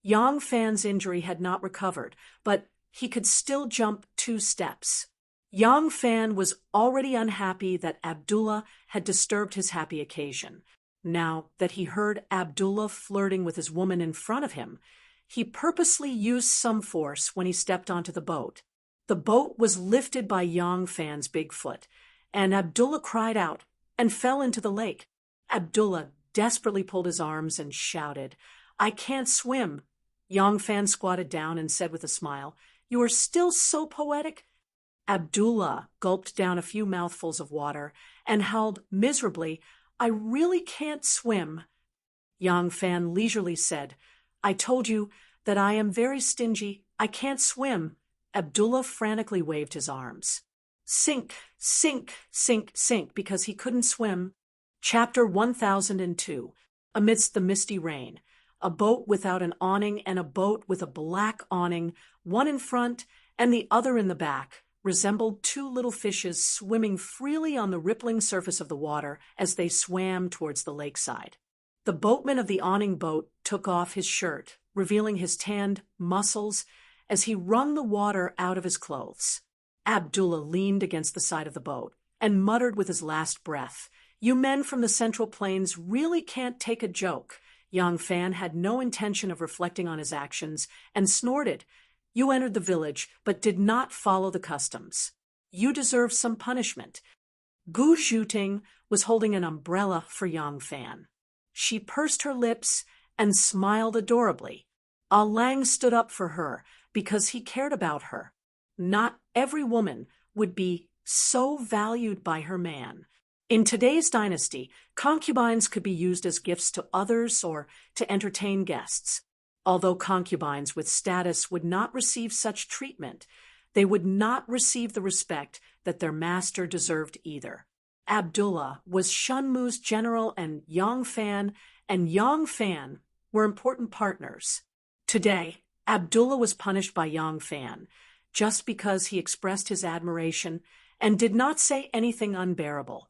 Yang Fan's injury had not recovered, but he could still jump 2 steps. Yang Fan was already unhappy that Abdullah had disturbed his happy occasion. Now that he heard Abdullah flirting with his woman in front of him, He purposely used some force when he stepped onto the boat. The boat was lifted by Yang Fan's big foot, and Abdullah cried out and fell into the lake. Abdullah desperately pulled his arms and shouted, "I can't swim." Yang Fan squatted down and said with a smile, "You are still so poetic." Abdullah gulped down a few mouthfuls of water and howled miserably, "I really can't swim." Yang Fan leisurely said, "I told you that I am very stingy. I can't swim." Abdullah frantically waved his arms. Sink, sink, sink, sink, because he couldn't swim. Chapter 1002. Amidst the misty rain. A boat without an awning and a boat with a black awning, one in front and the other in the back, resembled two little fishes swimming freely on the rippling surface of the water as they swam towards the lakeside. The boatman of the awning boat took off his shirt, revealing his tanned muscles as he wrung the water out of his clothes. Abdullah leaned against the side of the boat and muttered with his last breath, "You men from the Central Plains really can't take a joke." Yang Fan had no intention of reflecting on his actions and snorted, "You entered the village, but did not follow the customs. You deserve some punishment." Gu Zhuting was holding an umbrella for Yang Fan. She pursed her lips and smiled adorably. Ah Lang stood up for her because he cared about her. Not every woman would be so valued by her man. In today's dynasty, concubines could be used as gifts to others or to entertain guests. Although concubines with status would not receive such treatment, they would not receive the respect that their master deserved either. Abdullah was Shunmu's general, and Yang Fan were important partners. Today, Abdullah was punished by Yang Fan just because he expressed his admiration and did not say anything unbearable.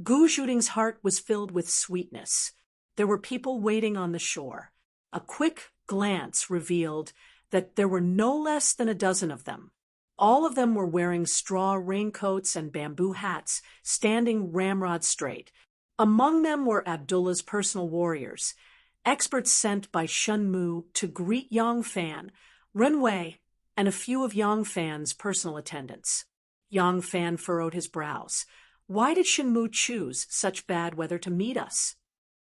Gu Zhuting's heart was filled with sweetness. There were people waiting on the shore. A quick glance revealed that there were no less than a dozen of them. All of them were wearing straw raincoats and bamboo hats, standing ramrod straight. Among them were Abdullah's personal warriors, experts sent by Shunmu to greet Yang Fan, Ren Wei, and a few of Yang Fan's personal attendants. Yang Fan furrowed his brows. Why did Shunmu choose such bad weather to meet us?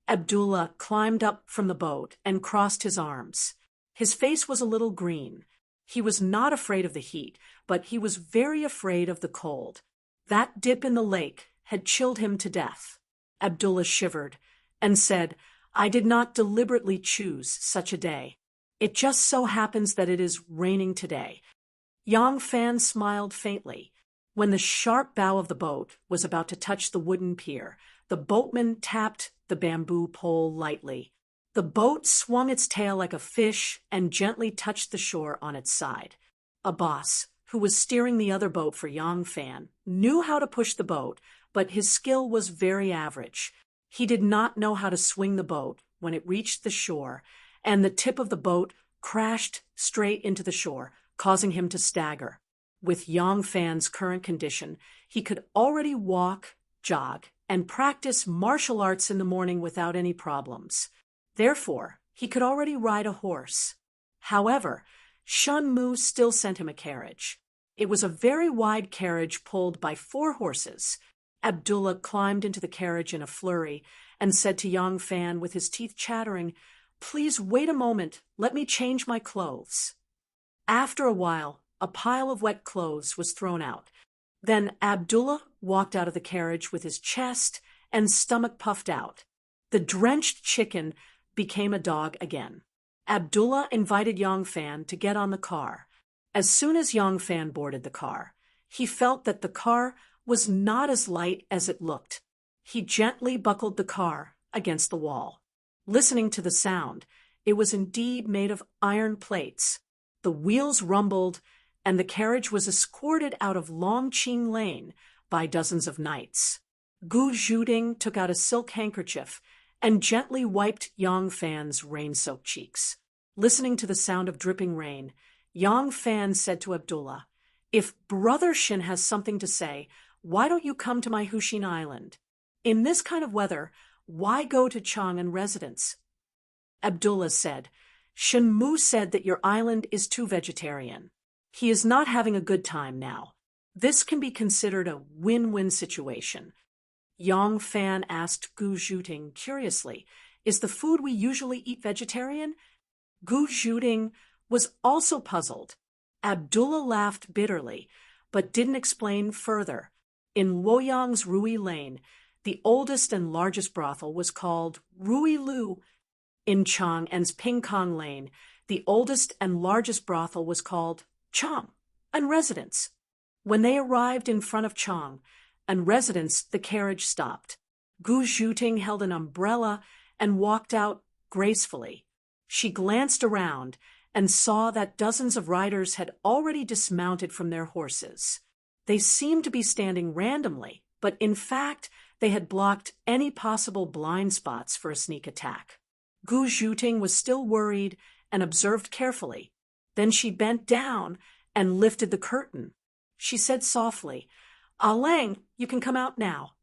Abdullah climbed up from the boat and crossed his arms. His face was a little green. He was not afraid of the heat, but he was very afraid of the cold. That dip in the lake had chilled him to death. Abdullah shivered and said, "I did not deliberately choose such a day. It just so happens that it is raining today." Yang Fan smiled faintly. When the sharp bow of the boat was about to touch the wooden pier, the boatman tapped the bamboo pole lightly. The boat swung its tail like a fish and gently touched the shore on its side. Abbas, who was steering the other boat for Yang Fan, knew how to push the boat, but his skill was very average. He did not know how to swing the boat when it reached the shore, and the tip of the boat crashed straight into the shore, causing him to stagger. With Yang Fan's current condition, he could already walk, jog, and practice martial arts in the morning without any problems. Therefore, he could already ride a horse. However, Shunmu still sent him a carriage. It was a very wide carriage pulled by 4 horses. Abdullah climbed into the carriage in a flurry and said to Yang Fan with his teeth chattering, "Please wait a moment, let me change my clothes." After a while, a pile of wet clothes was thrown out. Then Abdullah walked out of the carriage with his chest and stomach puffed out. The drenched chicken became a dog again. Abdullah invited Yang Fan to get on the car. As soon as Yang Fan boarded the car, he felt that the car was not as light as it looked. He gently buckled the car against the wall. Listening to the sound, it was indeed made of iron plates. The wheels rumbled, and the carriage was escorted out of Longqing Lane by dozens of knights. Gu Zhuting took out a silk handkerchief and gently wiped Yang Fan's rain-soaked cheeks. Listening to the sound of dripping rain, Yang Fan said to Abdullah, "If Brother Shin has something to say, why don't you come to my Hushin Island? In this kind of weather, why go to Chang'an residence?" Abdullah said, Shen Mu said that your island is too vegetarian. He is not having a good time now. This can be considered a win-win situation. Yang Fan asked Gu Zhuting curiously, is the food we usually eat vegetarian? Gu Zhuting was also puzzled. Abdullah laughed bitterly, but didn't explain further. In Luoyang's Rui Lane, the oldest and largest brothel was called Rui Lu. In Chang'an's Pingkong Lane, the oldest and largest brothel was called Chang, and residence. When they arrived in front of Chang, and residence, the carriage stopped. Gu Zhuting held an umbrella and walked out gracefully. She glanced around and saw that dozens of riders had already dismounted from their horses. They seemed to be standing randomly, but in fact, they had blocked any possible blind spots for a sneak attack. Gu Zhuting was still worried and observed carefully. Then she bent down and lifted the curtain. She said softly, "Ah Lang, you can come out now."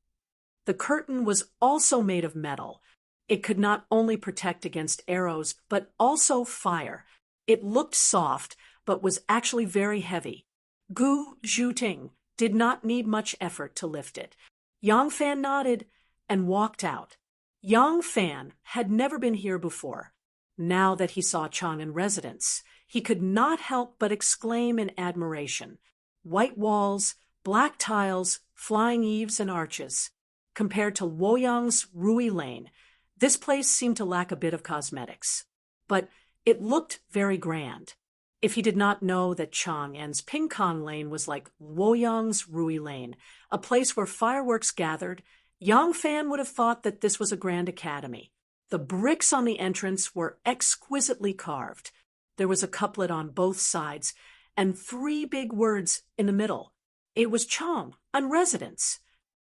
The curtain was also made of metal. It could not only protect against arrows, but also fire. It looked soft, but was actually very heavy. Gu Zhuting did not need much effort to lift it. Yang Fan nodded and walked out. Yang Fan had never been here before. Now that he saw Chang'an residence, he could not help but exclaim in admiration. White walls, black tiles, flying eaves and arches. Compared to Luoyang's Rui Lane, this place seemed to lack a bit of cosmetics. But it looked very grand. If he did not know that Chang'an's Pingkong Lane was like Luoyang's Rui Lane, a place where fireworks gathered, Yang Fan would have thought that this was a grand academy. The bricks on the entrance were exquisitely carved. There was a couplet on both sides, and 3 big words in the middle. It was Chang, on residence.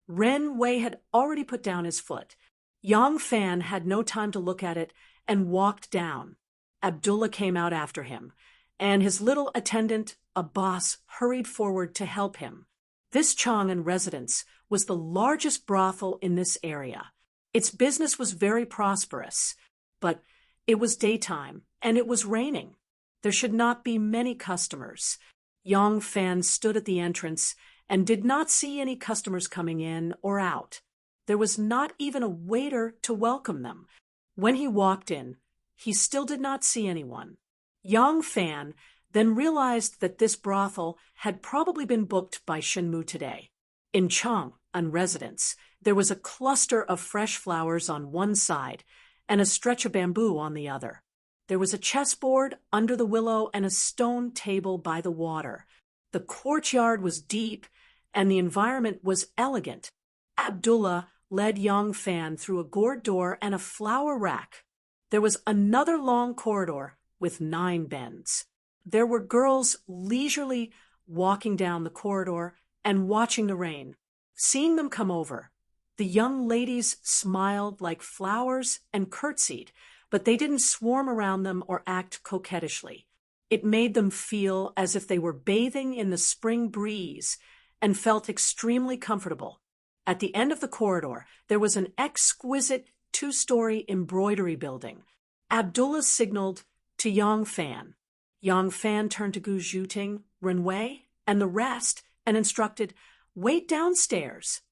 Ren Wei had already put down his foot. Yang Fan had no time to look at it and walked down. Abdullah came out after him, and his little attendant, Abbas, hurried forward to help him. This Chang'an residence was the largest brothel in this area. Its business was very prosperous, but it was daytime, and it was raining. There should not be many customers. Yang Fan stood at the entrance and did not see any customers coming in or out. There was not even a waiter to welcome them. When he walked in, he still did not see anyone. Yang Fan then realized that this brothel had probably been booked by Shen Mu today. In Chang, on residence, there was a cluster of fresh flowers on one side and a stretch of bamboo on the other. There was a chessboard under the willow and a stone table by the water. The courtyard was deep and the environment was elegant. Abdullah led Yang Fan through a gourd door and a flower rack. There was another long corridor with 9 bends. There were girls leisurely walking down the corridor and watching the rain. Seeing them come over, the young ladies smiled like flowers and curtsied, but they didn't swarm around them or act coquettishly. It made them feel as if they were bathing in the spring breeze and felt extremely comfortable. At the end of the corridor, there was an exquisite 2-story embroidery building. Abdullah signaled to Yang Fan. Yang Fan turned to Gu Zhuting, Ren Wei, and the rest and instructed, "Wait downstairs."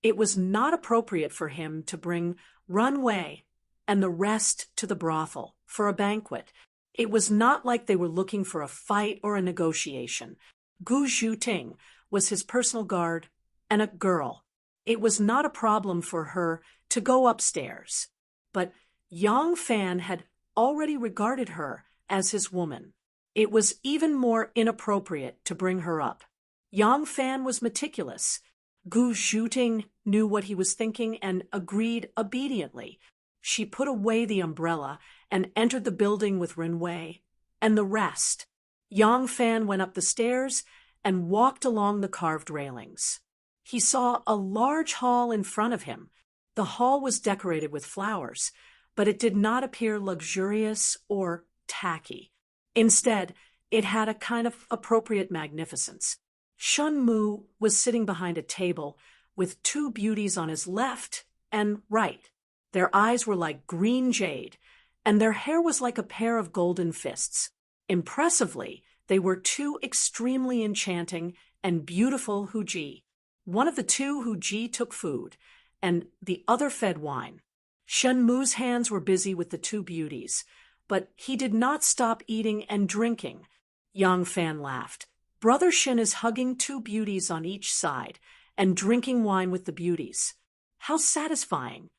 It was not appropriate for him to bring Ren Wei and the rest to the brothel for a banquet. It was not like they were looking for a fight or a negotiation. Gu Zhuting was his personal guard and a girl. It was not a problem for her to go upstairs. But Yang Fan had already regarded her as his woman. It was even more inappropriate to bring her up. Yang Fan was meticulous. Gu Zhuting knew what he was thinking and agreed obediently. She put away the umbrella and entered the building with Ren Wei and the rest. Yang Fan went up the stairs and walked along the carved railings. He saw a large hall in front of him. The hall was decorated with flowers, but it did not appear luxurious or tacky. Instead, it had a kind of appropriate magnificence. Shen Mu was sitting behind a table with 2 beauties on his left and right. Their eyes were like green jade, and their hair was like a pair of golden fists. Impressively, they were two extremely enchanting and beautiful Huji. One of the two Huji took food, and the other fed wine. Shenmu's hands were busy with the two beauties, but he did not stop eating and drinking. Yang Fan laughed. Brother Shen is hugging two beauties on each side and drinking wine with the beauties. How satisfying!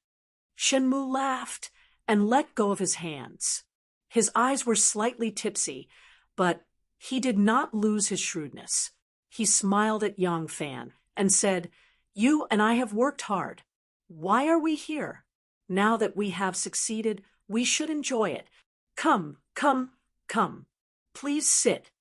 Shenmu laughed and let go of his hands. His eyes were slightly tipsy, but he did not lose his shrewdness. He smiled at Yang Fan and said, "You and I have worked hard. Why are we here? Now that we have succeeded, we should enjoy it. Come, come, come. Please sit."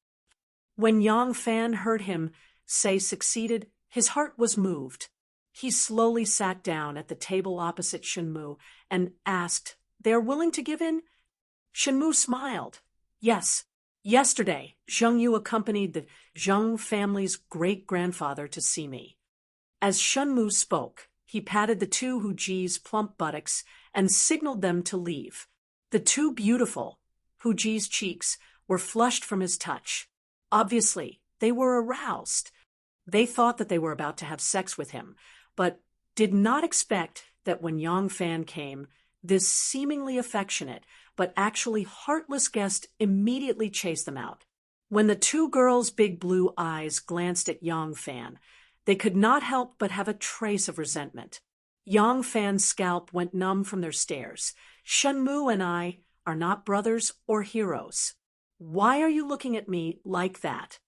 When Yang Fan heard him say succeeded, his heart was moved. He slowly sat down at the table opposite Shenmu and asked, "They are willing to give in?" Shenmu smiled. "Yes. Yesterday, Zheng Yu accompanied the Zheng family's great-grandfather to see me." As Shenmu spoke, he patted the two Huji's plump buttocks and signaled them to leave. The two beautiful Huji's cheeks were flushed from his touch. Obviously, they were aroused. They thought that they were about to have sex with him, but did not expect that when Yang Fan came, this seemingly affectionate but actually heartless guest immediately chased them out. When the two girls' big blue eyes glanced at Yang Fan, they could not help but have a trace of resentment. Yang Fan's scalp went numb from their stares. "Shenmu and I are not brothers or heroes. Why are you looking at me like that?"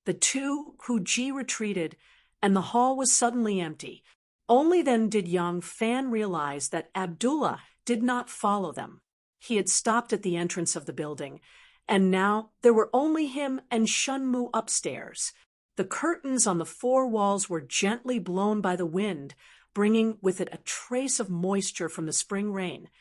The two Huji retreated, and the hall was suddenly empty. Only then did Yang Fan realize that Abdullah did not follow them. He had stopped at the entrance of the building, and now there were only him and Shenmu upstairs. The curtains on the four walls were gently blown by the wind, bringing with it a trace of moisture from the spring rain,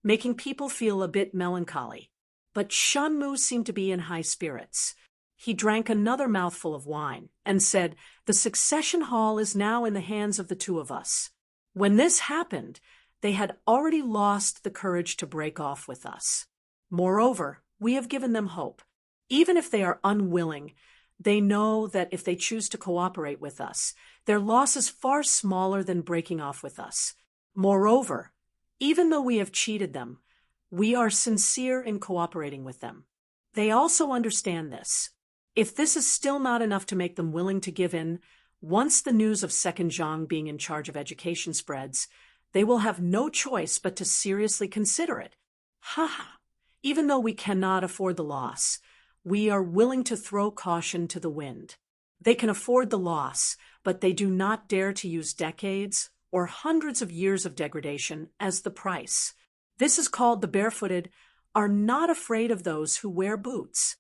making people feel a bit melancholy. But Shenmu seemed to be in high spirits. He drank another mouthful of wine and said, "The succession hall is now in the hands of the two of us." When this happened, they had already lost the courage to break off with us. Moreover, we have given them hope. Even if they are unwilling, they know that if they choose to cooperate with us, their loss is far smaller than breaking off with us. Moreover, even though we have cheated them, we are sincere in cooperating with them. They also understand this. If this is still not enough to make them willing to give in, once the news of Second Zhang being in charge of education spreads, they will have no choice but to seriously consider it. Ha ha! Even though we cannot afford the loss, we are willing to throw caution to the wind. They can afford the loss, but they do not dare to use decades or hundreds of years of degradation as the price. This is called the barefooted are not afraid of those who wear boots.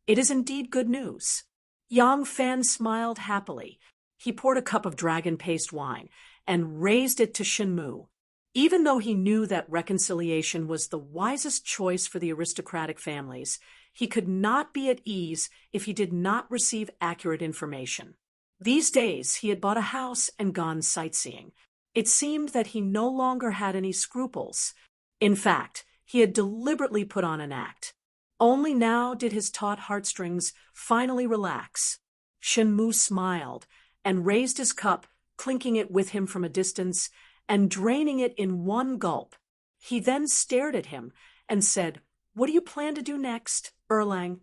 It is indeed good news. Yang Fan smiled happily. He poured a cup of dragon paste wine and raised it to Shenmu. Even though he knew that reconciliation was the wisest choice for the aristocratic families, he could not be at ease if he did not receive accurate information. These days he had bought a house and gone sightseeing. It seemed that he no longer had any scruples. In fact, he had deliberately put on an act. Only now did his taut heartstrings finally relax. Shenmu smiled and raised his cup, clinking it with him from a distance and draining it in one gulp. He then stared at him and said, "What do you plan to do next, Erlang?"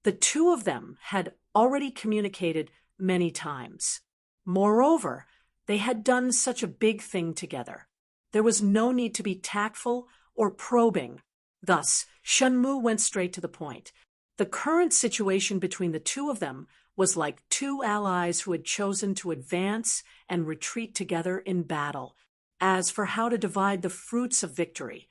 The two of them had already communicated many times. Moreover, they had done such a big thing together. There was no need to be tactful or probing. Thus, Shenmu went straight to the point. The current situation between the two of them was like two allies who had chosen to advance and retreat together in battle. As for how to divide the fruits of victory,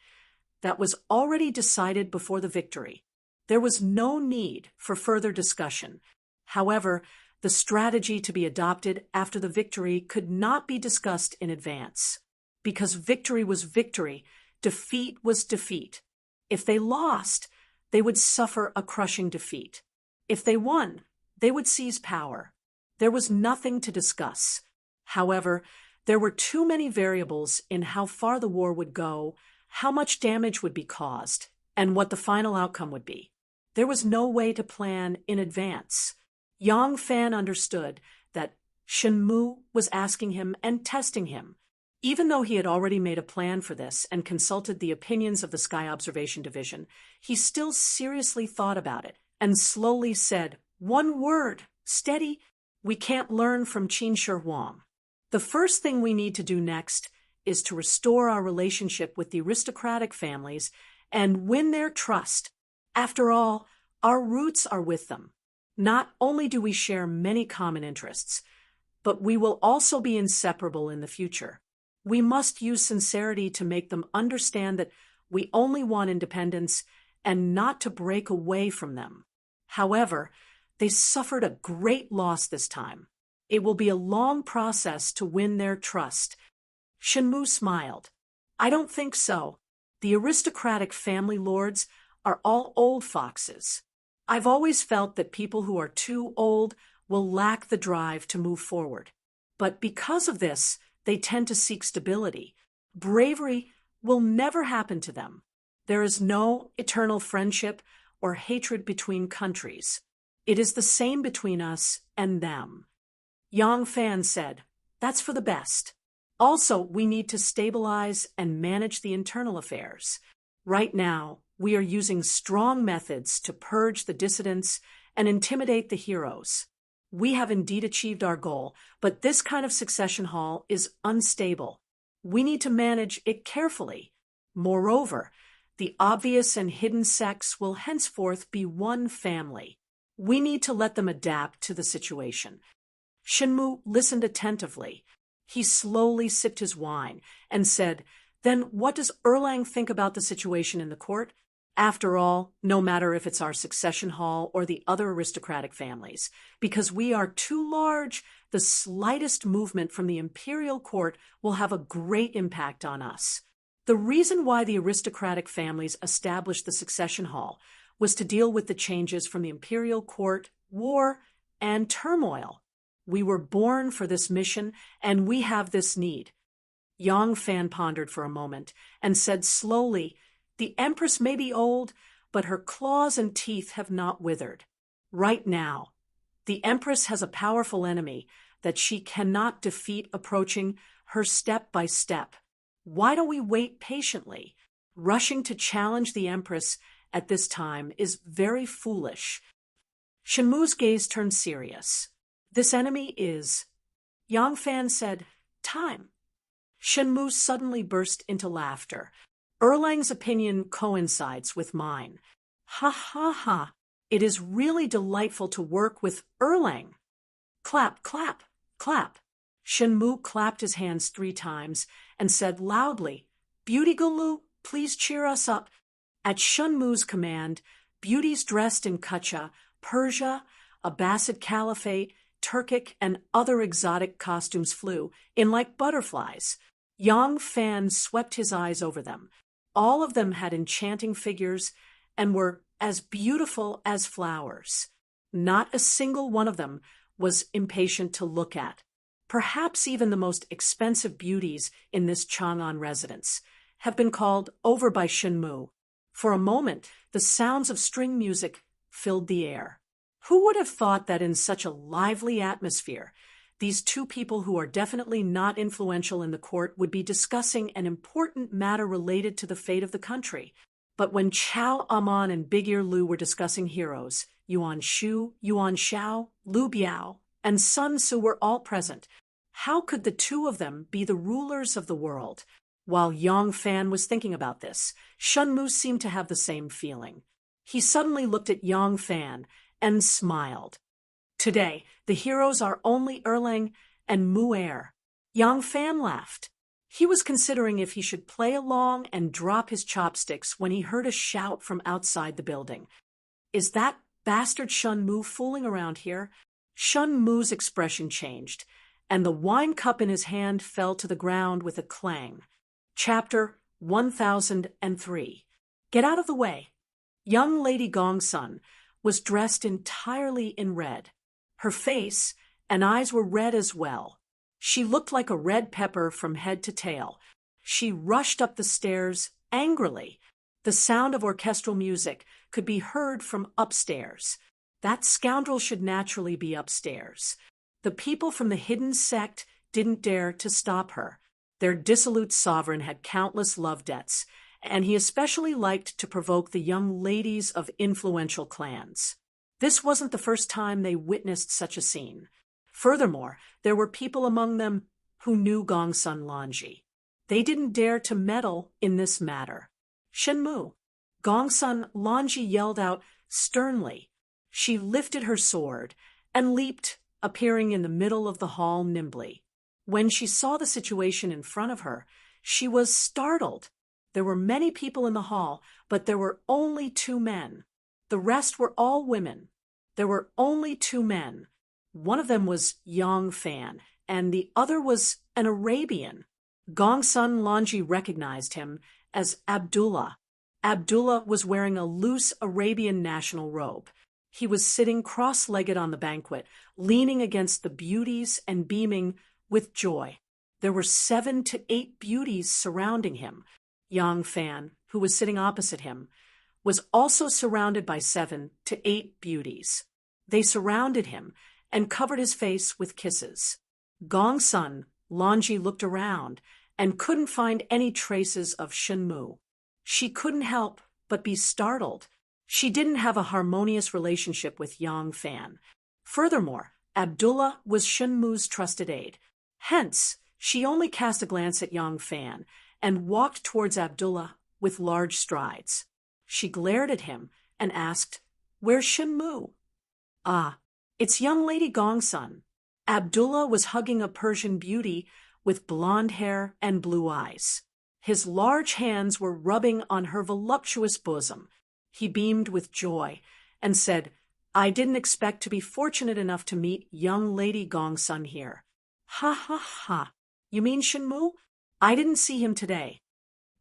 that was already decided before the victory. There was no need for further discussion. However, the strategy to be adopted after the victory could not be discussed in advance. Because victory was victory, defeat was defeat. If they lost, they would suffer a crushing defeat. If they won, they would seize power. There was nothing to discuss. However, there were too many variables in how far the war would go, how much damage would be caused, and what the final outcome would be. There was no way to plan in advance. Yang Fan understood that Shen Mu was asking him and testing him. Even though he had already made a plan for this and consulted the opinions of the Sky Observation Division, he still seriously thought about it and slowly said, "One word, steady. We can't learn from Qin Shi Huang. The first thing we need to do next is to restore our relationship with the aristocratic families and win their trust. After all, our roots are with them. Not only do we share many common interests, but we will also be inseparable in the future. We must use sincerity to make them understand that we only want independence and not to break away from them." However, they suffered a great loss this time. It will be a long process to win their trust. Shen Mu smiled. "I don't think so. The aristocratic family lords are all old foxes. I've always felt that people who are too old will lack the drive to move forward. But because of this, they tend to seek stability. Bravery will never happen to them. There is no eternal friendship or hatred between countries. It is the same between us and them." Yang Fan said, "That's for the best. Also, we need to stabilize and manage the internal affairs. Right now, we are using strong methods to purge the dissidents and intimidate the heroes. We have indeed achieved our goal, but this kind of succession hall is unstable. We need to manage it carefully. Moreover, the obvious and hidden sects will henceforth be one family. We need to let them adapt to the situation." Shen Mu listened attentively. He slowly sipped his wine and said, "Then what does Erlang think about the situation in the court? After all, no matter if it's our succession hall or the other aristocratic families, because we are too large, the slightest movement from the imperial court will have a great impact on us. The reason why the aristocratic families established the succession hall was to deal with the changes from the imperial court, war, and turmoil. We were born for this mission, and we have this need." Yang Fan pondered for a moment and said slowly, "The Empress may be old, but her claws and teeth have not withered. Right now, the Empress has a powerful enemy that she cannot defeat approaching her step by step. Why don't we wait patiently? Rushing to challenge the Empress at this time is very foolish." Shen Mu's gaze turned serious. "This enemy is—" Yang Fan said, "Time." Shen Mu suddenly burst into laughter. "Erlang's opinion coincides with mine. Ha ha ha! It is really delightful to work with Erlang." Clap, clap, clap. Shen Mu clapped his hands 3 times and said loudly, "Beauty Gulu, please cheer us up." At Shen Mu's command, beauties dressed in Kucha, Persia, Abbasid Caliphate, Turkic, and other exotic costumes flew in like butterflies. Yang Fan swept his eyes over them. All of them had enchanting figures and were as beautiful as flowers. Not a single one of them was impatient to look at. Perhaps even the most expensive beauties in this Chang'an residence have been called over by Shen Mu. For a moment, the sounds of string music filled the air. Who would have thought that in such a lively atmosphere, these two people who are definitely not influential in the court would be discussing an important matter related to the fate of the country? But when Chao Aman and Big Ear Lu were discussing heroes, Yuan Shu, Yuan Shao, Lu Biao, and Sun Tzu were all present. How could the two of them be the rulers of the world? While Yang Fan was thinking about this, Shen Mu seemed to have the same feeling. He suddenly looked at Yang Fan and smiled. Today, the heroes are only Erlang and Mu'er. Yang Fan laughed. He was considering if he should play along and drop his chopsticks when he heard a shout from outside the building. "Is that bastard Shen Mu fooling around here?" Shen Mu's expression changed, and the wine cup in his hand fell to the ground with a clang. Chapter 1003. Get out of the way. Young Lady Gongsun was dressed entirely in red. Her face and eyes were red as well. She looked like a red pepper from head to tail. She rushed up the stairs angrily. The sound of orchestral music could be heard from upstairs. That scoundrel should naturally be upstairs. The people from the hidden sect didn't dare to stop her. Their dissolute sovereign had countless love debts, and he especially liked to provoke the young ladies of influential clans. This wasn't the first time they witnessed such a scene. Furthermore, there were people among them who knew Gongsun Lanji. They didn't dare to meddle in this matter. Shenmu. Gongsun Lanji yelled out sternly. She lifted her sword and leaped, appearing in the middle of the hall nimbly. When she saw the situation in front of her, she was startled. There were many people in the hall, but there were only 2 men. The rest were all women. There were only 2 men. One of them was Yang Fan, and the other was an Arabian. Gongsun Lanji recognized him as Abdullah. Abdullah was wearing a loose Arabian national robe. He was sitting cross-legged on the banquet, leaning against the beauties and beaming with joy. There were 7 to 8 beauties surrounding him. Yang Fan, who was sitting opposite him, was also surrounded by 7 to 8 beauties. They surrounded him and covered his face with kisses. Gongsun Lanji looked around and couldn't find any traces of Shenmu. She couldn't help but be startled. She didn't have a harmonious relationship with Yang Fan. Furthermore, Abdullah was Shenmu's trusted aide. Hence, she only cast a glance at Yang Fan and walked towards Abdullah with large strides. She glared at him and asked, "Where's Shenmu?" "Ah, it's young lady Gongsun." Abdullah was hugging a Persian beauty with blonde hair and blue eyes. His large hands were rubbing on her voluptuous bosom. He beamed with joy and said, "I didn't expect to be fortunate enough to meet young lady Gongsun here." "Ha ha ha. You mean Shenmu? I didn't see him today."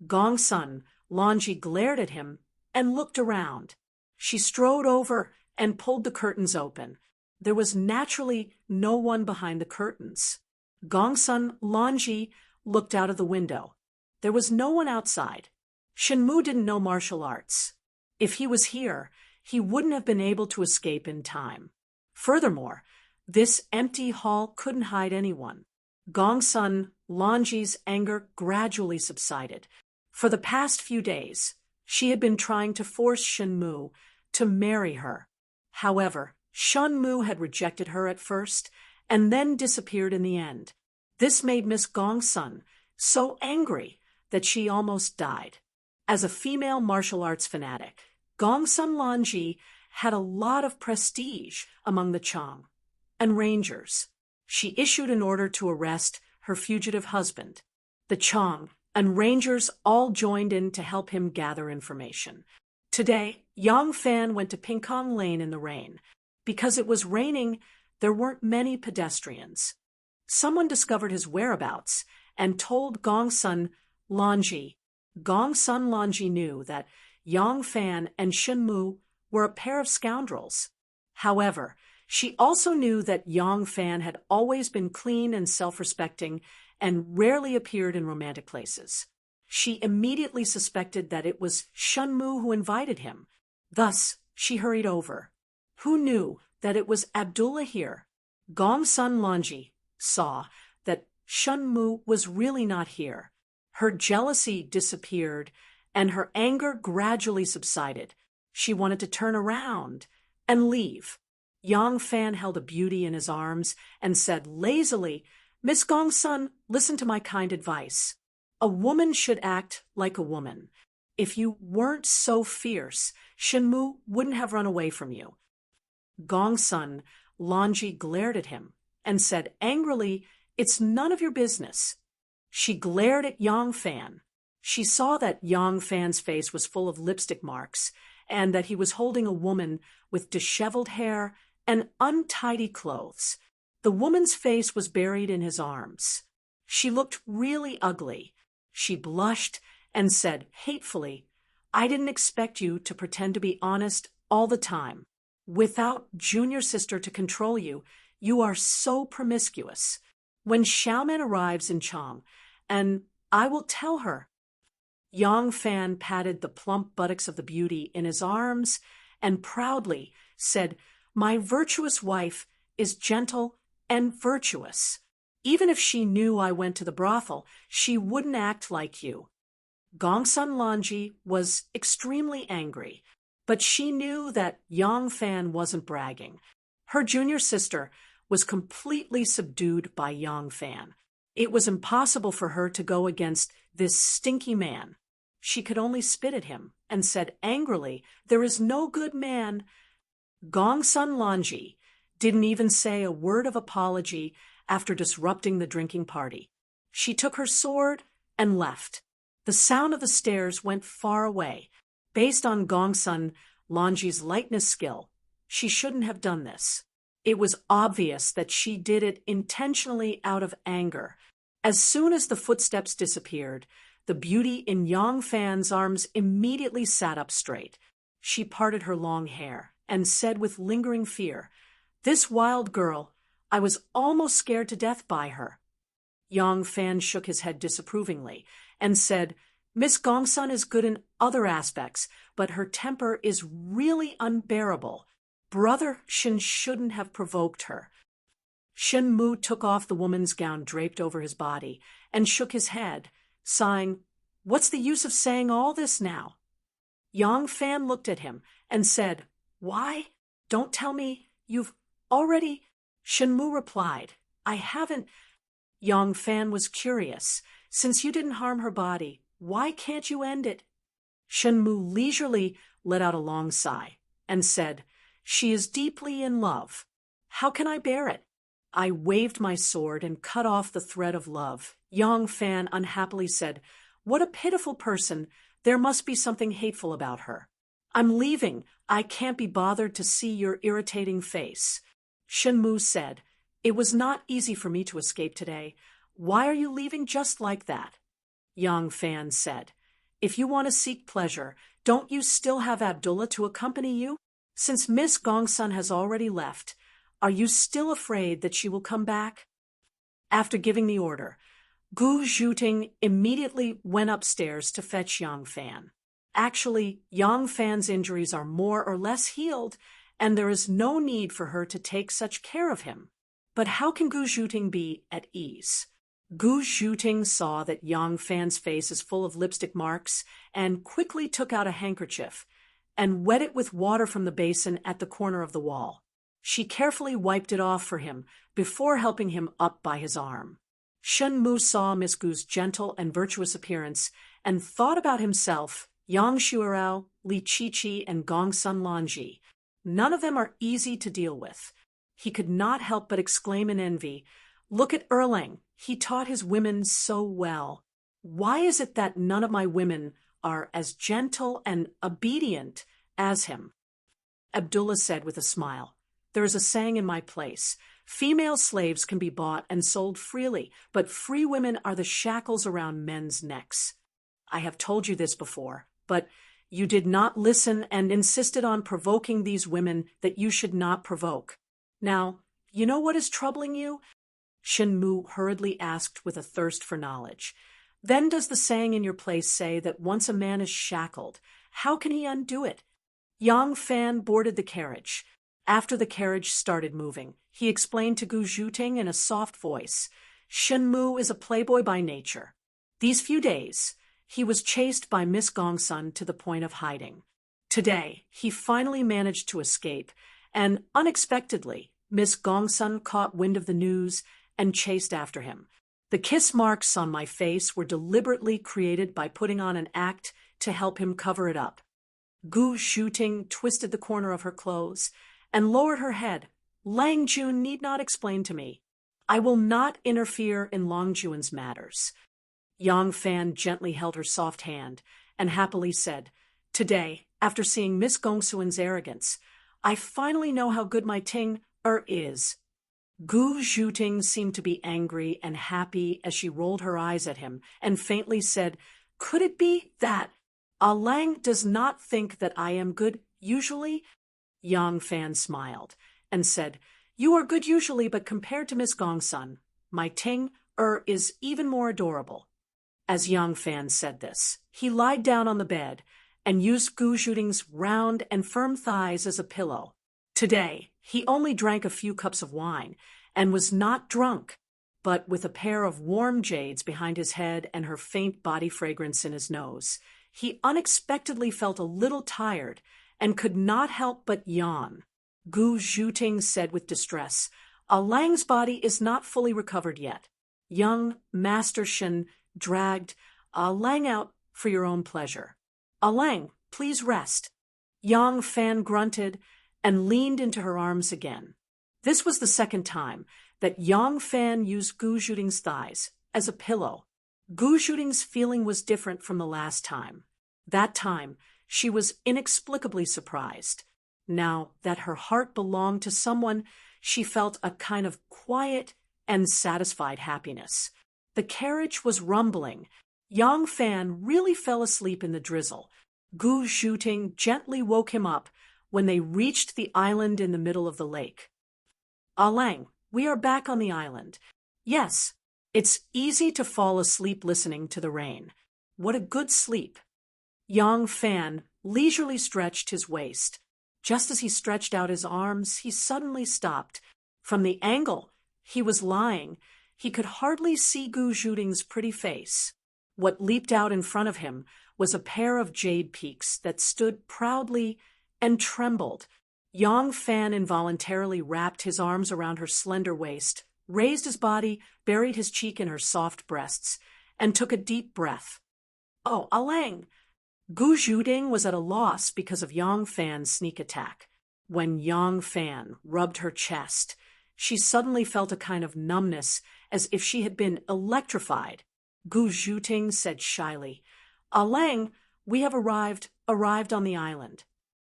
Gongsun Lanji glared at him and looked around. She strode over and pulled the curtains open. There was naturally no one behind the curtains. Gongsun Lanji looked out of the window. There was no one outside. Shenmu didn't know martial arts. If he was here, he wouldn't have been able to escape in time. Furthermore, this empty hall couldn't hide anyone. Gongsun Lanji's anger gradually subsided. For the past few days, she had been trying to force Shenmu to marry her. However, Shenmu had rejected her at first and then disappeared in the end. This made Miss Gongsun so angry that she almost died. As a female martial arts fanatic, Gongsun Lanji had a lot of prestige among the Chang and Rangers. She issued an order to arrest her fugitive husband. The Chang and Rangers all joined in to help him gather information. Today, Yang Fan went to Pinkong Lane in the rain. Because it was raining, there weren't many pedestrians. Someone discovered his whereabouts and told Gongsun Lanji. Gongsun Lanji knew that Yang Fan and Shenmu were a pair of scoundrels. However, she also knew that Yang Fan had always been clean and self-respecting and rarely appeared in romantic places. She immediately suspected that it was Shenmu who invited him. Thus, she hurried over. Who knew that it was Abdullah here? Gongsun Lanji saw that Shenmu was really not here. Her jealousy disappeared, and her anger gradually subsided. She wanted to turn around and leave. Yang Fan held a beauty in his arms and said lazily, "Miss Gongsun, listen to my kind advice. A woman should act like a woman. If you weren't so fierce, Shenmu wouldn't have run away from you." Gongsun Lanji glared at him and said angrily, "It's none of your business." She glared at Yang Fan. She saw that Yang Fan's face was full of lipstick marks and that he was holding a woman with disheveled hair and untidy clothes. The woman's face was buried in his arms. She looked really ugly. She blushed and said hatefully, "I didn't expect you to pretend to be honest all the time. Without junior sister to control you, you are so promiscuous. When Xiaoman arrives in Chang, and I will tell her." Yang Fan patted the plump buttocks of the beauty in his arms and proudly said, "My virtuous wife is gentle and virtuous. Even if she knew I went to the brothel, she wouldn't act like you." Gongsun Lanji was extremely angry, but she knew that Yang Fan wasn't bragging. Her junior sister was completely subdued by Yang Fan. It was impossible for her to go against this stinky man. She could only spit at him and said angrily, "There is no good man." Gongsun Lanji didn't even say a word of apology after disrupting the drinking party. She took her sword and left. The sound of the stairs went far away. Based on Gongsun Lanji's lightness skill, she shouldn't have done this. It was obvious that she did it intentionally out of anger. As soon as the footsteps disappeared, the beauty in Yang Fan's arms immediately sat up straight. She parted her long hair and said with lingering fear, "This wild girl, I was almost scared to death by her." Yang Fan shook his head disapprovingly and said, "Miss Gongsun is good in other aspects, but her temper is really unbearable. Brother Shen shouldn't have provoked her." Shen Mu took off the woman's gown draped over his body and shook his head, sighing, "What's the use of saying all this now?" Yang Fan looked at him and said, "Why? Don't tell me you've already—" Shen Mu replied, "I haven't." Yang Fan was curious. "Since you didn't harm her body, why can't you end it?" Shen Mu leisurely let out a long sigh and said, "She is deeply in love. How can I bear it?" I waved my sword and cut off the thread of love. Yang Fan unhappily said, "What a pitiful person. There must be something hateful about her. I'm leaving. I can't be bothered to see your irritating face." Shen Mu said, "It was not easy for me to escape today. Why are you leaving just like that?" Yang Fan said, "If you want to seek pleasure, don't you still have Abdullah to accompany you? Since Miss Gongsun has already left, are you still afraid that she will come back?" After giving the order, Gu Zhuting immediately went upstairs to fetch Yang Fan. Actually, Yang Fan's injuries are more or less healed, and there is no need for her to take such care of him. But how can Gu Zhuting be at ease? Gu Zhuting saw that Yang Fan's face is full of lipstick marks and quickly took out a handkerchief and wet it with water from the basin at the corner of the wall. She carefully wiped it off for him before helping him up by his arm. Shen Mu saw Miss Gu's gentle and virtuous appearance and thought about himself, Yang Shuirao, Li Qiqi, and Gongsun Lanji. None of them are easy to deal with. He could not help but exclaim in envy, "Look at Erlang. He taught his women so well. Why is it that none of my women are as gentle and obedient as him?" Abdullah said with a smile, "There is a saying in my place. Female slaves can be bought and sold freely, but free women are the shackles around men's necks. I have told you this before, but you did not listen and insisted on provoking these women that you should not provoke. Now, you know what is troubling you?" Shen Mu hurriedly asked with a thirst for knowledge. "Then does the saying in your place say that once a man is shackled, how can he undo it?" Yang Fan boarded the carriage. After the carriage started moving, he explained to Gu Zhuting in a soft voice, "Shen Mu is a playboy by nature. These few days, he was chased by Miss Gongsun to the point of hiding. Today, he finally managed to escape, and unexpectedly, Miss Gongsun caught wind of the news and chased after him. The kiss marks on my face were deliberately created by putting on an act to help him cover it up." Gu Zhuting twisted the corner of her clothes and lowered her head. "Lang Jun need not explain to me. I will not interfere in Long Jun's matters." Yang Fan gently held her soft hand and happily said, "Today, after seeing Miss Gongsun's arrogance, I finally know how good my Ting is." Gu Zhuting seemed to be angry and happy as she rolled her eyes at him and faintly said, "Could it be that Lang does not think that I am good usually?" Yang Fan smiled and said, "You are good usually, but compared to Miss Gongsun, my Ting is even more adorable." As Yang Fan said this, he lied down on the bed and used Gu Zhuting's round and firm thighs as a pillow. Today, he only drank a few cups of wine and was not drunk, but with a pair of warm jades behind his head and her faint body fragrance in his nose, he unexpectedly felt a little tired and could not help but yawn. Gu Zhuting said with distress, Lang's body is not fully recovered yet. Young Master Shen dragged Lang out for your own pleasure. Lang, please rest. Yang Fan grunted and leaned into her arms again. This was the second time that Yang Fan used Gu Zhuting's thighs as a pillow. Gu Zhuting's feeling was different from the last time. That time, she was inexplicably surprised. Now that her heart belonged to someone, she felt a kind of quiet and satisfied happiness. The carriage was rumbling. Yang Fan really fell asleep in the drizzle. Gu Zhuting gently woke him up when they reached the island in the middle of the lake. Lang, we are back on the island. Yes, it's easy to fall asleep listening to the rain. What a good sleep. Yang Fan leisurely stretched his waist. Just as he stretched out his arms, he suddenly stopped. From the angle he was lying, he could hardly see Gu Zhuting's pretty face. What leaped out in front of him was a pair of jade peaks that stood proudly and trembled. Yang Fan involuntarily wrapped his arms around her slender waist, raised his body, buried his cheek in her soft breasts, and took a deep breath. Oh, Lang! Gu Zhuting was at a loss because of Yang Fan's sneak attack. When Yang Fan rubbed her chest, she suddenly felt a kind of numbness, as if she had been electrified. Gu Zhuting said shyly, Lang, we have arrived on the island.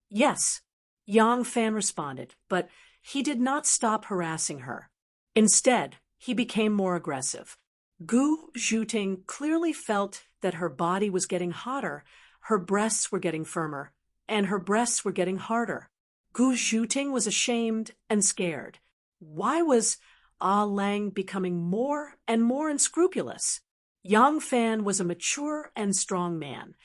Yes, Yang Fan responded, but he did not stop harassing her. Instead, he became more aggressive. Gu Zhuting clearly felt that her body was getting hotter, her breasts were getting firmer, and her breasts were getting harder. Gu Zhuting was ashamed and scared. Why was Lang becoming more and more unscrupulous? Yang Fan was a mature and strong man.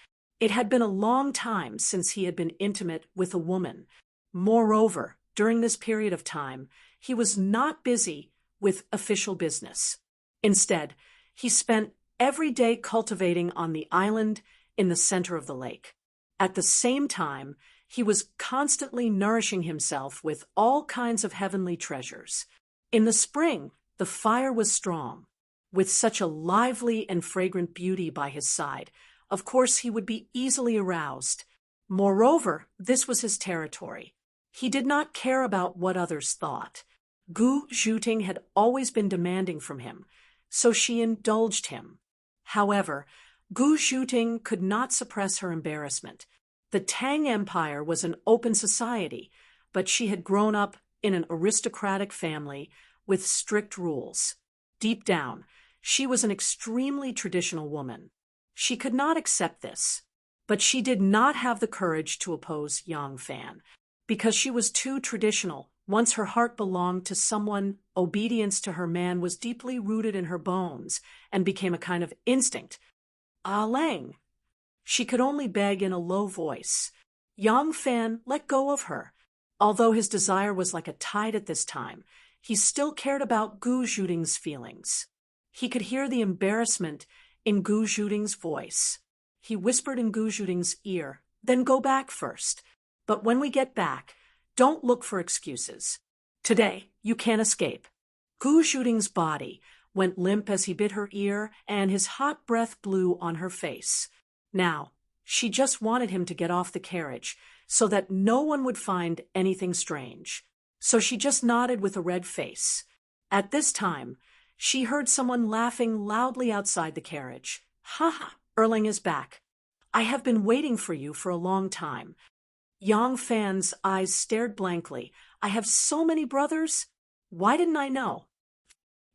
It had been a long time since he had been intimate with a woman. Moreover, during this period of time, he was not busy with official business. Instead, he spent every day cultivating on the island in the center of the lake. At the same time, he was constantly nourishing himself with all kinds of heavenly treasures. In the spring, the fire was strong. With such a lively and fragrant beauty by his side, of course he would be easily aroused. Moreover, this was his territory. He did not care about what others thought. Gu Zhuting had always been demanding from him, so she indulged him. However, Gu Zhuting could not suppress her embarrassment. The Tang Empire was an open society, but she had grown up in an aristocratic family with strict rules. Deep down, she was an extremely traditional woman. She could not accept this, but she did not have the courage to oppose Yang Fan. Because she was too traditional, once her heart belonged to someone, obedience to her man was deeply rooted in her bones and became a kind of instinct. Lang. She could only beg in a low voice. Yang Fan let go of her. Although his desire was like a tide at this time, he still cared about Gu Zhuting's feelings. He could hear the embarrassment in Gu Zhuting's voice. He whispered in Gu Zhuting's ear, then go back first. But when we get back, don't look for excuses. Today, you can't escape. Gu Zhuting's body went limp as he bit her ear, and his hot breath blew on her face. Now, she just wanted him to get off the carriage so that no one would find anything strange. So she just nodded with a red face. At this time, she heard someone laughing loudly outside the carriage. Ha ha, Erling is back. I have been waiting for you for a long time. Yang Fan's eyes stared blankly. I have so many brothers. Why didn't I know?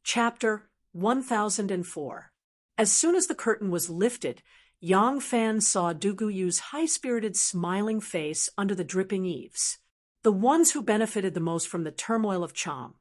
Chapter 1004. As soon as the curtain was lifted, Yang Fan saw Du Guyu's high-spirited, smiling face under the dripping eaves. The ones who benefited the most from the turmoil of Chang,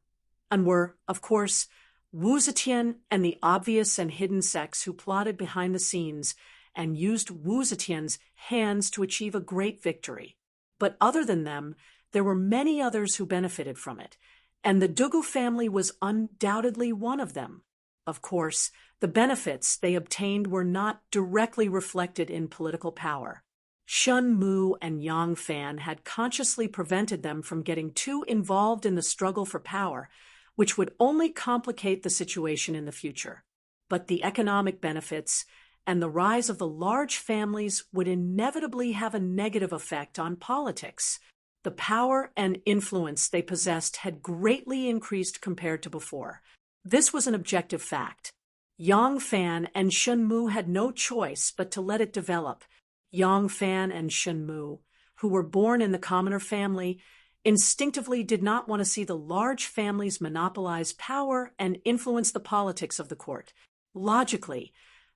and were, of course, Wu Zetian and the obvious and hidden sects who plotted behind the scenes and used Wu Zetian's hands to achieve a great victory. But other than them, there were many others who benefited from it, and the Dugu family was undoubtedly one of them. Of course, the benefits they obtained were not directly reflected in political power. Shun Mu and Yang Fan had consciously prevented them from getting too involved in the struggle for power, which would only complicate the situation in the future. But the economic benefits and the rise of the large families would inevitably have a negative effect on politics. The power and influence they possessed had greatly increased compared to before. This was an objective fact. Yang Fan and Shun Mu had no choice but to let it develop. Yang Fan and Shun Mu, who were born in the commoner family, instinctively did not want to see the large families monopolize power and influence the politics of the court. Logically,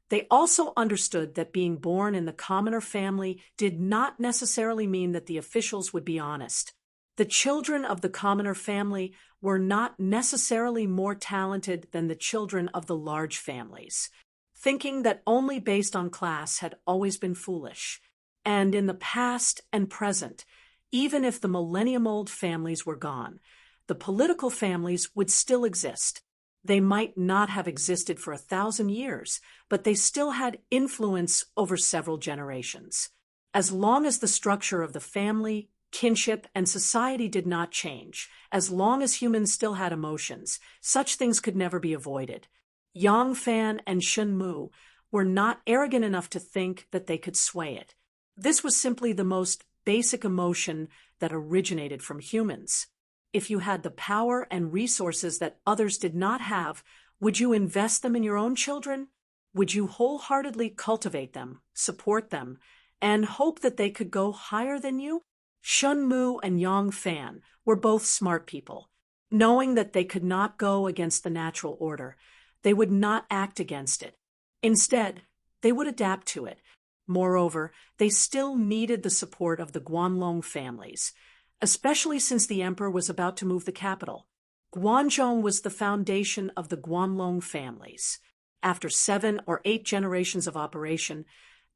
they also understood that being born in the commoner family did not necessarily mean that the officials would be honest. The children of the commoner family were not necessarily more talented than the children of the large families. Thinking that only based on class had always been foolish. And in the past and present, even if the millennium-old families were gone, the political families would still exist. They might not have existed for 1,000 years, but they still had influence over several generations. As long as the structure of the family, kinship, and society did not change, as long as humans still had emotions, such things could never be avoided. Yang Fan and Shun Mu were not arrogant enough to think that they could sway it. This was simply the most basic emotion that originated from humans. If you had the power and resources that others did not have, would you invest them in your own children? Would you wholeheartedly cultivate them, support them, and hope that they could go higher than you? Shun Mu and Yang Fan were both smart people. Knowing that they could not go against the natural order, they would not act against it. Instead, they would adapt to it. Moreover, they still needed the support of the Guanlong families, especially since the emperor was about to move the capital. Guanzhong was the foundation of the Guanlong families. After 7 or 8 generations of operation,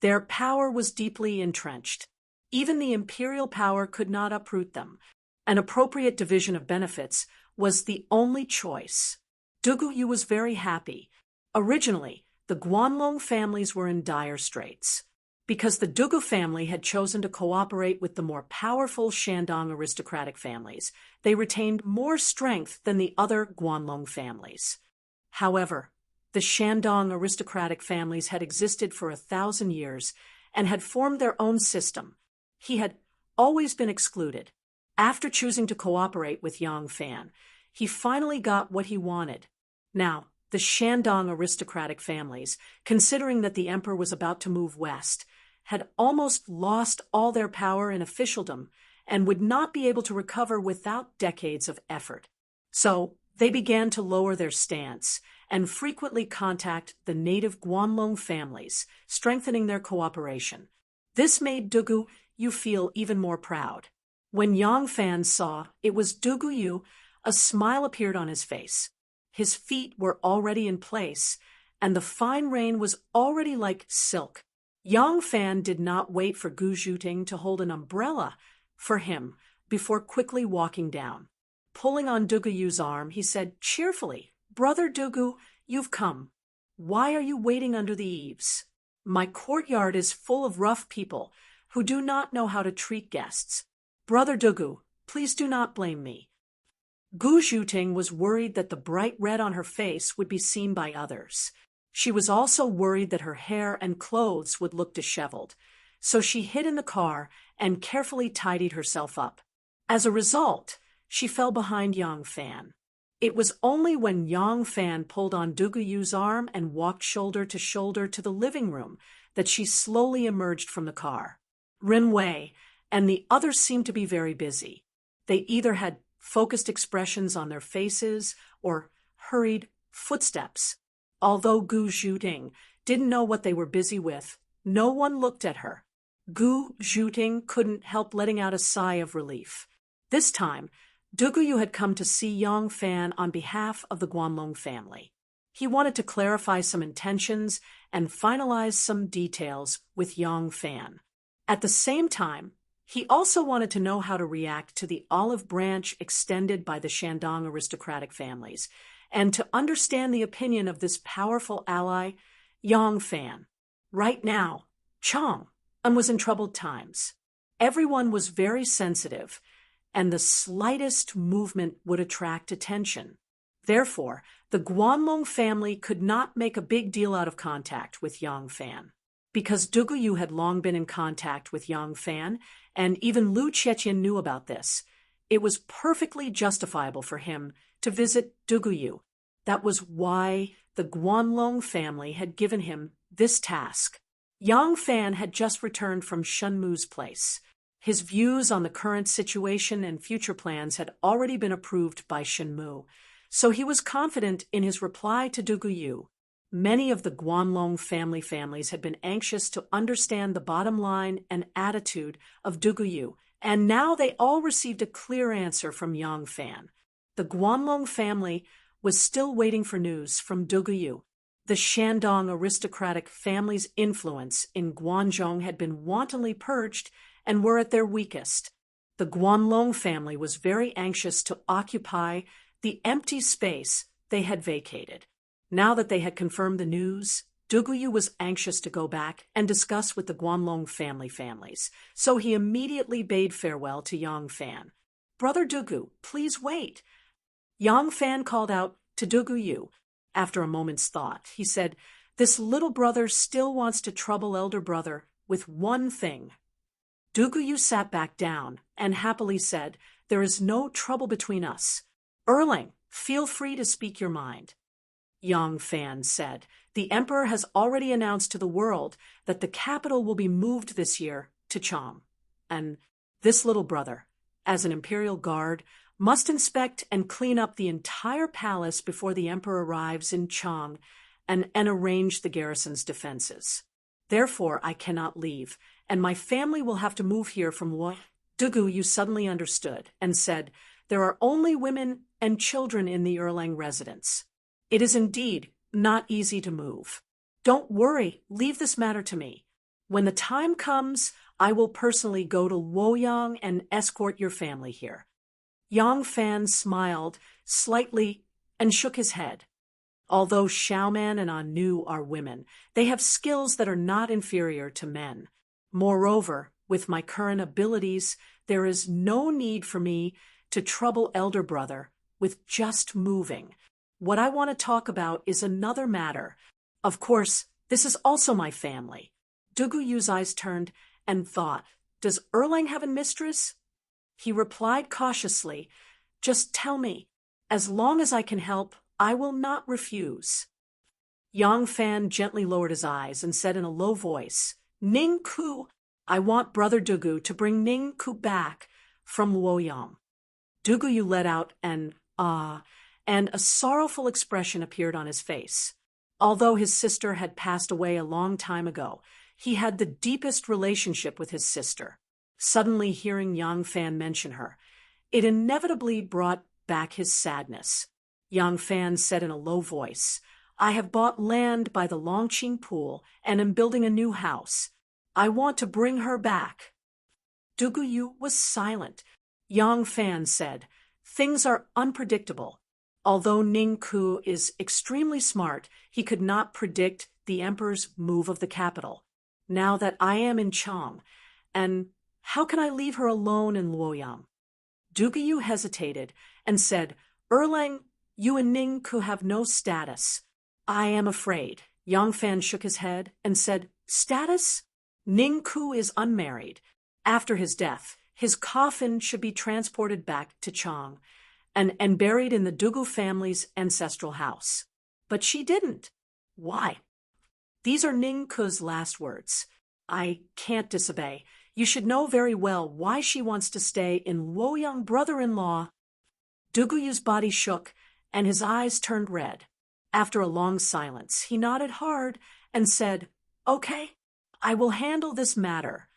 their power was deeply entrenched. Even the imperial power could not uproot them. An appropriate division of benefits was the only choice. Dugu Yu was very happy. Originally, the Guanlong families were in dire straits. Because the Dugu family had chosen to cooperate with the more powerful Shandong aristocratic families, they retained more strength than the other Guanlong families. However, the Shandong aristocratic families had existed for 1,000 years and had formed their own system. He had always been excluded. After choosing to cooperate with Yang Fan, he finally got what he wanted. Now, the Shandong aristocratic families, considering that the emperor was about to move west, had almost lost all their power in officialdom and would not be able to recover without decades of effort. So they began to lower their stance and frequently contact the native Guanlong families, strengthening their cooperation. This made Dugu Yu feel even more proud. When Yang Fan saw it was Dugu Yu, a smile appeared on his face. His feet were already in place, and the fine rain was already like silk. Yang Fan did not wait for Gu Zhuting to hold an umbrella for him before quickly walking down. Pulling on Dugu Yu's arm, he said cheerfully, "Brother Dugu, you've come. Why are you waiting under the eaves? My courtyard is full of rough people who do not know how to treat guests. Brother Dugu, please do not blame me." Gu Zhuting was worried that the bright red on her face would be seen by others. She was also worried that her hair and clothes would look disheveled, so she hid in the car and carefully tidied herself up. As a result, she fell behind Yang Fan. It was only when Yang Fan pulled on Dugu Yu's arm and walked shoulder to shoulder to the living room that she slowly emerged from the car. Rin Wei and the others seemed to be very busy. They either had focused expressions on their faces or hurried footsteps. Although Gu Zhuting didn't know what they were busy with, no one looked at her. Gu Zhuting couldn't help letting out a sigh of relief. This time, Duguyu had come to see Yang Fan on behalf of the Guanlong family. He wanted to clarify some intentions and finalize some details with Yang Fan. At the same time, he also wanted to know how to react to the olive branch extended by the Shandong aristocratic families, and to understand the opinion of this powerful ally, Yang Fan. Right now, Chang was in troubled times. Everyone was very sensitive, and the slightest movement would attract attention. Therefore, the Guanlong family could not make a big deal out of contact with Yang Fan. Because Duguyu had long been in contact with Yang Fan, and even Lu Chechen knew about this, it was perfectly justifiable for him to visit Duguyu. That was why the Guanlong family had given him this task. Yang Fan had just returned from Shenmu's place. His views on the current situation and future plans had already been approved by Shenmu, so he was confident in his reply to Duguyu. Many of the Guanlong families had been anxious to understand the bottom line and attitude of Duguyu, and now they all received a clear answer from Yang Fan. The Guanlong family was still waiting for news from Duguyu. The Shandong aristocratic family's influence in Guanzhong had been wantonly purged and were at their weakest. The Guanlong family was very anxious to occupy the empty space they had vacated. Now that they had confirmed the news, Duguyu was anxious to go back and discuss with the Guanlong families, so he immediately bade farewell to Yang Fan. "Brother Dugu, please wait." Yang Fan called out to Duguyu. After a moment's thought, he said, "This little brother still wants to trouble elder brother with one thing." Duguyu sat back down and happily said, "There is no trouble between us. Erlang, feel free to speak your mind." Yang Fan said, "The emperor has already announced to the world that the capital will be moved this year to Chang. And this little brother, as an imperial guard, must inspect and clean up the entire palace before the emperor arrives in Chang and arrange the garrison's defenses. Therefore, I cannot leave, and my family will have to move here from what?" Duguyu suddenly understood and said, "There are only women and children in the Erlang residence. It is indeed not easy to move. Don't worry, leave this matter to me. When the time comes, I will personally go to Luoyang and escort your family here." Yang Fan smiled slightly and shook his head. Although Xiaoman and Anu are women, they have skills that are not inferior to men. Moreover, with my current abilities, there is no need for me to trouble elder brother with just moving. What I want to talk about is another matter. Of course, this is also my family. Duguyu's eyes turned and thought, "Does Erlang have a mistress?" He replied cautiously, "Just tell me. As long as I can help, I will not refuse." Yang Fan gently lowered his eyes and said in a low voice, "Ning Ku, I want Brother Dugu to bring Ning Ku back from Luoyang." Duguyu let out an "ah," and a sorrowful expression appeared on his face. Although his sister had passed away a long time ago, he had the deepest relationship with his sister. Suddenly hearing Yang Fan mention her, it inevitably brought back his sadness. Yang Fan said in a low voice, "I have bought land by the Longqing Pool and am building a new house. I want to bring her back." Duguyu was silent. Yang Fan said, "Things are unpredictable. Although Ning Ku is extremely smart, he could not predict the emperor's move of the capital. Now that I am in Chang, and how can I leave her alone in Luoyang?" Duguyu hesitated and said, "Erlang, you and Ning Ku have no status. I am afraid." Yang Fan shook his head and said, "Status? Ning Ku is unmarried. After his death, his coffin should be transported back to Chang and buried in the Dugu family's ancestral house. But she didn't. Why?" These are Ning Ku's last words. "I can't disobey. You should know very well why she wants to stay in Luoyang, brother-in-law." Duguyu's body shook and his eyes turned red. After a long silence, he nodded hard and said, "Okay, I will handle this matter."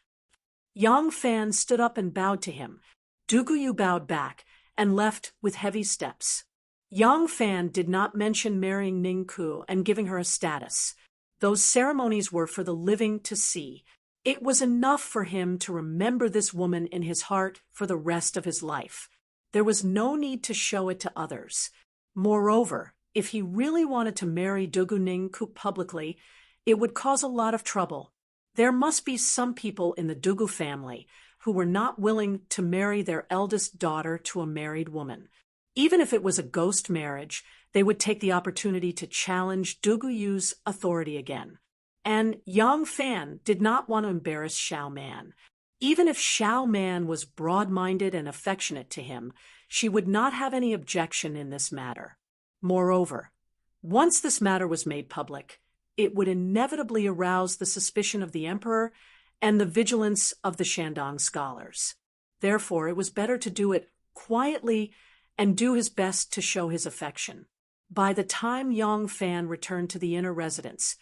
Yang Fan stood up and bowed to him. Duguyu bowed back and left with heavy steps. Yang Fan did not mention marrying Ning Ku and giving her a status. Those ceremonies were for the living to see. It was enough for him to remember this woman in his heart for the rest of his life. There was no need to show it to others. Moreover, if he really wanted to marry Dugu Ning Ku publicly, it would cause a lot of trouble. There must be some people in the Dugu family who were not willing to marry their eldest daughter to a married woman. Even if it was a ghost marriage, they would take the opportunity to challenge Dugu Yu's authority again. And Yang Fan did not want to embarrass Xiao Man. Even if Xiao Man was broad-minded and affectionate to him, she would not have any objection in this matter. Moreover, once this matter was made public, it would inevitably arouse the suspicion of the emperor and the vigilance of the Shandong scholars. Therefore, it was better to do it quietly and do his best to show his affection. By the time Yang Fan returned to the inner residence,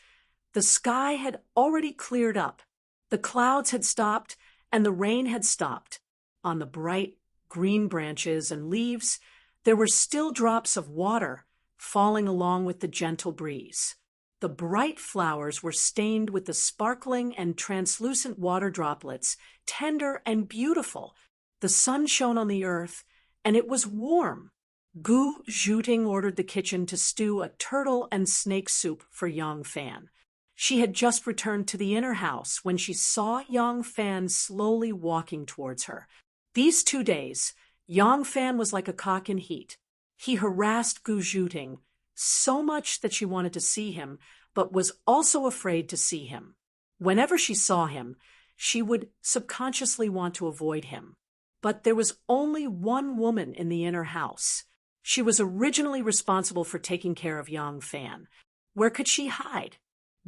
the sky had already cleared up. The clouds had stopped, and the rain had stopped. On the bright green branches and leaves, there were still drops of water falling along with the gentle breeze. The bright flowers were stained with the sparkling and translucent water droplets, tender and beautiful. The sun shone on the earth, and it was warm. Gu Zhuting ordered the kitchen to stew a turtle and snake soup for Yang Fan. She had just returned to the inner house when she saw Yang Fan slowly walking towards her. These 2 days, Yang Fan was like a cock in heat. He harassed Gu Zhuting so much that she wanted to see him, but was also afraid to see him. Whenever she saw him, she would subconsciously want to avoid him. But there was only one woman in the inner house. She was originally responsible for taking care of Yang Fan. Where could she hide?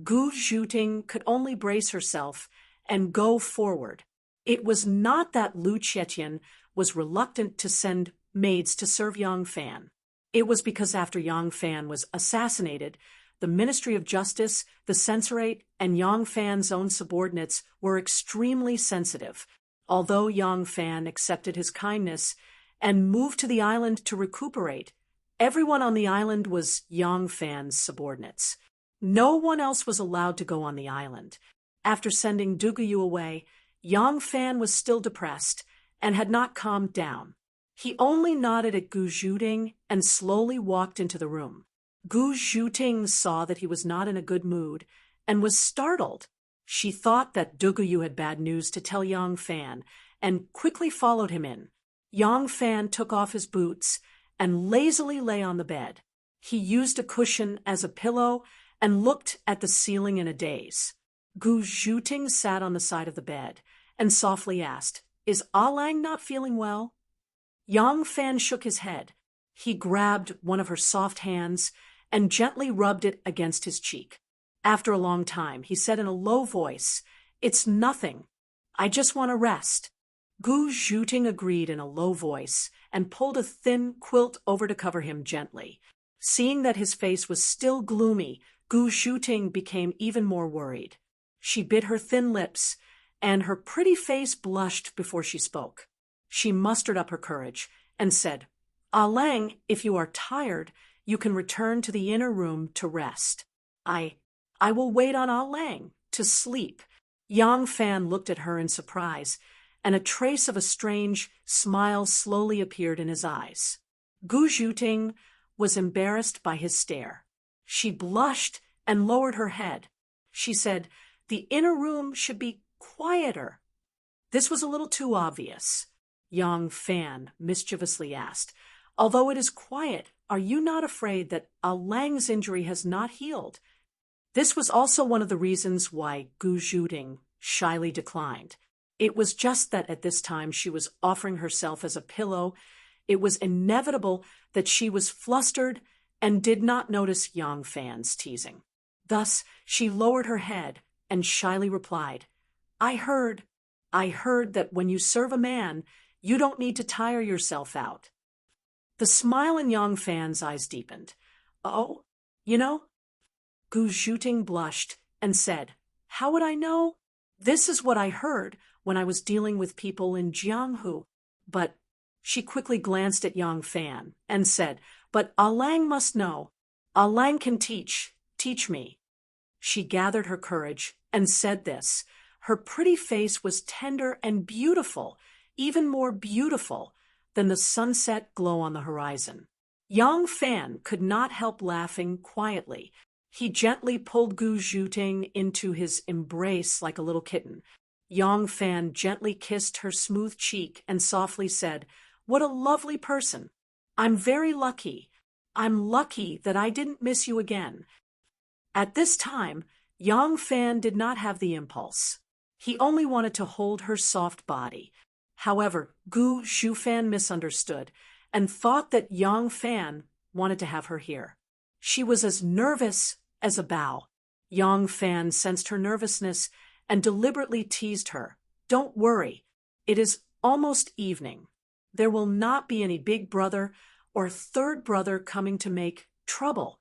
Gu Zhuting could only brace herself and go forward. It was not that Lu Chietian was reluctant to send maids to serve Yang Fan. It was because after Yang Fan was assassinated, the Ministry of Justice, the Censorate, and Yang Fan's own subordinates were extremely sensitive. Although Yang Fan accepted his kindness and moved to the island to recuperate, everyone on the island was Yang Fan's subordinates. No one else was allowed to go on the island. After sending Dugu Yu away, Yang Fan was still depressed and had not calmed down. He only nodded at Gu Zhuting and slowly walked into the room. Gu Zhuting saw that he was not in a good mood and was startled. She thought that Dugu Yu had bad news to tell Yang Fan and quickly followed him in. Yang Fan took off his boots and lazily lay on the bed. He used a cushion as a pillow and looked at the ceiling in a daze. Gu Zhuting sat on the side of the bed and softly asked, "Is Ah Lang not feeling well?" Yang Fan shook his head. He grabbed one of her soft hands and gently rubbed it against his cheek. After a long time, he said in a low voice, "It's nothing. I just want to rest." Gu Zhuting agreed in a low voice and pulled a thin quilt over to cover him gently. Seeing that his face was still gloomy, Gu Zhuting became even more worried. She bit her thin lips, and her pretty face blushed before she spoke. She mustered up her courage and said, "Ah Lang, if you are tired, you can return to the inner room to rest. I will wait on Ah Lang to sleep." Yang Fan looked at her in surprise, and a trace of a strange smile slowly appeared in his eyes. Gu Zhuting was embarrassed by his stare. She blushed and lowered her head. She said, "The inner room should be quieter." This was a little too obvious. Yang Fan mischievously asked, "Although it is quiet, are you not afraid that Ah Lang's injury has not healed?" This was also one of the reasons why Gu Zhuting shyly declined. It was just that at this time she was offering herself as a pillow. It was inevitable that she was flustered and did not notice Yang Fan's teasing. Thus, she lowered her head and shyly replied, I heard that when you serve a man, you don't need to tire yourself out." The smile in Yang Fan's eyes deepened. "Oh, you know?" Gu Zhuting blushed and said, "How would I know? This is what I heard when I was dealing with people in Jianghu." But She quickly glanced at Yang Fan and said, "But Ah Lang must know. Ah Lang can teach me." She gathered her courage and said this. Her pretty face was tender and beautiful, even more beautiful than the sunset glow on the horizon. Yang Fan could not help laughing quietly. He gently pulled Gu Zhuting into his embrace like a little kitten. Yang Fan gently kissed her smooth cheek and softly said, "What a lovely person. I'm very lucky. I'm lucky that I didn't miss you again." At this time, Yang Fan did not have the impulse. He only wanted to hold her soft body. However, Gu Zhufan misunderstood and thought that Yang Fan wanted to have her here. She was as nervous as a bow. Yang Fan sensed her nervousness and deliberately teased her. "Don't worry. It is almost evening. There will not be any big brother or third brother coming to make trouble."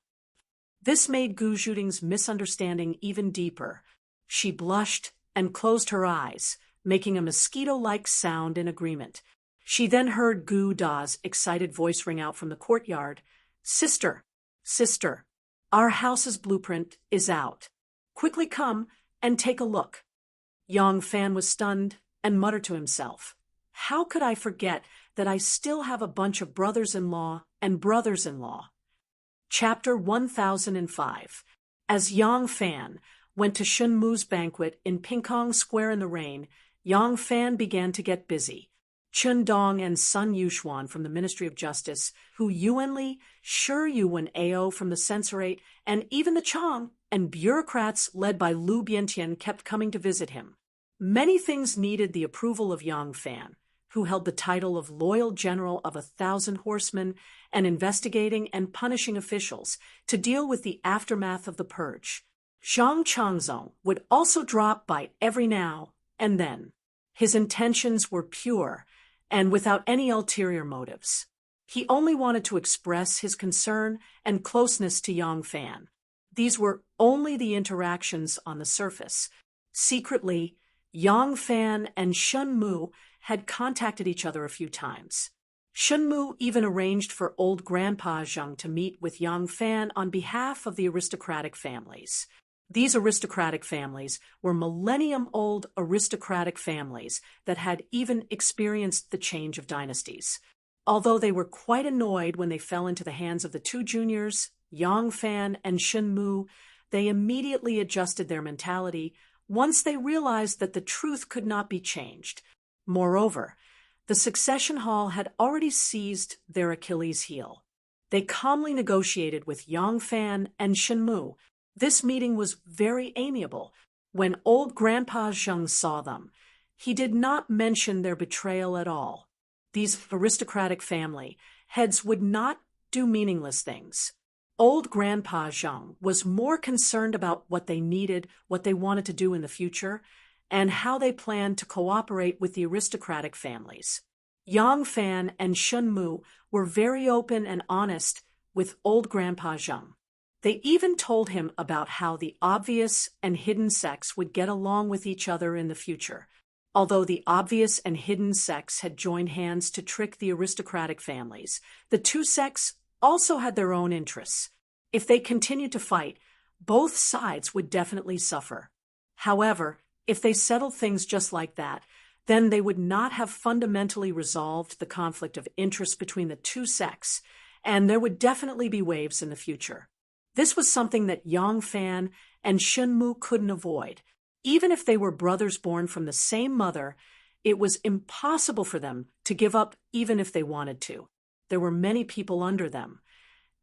This made Gu Zhuting's misunderstanding even deeper. She blushed and closed her eyes, making a mosquito-like sound in agreement. She then heard Gu Da's excited voice ring out from the courtyard. "Sister, sister, our house's blueprint is out. Quickly come and take a look." Yang Fan was stunned and muttered to himself, "How could I forget that I still have a bunch of brothers-in-law and brothers-in-law?" Chapter 1005. As Yang Fan went to Shun Mu's banquet in Pingkong Square in the rain, Yang Fan began to get busy. Chun Dong and Sun Yuxuan from the Ministry of Justice, Hu Yuanli, Shi Yuan Ao from the Censorate, and even the Chong and bureaucrats led by Lu Biantian kept coming to visit him. Many things needed the approval of Yang Fan, who held the title of Loyal General of 1,000 Horsemen and investigating and punishing officials to deal with the aftermath of the purge. Zhang Changzong would also drop by every now and then. His intentions were pure and without any ulterior motives. He only wanted to express his concern and closeness to Yang Fan. These were only the interactions on the surface. Secretly, Yang Fan and Shun Mu had contacted each other a few times. Shun Mu even arranged for old Grandpa Zheng to meet with Yang Fan on behalf of the aristocratic families. These aristocratic families were millennium-old aristocratic families that had even experienced the change of dynasties. Although they were quite annoyed when they fell into the hands of the two juniors, Yang Fan and Shun Mu, they immediately adjusted their mentality once they realized that the truth could not be changed. Moreover, the succession hall had already seized their Achilles' heel. They calmly negotiated with Yang Fan and Shun Mu. This meeting was very amiable. When old Grandpa Zheng saw them, he did not mention their betrayal at all. These aristocratic family heads would not do meaningless things. Old Grandpa Zheng was more concerned about what they needed, what they wanted to do in the future, and how they planned to cooperate with the aristocratic families. Yang Fan and Shun Mu were very open and honest with old Grandpa Zheng. They even told him about how the obvious and hidden sects would get along with each other in the future. Although the obvious and hidden sects had joined hands to trick the aristocratic families, the two sects also had their own interests. If they continued to fight, both sides would definitely suffer. However, if they settled things just like that, then they would not have fundamentally resolved the conflict of interest between the two sects, and there would definitely be waves in the future. This was something that Yang Fan and Shun Mu couldn't avoid. Even if they were brothers born from the same mother, it was impossible for them to give up even if they wanted to. There were many people under them.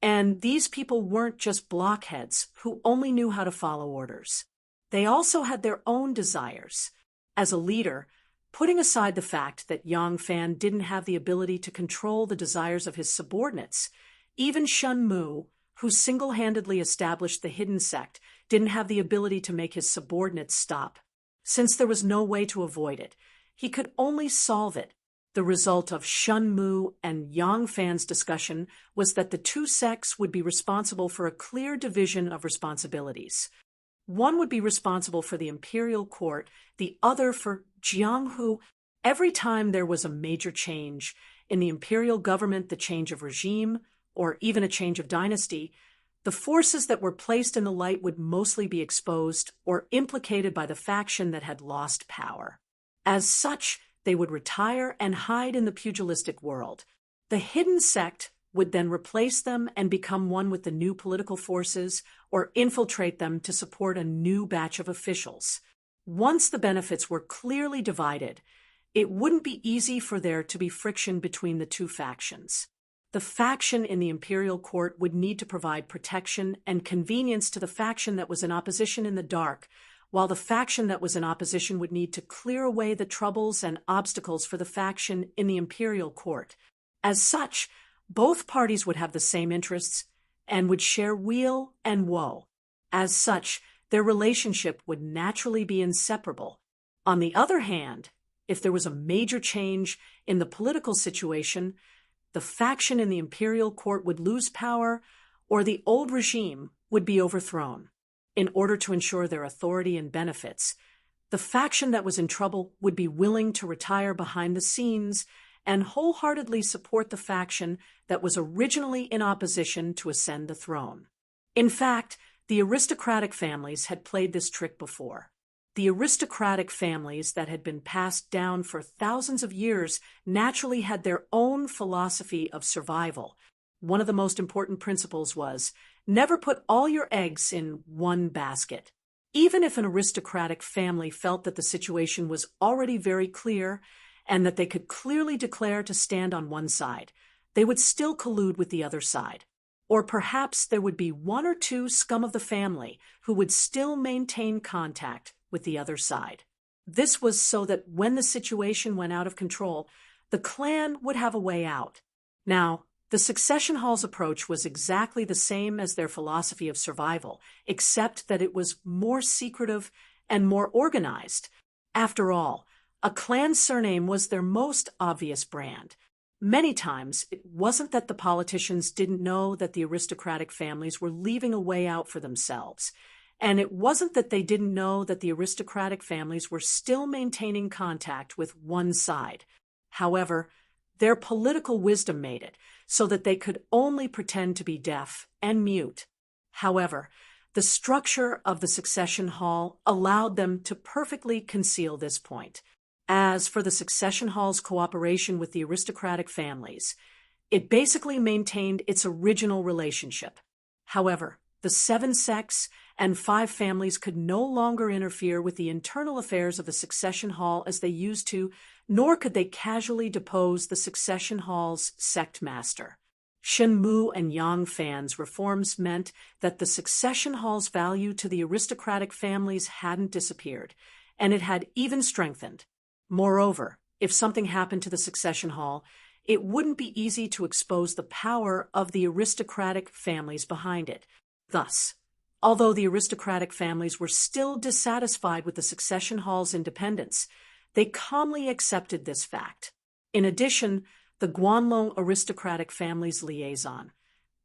And these people weren't just blockheads who only knew how to follow orders. They also had their own desires. As a leader, putting aside the fact that Yang Fan didn't have the ability to control the desires of his subordinates, even Shun Mu, who single-handedly established the hidden sect, didn't have the ability to make his subordinates stop. Since there was no way to avoid it, he could only solve it. The result of Shun Mu and Yang Fan's discussion was that the two sects would be responsible for a clear division of responsibilities. One would be responsible for the imperial court, the other for Jianghu. Every time there was a major change, in the imperial government the change of regime, or even a change of dynasty, the forces that were placed in the light would mostly be exposed or implicated by the faction that had lost power. As such, they would retire and hide in the pugilistic world. The hidden sect would then replace them and become one with the new political forces or infiltrate them to support a new batch of officials. Once the benefits were clearly divided, it wouldn't be easy for there to be friction between the two factions. The faction in the imperial court would need to provide protection and convenience to the faction that was in opposition in the dark, while the faction that was in opposition would need to clear away the troubles and obstacles for the faction in the imperial court. As such, both parties would have the same interests and would share weal and woe. As such, their relationship would naturally be inseparable. On the other hand, if there was a major change in the political situation, the faction in the imperial court would lose power, or the old regime would be overthrown. In order to ensure their authority and benefits, the faction that was in trouble would be willing to retire behind the scenes and wholeheartedly support the faction that was originally in opposition to ascend the throne. In fact, the aristocratic families had played this trick before. The aristocratic families that had been passed down for thousands of years naturally had their own philosophy of survival. One of the most important principles was, never put all your eggs in one basket. Even if an aristocratic family felt that the situation was already very clear and that they could clearly declare to stand on one side, they would still collude with the other side. Or perhaps there would be one or two scum of the family who would still maintain contact with the other side. This was so that when the situation went out of control, the clan would have a way out. Now, the succession hall's approach was exactly the same as their philosophy of survival, except that it was more secretive and more organized. After all, a clan surname was their most obvious brand. Many times, it wasn't that the politicians didn't know that the aristocratic families were leaving a way out for themselves. And it wasn't that they didn't know that the aristocratic families were still maintaining contact with one side. However, their political wisdom made it so that they could only pretend to be deaf and mute. However, the structure of the succession hall allowed them to perfectly conceal this point. As for the succession hall's cooperation with the aristocratic families, it basically maintained its original relationship. However, the 7 sects and 5 families could no longer interfere with the internal affairs of the succession hall as they used to, nor could they casually depose the succession hall's sect master. Shenmu and Yang Fan's reforms meant that the succession hall's value to the aristocratic families hadn't disappeared, and it had even strengthened. Moreover, if something happened to the succession hall, it wouldn't be easy to expose the power of the aristocratic families behind it. Thus, although the aristocratic families were still dissatisfied with the succession hall's independence, they calmly accepted this fact. In addition, the Guanlong aristocratic family's liaison,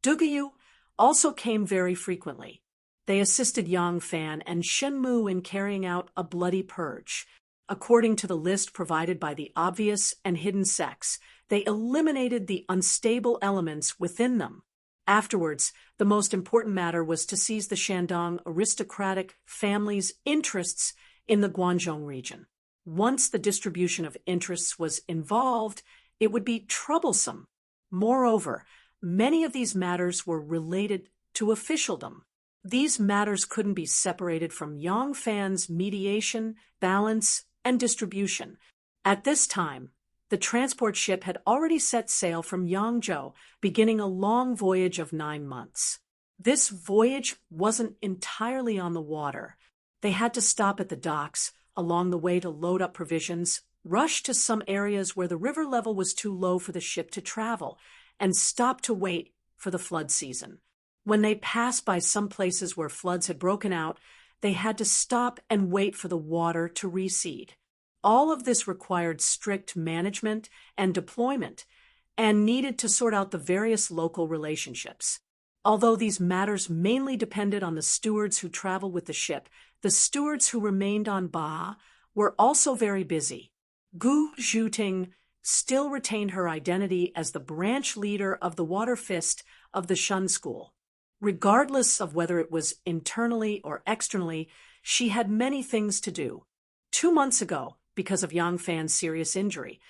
Dugayu, also came very frequently. They assisted Yang Fan and Shenmu in carrying out a bloody purge. According to the list provided by the obvious and hidden sects, they eliminated the unstable elements within them. Afterwards, the most important matter was to seize the Shandong aristocratic family's interests in the Guangzhou region. Once the distribution of interests was involved, it would be troublesome. Moreover, many of these matters were related to officialdom. These matters couldn't be separated from Yang Fan's mediation, balance, and distribution. At this time, the transport ship had already set sail from Yangzhou, beginning a long voyage of 9 months. This voyage wasn't entirely on the water. They had to stop at the docks along the way to load up provisions, rush to some areas where the river level was too low for the ship to travel, and stop to wait for the flood season. When they passed by some places where floods had broken out, they had to stop and wait for the water to recede. All of this required strict management and deployment, and needed to sort out the various local relationships. Although these matters mainly depended on the stewards who traveled with the ship, the stewards who remained on Ba were also very busy. Gu Zhuting still retained her identity as the branch leader of the Water Fist of the Shun School. Regardless of whether it was internally or externally, she had many things to do. 2 months ago, because of Yang Fan's serious injury,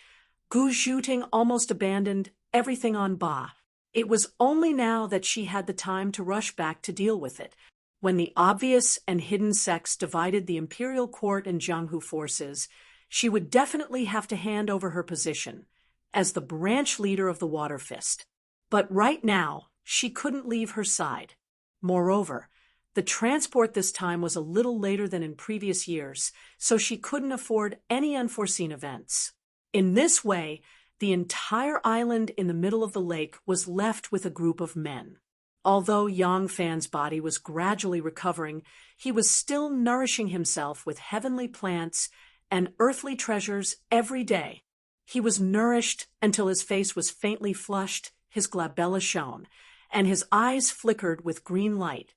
Gu Zhuting almost abandoned everything on Ba. It was only now that she had the time to rush back to deal with it. When the obvious and hidden sects divided the imperial court and Jianghu forces, she would definitely have to hand over her position as the branch leader of the Water Fist. But right now, she couldn't leave her side. Moreover, the transport this time was a little later than in previous years, so she couldn't afford any unforeseen events. In this way, the entire island in the middle of the lake was left with a group of men. Although Yang Fan's body was gradually recovering, he was still nourishing himself with heavenly plants and earthly treasures every day. He was nourished until his face was faintly flushed, his glabella shone, and his eyes flickered with green light.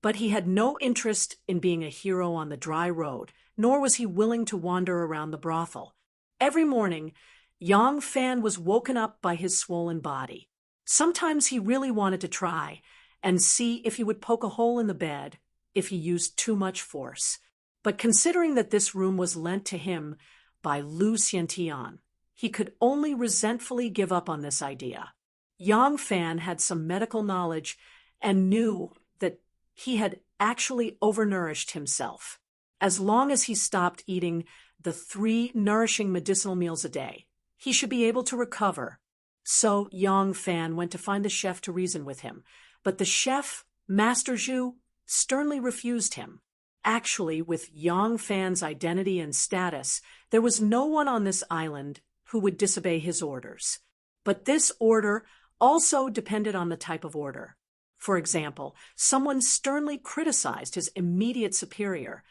But he had no interest in being a hero on the dry road, nor was he willing to wander around the brothel. Every morning, Yang Fan was woken up by his swollen body. Sometimes he really wanted to try and see if he would poke a hole in the bed if he used too much force. But considering that this room was lent to him by Lu Xiantian, he could only resentfully give up on this idea. Yang Fan had some medical knowledge and knew that he had actually overnourished himself. As long as he stopped eating the 3 nourishing medicinal meals a day, he should be able to recover. So Yang Fan went to find the chef to reason with him, but the chef, Master Zhu, sternly refused him. Actually, with Yang Fan's identity and status, there was no one on this island who would disobey his orders. But this order also depended on the type of order. For example, someone sternly criticized his immediate superior.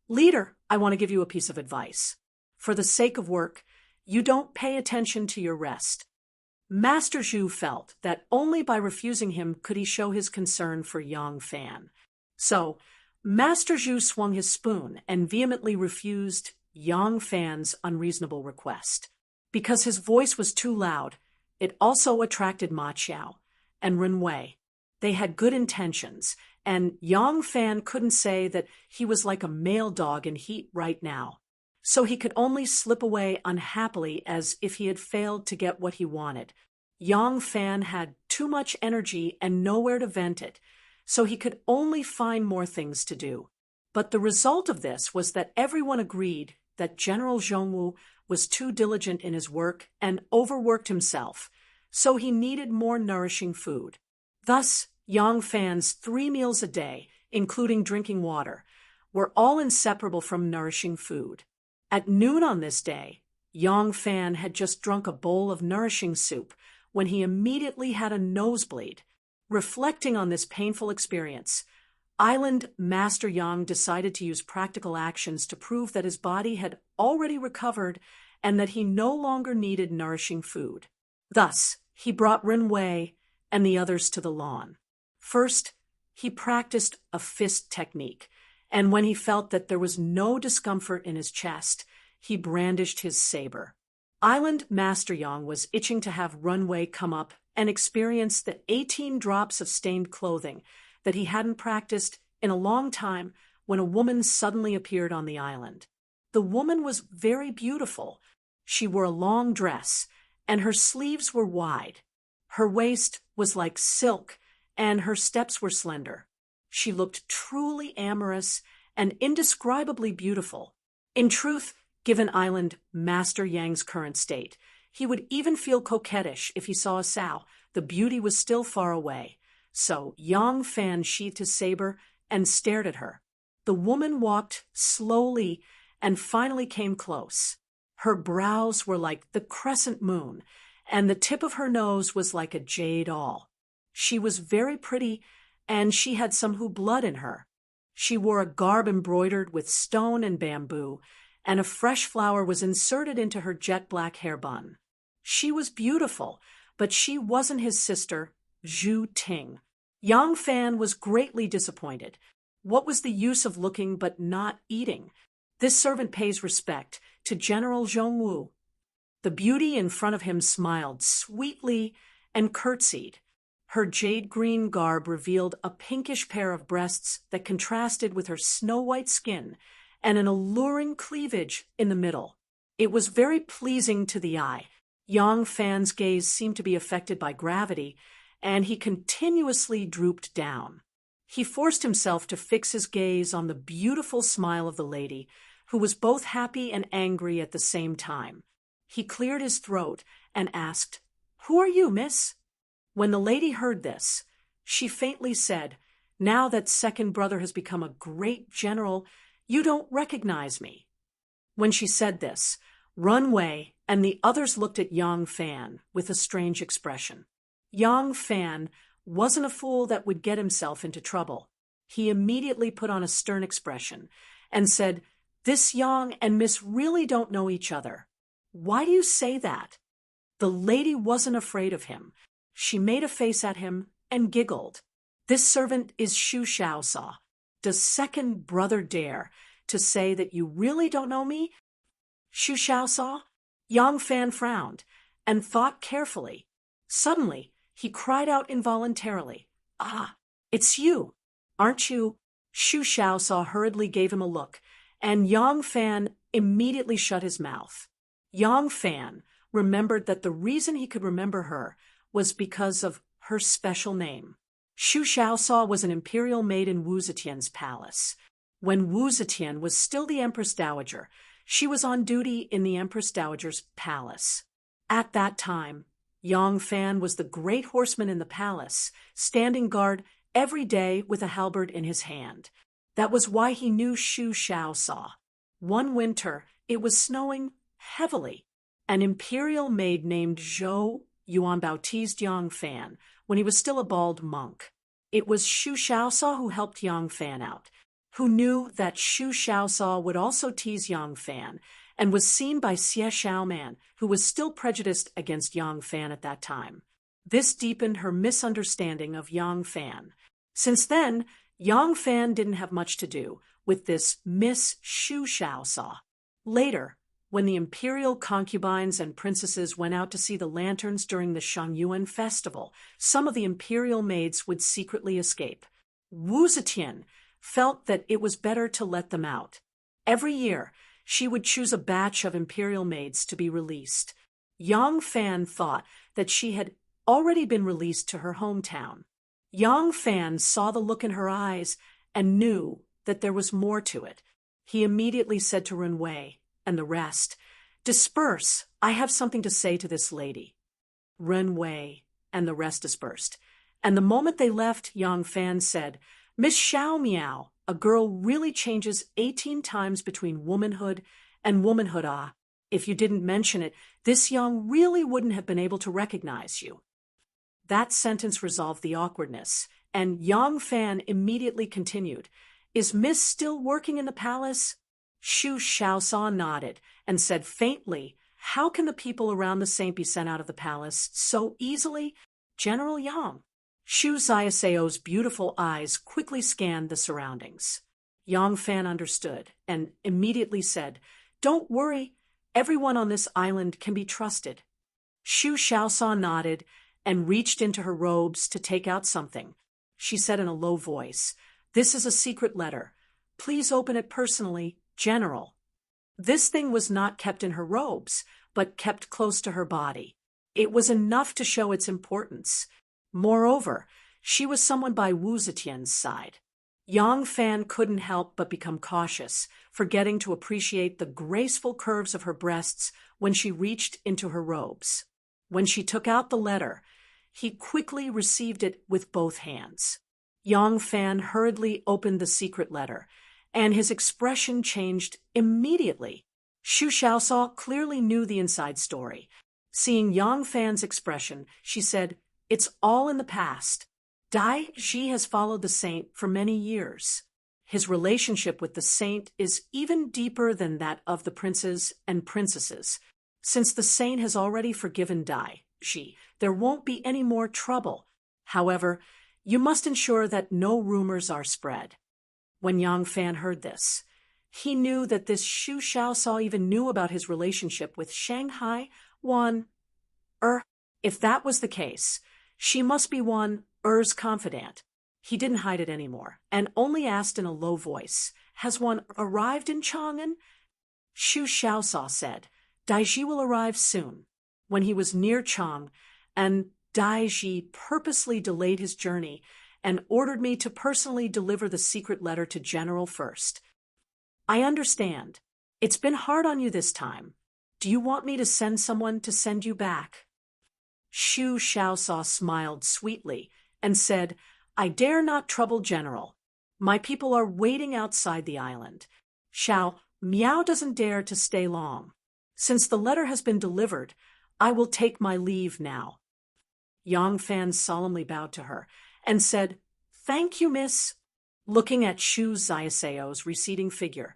"Leader, I want to give you a piece of advice. For the sake of work, you don't pay attention to your rest." Master Zhu felt that only by refusing him could he show his concern for Yang Fan. So, Master Zhu swung his spoon and vehemently refused Yang Fan's unreasonable request. Because his voice was too loud, it also attracted Ma Qiao and Ren Wei. They had good intentions, and Yang Fan couldn't say that he was like a male dog in heat right now. So he could only slip away unhappily as if he had failed to get what he wanted. Yang Fan had too much energy and nowhere to vent it, so he could only find more things to do. But the result of this was that everyone agreed that General Zhongwu was too diligent in his work and overworked himself, so he needed more nourishing food. Thus, Yang Fan's 3 meals a day, including drinking water, were all inseparable from nourishing food. At noon on this day, Yang Fan had just drunk a bowl of nourishing soup when he immediately had a nosebleed. Reflecting on this painful experience, Island Master Yang decided to use practical actions to prove that his body had already recovered and that he no longer needed nourishing food. Thus, he brought Ren Wei and the others to the lawn. First, he practiced a fist technique, and when he felt that there was no discomfort in his chest, he brandished his saber. Island Master Yang was itching to have Ren Wei come up and experience the 18 drops of stained clothing that he hadn't practiced in a long time when a woman suddenly appeared on the island. The woman was very beautiful. She wore a long dress, and her sleeves were wide. Her waist was like silk, and her steps were slender. She looked truly amorous and indescribably beautiful. In truth, given Island Master Yang's current state, he would even feel coquettish if he saw a sow. The beauty was still far away. So Yang Fan sheathed his saber and stared at her. The woman walked slowly and finally came close. Her brows were like the crescent moon, and the tip of her nose was like a jade awl. She was very pretty, and she had some Hu blood in her. She wore a garb embroidered with stone and bamboo, and a fresh flower was inserted into her jet-black hair bun. She was beautiful, but she wasn't his sister, Zhu Ting. Yang Fan was greatly disappointed. What was the use of looking but not eating? This servant pays respect to General Zhongwu. The beauty in front of him smiled sweetly and curtsied. Her jade-green garb revealed a pinkish pair of breasts that contrasted with her snow-white skin and an alluring cleavage in the middle. It was very pleasing to the eye. Yang Fan's gaze seemed to be affected by gravity, and he continuously drooped down. He forced himself to fix his gaze on the beautiful smile of the lady, who was both happy and angry at the same time. He cleared his throat and asked, "Who are you, miss?" When the lady heard this, she faintly said, "Now that second brother has become a great general, you don't recognize me." When she said this, Run Wei and the others looked at Yang Fan with a strange expression. Yang Fan wasn't a fool that would get himself into trouble. He immediately put on a stern expression and said, "This Yang and Miss really don't know each other. Why do you say that?" The lady wasn't afraid of him. She made a face at him and giggled. "This servant is Shu Xiaosa. Does second brother dare to say that you really don't know me?" Shu Xiaosa? Yang Fan frowned and thought carefully. Suddenly, he cried out involuntarily, "Ah, it's you, aren't you?" Shu Xiaosa hurriedly gave him a look, and Yang Fan immediately shut his mouth. Yang Fan remembered that the reason he could remember her was because of her special name. Shu Xiaosa was an imperial maid in Wu Zetian's palace. When Wu Zetian was still the Empress Dowager, she was on duty in the Empress Dowager's palace. At that time, Yang Fan was the great horseman in the palace, standing guard every day with a halberd in his hand. That was why he knew Shu Xiaosa. One winter, it was snowing heavily. An imperial maid named Zhou Yuanbao teased Yang Fan when he was still a bald monk. It was Shu Xiaosa who helped Yang Fan out, who knew that Shu Xiaosa would also tease Yang Fan, and was seen by Xie Xiaoman, who was still prejudiced against Yang Fan at that time. This deepened her misunderstanding of Yang Fan. Since then, Yang Fan didn't have much to do with this Miss Shu Xiaosa. Later, when the imperial concubines and princesses went out to see the lanterns during the Shangyuan festival, some of the imperial maids would secretly escape. Wu Zetian felt that it was better to let them out. Every year, she would choose a batch of imperial maids to be released. Yang Fan thought that she had already been released to her hometown. Yang Fan saw the look in her eyes and knew that there was more to it. He immediately said to Ren Wei and the rest, "Disperse, I have something to say to this lady." Ren Wei and the rest dispersed, and the moment they left, Yang Fan said, "Miss Xiao Miao, a girl really changes 18 times between womanhood and womanhood. Ah, if you didn't mention it, this Yang really wouldn't have been able to recognize you." That sentence resolved the awkwardness, and Yang Fan immediately continued, "Is Miss still working in the palace?" Shu Xiaosa nodded and said faintly, "How can the people around the saint be sent out of the palace so easily? General Yang." Shu Xiaoseo's beautiful eyes quickly scanned the surroundings. Yang Fan understood and immediately said, "Don't worry, everyone on this island can be trusted." Shu Xiaosa nodded and reached into her robes to take out something. She said in a low voice, "This is a secret letter. Please open it personally, General." This thing was not kept in her robes, but kept close to her body. It was enough to show its importance. Moreover, she was someone by Wu Zetian's side. Yang Fan couldn't help but become cautious, forgetting to appreciate the graceful curves of her breasts when she reached into her robes. When she took out the letter, he quickly received it with both hands. Yang Fan hurriedly opened the secret letter, and his expression changed immediately. Shu Xiaosa clearly knew the inside story. Seeing Yang Fan's expression, she said, "It's all in the past. Dai Ji has followed the saint for many years. His relationship with the saint is even deeper than that of the princes and princesses. Since the saint has already forgiven Dai Ji, there won't be any more trouble. However, you must ensure that no rumors are spread." When Yang Fan heard this, he knew that this Shu Xiaosa even knew about his relationship with Shanghai one, if that was the case, she must be one, confidant. He didn't hide it anymore, and only asked in a low voice, has one arrived in Chang'an? Shu Xiaosao said, Daiji will arrive soon. When he was near Chang, and Daiji purposely delayed his journey and ordered me to personally deliver the secret letter to General first. I understand. It's been hard on you this time. Do you want me to send someone to send you back? Shu Xiaosao smiled sweetly and said, I dare not trouble General. My people are waiting outside the island. Miao doesn't dare to stay long. Since the letter has been delivered, I will take my leave now. Yang Fan solemnly bowed to her and said, Thank you, miss. Looking at Shu Xiaosao's receding figure,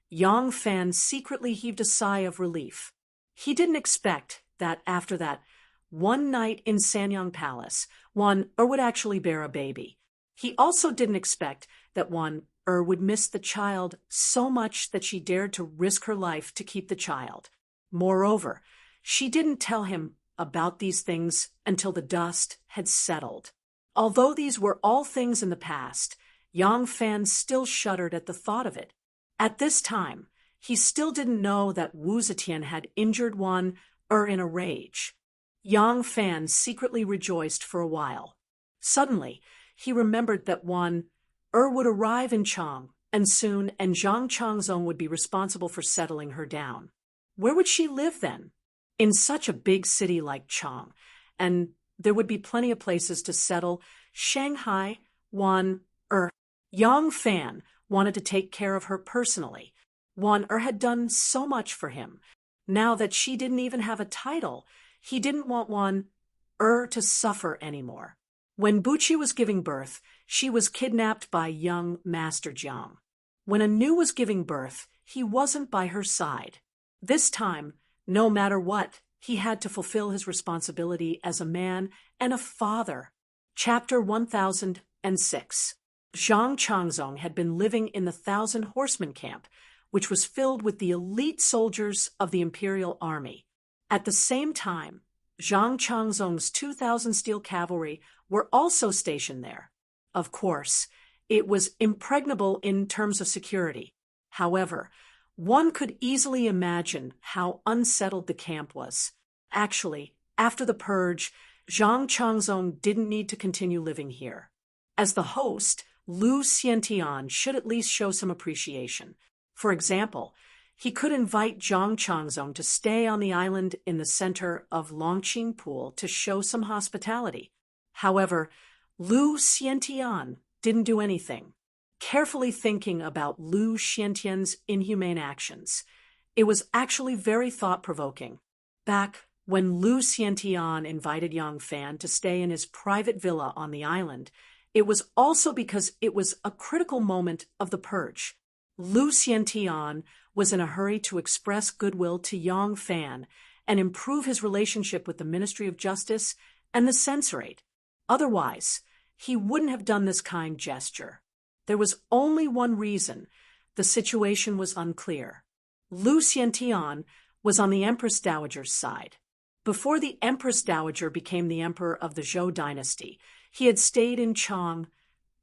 Yang Fan secretly heaved a sigh of relief. He didn't expect that after that one night in Sanyang Palace, one would actually bear a baby. He also didn't expect that one would miss the child so much that she dared to risk her life to keep the child. Moreover, she didn't tell him about these things until the dust had settled. Although these were all things in the past, Yang Fan still shuddered at the thought of it. At this time, he still didn't know that Wu Zetian had injured one in a rage. Yang Fan secretly rejoiced for a while. Suddenly, he remembered that one would arrive in Chang, and soon Zhang Changzong would be responsible for settling her down. Where would she live then? In such a big city like Chang, and there would be plenty of places to settle. Shanghai, Yang Fan wanted to take care of her personally. Had done so much for him. Now that she didn't even have a title, he didn't want to suffer anymore. When Buqi was giving birth, she was kidnapped by young Master Jiang. When Anu was giving birth, he wasn't by her side. This time, no matter what, he had to fulfill his responsibility as a man and a father. Chapter 1006. Zhang Changzong had been living in the 1,000 Horsemen camp, which was filled with the elite soldiers of the imperial army. At the same time, Zhang Changzong's 2,000 steel cavalry were also stationed there. Of course, it was impregnable in terms of security. However, one could easily imagine how unsettled the camp was. Actually, after the purge, Zhang Changzong didn't need to continue living here. As the host, Lu Xiantian should at least show some appreciation. For example, he could invite Zhang Changzong to stay on the island in the center of Longqing Pool to show some hospitality. However, Lu Xiantian didn't do anything. Carefully thinking about Lu Xiantian's inhumane actions, it was actually very thought-provoking. Back when Lu Xiantian invited Yang Fan to stay in his private villa on the island, it was also because it was a critical moment of the purge. Lu Xiantian was in a hurry to express goodwill to Yang Fan and improve his relationship with the Ministry of Justice and the censorate. Otherwise, he wouldn't have done this kind gesture. There was only one reason. The situation was unclear. Lu Xiantian was on the Empress Dowager's side. Before the Empress Dowager became the emperor of the Zhou dynasty, he had stayed in Chang,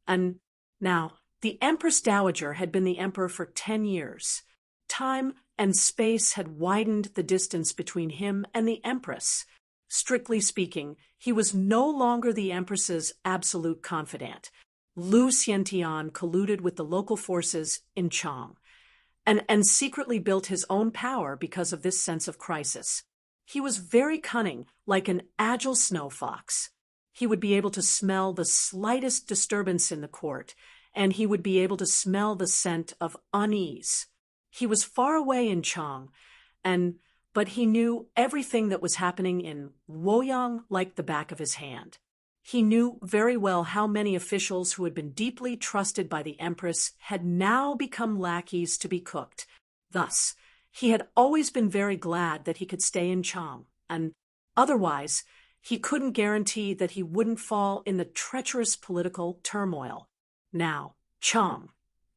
and now the Empress Dowager had been the emperor for 10 years. Time and space had widened the distance between him and the Empress. Strictly speaking, he was no longer the Empress's absolute confidant. Lu Xiantian colluded with the local forces in Chang and secretly built his own power because of this sense of crisis. He was very cunning, like an agile snow fox. He would be able to smell the slightest disturbance in the court, and he would be able to smell the scent of unease. He was far away in Chang, but he knew everything that was happening in Luoyang like the back of his hand. He knew very well how many officials who had been deeply trusted by the Empress had now become lackeys to be cooked. Thus, he had always been very glad that he could stay in Chang, and otherwise, he couldn't guarantee that he wouldn't fall in the treacherous political turmoil. Now, Chang,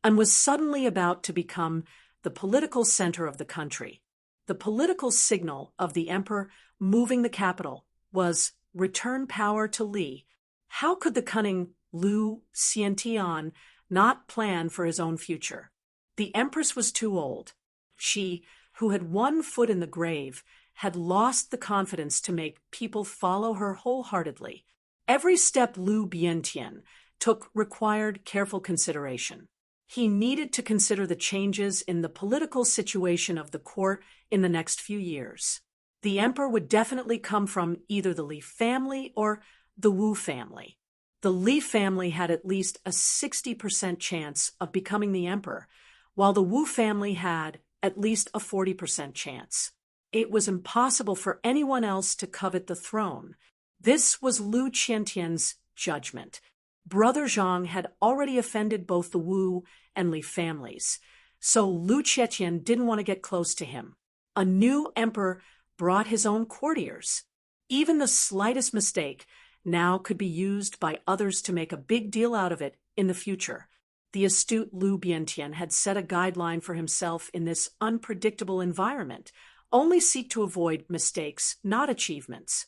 and was suddenly about to become the political center of the country. The The political signal of the emperor moving the capital was return power to Li. How could the cunning Lu Xiantian not plan for his own future? The empress was too old. She, who had one foot in the grave, had lost the confidence to make people follow her wholeheartedly. Every step Lu Biantian took required careful consideration. He needed to consider the changes in the political situation of the court in the next few years. The emperor would definitely come from either the Li family or the Wu family. The Li family had at least a 60% chance of becoming the emperor, while the Wu family had at least a 40% chance. It was impossible for anyone else to covet the throne. This was Lu Qiantian's judgment. Brother Zhang had already offended both the Wu and Li families, so Lu Qiantian didn't want to get close to him. A new emperor brought his own courtiers. Even the slightest mistake now could be used by others to make a big deal out of it in the future. The astute Lu Biantian had set a guideline for himself in this unpredictable environment. Only seek to avoid mistakes, not achievements.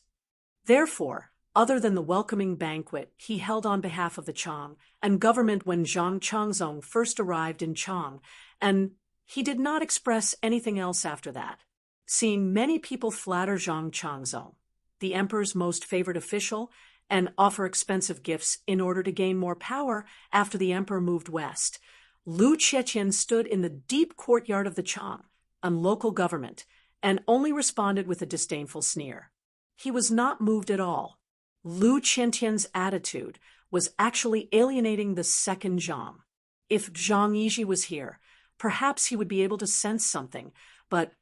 Therefore, other than the welcoming banquet he held on behalf of the Chang and government when Zhang Changzong first arrived in Chang, and he did not express anything else after that. Seeing many people flatter Zhang Changzong, the emperor's most favored official, and offer expensive gifts in order to gain more power after the emperor moved west, Lu Qiantian stood in the deep courtyard of the Chang and local government and only responded with a disdainful sneer. He was not moved at all. Lu Qiantian's attitude was actually alienating the second Zhang. If Zhang Yizhi was here, perhaps he would be able to sense something, but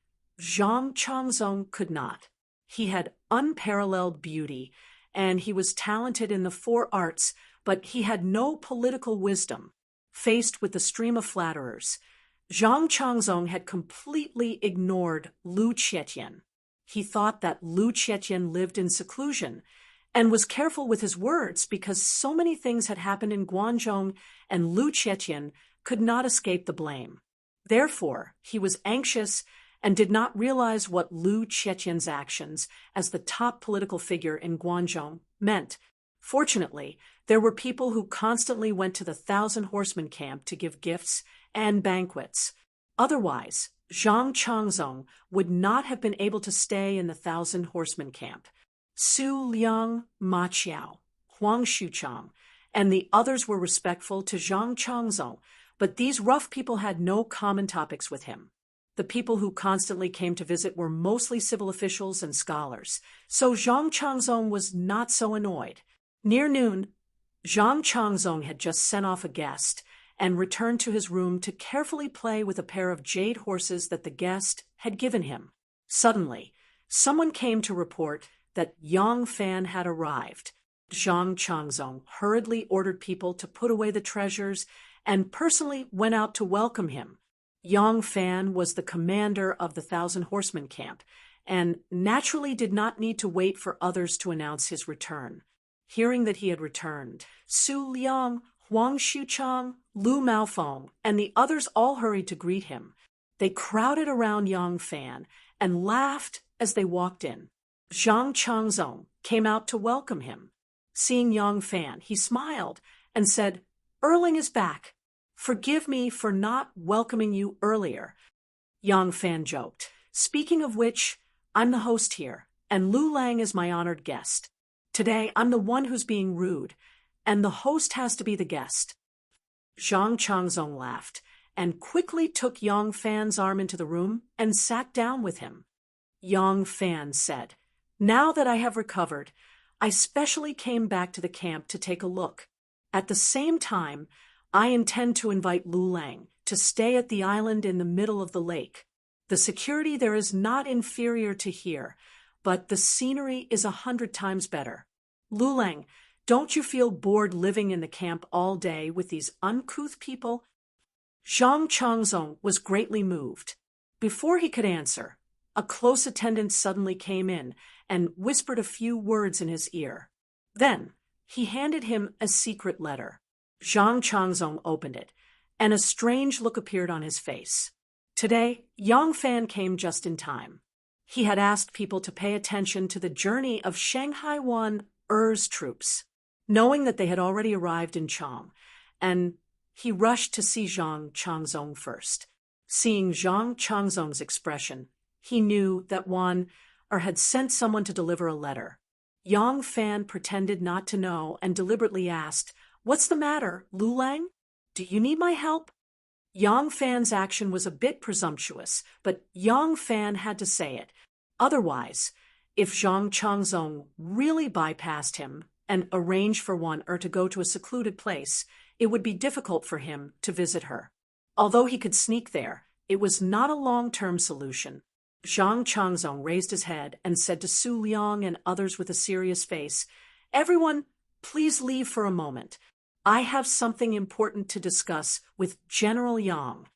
Zhang Changzong could not. He had unparalleled beauty, and he was talented in the 4 arts, but he had no political wisdom. Faced with the stream of flatterers, Zhang Changzong had completely ignored Lu Qiantian. He thought that Lu Qiantian lived in seclusion and was careful with his words because so many things had happened in Guangzhou and Lu Qiantian could not escape the blame. Therefore, he was anxious and did not realize what Lu Qiantian's actions as the top political figure in Guangzhou meant. Fortunately, there were people who constantly went to the 1,000 Horsemen camp to give gifts and banquets. Otherwise, Zhang Changzong would not have been able to stay in the 1,000 Horsemen camp. Su Liang, Ma Qiao, Huang Xuchang, and the others were respectful to Zhang Changzong, but these rough people had no common topics with him. The people who constantly came to visit were mostly civil officials and scholars, so Zhang Changzong was not so annoyed. Near noon, Zhang Changzong had just sent off a guest and returned to his room to carefully play with a pair of jade horses that the guest had given him. Suddenly, someone came to report that Yang Fan had arrived. Zhang Changzong hurriedly ordered people to put away the treasures and personally went out to welcome him. Yang Fan was the commander of the 1,000 Horsemen camp and naturally did not need to wait for others to announce his return. Hearing that he had returned, Su Liang, Huang Xuchang, Lu Maofeng, and the others all hurried to greet him. They crowded around Yang Fan and laughed as they walked in. Zhang Changzong came out to welcome him. Seeing Yang Fan, he smiled and said, "Erling is back. Forgive me for not welcoming you earlier." Yang Fan joked, "Speaking of which, I'm the host here, and Lu Lang is my honored guest. Today, I'm the one who's being rude, and the host has to be the guest." Zhang Changzong laughed and quickly took Yang Fan's arm into the room and sat down with him. Yang Fan said, "Now that I have recovered, I specially came back to the camp to take a look. At the same time, I intend to invite Lu Lang to stay at the island in the middle of the lake. The security there is not inferior to here, but the scenery is 100 times better. Lu Lang, don't you feel bored living in the camp all day with these uncouth people?" Zhang Changzong was greatly moved. Before he could answer, a close attendant suddenly came in and whispered a few words in his ear. Then he handed him a secret letter. Zhang Changzong opened it, and a strange look appeared on his face. Today, Yang Fan came just in time. He had asked people to pay attention to the journey of Shanghai Wan Er's troops, knowing that they had already arrived in Chang, and he rushed to see Zhang Changzong first. Seeing Zhang Changzong's expression, he knew that Wan Er had sent someone to deliver a letter. Yang Fan pretended not to know and deliberately asked, "What's the matter, Lu Lang? Do you need my help?" Yang Fan's action was a bit presumptuous, but Yang Fan had to say it. Otherwise, if Zhang Changzong really bypassed him and arranged for Wan Er to go to a secluded place, it would be difficult for him to visit her. Although he could sneak there, it was not a long-term solution. Zhang Changzong raised his head and said to Su Liang and others with a serious face, "Everyone, please leave for a moment. I have something important to discuss with General Yang."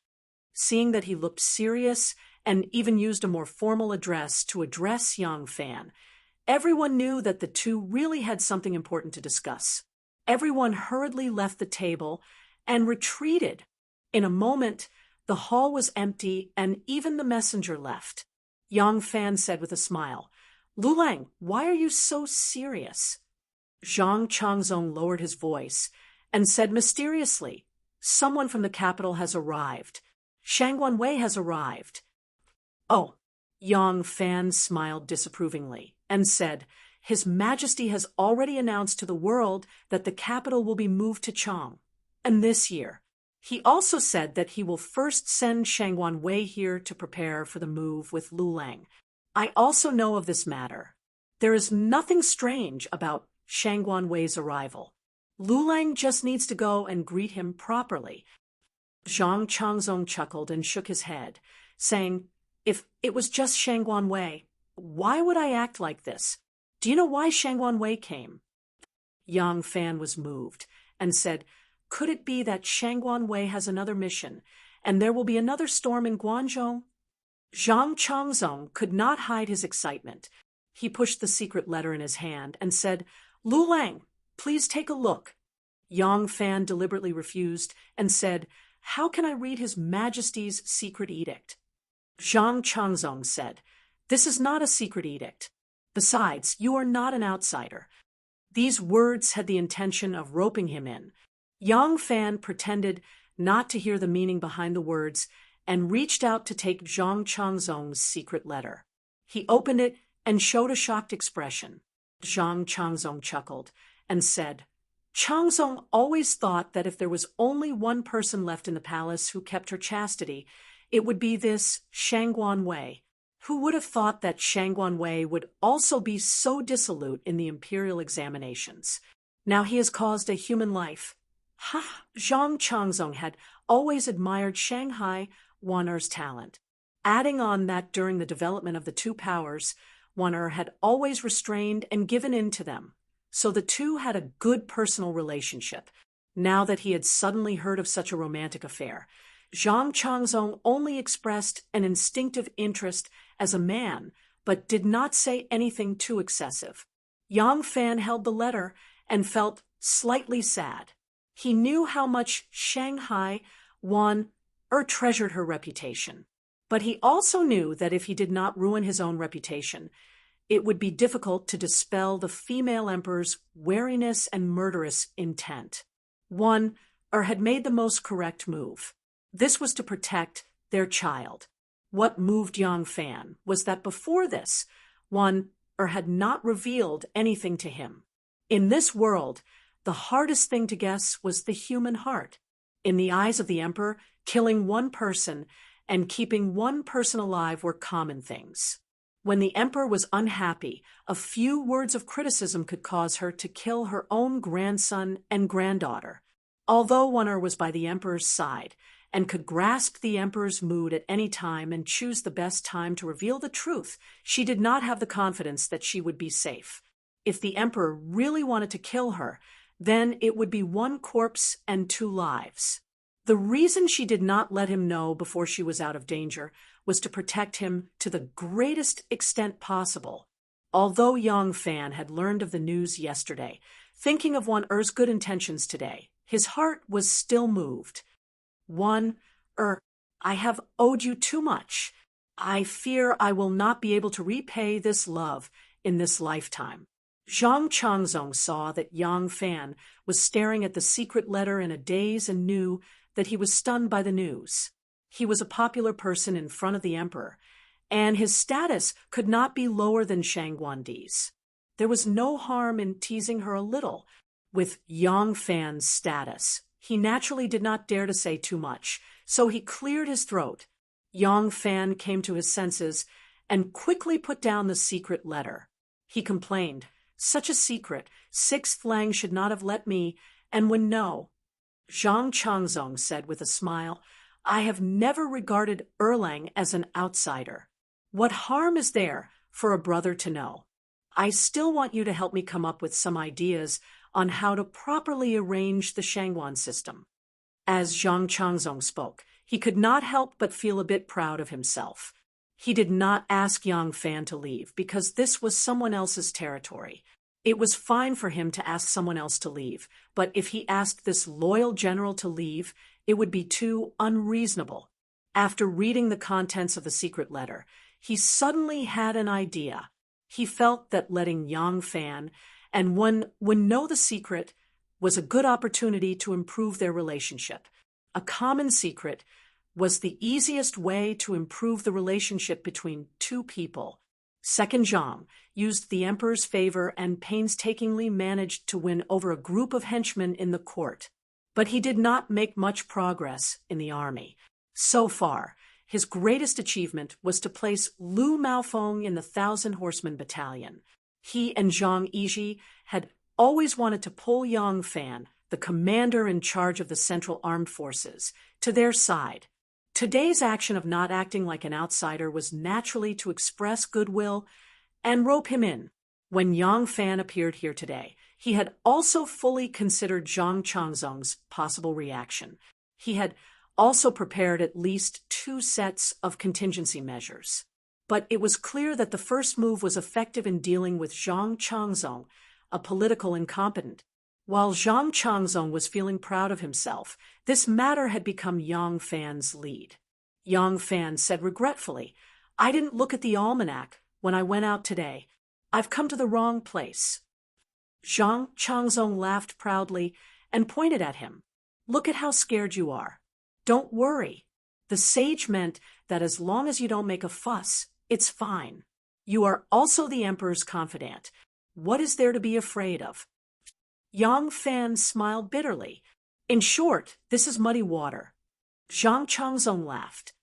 Seeing that he looked serious and even used a more formal address to address Yang Fan, everyone knew that the two really had something important to discuss. Everyone hurriedly left the table and retreated. In a moment, the hall was empty and even the messenger left. Yang Fan said with a smile, "Lu Lang, why are you so serious?" Zhang Changzong lowered his voice and said mysteriously, "Someone from the capital has arrived. Shangguan Wei has arrived." "Oh," Yang Fan smiled disapprovingly and said, "His Majesty has already announced to the world that the capital will be moved to Chang, and this year. He also said that he will first send Shangguan Wei here to prepare for the move with Lu Lang. I also know of this matter. There is nothing strange about Shangguan Wei's arrival. Lu Lang just needs to go and greet him properly." Zhang Changzong chuckled and shook his head, saying, "If it was just Shangguan Wei, why would I act like this? Do you know why Shangguan Wei came?" Yang Fan was moved and said, "Could it be that Shangguan Wei has another mission, and there will be another storm in Guangzhou?" Zhang Changzong could not hide his excitement. He pushed the secret letter in his hand and said, "Lu Lang, please take a look." Yang Fan deliberately refused and said, "How can I read His Majesty's secret edict?" Zhang Changzong said, "This is not a secret edict. Besides, you are not an outsider." These words had the intention of roping him in. Yang Fan pretended not to hear the meaning behind the words and reached out to take Zhang Changzong's secret letter. He opened it and showed a shocked expression. Zhang Changzong chuckled and said, "Changzong always thought that if there was only one person left in the palace who kept her chastity, it would be this Shangguan Wei. Who would have thought that Shangguan Wei would also be so dissolute in the imperial examinations? Now he has caused a human life." Ha! Zhang Changzong had always admired Shanghai Wan Er's talent, adding on that during the development of the two powers, Wan Er had always restrained and given in to them, so the two had a good personal relationship. Now that he had suddenly heard of such a romantic affair, Zhang Changzong only expressed an instinctive interest as a man, but did not say anything too excessive. Yang Fan held the letter and felt slightly sad. He knew how much Shanghai Wan Er treasured her reputation, but he also knew that if he did not ruin his own reputation, it would be difficult to dispel the female emperor's wariness and murderous intent. Wan Er had made the most correct move. This was to protect their child. What moved Yang Fan was that before this, Wan Er had not revealed anything to him. In this world, the hardest thing to guess was the human heart. In the eyes of the emperor, killing one person and keeping one person alive were common things. When the emperor was unhappy, a few words of criticism could cause her to kill her own grandson and granddaughter. Although Wan Er was by the emperor's side and could grasp the emperor's mood at any time and choose the best time to reveal the truth, she did not have the confidence that she would be safe. If the emperor really wanted to kill her, then it would be one corpse and two lives. The reason she did not let him know before she was out of danger was to protect him to the greatest extent possible. Although Yang Fan had learned of the news yesterday, thinking of Wan Er's good intentions today, his heart was still moved. Wan Er I have owed you too much. I fear I will not be able to repay this love in this lifetime. Zhang Changzong saw that Yang Fan was staring at the secret letter in a daze and knew that he was stunned by the news. He was a popular person in front of the emperor, and his status could not be lower than Shang Guandi's. There was no harm in teasing her a little. With Yang Fan's status, he naturally did not dare to say too much, so he cleared his throat. Yang Fan came to his senses and quickly put down the secret letter. He complained, "Such a secret, Sixth Lang should not have let me, and when no." Zhang Changzong said with a smile, "I have never regarded Erlang as an outsider. What harm is there for a brother to know? I still want you to help me come up with some ideas on how to properly arrange the Shangguan system." As Zhang Changzong spoke, he could not help but feel a bit proud of himself. He did not ask Yang Fan to leave because this was someone else's territory. It was fine for him to ask someone else to leave, but if he asked this loyal general to leave, it would be too unreasonable. After reading the contents of the secret letter, he suddenly had an idea. He felt that letting Yang Fan and one would know the secret was a good opportunity to improve their relationship. A common secret was the easiest way to improve the relationship between two people. Second Zhang used the emperor's favor and painstakingly managed to win over a group of henchmen in the court. But he did not make much progress in the army. So far, his greatest achievement was to place Lu Maofeng in the 1,000 Horsemen Battalion. He and Zhang Yizhi had always wanted to pull Yang Fan, the commander in charge of the Central Armed Forces, to their side. Today's action of not acting like an outsider was naturally to express goodwill and rope him in. When Yang Fan appeared here today, he had also fully considered Zhang Changzong's possible reaction. He had also prepared at least 2 sets of contingency measures. But it was clear that the first move was effective in dealing with Zhang Changzong, a political incompetent. While Zhang Changzong was feeling proud of himself, this matter had become Yang Fan's lead. Yang Fan said regretfully, "I didn't look at the almanac when I went out today. I've come to the wrong place." Zhang Changzong laughed proudly and pointed at him. "Look at how scared you are. Don't worry. The sage meant that as long as you don't make a fuss, it's fine. You are also the emperor's confidant. What is there to be afraid of?" Yang Fan smiled bitterly. "In short, this is muddy water." Zhang Changzong laughed.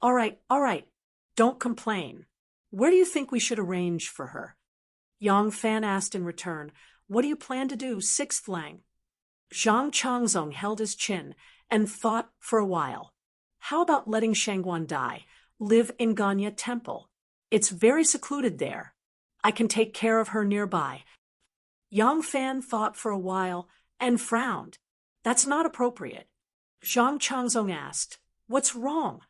All right. Don't complain. Where do you think we should arrange for her?" Yang Fan asked in return, "What do you plan to do, Sixth Lang?" Zhang Changzong held his chin and thought for a while. "How about letting Shangguan Dai live in Ganya Temple? It's very secluded there. I can take care of her nearby." Yang Fan thought for a while and frowned. "That's not appropriate." Zhang Changzong asked, "What's wrong?"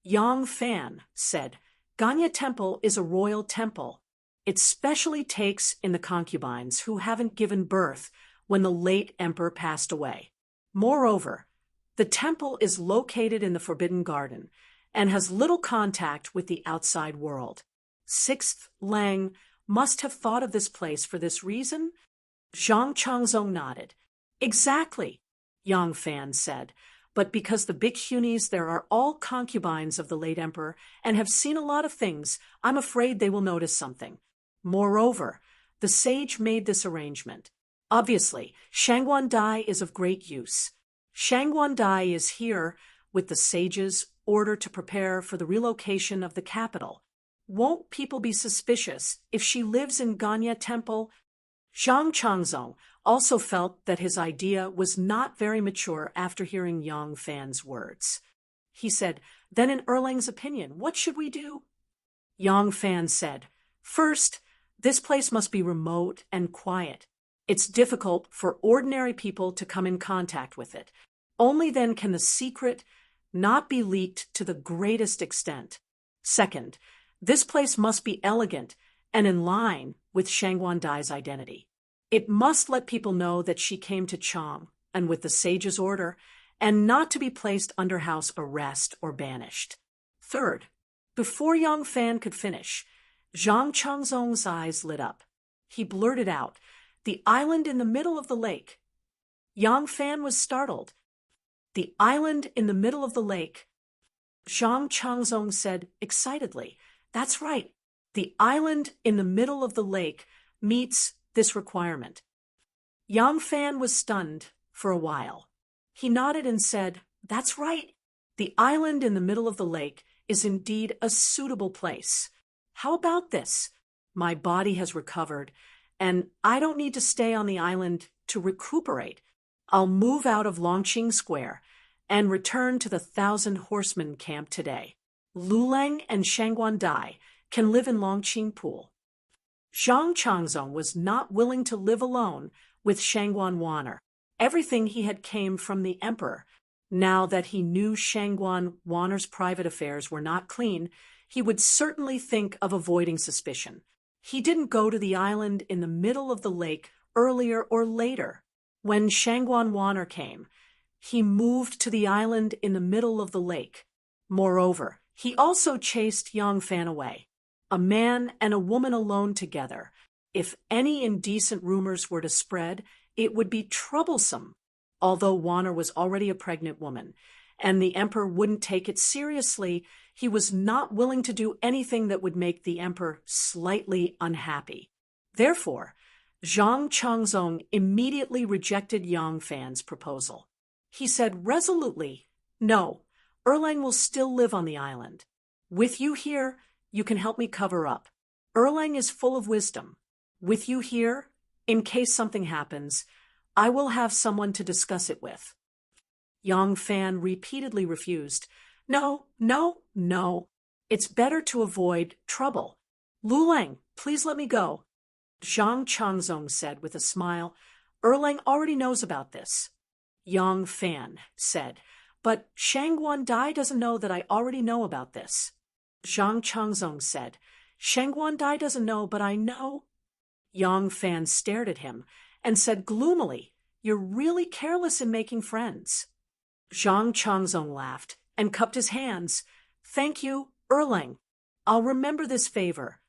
Yang Fan said, "Ganya Temple is a royal temple. It specially takes in the concubines who haven't given birth when the late emperor passed away. Moreover, the temple is located in the Forbidden Garden and has little contact with the outside world. Sixth Lang must have thought of this place for this reason?" Zhang Changzong nodded. "Exactly," Yang Fan said, "but because the Bhikkhunis there are all concubines of the late emperor and have seen a lot of things, I'm afraid they will notice something. Moreover, the sage made this arrangement. Obviously, Shangguan Dai is of great use. Shangguan Dai is here with the sage's order to prepare for the relocation of the capital. Won't people be suspicious if she lives in Ganya Temple?" Zhang Changzong also felt that his idea was not very mature after hearing Yang Fan's words. He said, "Then in Erlang's opinion, what should we do?" Yang Fan said, "First, this place must be remote and quiet. It's difficult for ordinary people to come in contact with it. Only then can the secret not be leaked to the greatest extent. Second, this place must be elegant and in line with Shangguan Dai's identity. It must let people know that she came to Chang and with the sage's order, and not to be placed under house arrest or banished. Third, before Yang Fan could finish, Zhang Changzong's eyes lit up. He blurted out, "The island in the middle of the lake." Yang Fan was startled. "The island in the middle of the lake?" Zhang Changzong said excitedly, "That's right. The island in the middle of the lake meets this requirement." Yang Fan was stunned for a while. He nodded and said, "That's right. The island in the middle of the lake is indeed a suitable place. How about this? My body has recovered, and I don't need to stay on the island to recuperate. I'll move out of Longqing Square and return to the 1,000 Horsemen camp today. Lulang and Shangguan Dai can live in Longqing Pool." Zhang Changzong was not willing to live alone with Shangguan Wanner. Everything he had came from the emperor. Now that he knew Shangguan Wanner's private affairs were not clean, he would certainly think of avoiding suspicion. He didn't go to the island in the middle of the lake earlier or later. When Shangguan Wanner came, he moved to the island in the middle of the lake. Moreover, he also chased Yang Fan away. A man and a woman alone together. If any indecent rumors were to spread, it would be troublesome. Although Wanner was already a pregnant woman, and the emperor wouldn't take it seriously, he was not willing to do anything that would make the emperor slightly unhappy. Therefore, Zhang Changzong immediately rejected Yang Fan's proposal. He said resolutely, "No, Erlang will still live on the island. With you here, you can help me cover up. Erlang is full of wisdom. With you here, in case something happens, I will have someone to discuss it with." Yang Fan repeatedly refused. "No, no, no. It's better to avoid trouble. Lulang, please let me go." Zhang Changzong said with a smile, "Erlang already knows about this." Yang Fan said, "But Shangguan Dai doesn't know that I already know about this." Zhang Changzong said, "Shangguan Dai doesn't know, but I know." Yang Fan stared at him and said gloomily, "You're really careless in making friends." Zhang Changzong laughed and cupped his hands. "Thank you, Erlang. I'll remember this favor.